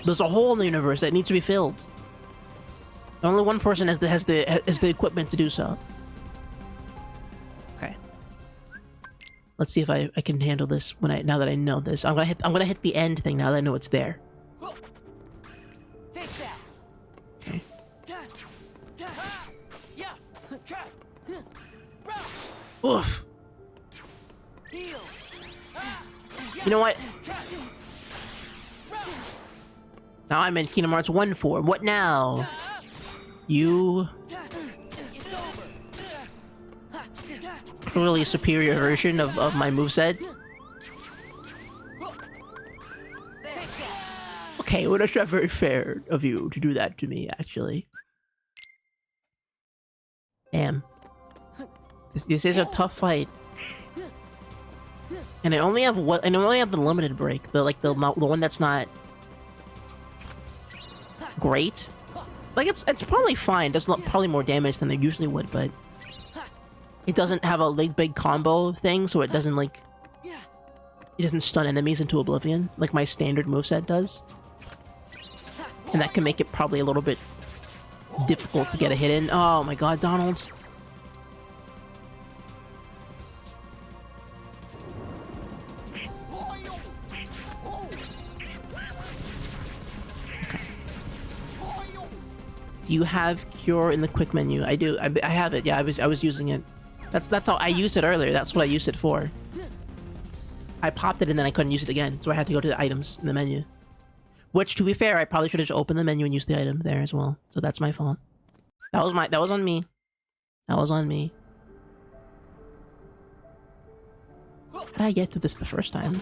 There's a hole in the universe that needs to be filled. Only one person has the equipment to do so. Okay. Let's see if I can handle this now that I know this. I'm gonna hit the end thing now that I know it's there. Okay. Oof. You know what? Now I'm in Kingdom Hearts 1 form. What now? You... Clearly a superior version of my moveset. Okay, well that's not very fair of you to do that to me, actually. Damn. This is a tough fight. And I only have the limited break, the one that's not great. Like it's probably fine. Does probably more damage than it usually would, but it doesn't have a big combo thing, so it doesn't it doesn't stun enemies into oblivion like my standard moveset does. And that can make it probably a little bit difficult to get a hit in. Oh my god, Donald. Do you have Cure in the quick menu? I do. I have it. Yeah, I was using it. That's how I used it earlier. That's what I used it for. I popped it and then I couldn't use it again, so I had to go to the items in the menu. Which, to be fair, I probably should have just opened the menu and used the item there as well. So that's my fault. That was on me. That was on me. How did I get through this the first time?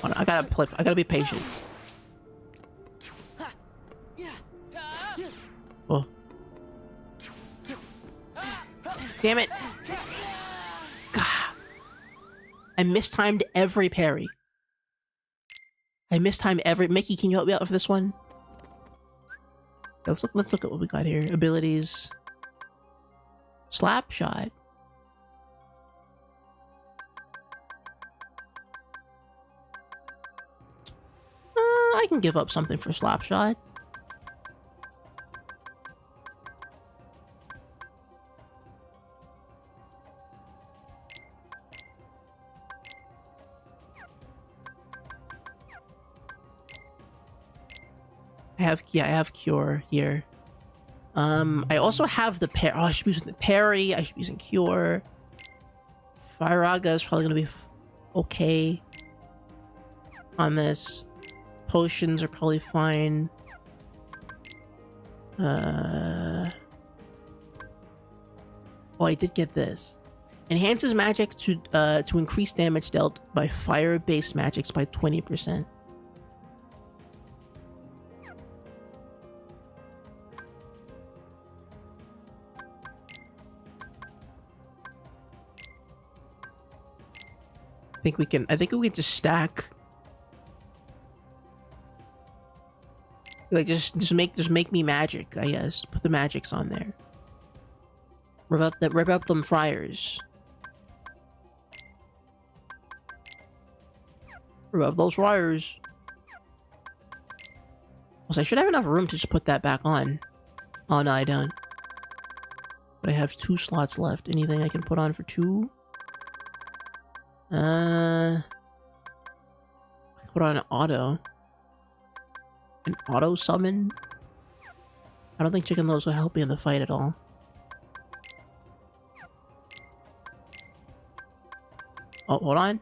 Hold on, I gotta be patient. Oh. Damn it! God. I mistimed every parry. I mistimed every... Mickey, can you help me out with this one? Let's look at what we got here. Abilities. Slap shot. I can give up something for slap shot. I have cure here. I also have the parry. Oh, I should be using the parry. I should be using cure. Firaga is probably gonna be okay on this. Potions are probably fine. Oh, I did get this. Enhances magic to increase damage dealt by fire-based magics by 20%. I think we can just stack. Like just make me magic, I guess. Put the magics on there. Rev up them friars. Rev up those friars. Also, I should have enough room to just put that back on. Oh no, I don't. But I have 2 slots left. Anything I can put on for 2? I can put on an auto. An auto summon? I don't think Chicken Loaves will help me in the fight at all. Oh, hold on.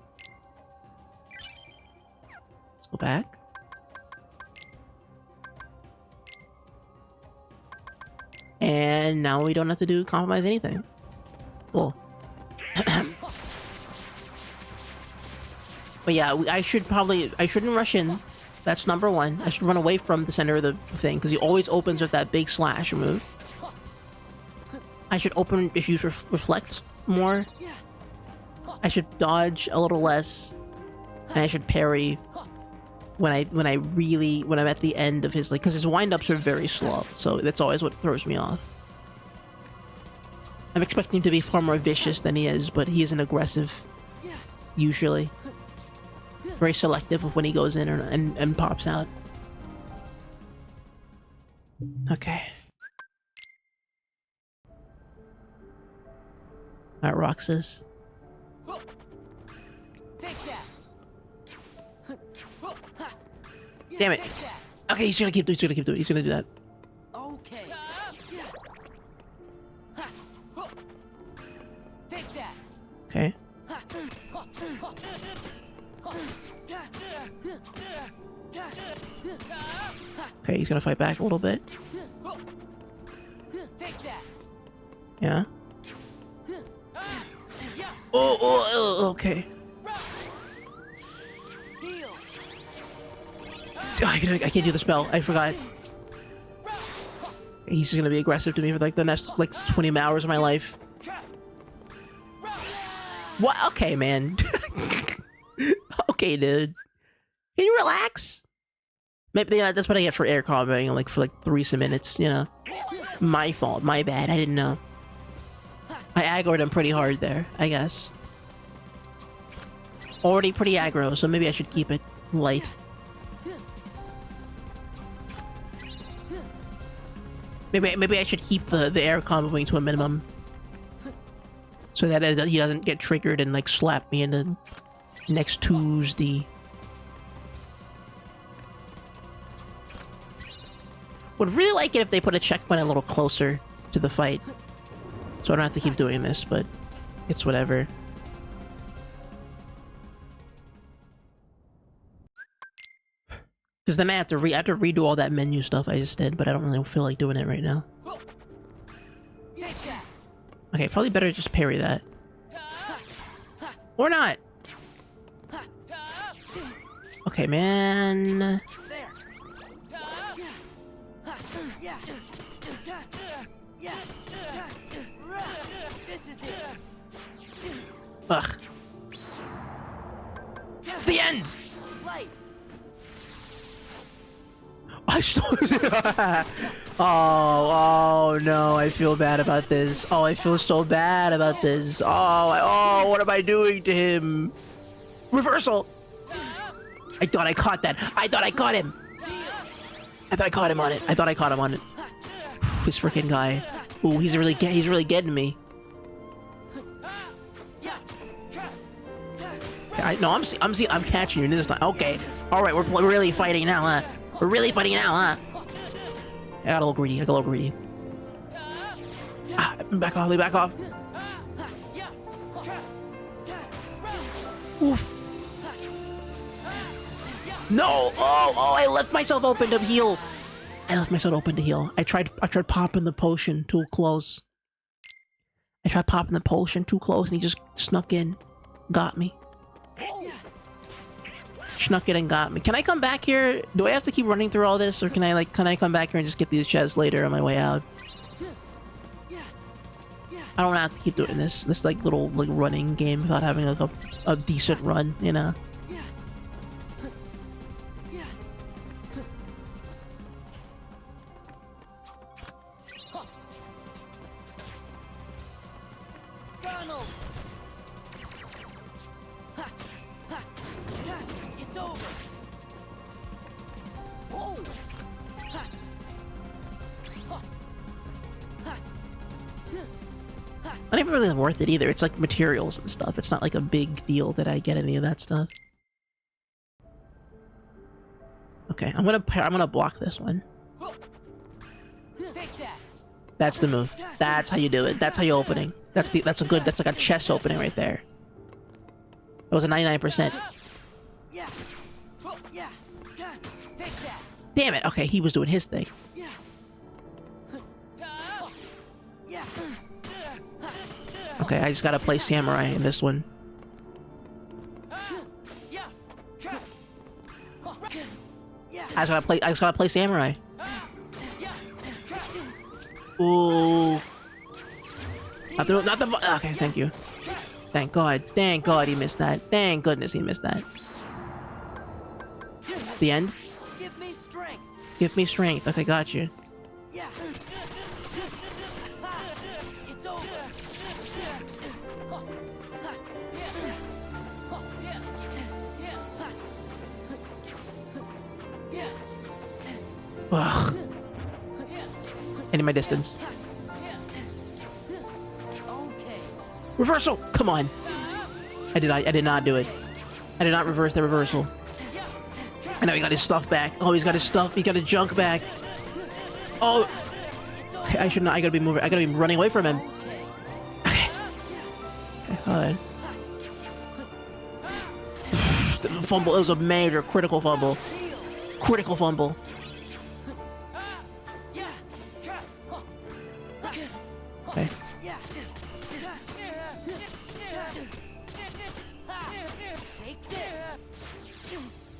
Let's go back. And now we don't have to compromise anything. Cool. But yeah, I shouldn't rush in. That's number 1. I should run away from the center of the thing, because he always opens with that big slash move. I should use reflect more. I should dodge a little less. And I should parry when I'm at the end of his, like, because his wind-ups are very slow, so that's always what throws me off. I'm expecting him to be far more vicious than he is, but he isn't aggressive, usually. Very selective of when he goes in and pops out. Okay. Alright, Roxas. Damn it! Okay, he's gonna keep doing it. He's gonna do that. Okay. Take that. Okay. Okay, he's gonna fight back a little bit. Take that. Yeah. Oh, okay. Oh, I can't do the spell. I forgot. He's just gonna be aggressive to me for like the next 20 hours of my life. What? Okay, man. Okay, dude. Can you relax? Maybe that's what I get for air comboing, for 3 minutes, you know. My fault. My bad. I didn't know. I aggroed him pretty hard there, I guess. Already pretty aggro, so maybe I should keep it light. Maybe I should keep the air comboing to a minimum. So that he doesn't get triggered and slap me into next Tuesday. Would really like it if they put a checkpoint a little closer to the fight. So I don't have to keep doing this, but it's whatever. Because then I have to redo all that menu stuff I just did, but I don't really feel like doing it right now. Okay, probably better just parry that. Or not! Okay, man. Ugh. The end! I stole oh no, I feel bad about this. Oh, I feel so bad about this. Oh, what am I doing to him? Reversal! I thought I caught that. I thought I caught him. I thought I caught him on it. This freaking guy. Ooh, he's really getting me. I'm catching you this time. Okay. Alright, we're really fighting now, huh? We're really fighting now, huh? I got a little greedy. I got a little greedy. Ah, back off. Back off. Oof. No! Oh! I left myself open to heal. I tried popping the potion too close. And he just snuck in. Got me. Snuck in and got me. Can I come back here? Do I have to keep running through all this? Or can I come back here and just get these chests later on my way out? I don't have to keep doing this like little running game without having like a decent run, you know? Donald! It's over! Oh! Not even really worth it either. It's like materials and stuff. It's not like a big deal that I get any of that stuff. Okay, I'm gonna block this one. That's the move. That's how you do it. That's how you opening. That's like a chest opening right there. That was a 99%. Damn it. Okay, he was doing his thing. Okay, I just gotta play samurai in this one. I just gotta play samurai. Ooh. Not the okay, thank you. Thank God he missed that. Thank goodness he missed that. The end? Give me strength. Okay, got you. It's over. Ugh. I need my distance. Reversal! Come on! I did not do it. I did not reverse the reversal. And now he got his stuff back. Oh, he's got his stuff. He got his junk back. Oh! Okay, I should not. I gotta be moving. I gotta be running away from him. Okay. Okay, the fumble. It was a major critical fumble. Critical fumble. Okay.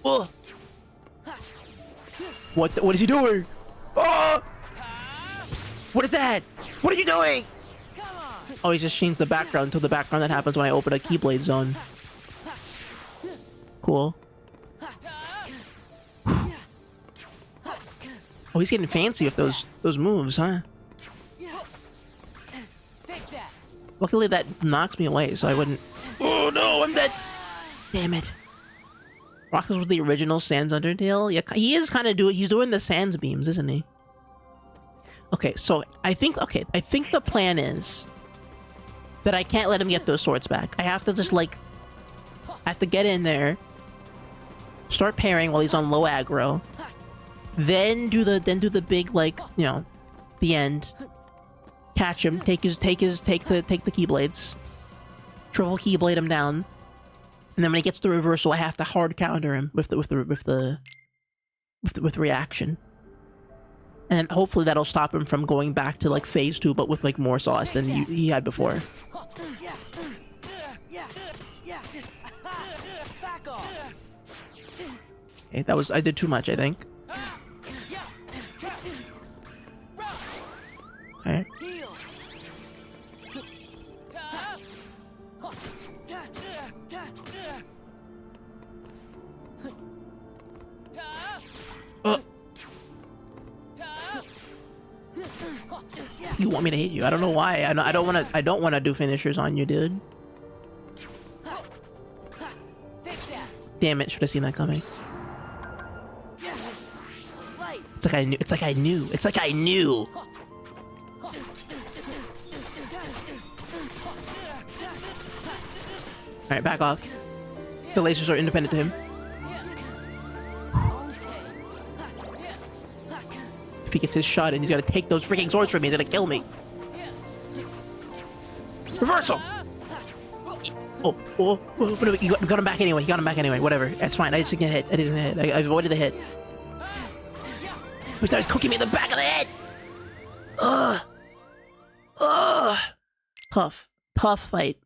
Oh. What is he doing? Oh! What is that? What are you doing? Oh, he just changed the background to the background that happens when I open a Keyblade zone. Cool. Oh, he's getting fancy with those moves, huh? Luckily that knocks me away, so I wouldn't... Oh no, I'm dead! Damn it. Rockers with the original Sans Undertale? Yeah, he is kind of he's doing the Sans beams, isn't he? Okay, so I think the plan is that I can't let him get those swords back. I have to just I have to get in there, start parrying while he's on low aggro, then do the big, like, you know, the end. Catch him, take the Keyblades, triple Keyblade him down, and then when he gets the reversal, I have to hard counter him with reaction, and then hopefully that'll stop him from going back to like phase 2, but with like more sauce than he had before. Okay, I did too much, I think. Okay. You want me to hit you? I don't know why. I don't want to do finishers on you, dude. Damn it! Should have seen that coming. It's like I knew. It's like I knew. It's like I knew. All right, back off. The lasers are independent to him. he gets his shot, and he's gonna take those freaking swords from me. He's gonna kill me. Reversal. Oh, no, you got him back anyway. You got him back anyway. Whatever. That's fine. I just didn't get hit. I didn't hit. I avoided the hit. He starts cooking me in the back of the head. Tough fight.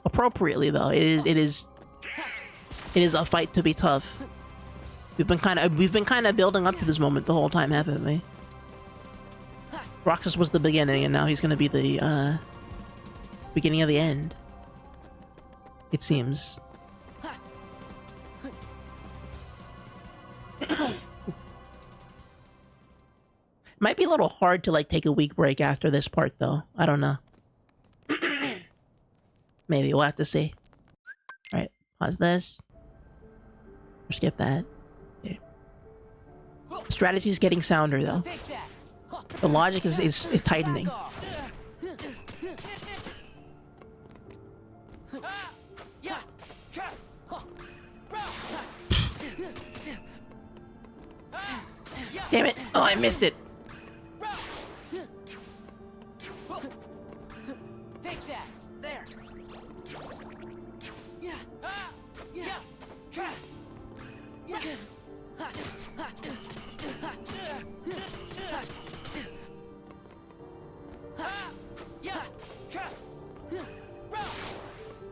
Appropriately though, it is a fight to be tough. We've been kind of building up to this moment the whole time, haven't we? Roxas was the beginning, and now he's gonna be the beginning of the end. It seems. Might be a little hard to like take a week break after this part though. I don't know. Maybe we'll have to see. Alright, pause this. Or skip that. Okay. Strategy's getting sounder though. The logic is tightening. Damn it! Oh, I missed it. Take that. There.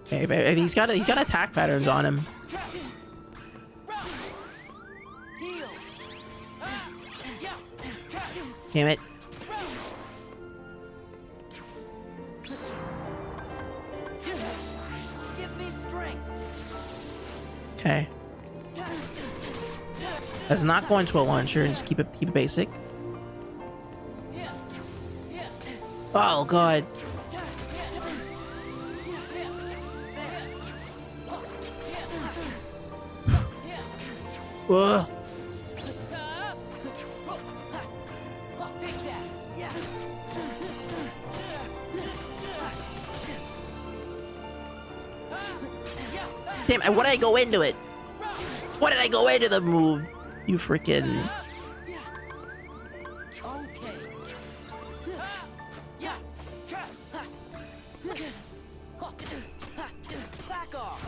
Okay, he's got attack patterns on him. Damn it. Give me strength. Okay. Let's not go into a launcher. Just keep it basic. Oh god. Whoa. Damn, what did I go into it? What did I go into the move? You freaking... Back off.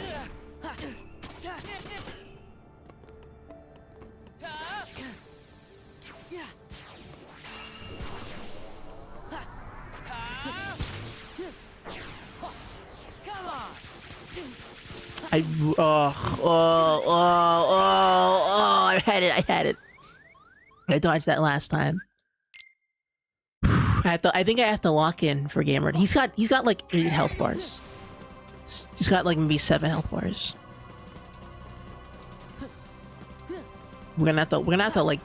Come on. I had it. I dodged that last time. I think I have to lock in for Gamer. He's got like 8 health bars. He's got like maybe 7 health bars. We're gonna have to like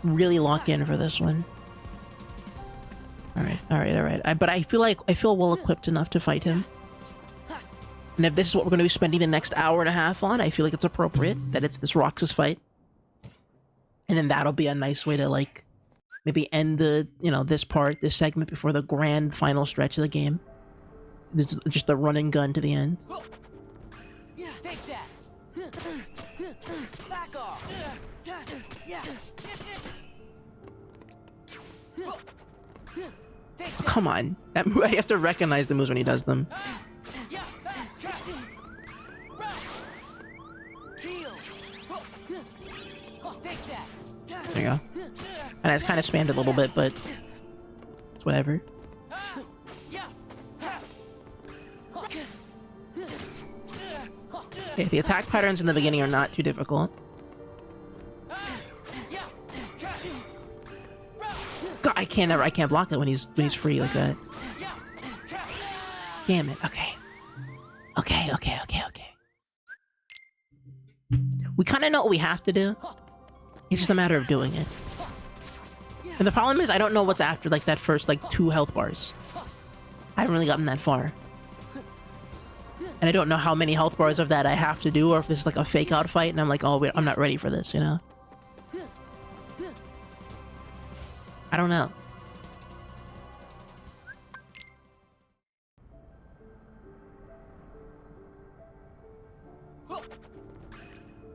really lock in for this one. All right. But I feel well equipped enough to fight him. And if this is what we're going to be spending the next hour and a half on, I feel like it's appropriate that it's this Roxas fight. And then that'll be a nice way to, like, maybe end the, this segment before the grand final stretch of the game. Just the run and gun to the end. Take that. Back off. Oh, come on. That move, I have to recognize the moves when he does them. There you go. And I kind of spammed it a little bit, but it's whatever. Okay, the attack patterns in the beginning are not too difficult. God, I can't block it when he's free like that. Damn it. Okay. We kind of know what we have to do. It's just a matter of doing it. And the problem is I don't know what's after like that first like 2 health bars. I haven't really gotten that far. And I don't know how many health bars of that I have to do, or if this is like a fake out fight and I'm like, oh wait, I'm not ready for this, I don't know.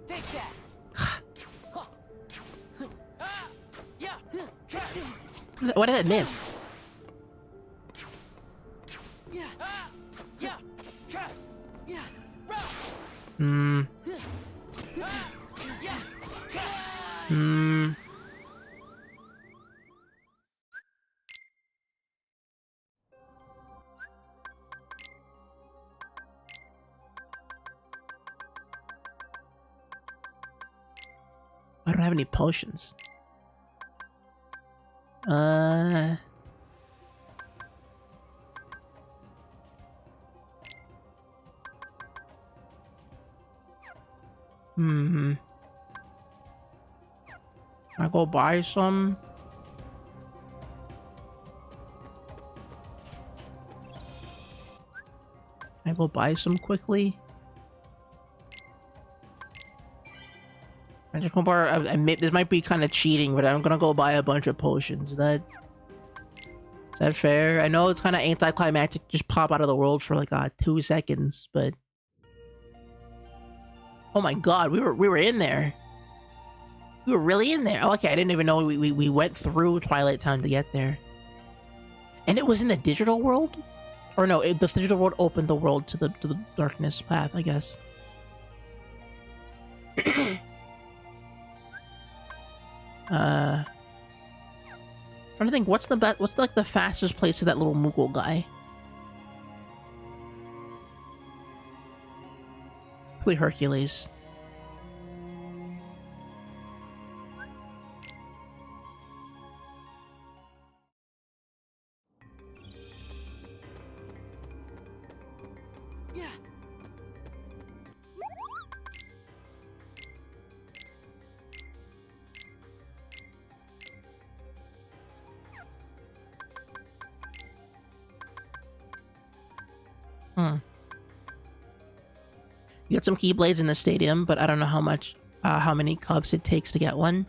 Take that. What did I miss? Hmm. Hmm. I don't have any potions. Hmm. Can I go buy some? Can I go buy some quickly? Magical bar. I admit this might be kind of cheating, but I'm gonna go buy a bunch of potions. Is that fair? I know it's kind of anticlimactic. Just pop out of the world for like 2 seconds, but oh my god, we were in there. We were really in there. Oh, okay, I didn't even know we went through Twilight Town to get there. And it was in the digital world, or no? The digital world opened the world to the darkness path, I guess. Trying to think, what's like the fastest place to that little Moogle guy? Probably Hercules. You get some Keyblades in the stadium, but I don't know how many cups it takes to get one.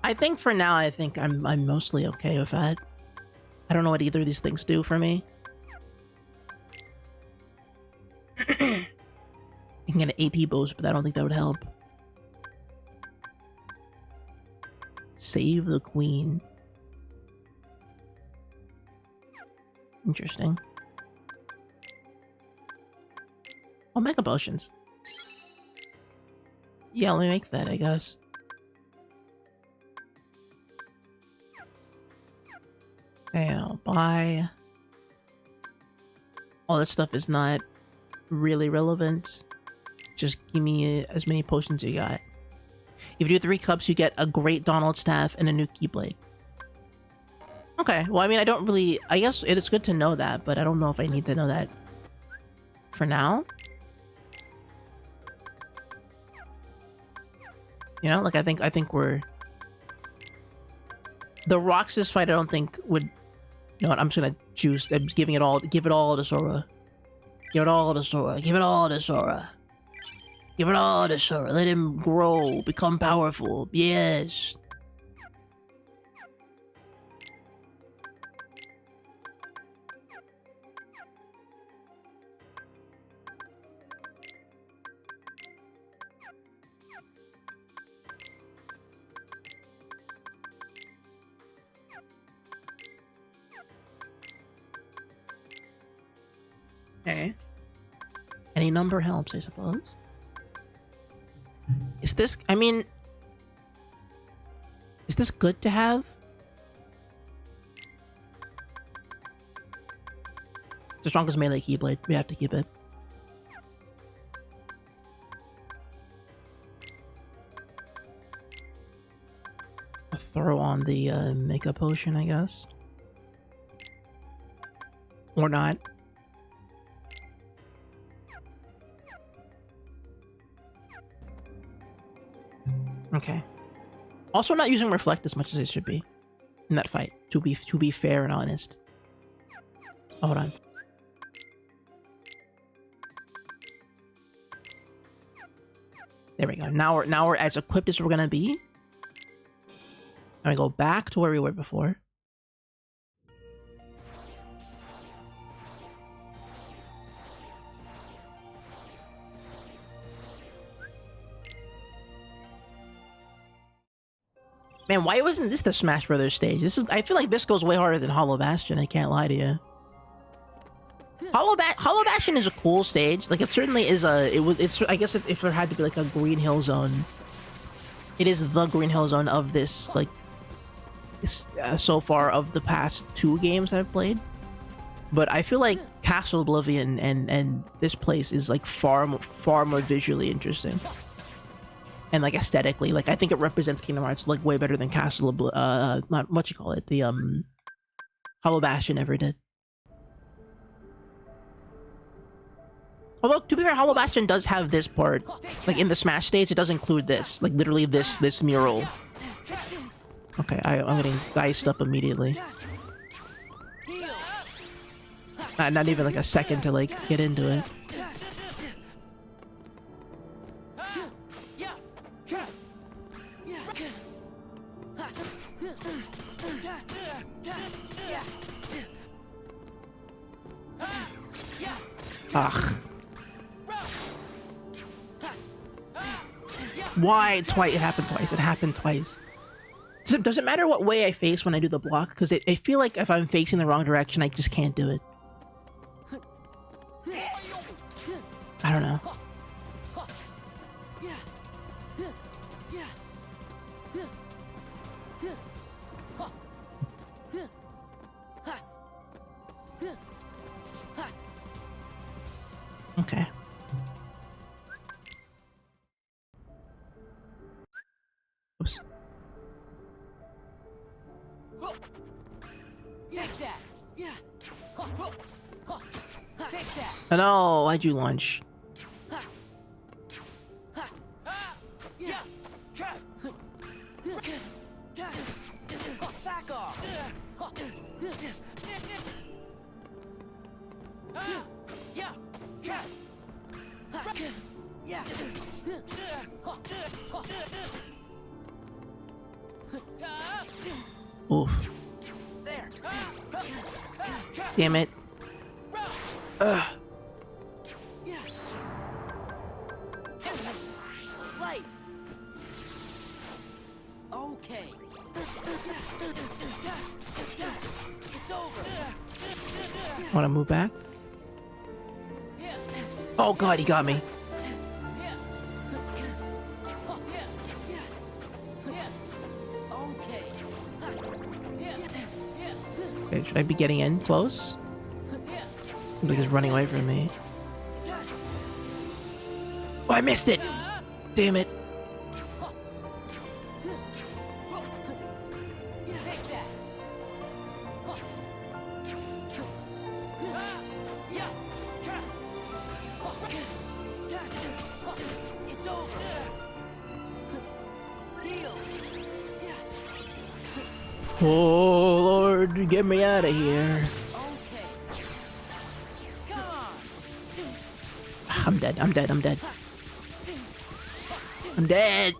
I think for now, I'm mostly okay with that. I don't know what either of these things do for me. You can get an AP boost, but I don't think that would help. Save the Queen. Interesting. Oh, Mega Potions. Yeah, let me make that, I guess. Okay, I'll buy... All this stuff is not really relevant. Just give me as many potions you got. If you do 3 cups, you get a great Donald staff and a new Keyblade. Okay, well, I mean, I don't really... I guess it is good to know that, but I don't know if I need to know that for now. You know, like, I think we're... The Roxas fight, I don't think would... You know what, I'm just gonna choose... I'm just giving it all... Give it all to Sora. Give it all to Sora. Give it all to Sora. Give it all to Sora. Let him grow. Become powerful. Yes. Okay. Any number helps, I suppose. Is this... I mean... Is this good to have? It's the strongest melee Keyblade. We have to keep it. I'll throw on the Mega Potion, I guess. Or not. Okay. Also not using Reflect as much as it should be in that fight, to be fair and honest. Oh, hold on. There we go. Now we're as equipped as we're gonna be. And we go back to where we were before. Man, why wasn't this the Smash Brothers stage? I feel like this goes way harder than Hollow Bastion, I can't lie to you. Hollow Bastion is a cool stage. Like, it certainly is I guess if there had to be like a Green Hill Zone, it is the Green Hill Zone of this, like, so far of the past 2 games I've played. But I feel like Castle Oblivion and this place is like far more visually interesting. And like aesthetically, like I think it represents Kingdom Hearts like way better than not what you call it, the Hollow Bastion ever did. Although to be fair, Hollow Bastion does have this part, like in the Smash stage, it does include this, like literally this mural. Okay, I'm getting diced up immediately. Not even like a second to like get into it. Ugh. Why? Twice? It happened twice. It happened twice. Does it matter what way I face when I do the block? Because I feel like if I'm facing the wrong direction, I just can't do it. I don't know. Okay. Oops. Take that. Yeah. Take that. Oh no, why'd you lunge? Back off. Oof. Damn it. Ugh. Light. Okay. It's over. Wanna move back? Oh god, he got me. Okay, should I be getting in close? Seems like he's running away from me. Oh, I missed it! Damn it. Oh Lord, get me out of here. I'm dead, I'm dead, I'm dead. I'm dead.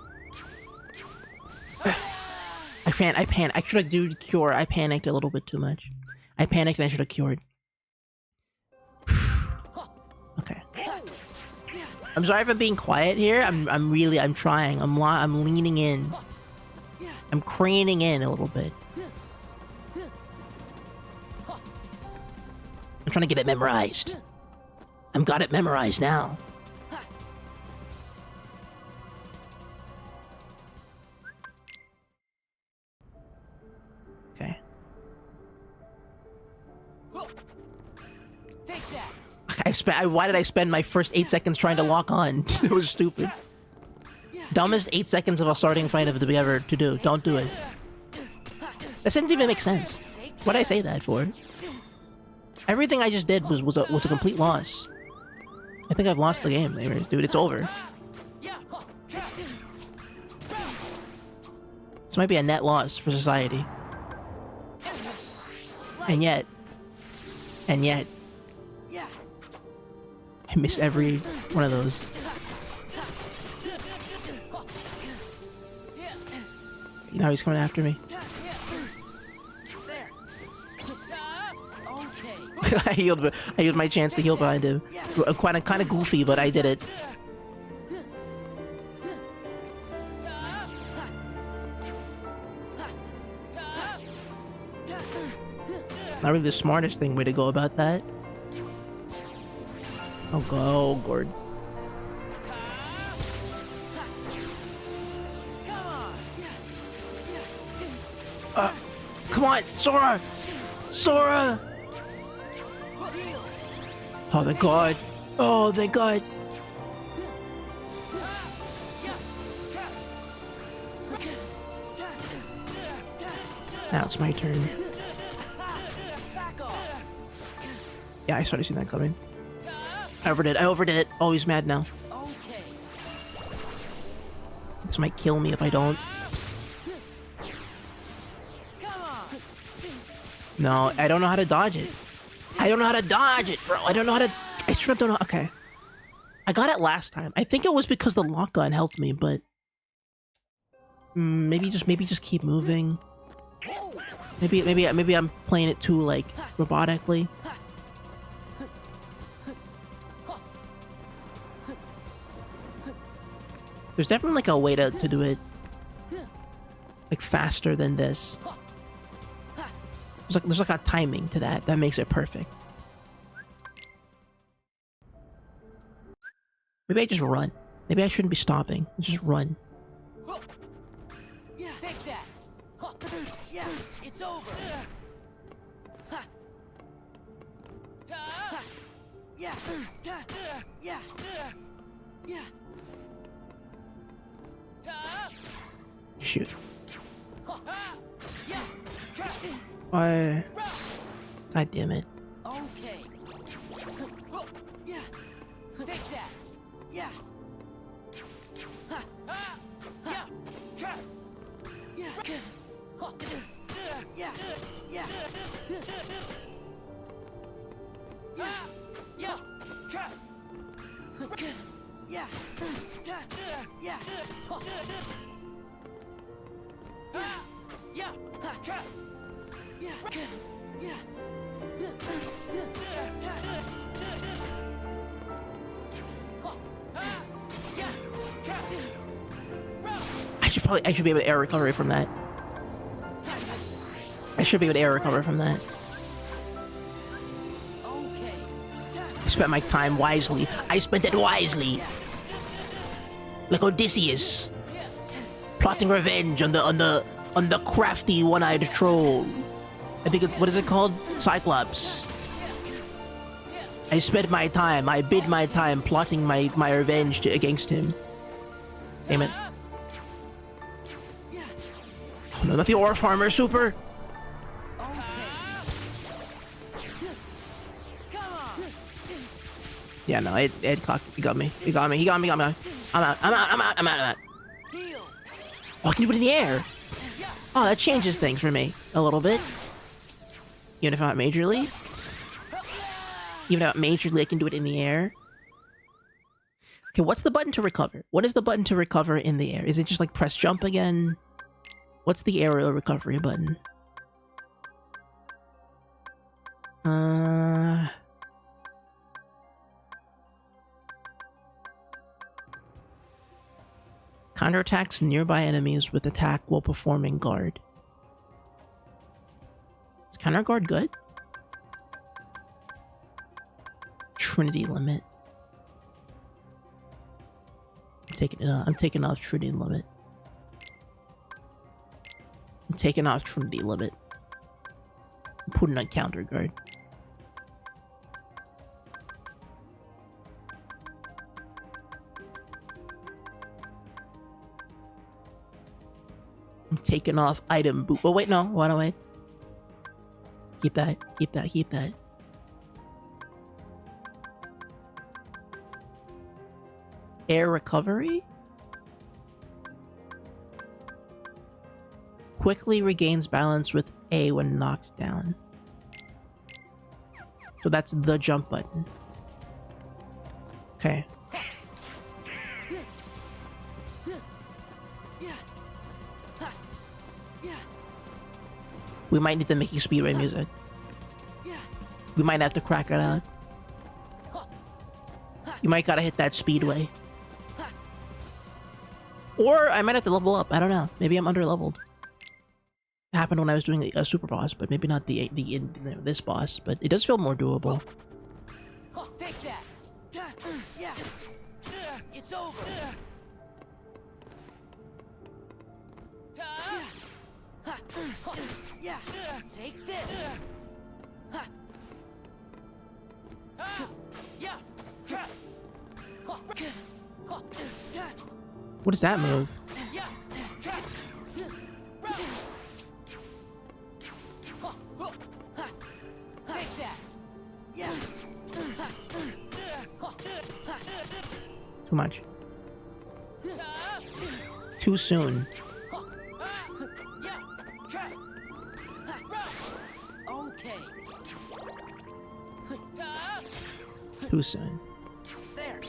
I should have do cure. I panicked a little bit too much. I panicked and I should have cured. Okay. I'm sorry for being quiet here. I'm trying. I'm leaning in. I'm craning in a little bit. I'm trying to get it memorized. I've got it memorized now. Okay. Why did I spend my first 8 seconds trying to lock on? It was stupid. Dumbest 8 seconds of a starting fight of the ever to do. Don't do it. That didn't even make sense. What'd I say that for? Everything I just did was a complete loss. I think I've lost the game, dude. It's over. This might be a net loss for society. And yet, I missed every one of those. You know he's coming after me. I healed my chance to heal behind him. Kind of goofy, but I did it. Not really the smartest way to go about that. Oh, go, Gord. Come on, Sora! Sora! Oh, thank God. Oh, thank God. Now it's my turn. Yeah, I started seeing that coming. I overdid it. Oh, he's mad now. This might kill me if I don't. No, I don't know how to dodge it. I don't know how to dodge it, bro. I don't know how to... I straight up don't know... Okay. I got it last time. I think it was because the lock gun helped me, but... maybe just keep moving. Maybe I'm playing it too, like, robotically. There's definitely, like, a way to do it, like, faster than this. There's like a timing to that makes it perfect. Maybe I just run. Maybe I shouldn't be stopping. Just run. Yeah, take that. Yeah, it's over. Yeah, yeah, yeah. Shoot. Why? God damn it. Okay. Yeah. Take that. Yeah. Yeah. Yeah. Yeah. Yeah. Yeah. Yeah. Yeah. I should be able to air recovery from that. I should be able to air recover from that. I spent my time wisely. I spent it wisely. Like Odysseus. Plotting revenge on the crafty one-eyed troll. I think what is it called? Cyclops. I spent my time, I bid my time plotting my revenge against him. Damn it. No, not the ore farmer, super! Yeah, no, it got me. He got me. I'm out. Oh, I can do it in the air! Oh, that changes things for me a little bit. Even if not majorly. Even if not majorly, I can do it in the air. Okay, what's the button to recover? What is the button to recover in the air? Is it just like press jump again? What's the aerial recovery button? Counterattacks nearby enemies with attack while performing guard. Is counter guard good? Trinity limit. I'm taking off Trinity limit. I'm taking off Trinity limit. I'm putting on counter guard. I'm taking off item boot. Oh wait, no. Why don't I? Keep that. Air recovery? Quickly regains balance with A when knocked down. So that's the jump button. Okay. We might need the Mickey Speedway music. We might have to crack it out. You might gotta hit that Speedway. Or I might have to level up. I don't know. Maybe I'm under leveled. It happened when I was doing a super boss, but maybe not this boss. But it does feel more doable. Take that. Yeah. It's over. Yeah. Take this. Yeah. What does that move? Take that. Yeah. Too much. Too soon. Okay. Too soon. There.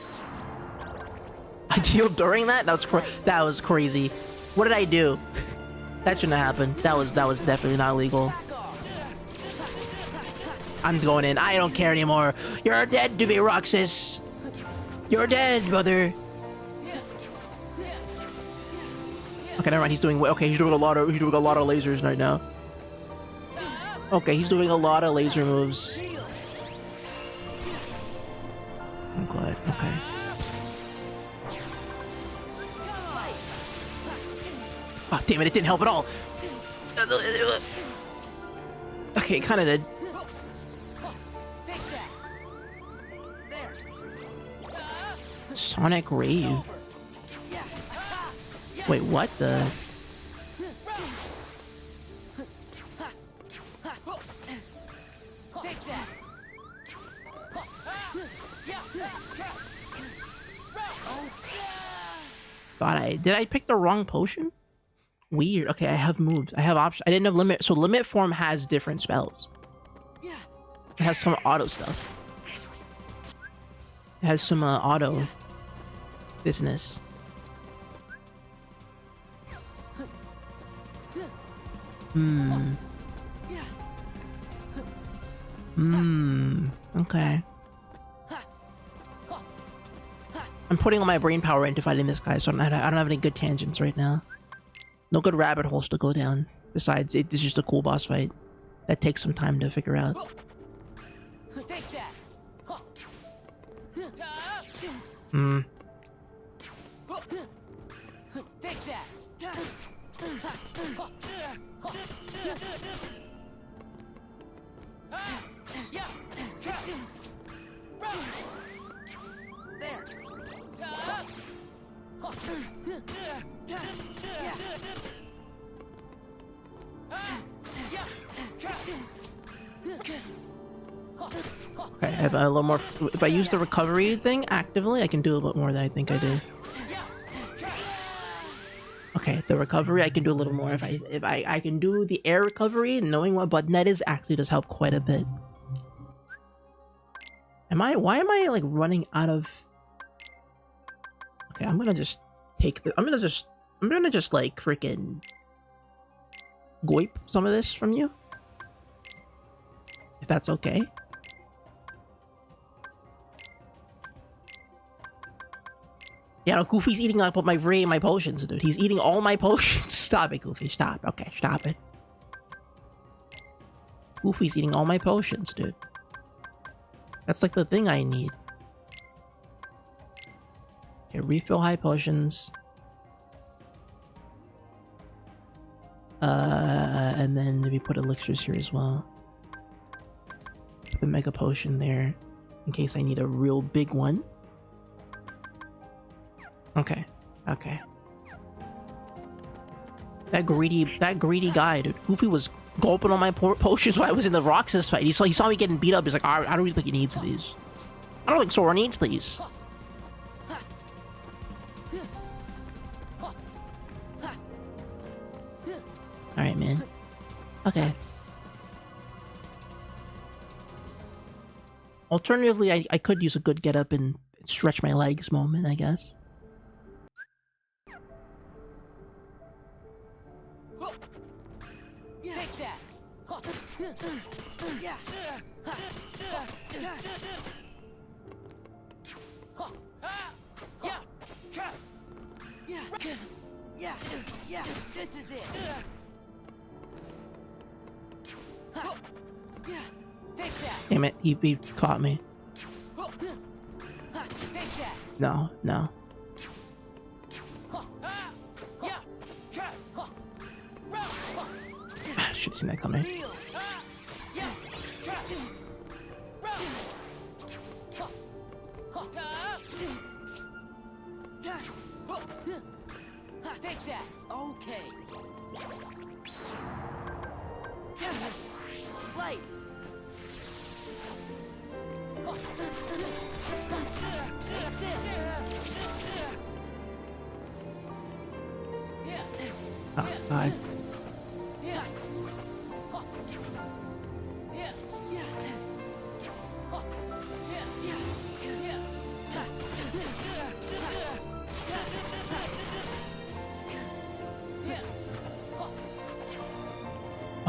I healed during that? That was crazy. What did I do? That shouldn't have happened. That was definitely not legal. I'm going in. I don't care anymore. You're dead to me, Roxas. You're dead, brother. Okay, never mind. He's doing a lot of lasers right now. Okay, he's doing a lot of laser moves. I'm glad. Okay. Oh, damn it, it didn't help at all. Okay, it kind of did. Sonic Rave. Wait, what the? God, did I pick the wrong potion? Weird. Okay, I have moves. I have options. I didn't have limit. So limit form has different spells. It has some auto stuff. It has some auto business. Okay. I'm putting all my brain power into fighting this guy, so I don't have any good tangents right now. No good rabbit holes to go down. Besides, it's just a cool boss fight that takes some time to figure out. Take that. Take that. There. Okay, I have a little more. If I use the recovery thing actively, I can do a bit more than I think I do. Okay, the recovery I can do a little more. If I can do the air recovery, knowing what button that is actually does help quite a bit. Why am I like running out of? Okay, I'm gonna just take the. I'm gonna just like freaking goip some of this from you, if that's okay. Yeah, no, Goofy's eating up my potions, dude. He's eating all my potions. Stop it, Goofy. Stop. Okay, stop it. Goofy's eating all my potions, dude. That's like the thing I need. Okay, refill high potions. And then maybe put elixirs here as well. Put the mega potion there, in case I need a real big one. Okay. Okay. That greedy guy, dude. Goofy was gulping on my potions while I was in the Roxas fight. He saw me getting beat up. He's like, I don't really think he needs these. I don't think Sora needs these. Alright, man. Okay. Alternatively, I could use a good get up and stretch my legs moment, I guess. Take that. Yeah. Yeah. This is it. Damn it, he caught me. No, no. Should have seen that coming. Take that. Okay. Light. Oh, God.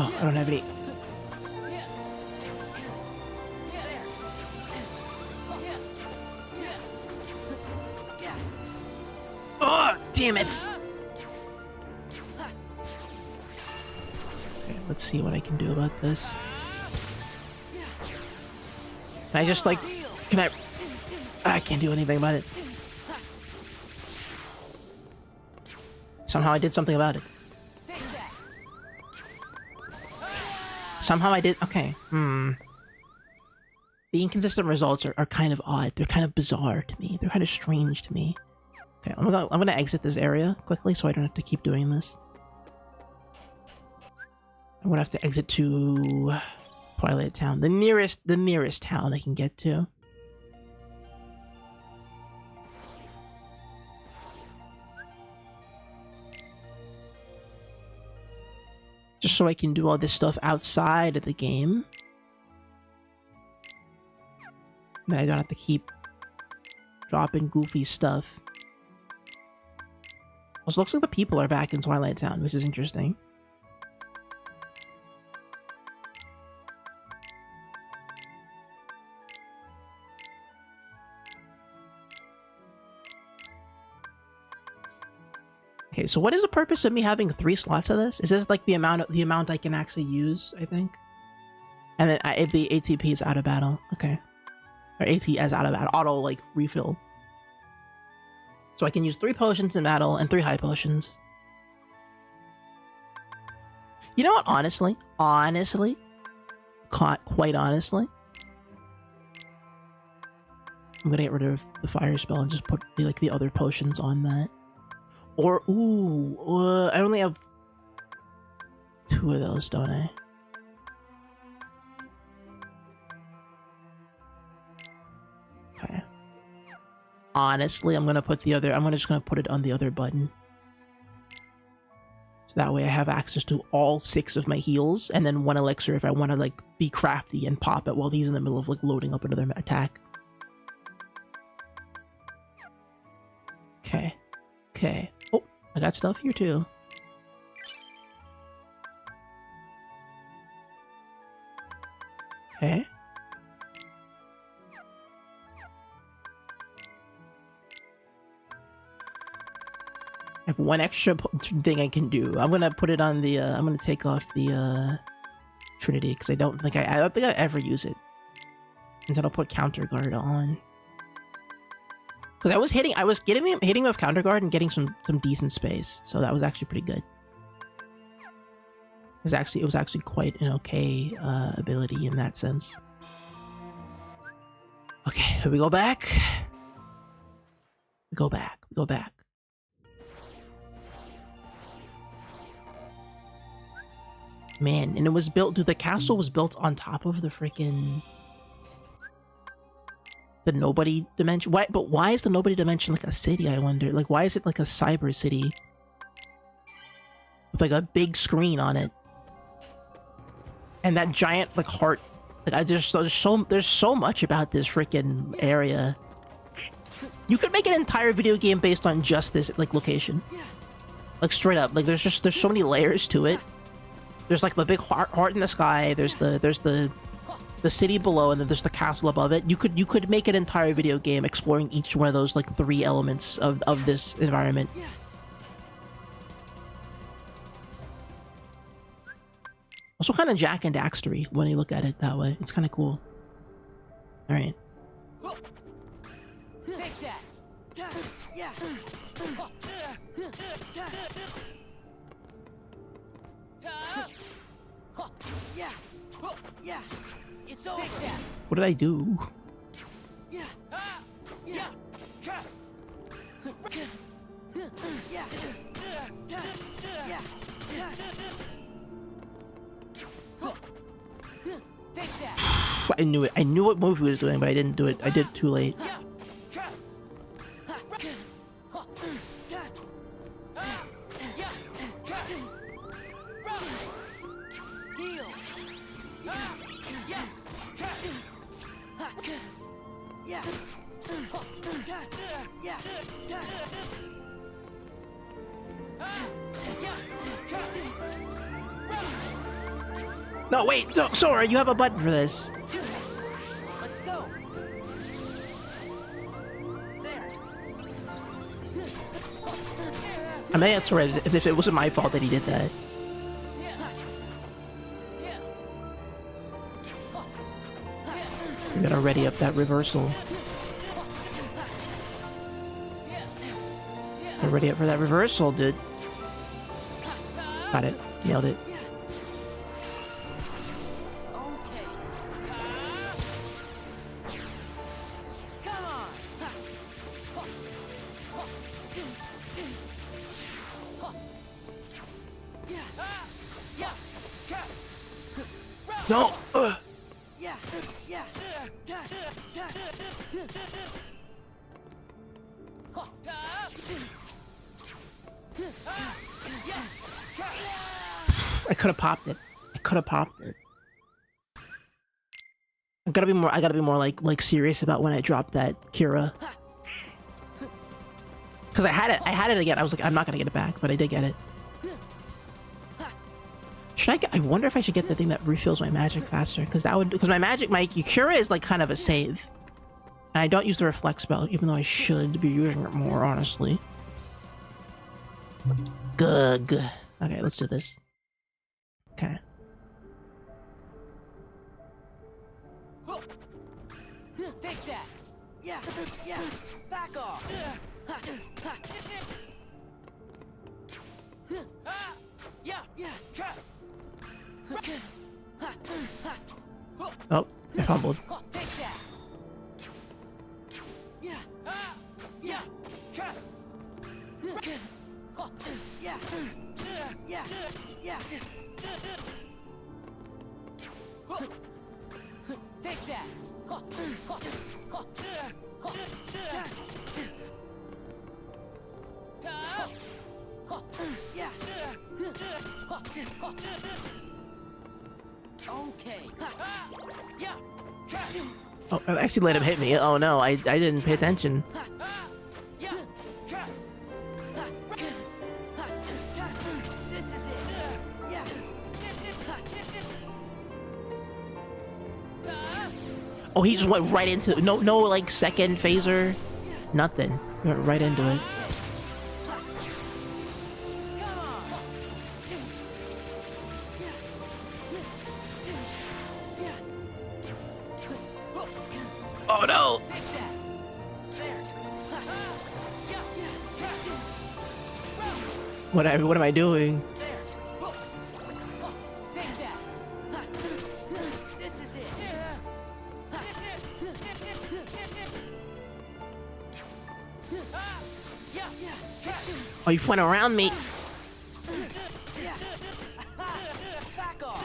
Oh, I don't have any. Oh, damn it! Okay, let's see what I can do about this. Can I just like... Can I can't do anything about it. Somehow I did something about it. Somehow I did... Okay. The inconsistent results are kind of odd. They're kind of bizarre to me. They're kind of strange to me. Okay, I'm gonna exit this area quickly so I don't have to keep doing this. I'm gonna have to exit to Twilight Town. The nearest town I can get to. Just so I can do all this stuff outside of the game. And I don't have to keep dropping goofy stuff. Also, looks like the people are back in Twilight Town, which is interesting. Okay, so what is the purpose of me having 3 slots of this? Is this like the amount I can actually use, I think? And then the ATP is out of battle. Okay. Or AT as out of battle. Auto, like, refill. So I can use 3 potions in battle and 3 high potions. You know what? Honestly, quite honestly, I'm gonna get rid of the fire spell and just put the other potions on that. Or, ooh, I only have 2 of those, don't I? Okay. Honestly, I'm just gonna put it on the other button. So that way I have access to all 6 of my heals, and then 1 elixir if I want to, like, be crafty and pop it while he's in the middle of, like, loading up another attack. Okay. Okay. Oh, I got stuff here too. Okay. I have 1 extra thing I can do. I'm gonna put it on the, I'm gonna take off the, Trinity, because I don't think I ever use it. Instead I'll put Counter Guard on. Because I was hitting him with Counter Guard and getting some decent space. So that was actually pretty good. It was actually quite an okay, ability in that sense. Okay, here we go back. We go back. Man, and it was built, dude, the castle was built on top of the freaking... the nobody dimension. Why is the nobody dimension like a city, I wonder? Like, why is it like a cyber city? With like a big screen on it. And that giant like heart. Like, there's so much about this freaking area. You could make an entire video game based on just this like location. Like straight up. Like there's so many layers to it. There's like the big heart in the sky. There's the city below, and then there's the castle above it. You could make an entire video game exploring each one of those like 3 elements of this environment. Also kind of Jack and Daxtery when you look at it that way. It's kind of cool. All right. Take that. Yeah. Yeah. It's over. Take that. What did I do? Yeah. Yeah. Yeah. Yeah. Take that. I knew it. I knew what move he was doing, but I didn't do it. I did it too late. No, wait, Sora, you have a button for this. Let's go. There. I mean, that's Sora as if it wasn't my fault that he did that. We gotta ready up that reversal. Get ready up for that reversal, dude. Got it. Nailed it. No! Ugh. I could have popped it. I could have popped it. I gotta be more like serious about when I drop that Kira. Cause I had it again. I was like, I'm not gonna get it back, but I did get it. Should I wonder if I should get the thing that refills my magic faster, because my Kira is like kind of a save. And I don't use the reflect spell, even though I should be using it more, honestly. Good. Okay, let's do this. Okay. Take that. Yeah. Back off. Oh, I fumbled. Take that. Take that. Okay. Oh, I actually let him hit me. Oh no, I didn't pay attention. Oh, he just went right into no like second phaser, nothing. He went right into it. Oh no! What am I doing? Oh, you went around me. Back off.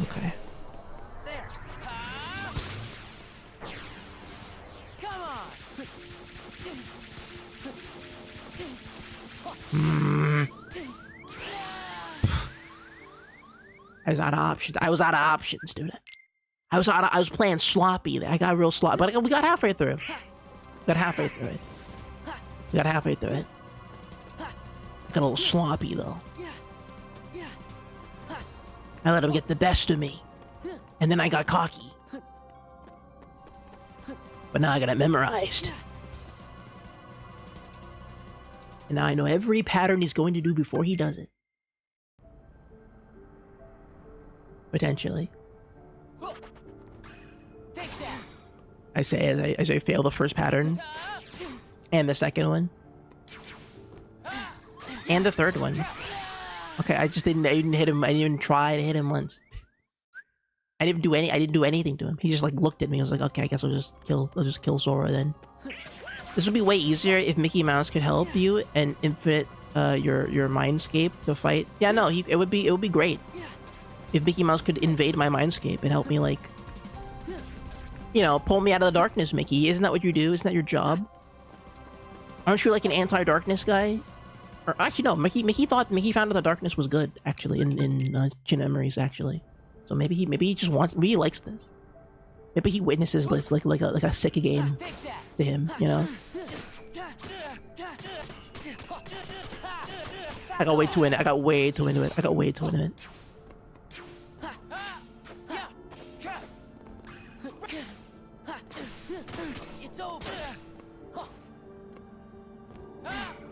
Okay. There. Come on. I was out of options, dude. I was playing sloppy. I got real sloppy, but we got halfway through. Got halfway through it. Got a little sloppy though. I let him get the best of me. And then I got cocky. But now I got it memorized. And now I know every pattern he's going to do before he does it. Potentially. I say as I fail the first pattern. And the second one. And the third one. Okay, I didn't hit him. I didn't even try to hit him once. I didn't do anything to him. He just like looked at me. I was like, okay, I guess I'll just kill Sora then. This would be way easier if Mickey Mouse could help you and input your mindscape to fight. Yeah, no, it would be great if Mickey Mouse could invade my mindscape and help me, like, you know, pull me out of the darkness. Mickey, isn't that what you do? Isn't that your job? Aren't you like an anti-darkness guy? Or actually, no. Mickey found out the darkness was good. Actually, in Chin Memories, actually. So maybe he just wants. Maybe he likes this. Maybe he witnesses this like a sick game to him. You know. I got way too into it. I got way too into it.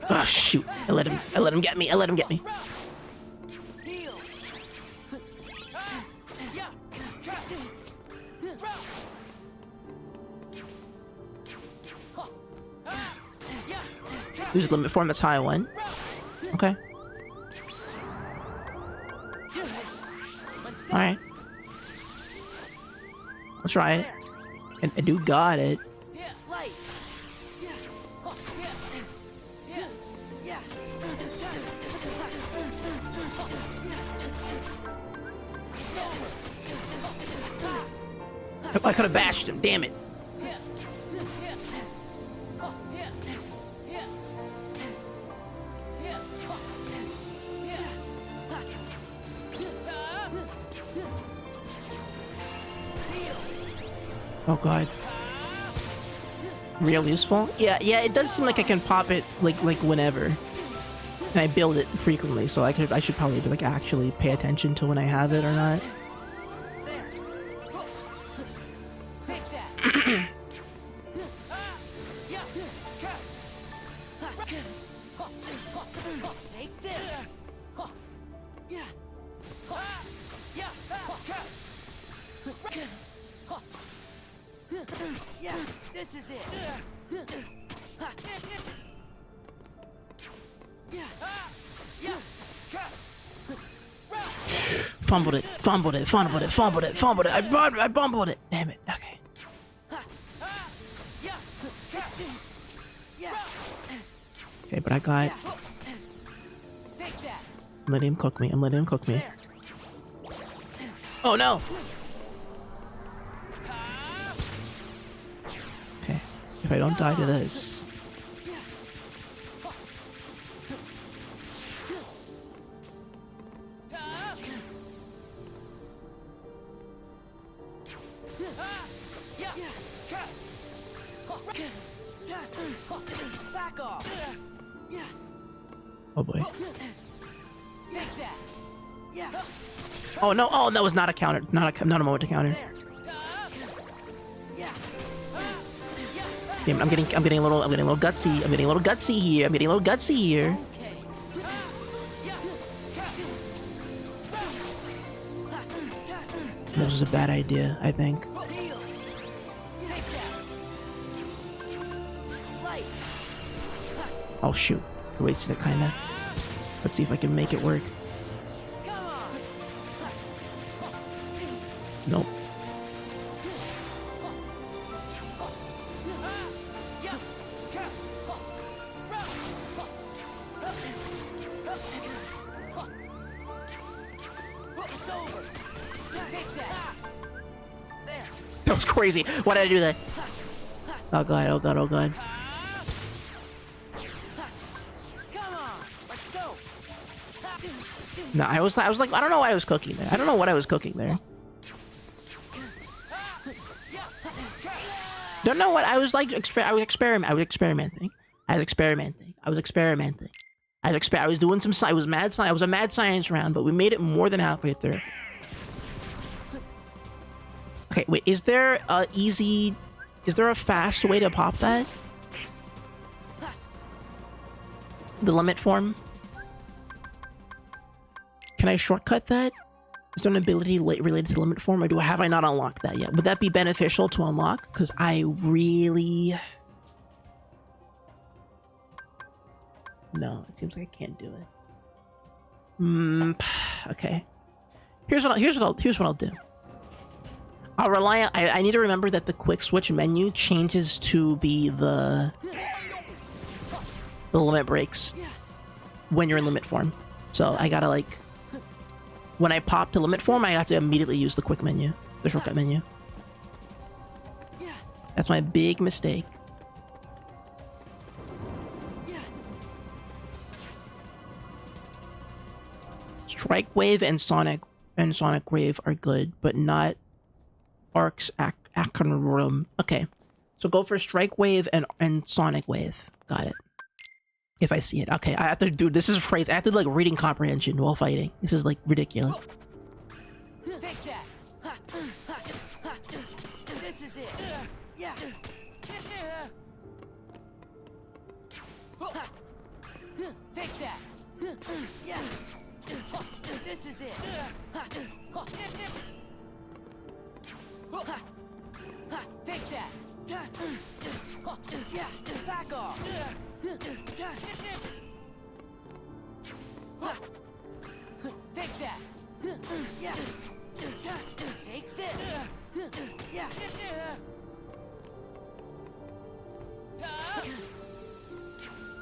Oh shoot! I let him get me. Use limit form, that's high one. Okay. Alright. Let's try it. And I do got it. I could have bashed him, damn it. Oh god. Real useful? Yeah, it does seem like I can pop it like whenever. And I build it frequently, so I should probably like actually pay attention to when I have it or not. This is it. Fumbled it. I bumbled it. Damn it. Okay. Okay, but I got. I'm letting him cook me. Oh no! Okay, if I don't die to this. Back off. Oh boy. Oh no! Oh, that was not a counter. Not a moment to counter. Damn, I'm getting a little gutsy. I'm getting a little gutsy here. This was a bad idea, I think. Oh shoot, I wasted it kinda. Let's see if I can make it work. Nope. That was crazy. Why did I do that? Oh god, oh god, oh god. No, I was like, I don't know why I was cooking there. I don't know what I was cooking there. Don't know what I was like. I was experimenting. I was doing some. I was a mad science round, but we made it more than halfway through. Okay, wait, is there a fast way to pop that? The limit form? Can I shortcut that? Is there an ability related to limit form, or have I not unlocked that yet? Would that be beneficial to unlock? Because I really... No, it seems like I can't do it. Okay. Here's what I'll do. I'll rely on... I need to remember that the quick switch menu changes to be the limit breaks when you're in limit form. So I gotta like... When I pop to limit form, I have to immediately use the quick menu. The shortcut menu. That's my big mistake. Strike Wave and Sonic Wave are good, but not Arc's Acheron. Okay, so go for Strike Wave and Sonic Wave. Got it. If I see it. Okay, I have to do... This is a phrase. I have to do, like, reading comprehension while fighting. This is, like, ridiculous. Take that. This is it. Yeah. Take that. Yeah. This is it. Take that. Yeah. Back off. Take that. Yeah. Take this. Yeah.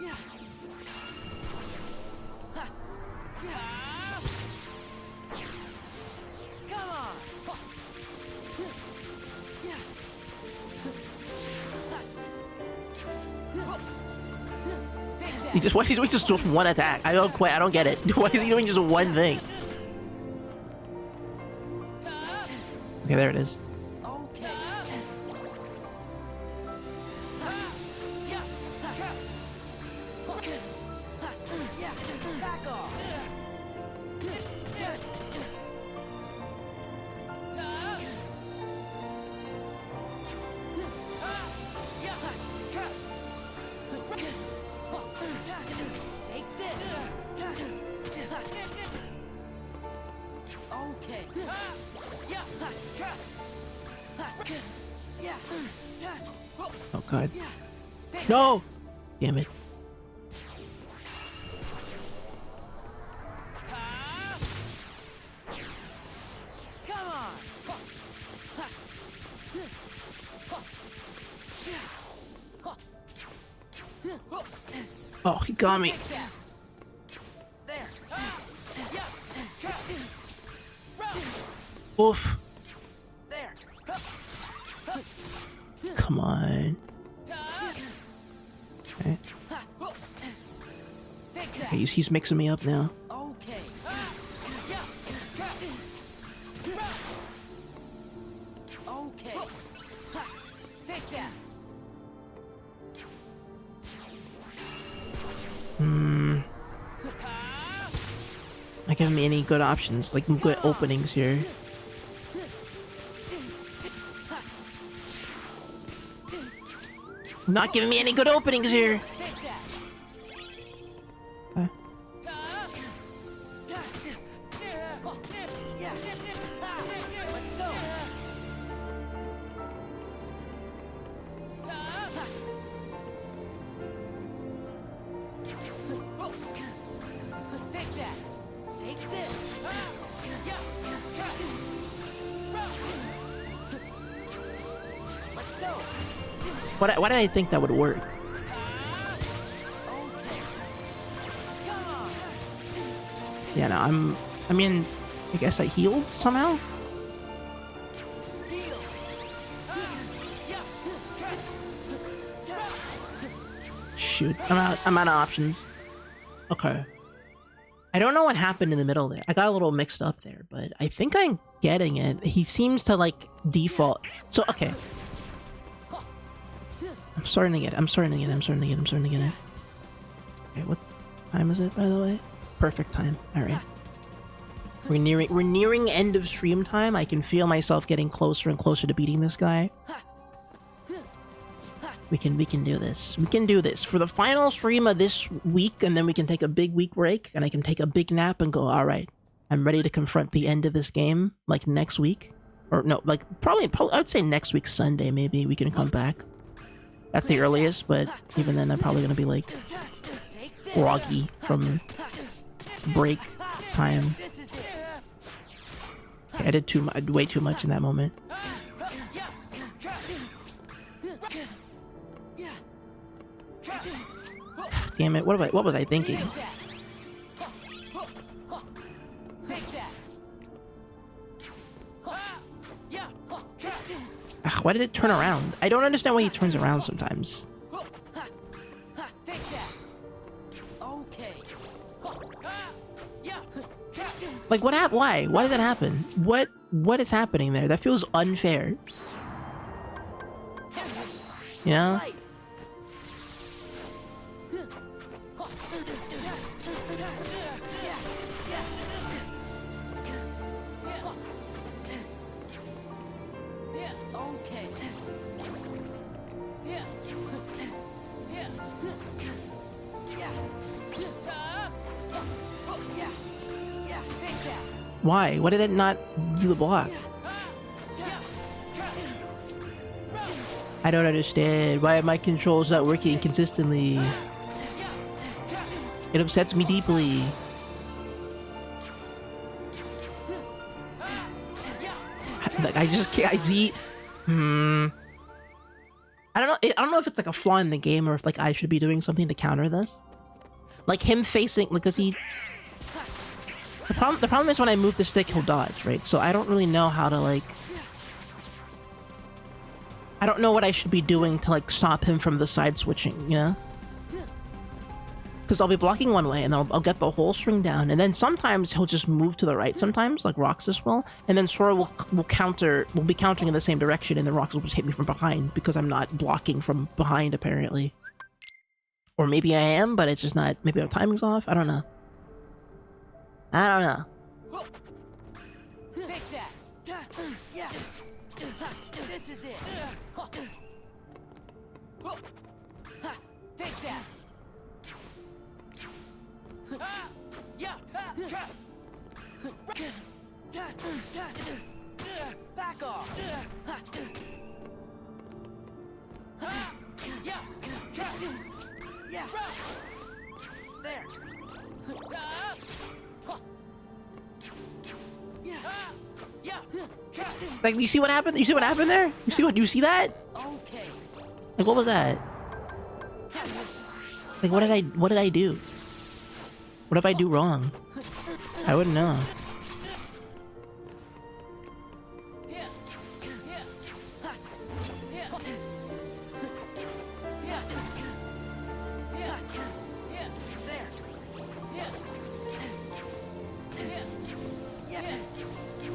Yeah. Come on. Why is he doing just one attack? I don't get it. Why is he doing just one thing? Okay, there it is. Oh god. No! Damn it. Oh, he got me. Oof. Come on. Okay. Okay, he's mixing me up now. Not giving me any good options, like good openings here. Not giving me any good openings here. Why did I think that would work? Yeah, no, I mean, I guess I healed somehow? Shoot, I'm out of options. Okay. I don't know what happened in the middle there. I got a little mixed up there, but I think I'm getting it. He seems to, like, default. So, okay. I'm starting to get it. Okay, what time is it, by the way? Perfect time. Alright. We're nearing end of stream time. I can feel myself getting closer and closer to beating this guy. We can do this. We can do this for the final stream of this week, and then we can take a big week break, and I can take a big nap and go, all right, I'm ready to confront the end of this game, like next week. Or no, like probably I would say next week Sunday, maybe we can come back. That's the earliest, but even then I'm probably gonna be like groggy from break time. Okay, I did way too much in that moment. Damn it! What was I thinking? Ugh, why did it turn around? I don't understand why he turns around sometimes. Like what happened? Why? Why did that happen? What is happening there? That feels unfair. You know? Why? Why did it not do the block? I don't understand. Why are my controls not working consistently? It upsets me deeply. Like, I just can't. I don't know. I don't know if it's like a flaw in the game or if like I should be doing something to counter this. Like him facing, like, does he? The problem is when I move the stick, he'll dodge, right? So I don't really know how to, like... I don't know what I should be doing to, like, stop him from the side switching, you know? Because I'll be blocking one way, and I'll get the whole string down, and then sometimes he'll just move to the right sometimes, like Roxas will, and then Sora will be countering in the same direction, and then Roxas will just hit me from behind, because I'm not blocking from behind, apparently. Or maybe I am, but it's just not... Maybe our timing's off? I don't know. I don't know. Take that. Yeah. This is it. Take that. Yeah. Back off. Yeah. Yeah. There. Like, you see what happened? You see what happened there? You see that? Okay. Like, what was that? Like, what did I do? What if I do wrong? I wouldn't know.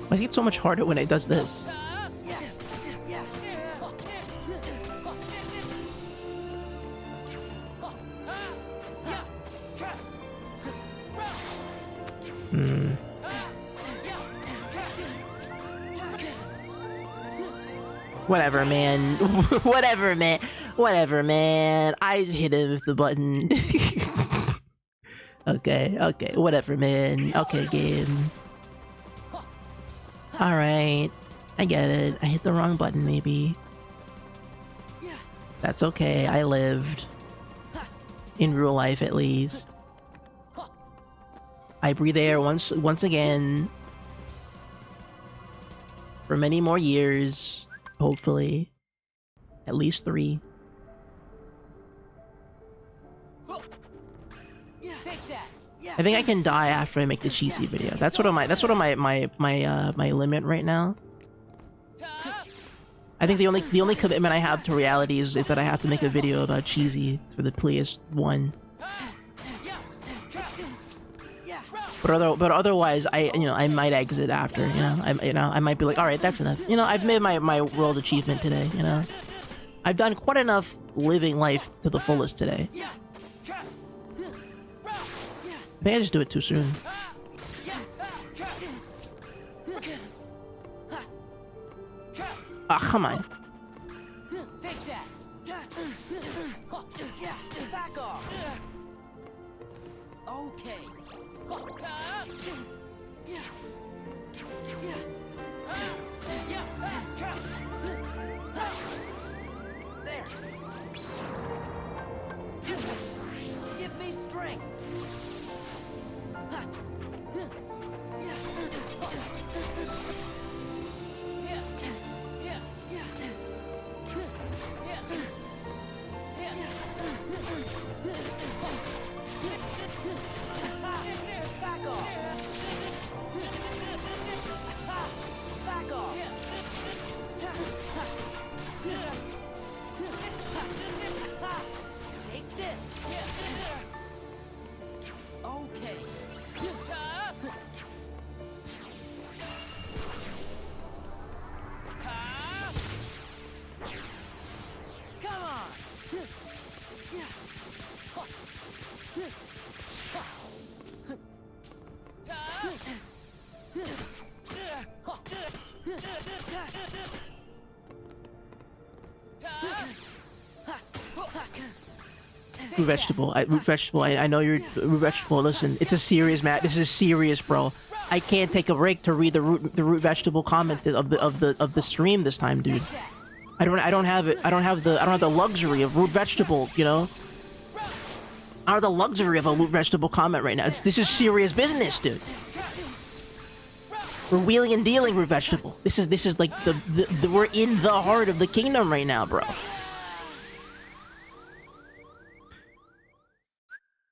I think it's so much harder when it does this. Whatever, man. Whatever, man. Whatever, man. I hit him with the button. Okay. Whatever, man. Okay, game. Alright. I get it. I hit the wrong button, maybe. That's okay. I lived. In real life, at least. I breathe air once again. For many more years. Hopefully. At least 3. I think I can die after I make the cheesy video. That's sort of my limit right now. I think the only commitment I have to reality is that I have to make a video about cheesy for the PS1. But otherwise, I might exit after. I might be like, all right, that's enough. I've made my world achievement today. I've done quite enough living life to the fullest today. I think I just do it too soon. Ah, come on. Take that. Back off. Okay. There. Give me strength. Back off. Back off. Take this. Okay. Come on. Root vegetable. I know you're root vegetable. Listen, it's a serious match. This is serious, bro. I can't take a break to read the root vegetable comment of the stream this time, dude. I don't have it. I don't have the luxury of root vegetable, you know? I don't have the luxury of a root vegetable comment right now. This is serious business, dude. We're wheeling and dealing root vegetable. This is like we're in the heart of the kingdom right now, bro.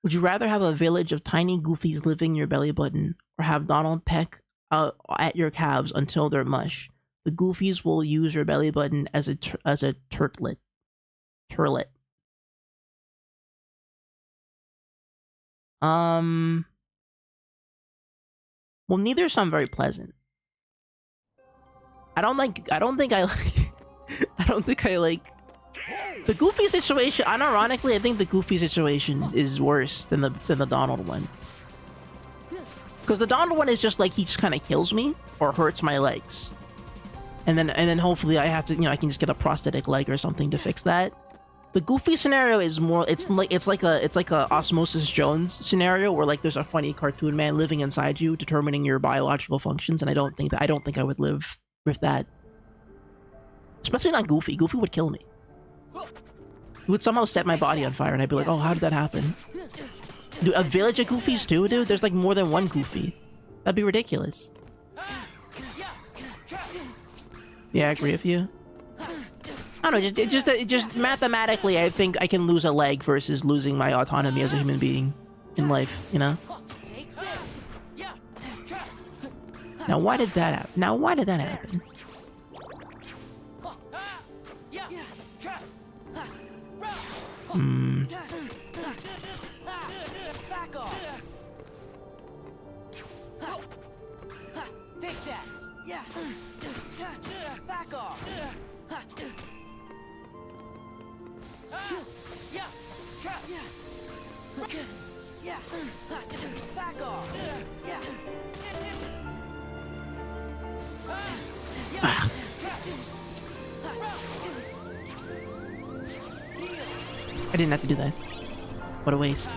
Would you rather have a village of tiny goofies living in your belly button, or have Donald peck at your calves until they're mush? The goofies will use your belly button as a turtlet. Well, neither sound very pleasant. I don't think I like the Goofy situation. Unironically, I think the Goofy situation is worse than the Donald one. Because the Donald one is just like, he just kind of kills me or hurts my legs, and then hopefully I have to, I can just get a prosthetic leg or something to fix that. The Goofy scenario is more, it's like a Osmosis Jones scenario where like there's a funny cartoon man living inside you, determining your biological functions, and I don't think I would live with that. Especially not Goofy. Goofy would kill me. He would somehow set my body on fire, and I'd be like, oh, how did that happen? Dude, a village of Goofies too, dude? There's like more than one Goofy. That'd be ridiculous. Yeah, I agree with you. I don't know, just mathematically, I think I can lose a leg versus losing my autonomy as a human being in life, you know? Now, why did that happen? Back off. Take that. Yeah. Back off. Yeah. Back off. Yeah. I didn't have to do that. What a waste.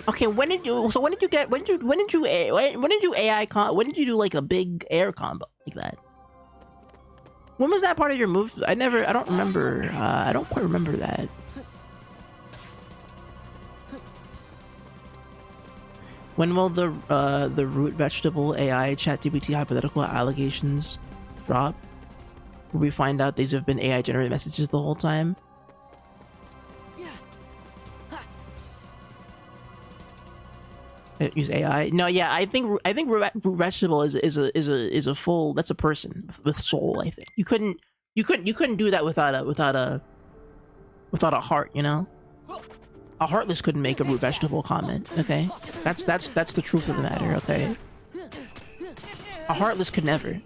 Okay, when did you do like a big air combo like that? When was that part of your move? I don't remember. I don't quite remember that. When will the root vegetable AI ChatGPT hypothetical allegations drop? Will we find out these have been AI generated messages the whole time? Use AI? No, yeah, I think root vegetable is a full, that's a person with soul. I think you couldn't do that without a without a heart, you know? A heartless couldn't make a root vegetable comment, okay? That's the truth of the matter, okay? A heartless could never.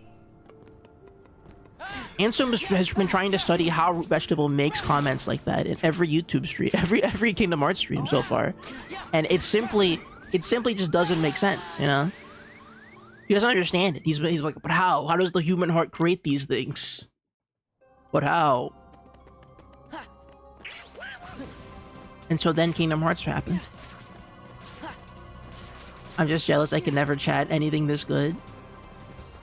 Ansem has been trying to study how root vegetable makes comments like that in every YouTube stream, every Kingdom Hearts stream so far, and it simply just doesn't make sense, you know? He doesn't understand it. He's like, but how? How does the human heart create these things? But how? And so then Kingdom Hearts happened. I'm just jealous I can never chat anything this good.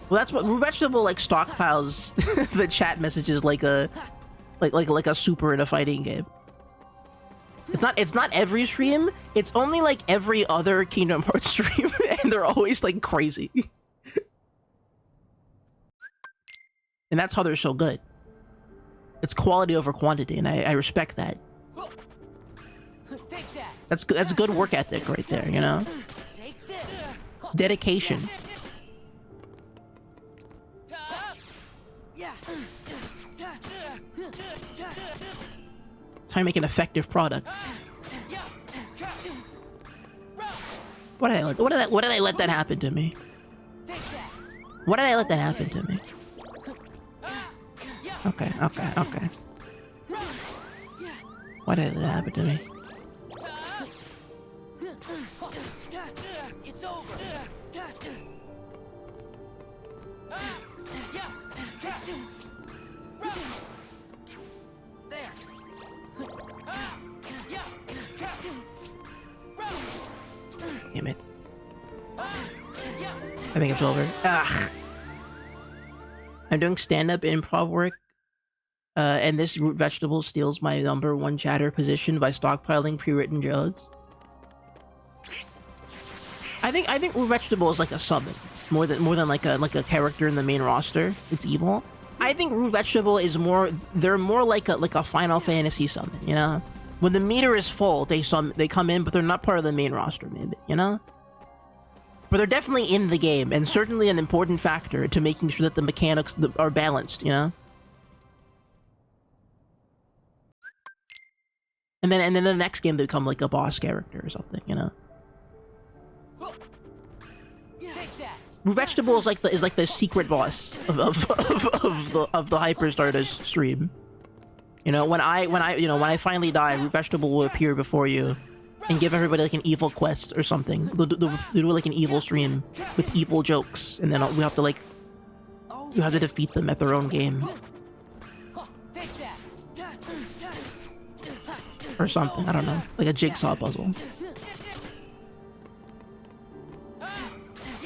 Well, that's what Root Vegetable like stockpiles the chat messages like a super in a fighting game. It's not every stream. It's only like every other Kingdom Hearts stream, and they're always like crazy. And that's how they're so good. It's quality over quantity, and I respect that. That's good work ethic right there, you know? Dedication. It's how you make an effective product. What did I let that happen to me? What did I let that happen to me? Okay. Why did that happen to me? It's over. There. Damn it. I think it's over. Ugh. I'm doing stand-up improv work, and this root vegetable steals my #1 chatter position by stockpiling pre-written jokes. I think root vegetable is like a summon, more than like a character in the main roster. It's evil. I think root vegetable is they're more like a Final Fantasy summon, you know? When the meter is full, they come in, but they're not part of the main roster, maybe, you know? But they're definitely in the game, and certainly an important factor to making sure that the mechanics are balanced, you know? And then the next game they become like a boss character or something, you know? Root Vegetable is like the secret boss of the Hyperstarters stream. You know, when I finally die, Root Vegetable will appear before you and give everybody like an evil quest or something. They'll do like an evil stream with evil jokes, and then we have to defeat them at their own game. Or something, I don't know. Like a jigsaw puzzle.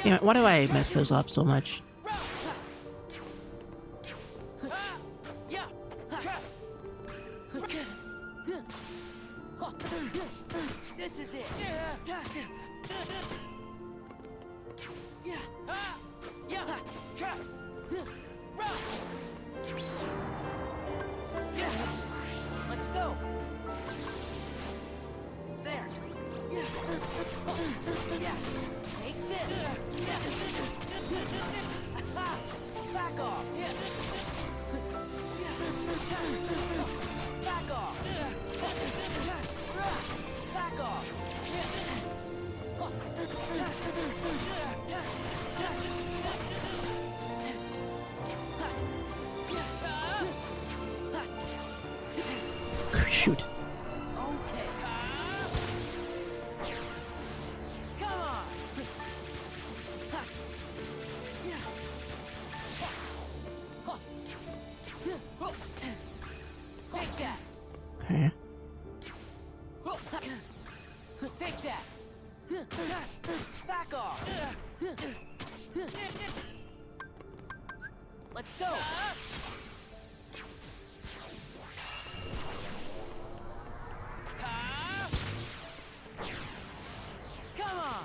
Yeah, why do I mess those up so much? This is it. Let's go. There. Yeah. Take this. Back off. Back off. Back off. Shoot. Okay. Come on. Take that. Okay. Take that. Back off. Let's go. Come on.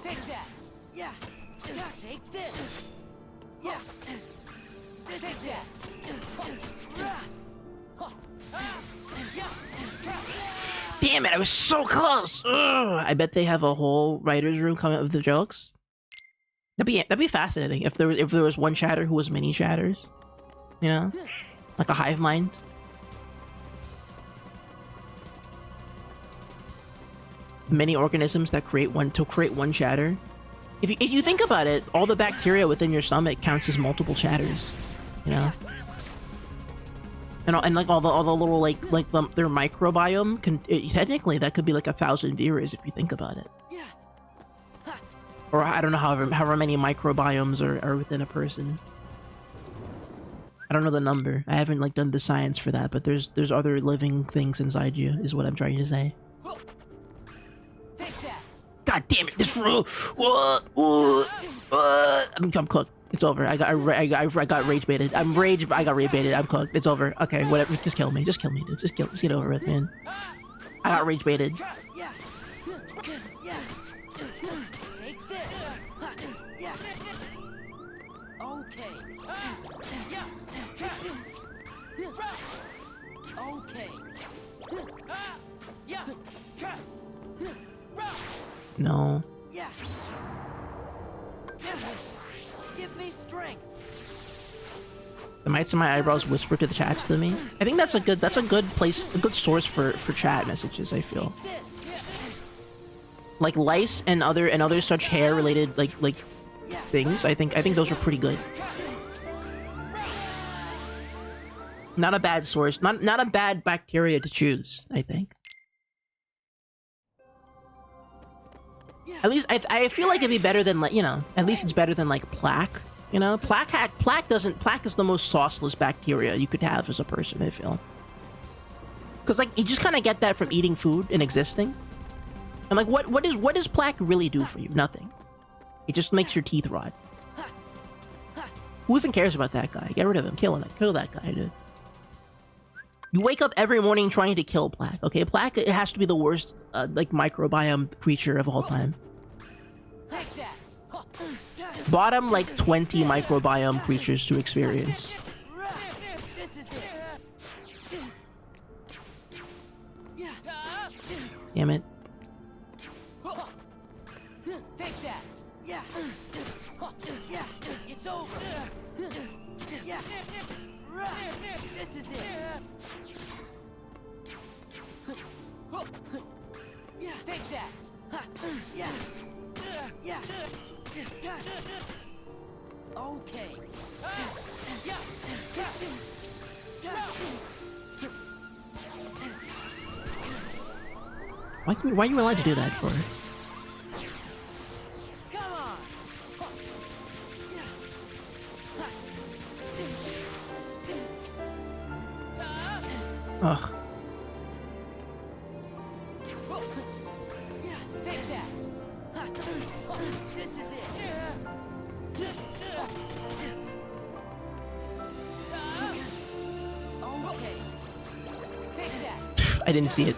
Take that. Yeah. Take this. Yeah. Take that. Damn it, I was so close! Ugh, I bet they have a whole writer's room coming up with the jokes. That'd be fascinating if there was one shatter who was many shatters, you know, like a hive mind. Many organisms that create one shatter. If you think about it, all the bacteria within your stomach counts as multiple shatters, you know. And like all the little their microbiome technically that could be like 1,000 viewers if you think about it. Or I don't know however many microbiomes are within a person. I don't know the number. I haven't like done the science for that, but there's other living things inside you is what I'm trying to say. God damn it! This I'm cooked. It's over. I got rage baited. I got rage baited. I'm cooked. It's over. Okay, whatever. Just kill me. Just kill me, dude. Just get over with, man. I got rage baited. No. Give me strength. The mites in my eyebrows whisper to the chats to me. I think that's a good place, a good source for chat messages, I feel. Like lice and other such hair related like things. I think those are pretty good. Not a bad source. Not a bad bacteria to choose, I think. At least I feel like it'd be better than, like, you know, at least it's better than like plaque. You know, plaque is the most sauceless bacteria you could have as a person, I feel. Cause like you just kind of get that from eating food and existing. And like what does plaque really do for you? Nothing. It just makes your teeth rot. Who even cares about that guy? Get rid of him. Kill that guy, dude. You wake up every morning trying to kill plaque, okay? Plaque, it has to be the worst, like, microbiome creature of all time. Bottom, like, 20 microbiome creatures to experience. Damn it. Take that. Yeah. Yeah. It's over. Yeah. This is it. Yeah. Take that. Yeah. Yeah. Okay. Yeah. Why are you allowed to do that for? Come on. Ugh. Yeah, take that. This is it. Okay. Take that. I didn't see it.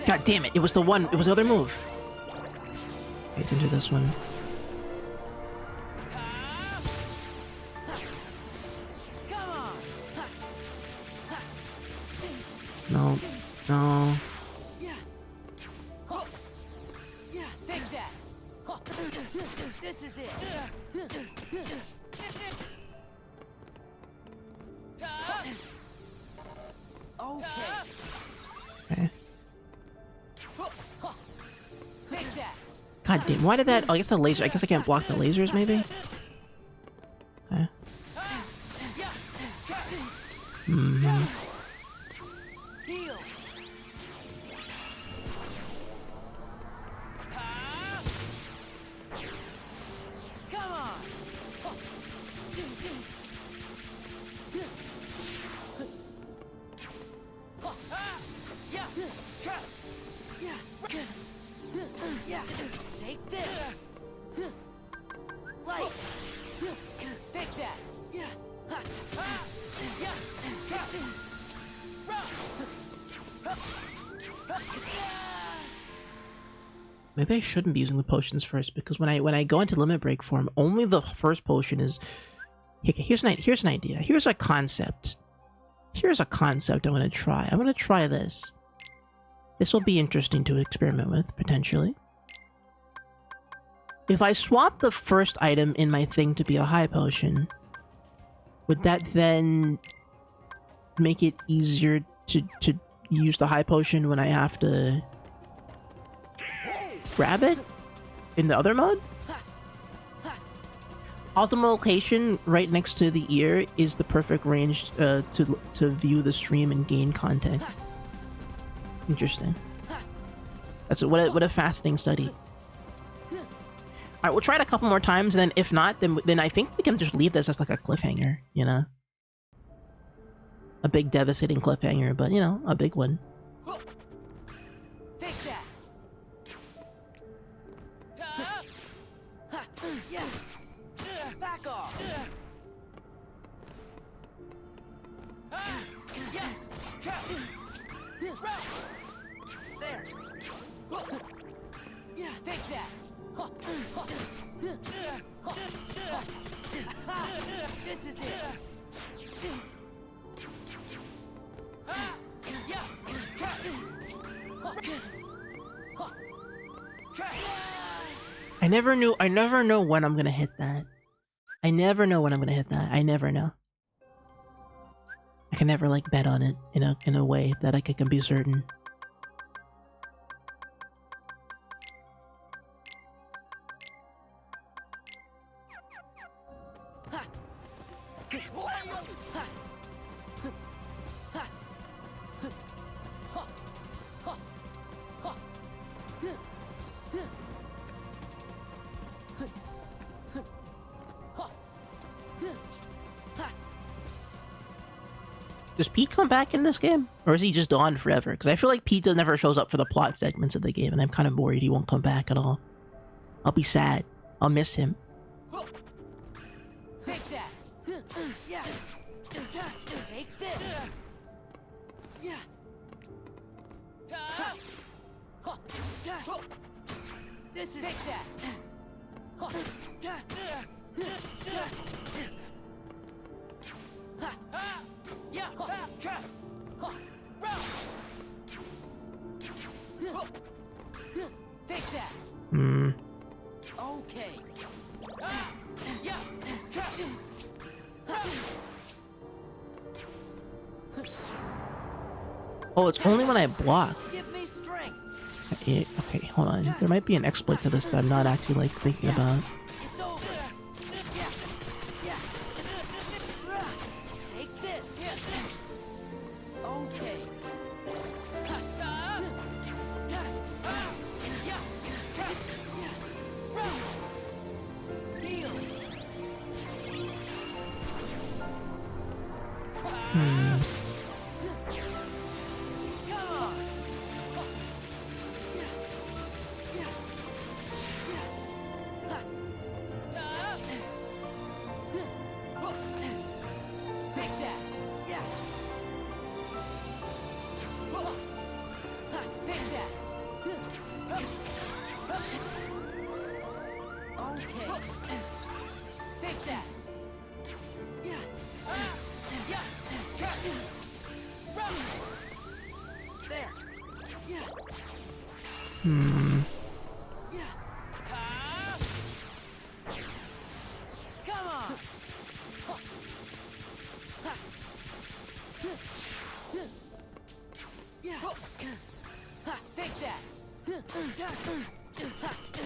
God damn it, it was the other move. Okay, let's enter this one. No. No. Yeah, take that. This is it. Okay. Take that. God damn, why did that? Oh, I guess the laser. I guess I can't block the lasers, maybe? Okay. Mm-hmm. Come on. Yeah. Take this. Light. Take that. Yeah. Maybe I shouldn't be using the potions first, because when I go into limit break form, only the first potion is. Okay, here's an idea. Here's a concept. Here's a concept I'm gonna try. I'm gonna try this. This will be interesting to experiment with, potentially. If I swap the first item in my thing to be a high potion, would that then make it easier to use the high potion when I have to grab it in the other mode? Optimal location right next to the ear is the perfect range to view the stream and gain context. Interesting. That's what a fascinating study. Alright, we'll try it a couple more times, and then if not, then I think we can just leave this as like a cliffhanger, you know? A big devastating cliffhanger, but you know, a big one. Take that. Yeah. Back off. There. Yeah, take that. This is it. I never know when I'm gonna hit that. I never know when I'm gonna hit that. I never know. I can never like bet on it in a way that I can be certain. Does Pete come back in this game? Or is he just gone forever? Because I feel like Pete never shows up for the plot segments of the game, and I'm kind of worried he won't come back at all. I'll be sad. I'll miss him. Take that. Yeah. Take this. Yeah. This is take that. Yeah. Take that. Okay. Yeah. Oh, it's only when I block. Give me strength. Okay, hold on. There might be an exploit to this that I'm not actually like thinking about. It's over. Yeah. Yeah. Take this. Yeah. Okay.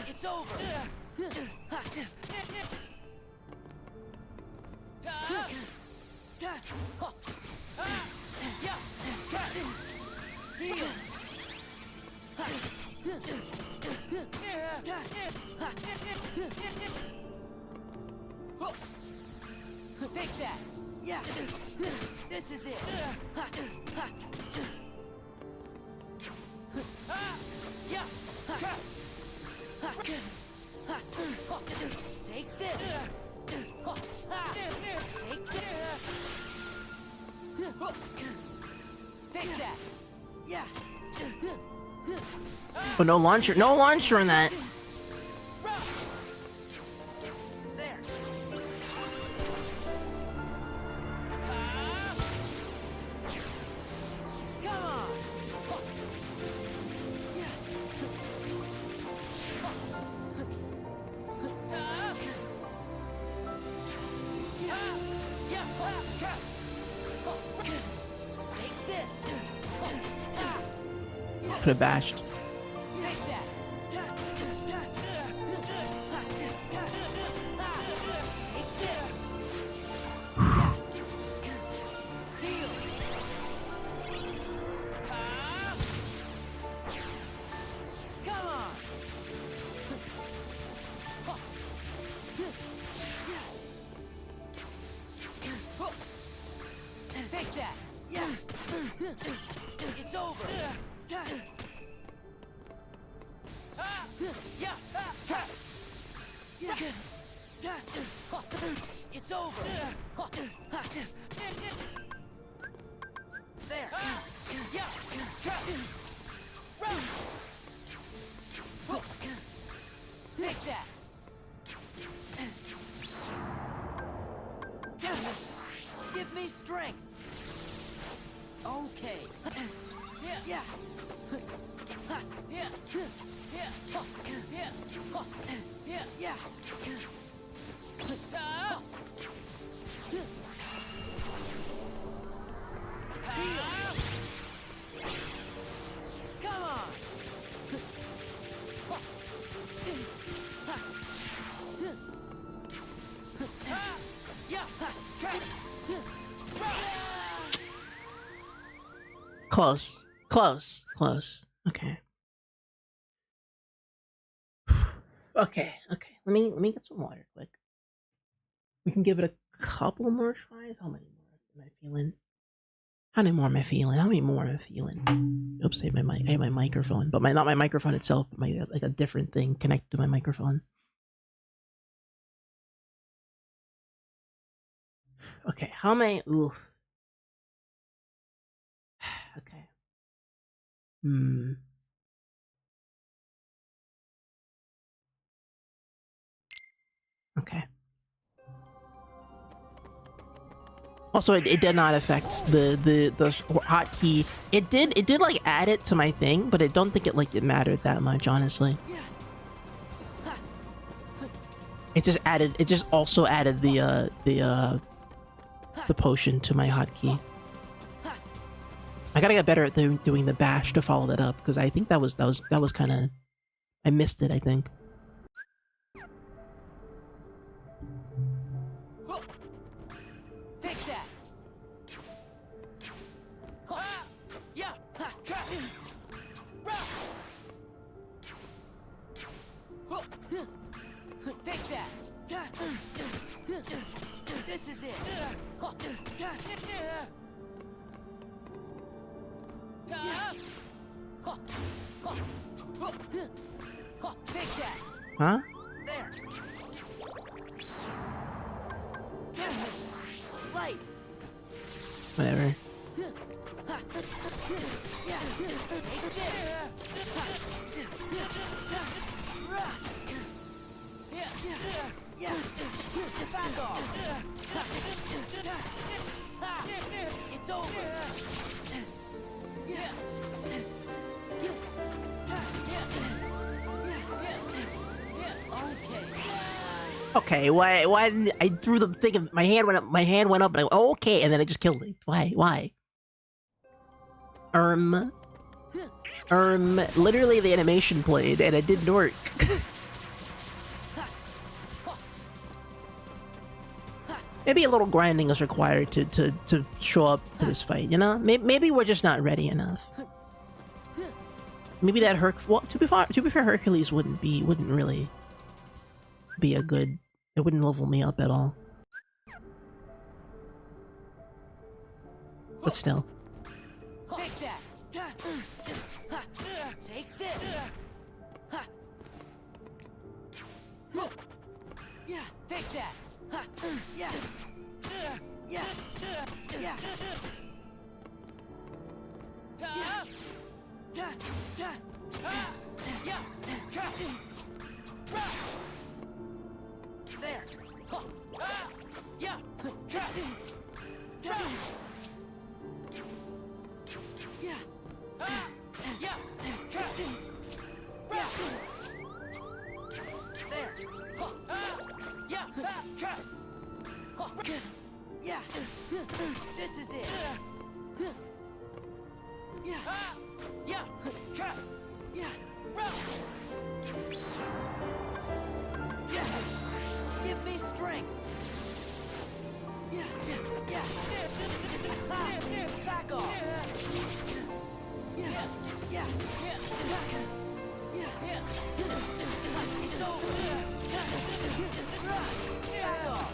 It's over. Take that. Yeah. This is it. Yeah. Take this. Take that. Yeah. Oh, no launcher. No launcher in that. There. Could have bashed. Take that! Yeah! It's over! It's over! There! Take that! Give me strength! Okay. Yeah. Yeah. Yeah. Yeah. Yeah. Come on. Close. Close. Close. Okay. Okay. Okay. Let me get some water quick. We can give it a couple more tries. How many more am I feeling? How many more am I feeling? How many more am I feeling? Oops, I have my mic. I have my microphone, but not my microphone itself, but my like a different thing connected to my microphone. Okay, how am I? Oof. Okay. Okay. Also, it did not affect the hotkey. It did like add it to my thing, but I don't think it mattered that much, honestly. It just also added the potion to my hotkey. I gotta get better at doing the bash to follow that up, because I think that was kind of, I missed it, I think. Take that. Yeah. Take that. This is it. Take that. Huh? There. Light. Whatever. It's over. Okay, why didn't I threw the thing of my hand went up and I went, oh, okay, and then I just killed it. Why? Literally the animation played and it didn't work. Maybe a little grinding is required to show up to this fight, you know? Maybe we're just not ready enough. Maybe that well, to be fair, Hercules wouldn't really be a good, it wouldn't level me up at all. But still. Take that. Take this. Yeah. Take that. Yeah. Yeah. Yeah. There. Yeah. Yeah. This is it. Yeah. Give me strength. Back off. It's over. Back off.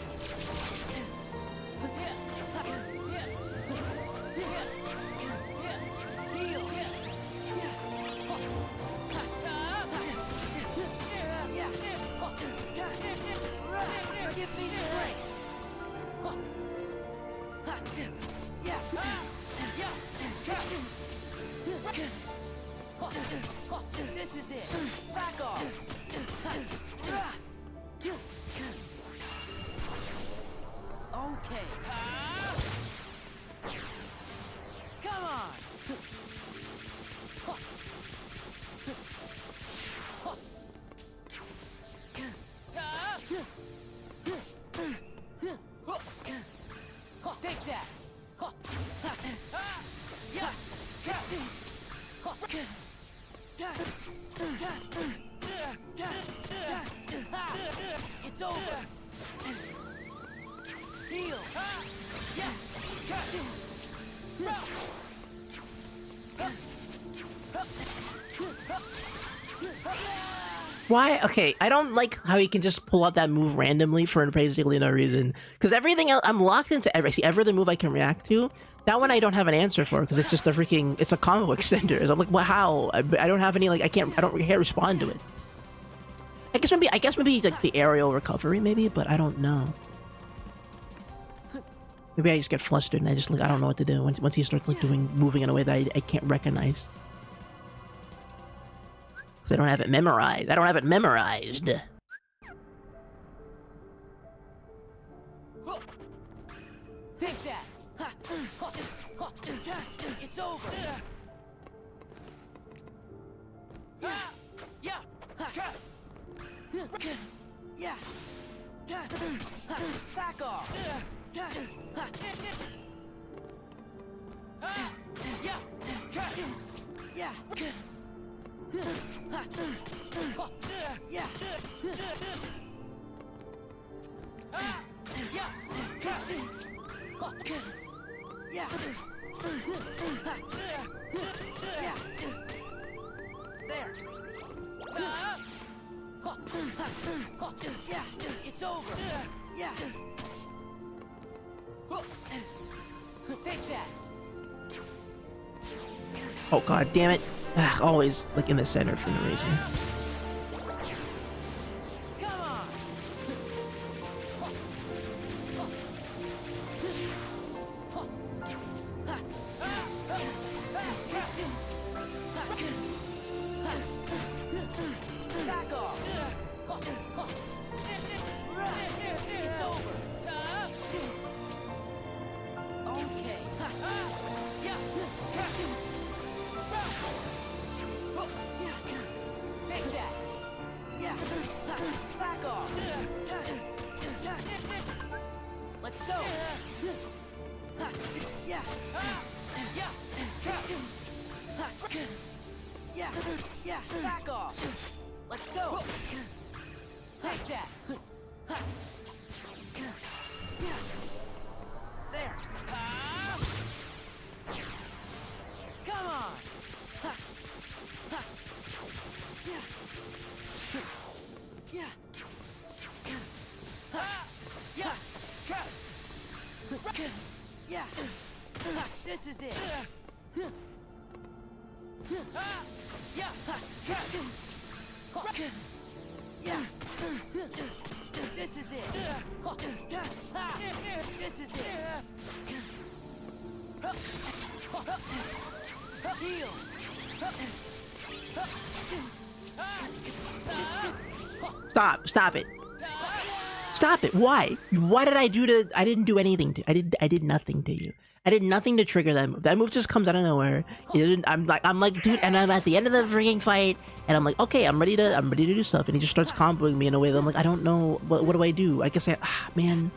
Heal. Give me strength. This is it. Back off. Okay. Come on. Take that. It's over. Heal. Why? Okay, I don't like how he can just pull out that move randomly for basically no reason. Because everything else, I'm locked into every other move I can react to. That one I don't have an answer for because it's just a freaking, it's a combo extender. So I'm like, well, how? I don't have any, like, I can't respond to it. I guess maybe like the aerial recovery, maybe, but I don't know. Maybe I just get flustered and I just, like, I don't know what to do once he starts, like, moving in a way that I can't recognize. Because I don't have it memorized. Take that. It's over. Back off. There. It's over. Take that. Oh god damn it. Ugh, always like in the center for no reason. Back off. It's over. Okay. Take that. Back off. Let's go. Back off. Let's go. Take that. There. Come on. This is it. This is it. This is it. Heal. Stop it. Stop it. Why? What did I do to... I didn't do anything to... I did nothing to you. I did nothing to trigger that move. That move just comes out of nowhere. I'm like, dude, and I'm at the end of the freaking fight, and I'm like, okay, I'm ready to do stuff, and he just starts comboing me in a way that I'm like, I don't know, what do I do? I guess man.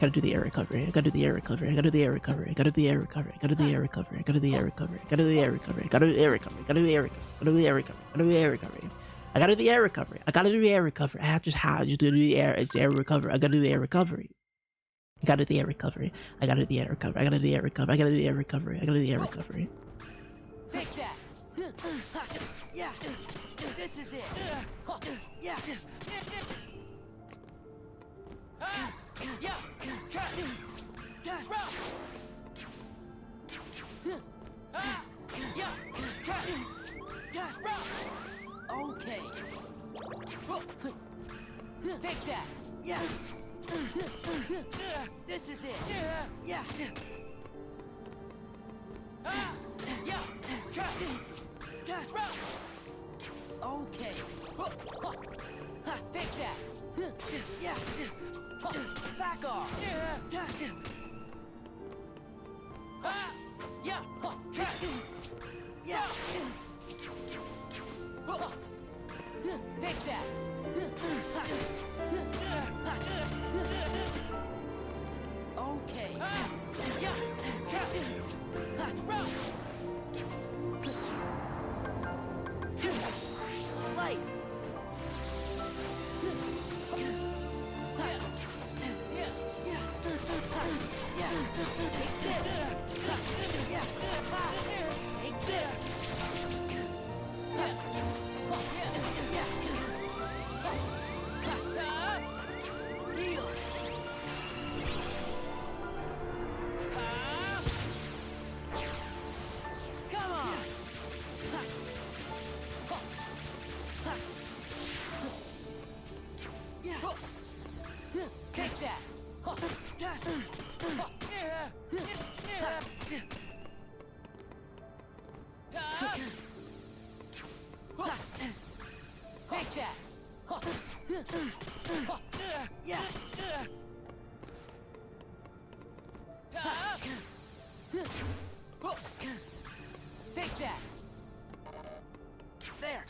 gotta do the air recovery. I gotta do the air recovery. I gotta do the air recovery. I gotta do the air recovery. I gotta do the air recovery. I gotta do the air recovery. I gotta do the air recovery. I gotta do the air recovery. I gotta do the air recovery. I gotta do the air recovery. I gotta do the air recovery. I gotta do the air recovery. I gotta do the air recovery. I just do the air. It's air recovery. I gotta do the air recovery. I gotta do the air recovery. I gotta do the air recovery. I gotta do the air recovery. I gotta do the air recovery. I gotta do the air recovery. Take that. Yeah. This is it. Yeah. Okay. Take that. Yeah. This is it. Yeah. Okay. Take that. Yeah. Back off. Yeah. Yeah. Take that. Okay. Light. Take that. Take that. Yeah. Take that. There.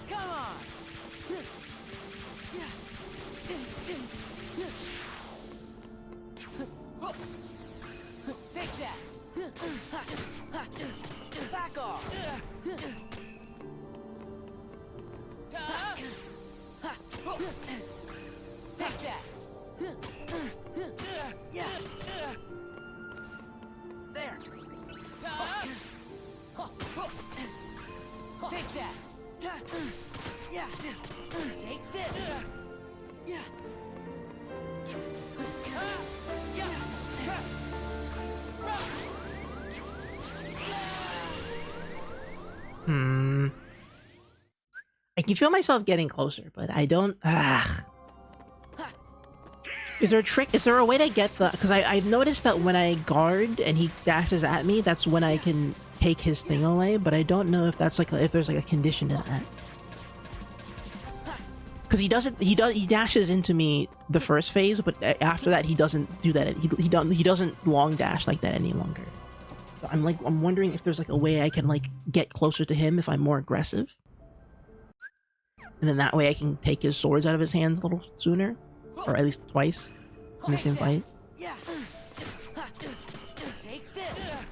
Come on. Take that. Back off. Take that. Yeah. There. Take that. Yeah. Take this. Yeah. I can feel myself getting closer, but I don't. Is there a trick? Is there a way to get the? Because I've noticed that when I guard and he dashes at me, that's when I can take his thing away. But I don't know if that's like if there's like a condition to that. Because he doesn't. He dashes into me the first phase, but after that he doesn't do that. He doesn't long dash like that any longer. So I'm wondering if there's like a way I can like get closer to him if I'm more aggressive. And then that way I can take his swords out of his hands a little sooner. Or at least twice in the same fight. Yeah. Take this. Yeah.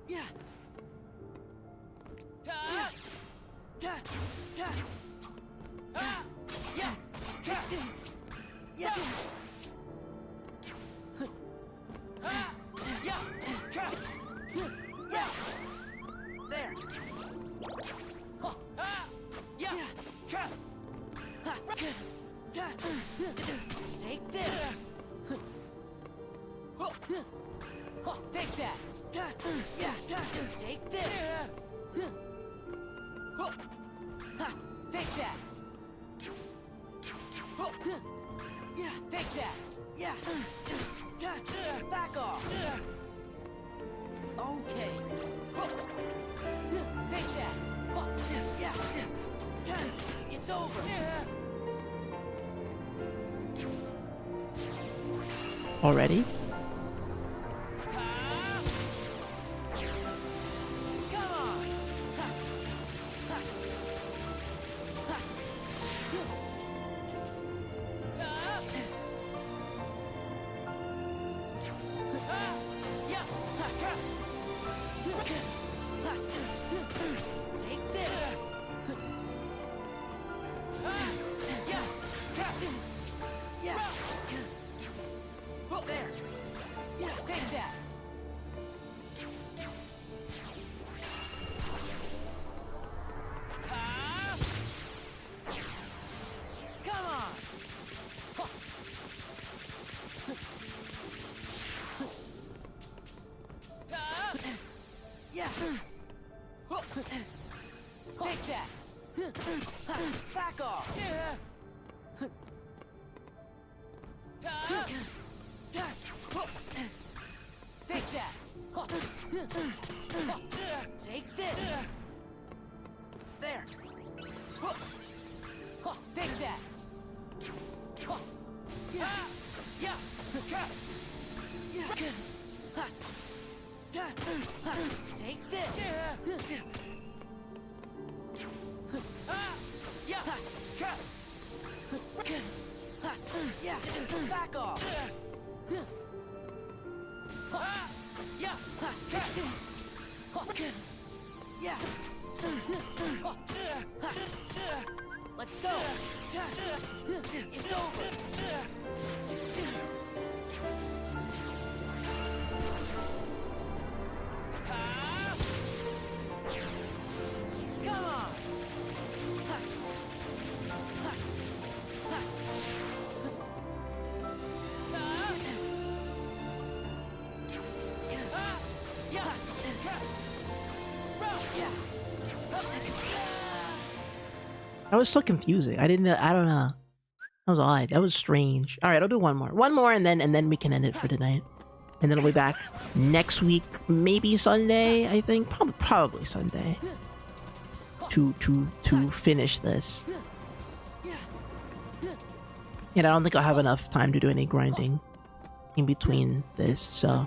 Yeah. There. Take this. Take that. Yeah. Take this. Take that. Yeah. Take that. Yeah. Back off. Okay. Take that. Yeah. It's over. Already? Take that! Back off! Take that! Take this! There! Take that! Take this! Back off! Let's go! It's over! Come on! That was so confusing. I don't know. That was odd. That was strange. All right, I'll do one more, and then we can end it for tonight. And then I'll be back next week, maybe Sunday. I think probably Sunday to finish this. And I don't think I'll have enough time to do any grinding in between this. So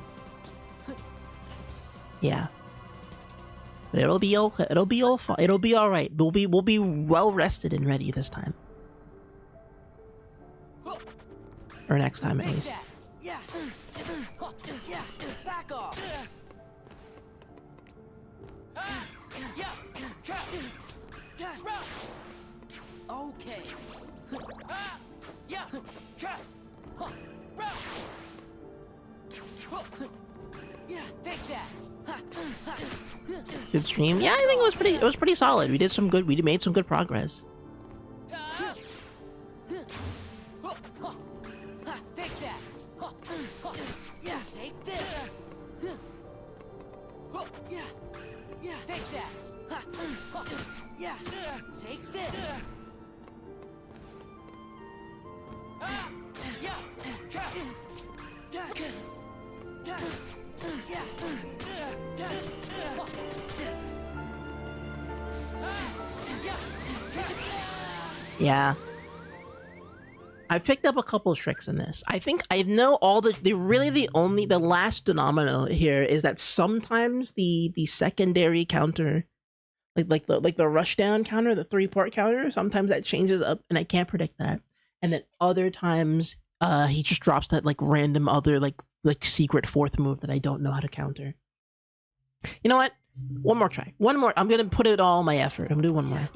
yeah. But it'll be okay. It'll be all fine. It'll be all right. We'll be well rested and ready this time, or next time at least. Back off! Okay. Take that. Good stream. Yeah, I think it was pretty solid. We made some good progress. Take that. Take this. Take that. Take this. Yeah. I picked up a couple of tricks in this. I think I know all the last domino here is that sometimes the secondary counter, like the rushdown counter, the 3-port counter, sometimes that changes up and I can't predict that. And then other times he just drops that like random other like secret 4th move that I don't know how to counter. You know what? One more try. One more. I'm gonna put it all my effort. I'm gonna do one more.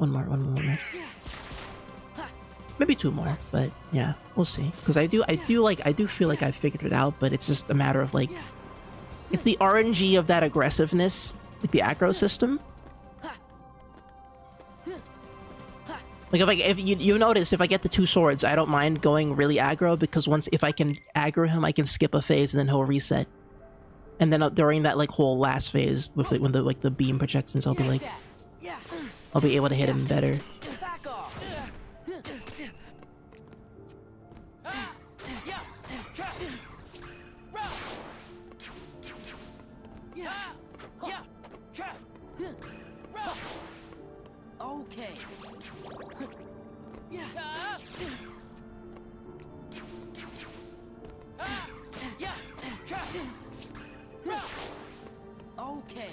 Maybe 2 more, but yeah, we'll see. Because I do feel like I figured it out, but it's just a matter of like, if the RNG of that aggressiveness, like the aggro system, like if you notice, if I get the 2 swords, I don't mind going really aggro, because if I can aggro him, I can skip a phase and then he'll reset. And then during that like whole last phase, with when the beam projections, I'll be able to hit him better. Okay. Okay.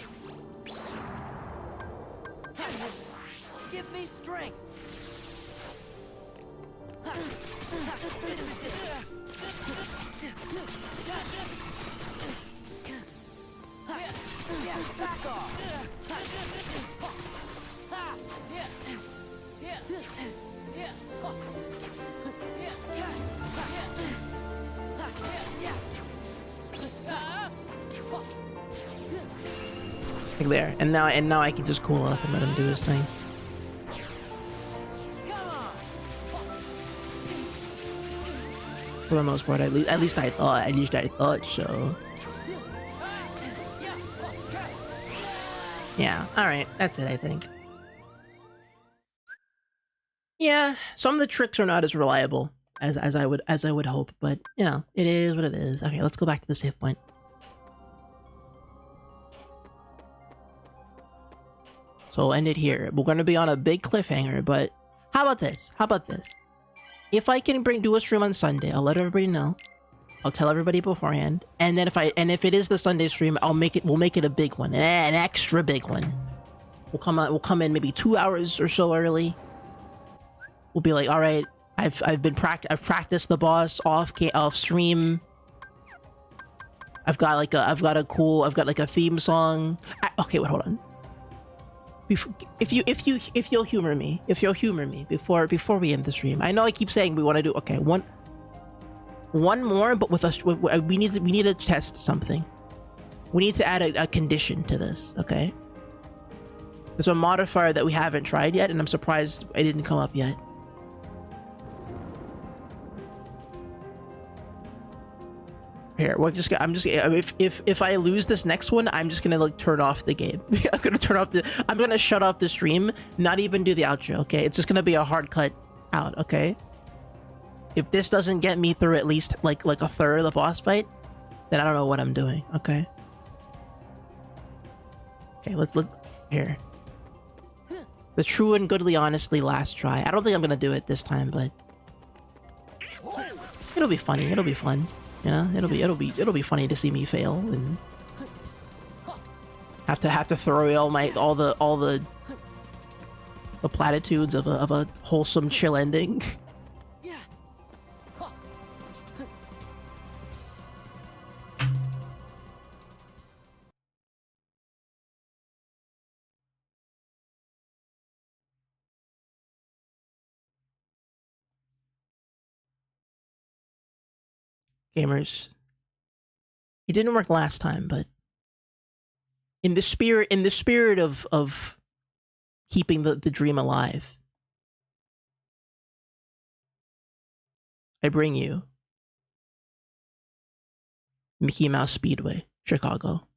Give me strength. Back off. Like there, and now I can just cool off and let him do his thing. For the most part, at least I thought so. Yeah, alright, that's it, I think. Yeah, some of the tricks are not as reliable as I would hope, but you know, it is what it is. Okay, let's go back to the save point. So we'll end it here. We're gonna be on a big cliffhanger, but how about this? How about this? If I can do a stream on Sunday, I'll let everybody know. I'll tell everybody beforehand, and then if it is the Sunday stream, we'll make it a big one, an extra big one. We'll come in maybe 2 hours or so early. We'll be like, all right, I've practiced the boss off stream. I've got like a theme song. Okay, wait, hold on. If you'll humor me before we end the stream. I know I keep saying we want to do one more, but with us, we need to test something. We need to add a condition to this. Okay. There's a modifier that we haven't tried yet, and I'm surprised it didn't come up yet. Here, if I lose this next one, I'm just gonna like turn off the game. I'm gonna shut off the stream, not even do the outro, okay? It's just gonna be a hard cut out, okay? If this doesn't get me through at least like a third of the boss fight, then I don't know what I'm doing, okay? Okay, let's look here. The true and goodly honestly last try. I don't think I'm gonna do it this time, but it'll be funny, it'll be fun. You know, it'll be funny to see me fail and have to throw away all the platitudes of a wholesome chill ending. Gamers, it didn't work last time, but in the spirit of keeping the dream alive, I bring you Mickey Mouse Speedway, Chicago.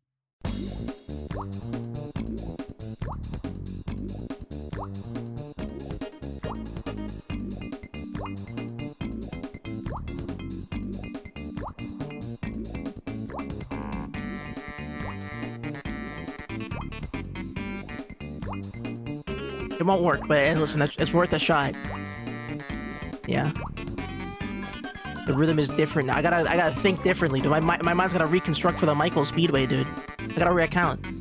It won't work, but listen, it's worth a shot. Yeah. The rhythm is different. I gotta think differently, dude. My mind's gotta reconstruct for the Michael Speedway, dude. I gotta reaccount.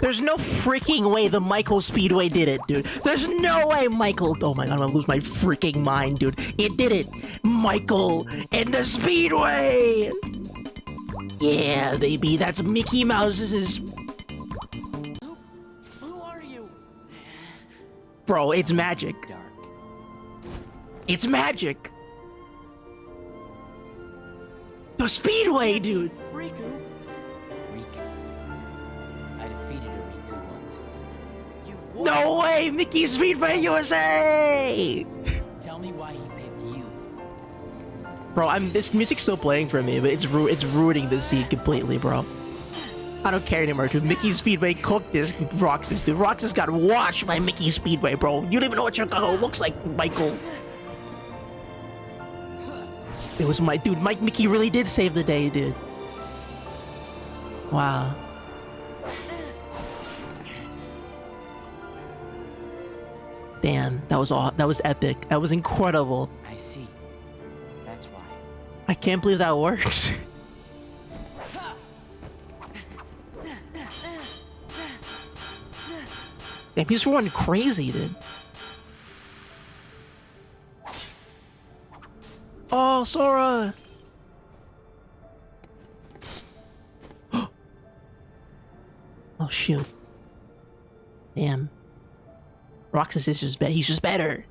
There's no freaking way the Michael Speedway did it, dude. There's no way Michael... Oh my god, I'm gonna lose my freaking mind, dude. It did it. Michael and the Speedway! Yeah, baby, that's Mickey Mouse's... Who are you? Bro, it's magic. It's magic. The Speedway, dude. Riku? I defeated a Riku once. You won? No way, Mickey Speedway USA! Tell me why he picked you. Bro, this music's still playing for me, but it's ruining the scene completely, bro. I don't care anymore, dude. Mickey Speedway cooked this Roxas, dude. Roxas got washed by Mickey Speedway, bro. You don't even know what Chicago looks like, Michael. It was my dude. Mickey really did save the day, dude. Wow. Damn, that was epic. That was incredible. I see. That's why. I can't believe that works. Damn, he's running crazy, dude. Oh, Sora! Oh, shoot. Damn. Roxas is just better. He's just better.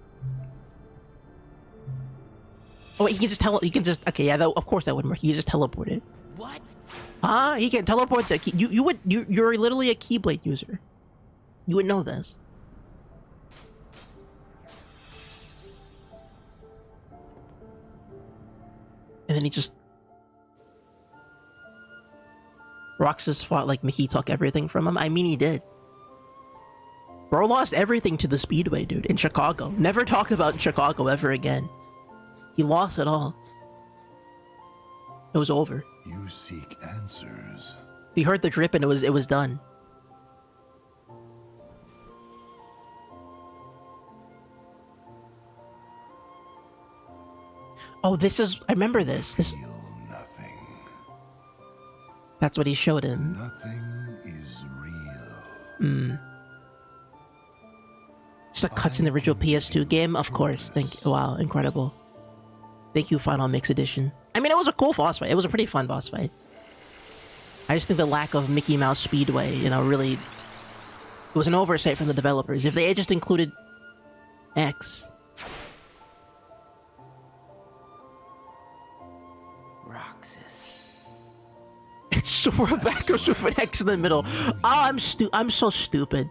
Oh, wait, he can just okay, yeah, of course that wouldn't work. He can just teleport it. What? Huh? He can teleport the key. You're literally a Keyblade user. You would know this. And then he just... Roxas fought like Mickey took everything from him. I mean, he did. Bro lost everything to the Speedway, dude, in Chicago. Never talk about Chicago ever again. He lost it all. It was over. You seek answers. He heard the drip and it was done. Oh, this is... I remember this. Feel nothing. That's what he showed him. Nothing is real. Just like cuts in the original PS2 game? Of course. Wow, incredible. Thank you, Final Mix Edition. I mean, it was a cool boss fight. It was a pretty fun boss fight. I just think the lack of Mickey Mouse Speedway, you know, really... It was an oversight from the developers. If they had just included X... Roxas. It's Sora backwards with an X in the middle. Oh, I'm so stupid.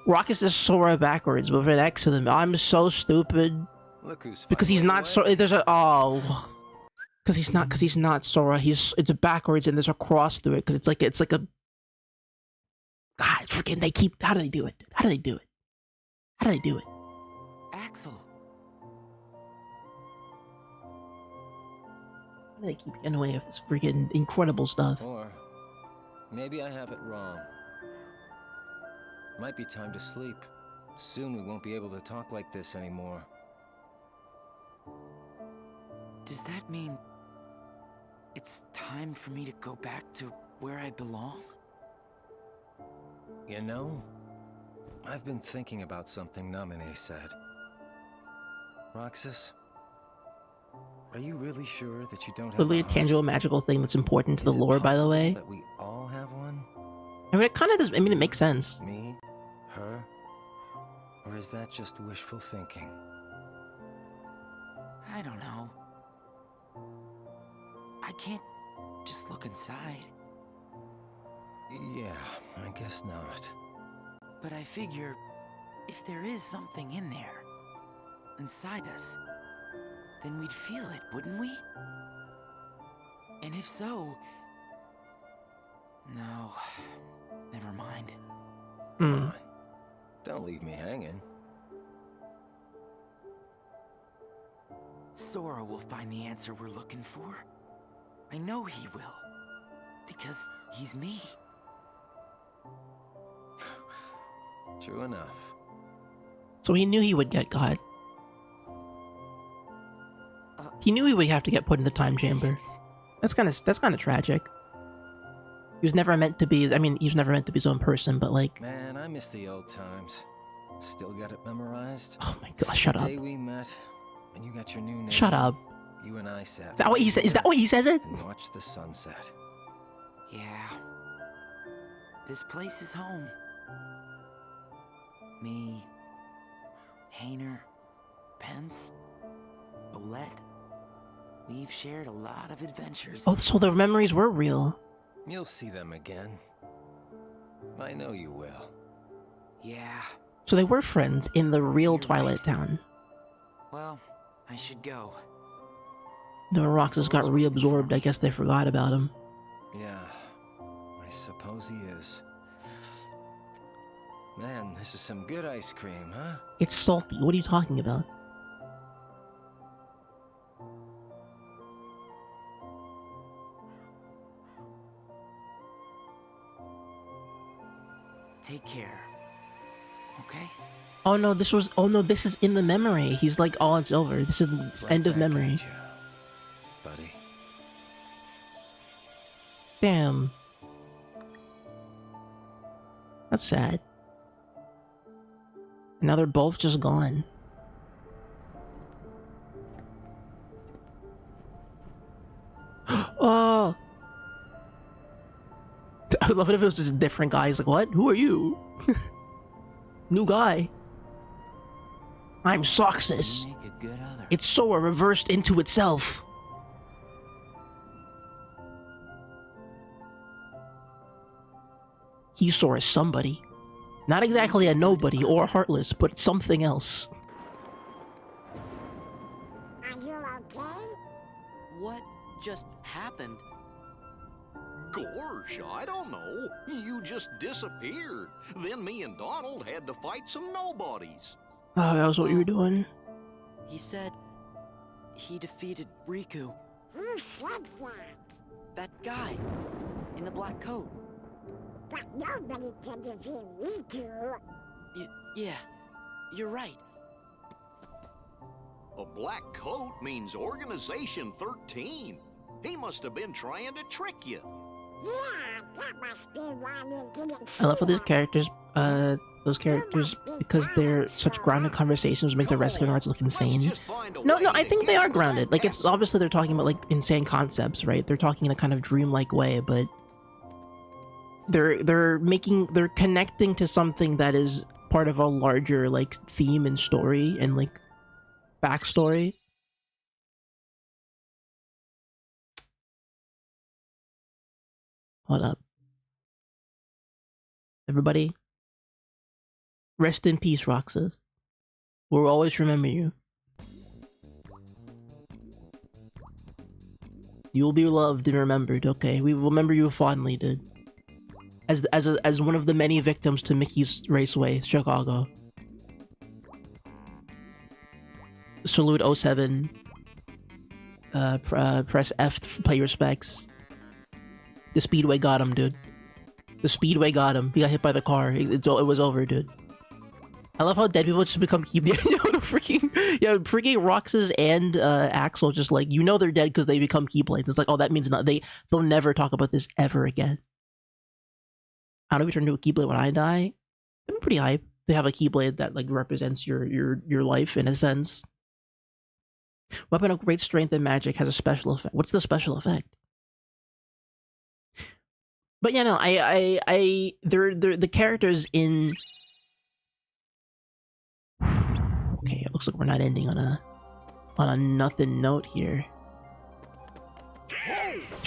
Roxas is Sora backwards with an X in the middle. I'm so stupid. Look who's because he's not Sora. There's a because he's not Sora. It's backwards and there's a cross through it because it's like a. God, freaking! How do they do it? How do they do it? How do they do it? Axel. How do they keep getting away with this freaking incredible stuff? Or maybe I have it wrong. Might be time to sleep. Soon we won't be able to talk like this anymore. Does that mean it's time for me to go back to where I belong? You know, I've been thinking about something Naminé said. Roxas, are you really sure that you don't have Literally a a tangible magical thing that's important to the lore, by the way. that we all have one? I mean, it kind of does. I mean, it makes sense. Me? Her? Or is that just wishful thinking? I don't know. I can't just look inside. Yeah, I guess not. But I figure if there is something in there, inside us, then we'd feel it, wouldn't we? And if so... No, never mind. Come on. Don't leave me hanging. Sora will find the answer we're looking for. I know he will. Because he's me. True enough. So he knew he would get caught. He knew he would have to get put in the time chamber. That's kind of tragic. He was never meant to be. I mean, he was never meant to be his own person, but like. Man, I miss the old times. Still got it memorized. Oh my god! Shut up. The day we met, and you got your new name. Shut up. You and I sat. Is that what he said? Is that what he says it? And watched the sunset. Yeah. This place is home. Me, Hayner, Pence, Olette. We've shared a lot of adventures. Oh, so the memories were real. You'll see them again. I know you will. Yeah. So they were friends in the real Twilight Town. Well, I should go. The Roxas got reabsorbed. I guess they forgot about him. Yeah, I suppose he is. Man, this is some good ice cream, huh? It's salty. What are you talking about? Take care. Okay? Oh no, this was. Oh no, this is in the memory. He's like, oh, it's over. This is the end of memory. Buddy. Damn. That's sad. Now they're both just gone. Oh! I would love it if it was just a different guy. He's like, what? Who are you? New guy. I'm Soxus. It's Sora reversed into itself. He's Sora's somebody. Not exactly a nobody or a heartless, but something else. Are you okay? What just happened? Gosh, I don't know. You just disappeared. Then me and Donald had to fight some nobodies. Oh, that was what you were doing? He said he defeated Riku. Who said that? That guy in the black coat. But nobody can defeat Riku. Yeah, you're right. A black coat means Organization 13. He must have been trying to trick you. Yeah, that must be why we didn't see I love how these it. characters, because they're such grounded conversations, make the rest of the arts look insane. No, I think they are grounded. Like, it's obviously they're talking about, like, insane concepts, right? They're talking in a kind of dreamlike way, but they're connecting to something that is part of a larger, like, theme and story and, like, backstory. Hold up. Everybody, rest in peace, Roxas. We'll always remember you. You will be loved and remembered, okay? We will remember you fondly, dude. As one of the many victims to Mickey's Raceway, Chicago. Salute 07. Press F to pay respects. The Speedway got him, dude. The Speedway got him. He got hit by the car. It was over, dude. I love how dead people just become freaking Roxas and Axel just like, you know they're dead because they become Keyblades. It's like, oh, that means they'll never talk about this ever again. how do we turn into a Keyblade when I die? I'm pretty hype to have a Keyblade that like represents your life in a sense. Weapon of great strength and magic has a special effect. What's the special effect? But yeah, no, they're the characters in. Okay, it looks like we're not ending on a nothing note here.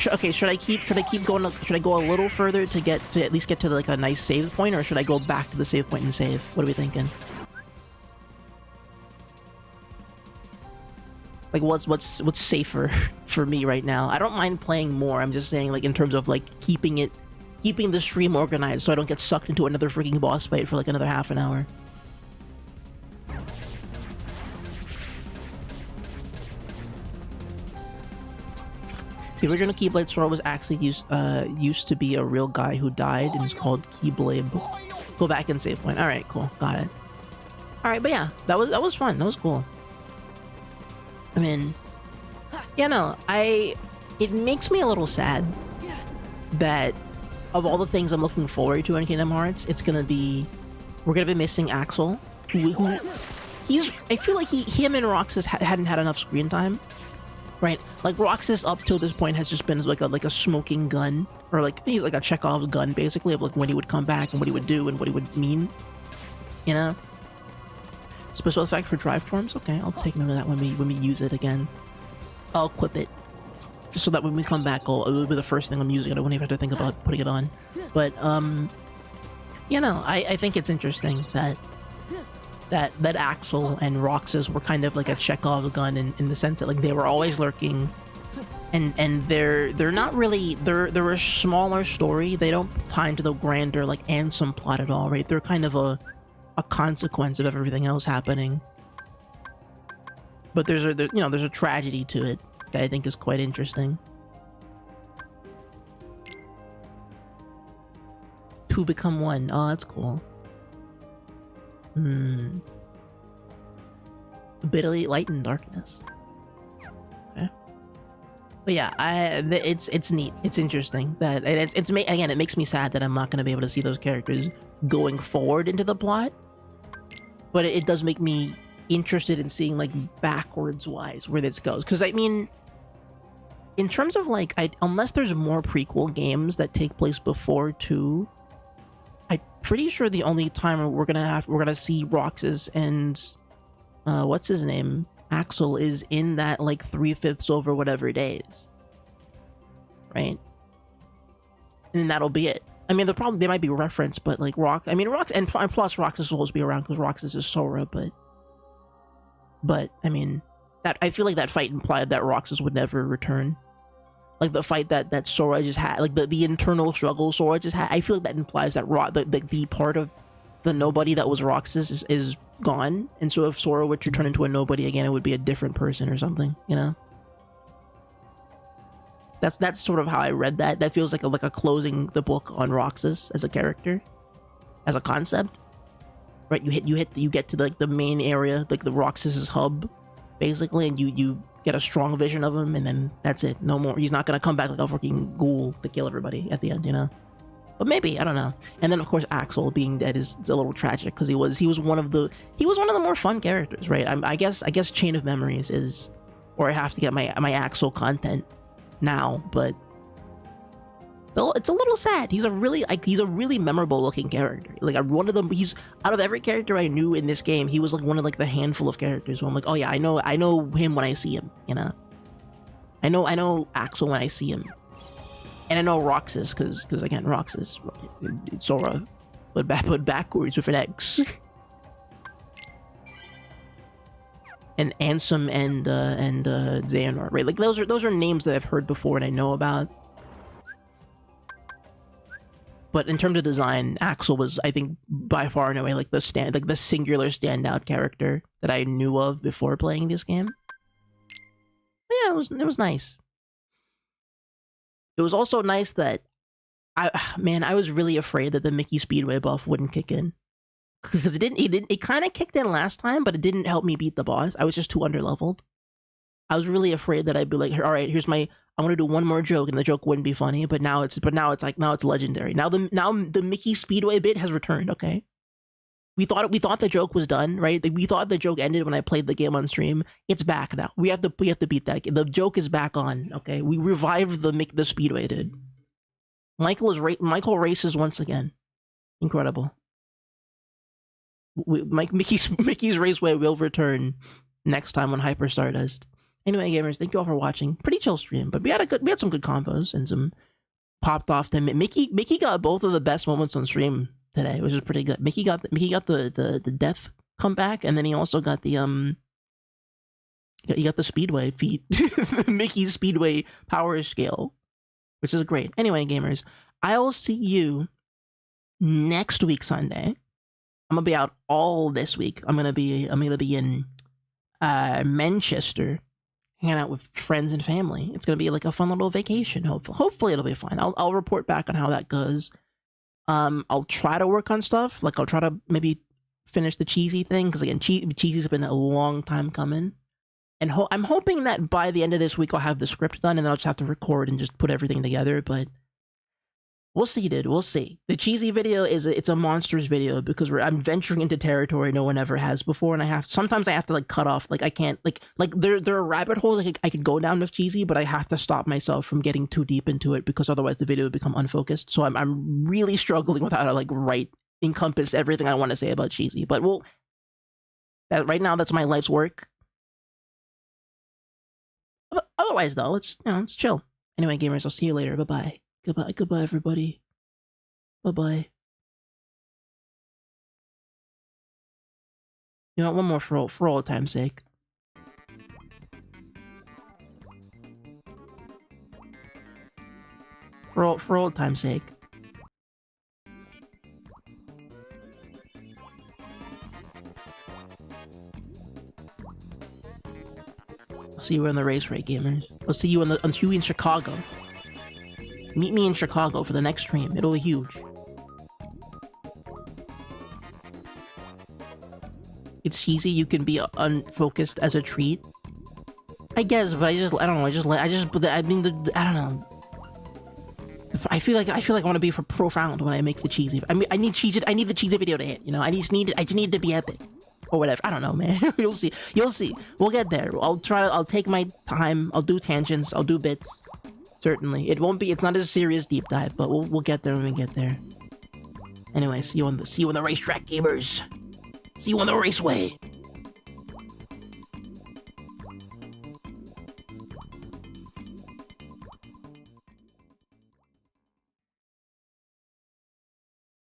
Okay, should I keep going? Should I go a little further to at least get to like a nice save point, or should I go back to the save point and save? What are we thinking? Like what's safer for me right now? I don't mind playing more. I'm just saying, like, in terms of like keeping the stream organized so I don't get sucked into another freaking boss fight for like another half an hour. The original Keyblade Sora was actually used to be a real guy who died, and it's called Keyblade. Go back and save point. All right, cool, got it. All right, but yeah, that was fun. That was cool. I mean, yeah, no, it makes me a little sad that of all the things I'm looking forward to in Kingdom Hearts, we're gonna be missing Axel, who I feel like him and Roxas hadn't had enough screen time, right? Like Roxas up till this point has just been like a smoking gun, or like he's like a Chekhov's gun basically, of like when he would come back and what he would do and what he would mean, you know. Special effect for drive forms. Okay, I'll take note of that when we use it again. I'll equip it just so that when we come back, it'll be the first thing I'm using. I don't even have to think about putting it on. But you know, I think it's interesting that Axel and Roxas were kind of like a Chekhov gun in the sense that like they were always lurking, and they're not really they're a smaller story. They don't tie into the grander like Ansem plot at all, right? They're kind of a consequence of everything else happening, but there's a tragedy to it that I think is quite interesting. Two become one. Oh, that's cool. Bitterly light and darkness. Okay. But yeah, it's neat. It's interesting that again, it makes me sad that I'm not going to be able to see those characters going forward into the plot. But it does make me interested in seeing like backwards wise where this goes, because I mean, in terms of like, unless there's more prequel games that take place before 2, I'm pretty sure the only time we're gonna see Roxas and what's his name, Axel, is in that like 3/5 over whatever days, right? And that'll be it. I mean, they might be referenced, but like Rox, and plus Roxas will always be around because Roxas is Sora, but I mean, that I feel like that fight implied that Roxas would never return. Like the fight that Sora just had, like the internal struggle Sora just had, I feel like that implies that the part of the nobody that was Roxas is gone, and so if Sora were to turn into a nobody again, it would be a different person or something, you know? That's sort of how I read that. That feels like a closing the book on Roxas as a character, as a concept, right? You get to the main area, like the Roxas's hub, basically, and you get a strong vision of him, and then that's it. No more. He's not gonna come back like a freaking ghoul to kill everybody at the end, you know. But maybe, I don't know. And then of course Axel being dead is a little tragic because he was one of the more fun characters, right? I guess Chain of Memories is, or I have to get my Axel content now, but it's a little sad. He's a really memorable looking character. Like one of them, he's out of every character I knew in this game, he was like one of like the handful of characters where I'm like, oh yeah, I know him when I see him, you know. I know Axel when I see him, and I know Roxas because again, Roxas, it's Sora, but backwards with an X. And Ansem and Xehanort, right? Like those are names that I've heard before and I know about. But in terms of design, Axel was, I think, by far and away like the singular standout character that I knew of before playing this game. But yeah, it was nice. It was also nice that I was really afraid that the Mickey Speedway buff wouldn't kick in. Because it kind of kicked in last time, but it didn't help me beat the boss. I was just too underleveled. I was really afraid that I'd be like, all right, here's my I want to do one more joke, and the joke wouldn't be funny. But now it's legendary. Now the Mickey Speedway bit has returned. Okay, we thought the joke was done, right? We thought the joke ended when I played the game on stream. It's back now. We have to beat that. The joke is back on. Okay, we revived the Speedway, dude. Michael races once again. Incredible. Mickey's Raceway will return next time on Hyper Stardust. Anyway, gamers, thank you all for watching. Pretty chill stream, but we had some good combos and some popped off. Mickey got both of the best moments on stream today, which is pretty good. Mickey got the death comeback, and then he also got the he got the Speedway feat, Mickey's Speedway power scale, which is great. Anyway, gamers, I'll see you next week Sunday. I'm gonna be out all this week. I'm gonna be in Manchester, hanging out with friends and family. It's gonna be like a fun little vacation. Hopefully it'll be fine. I'll report back on how that goes. I'll try to work on stuff. Like I'll try to maybe finish the cheesy thing, because again, cheesy's been a long time coming. And I'm hoping that by the end of this week I'll have the script done, and then I'll just have to record and just put everything together. But we'll see, dude. We'll see. The cheesy video it's a monsters video, because I'm venturing into territory no one ever has before, and sometimes I have to like cut off. Like I can't like there are rabbit holes I could go down with cheesy, but I have to stop myself from getting too deep into it, because otherwise the video would become unfocused. So I'm really struggling with how to like encompass everything I want to say about cheesy. But right now that's my life's work. Otherwise though, it's chill. Anyway, gamers, I'll see you later. Bye-bye. Goodbye, everybody. Bye-bye. You know, one more for all time's sake. For old time's sake. I'll see you in the race, right, gamers? I'll see you in Chicago. Meet me in Chicago for the next stream. It'll be huge. It's cheesy. You can be unfocused as a treat, I guess. But I don't know. I don't know. I feel like I want to be profound when I make the cheesy. I mean, I need the cheesy video to hit. You know, I just need it to be epic, or whatever. I don't know, man. You'll see. We'll get there. I'll take my time. I'll do tangents. I'll do bits. Certainly. It's not a serious deep dive, but we'll get there when we get there. Anyway, see you on the racetrack, gamers. See you on the raceway.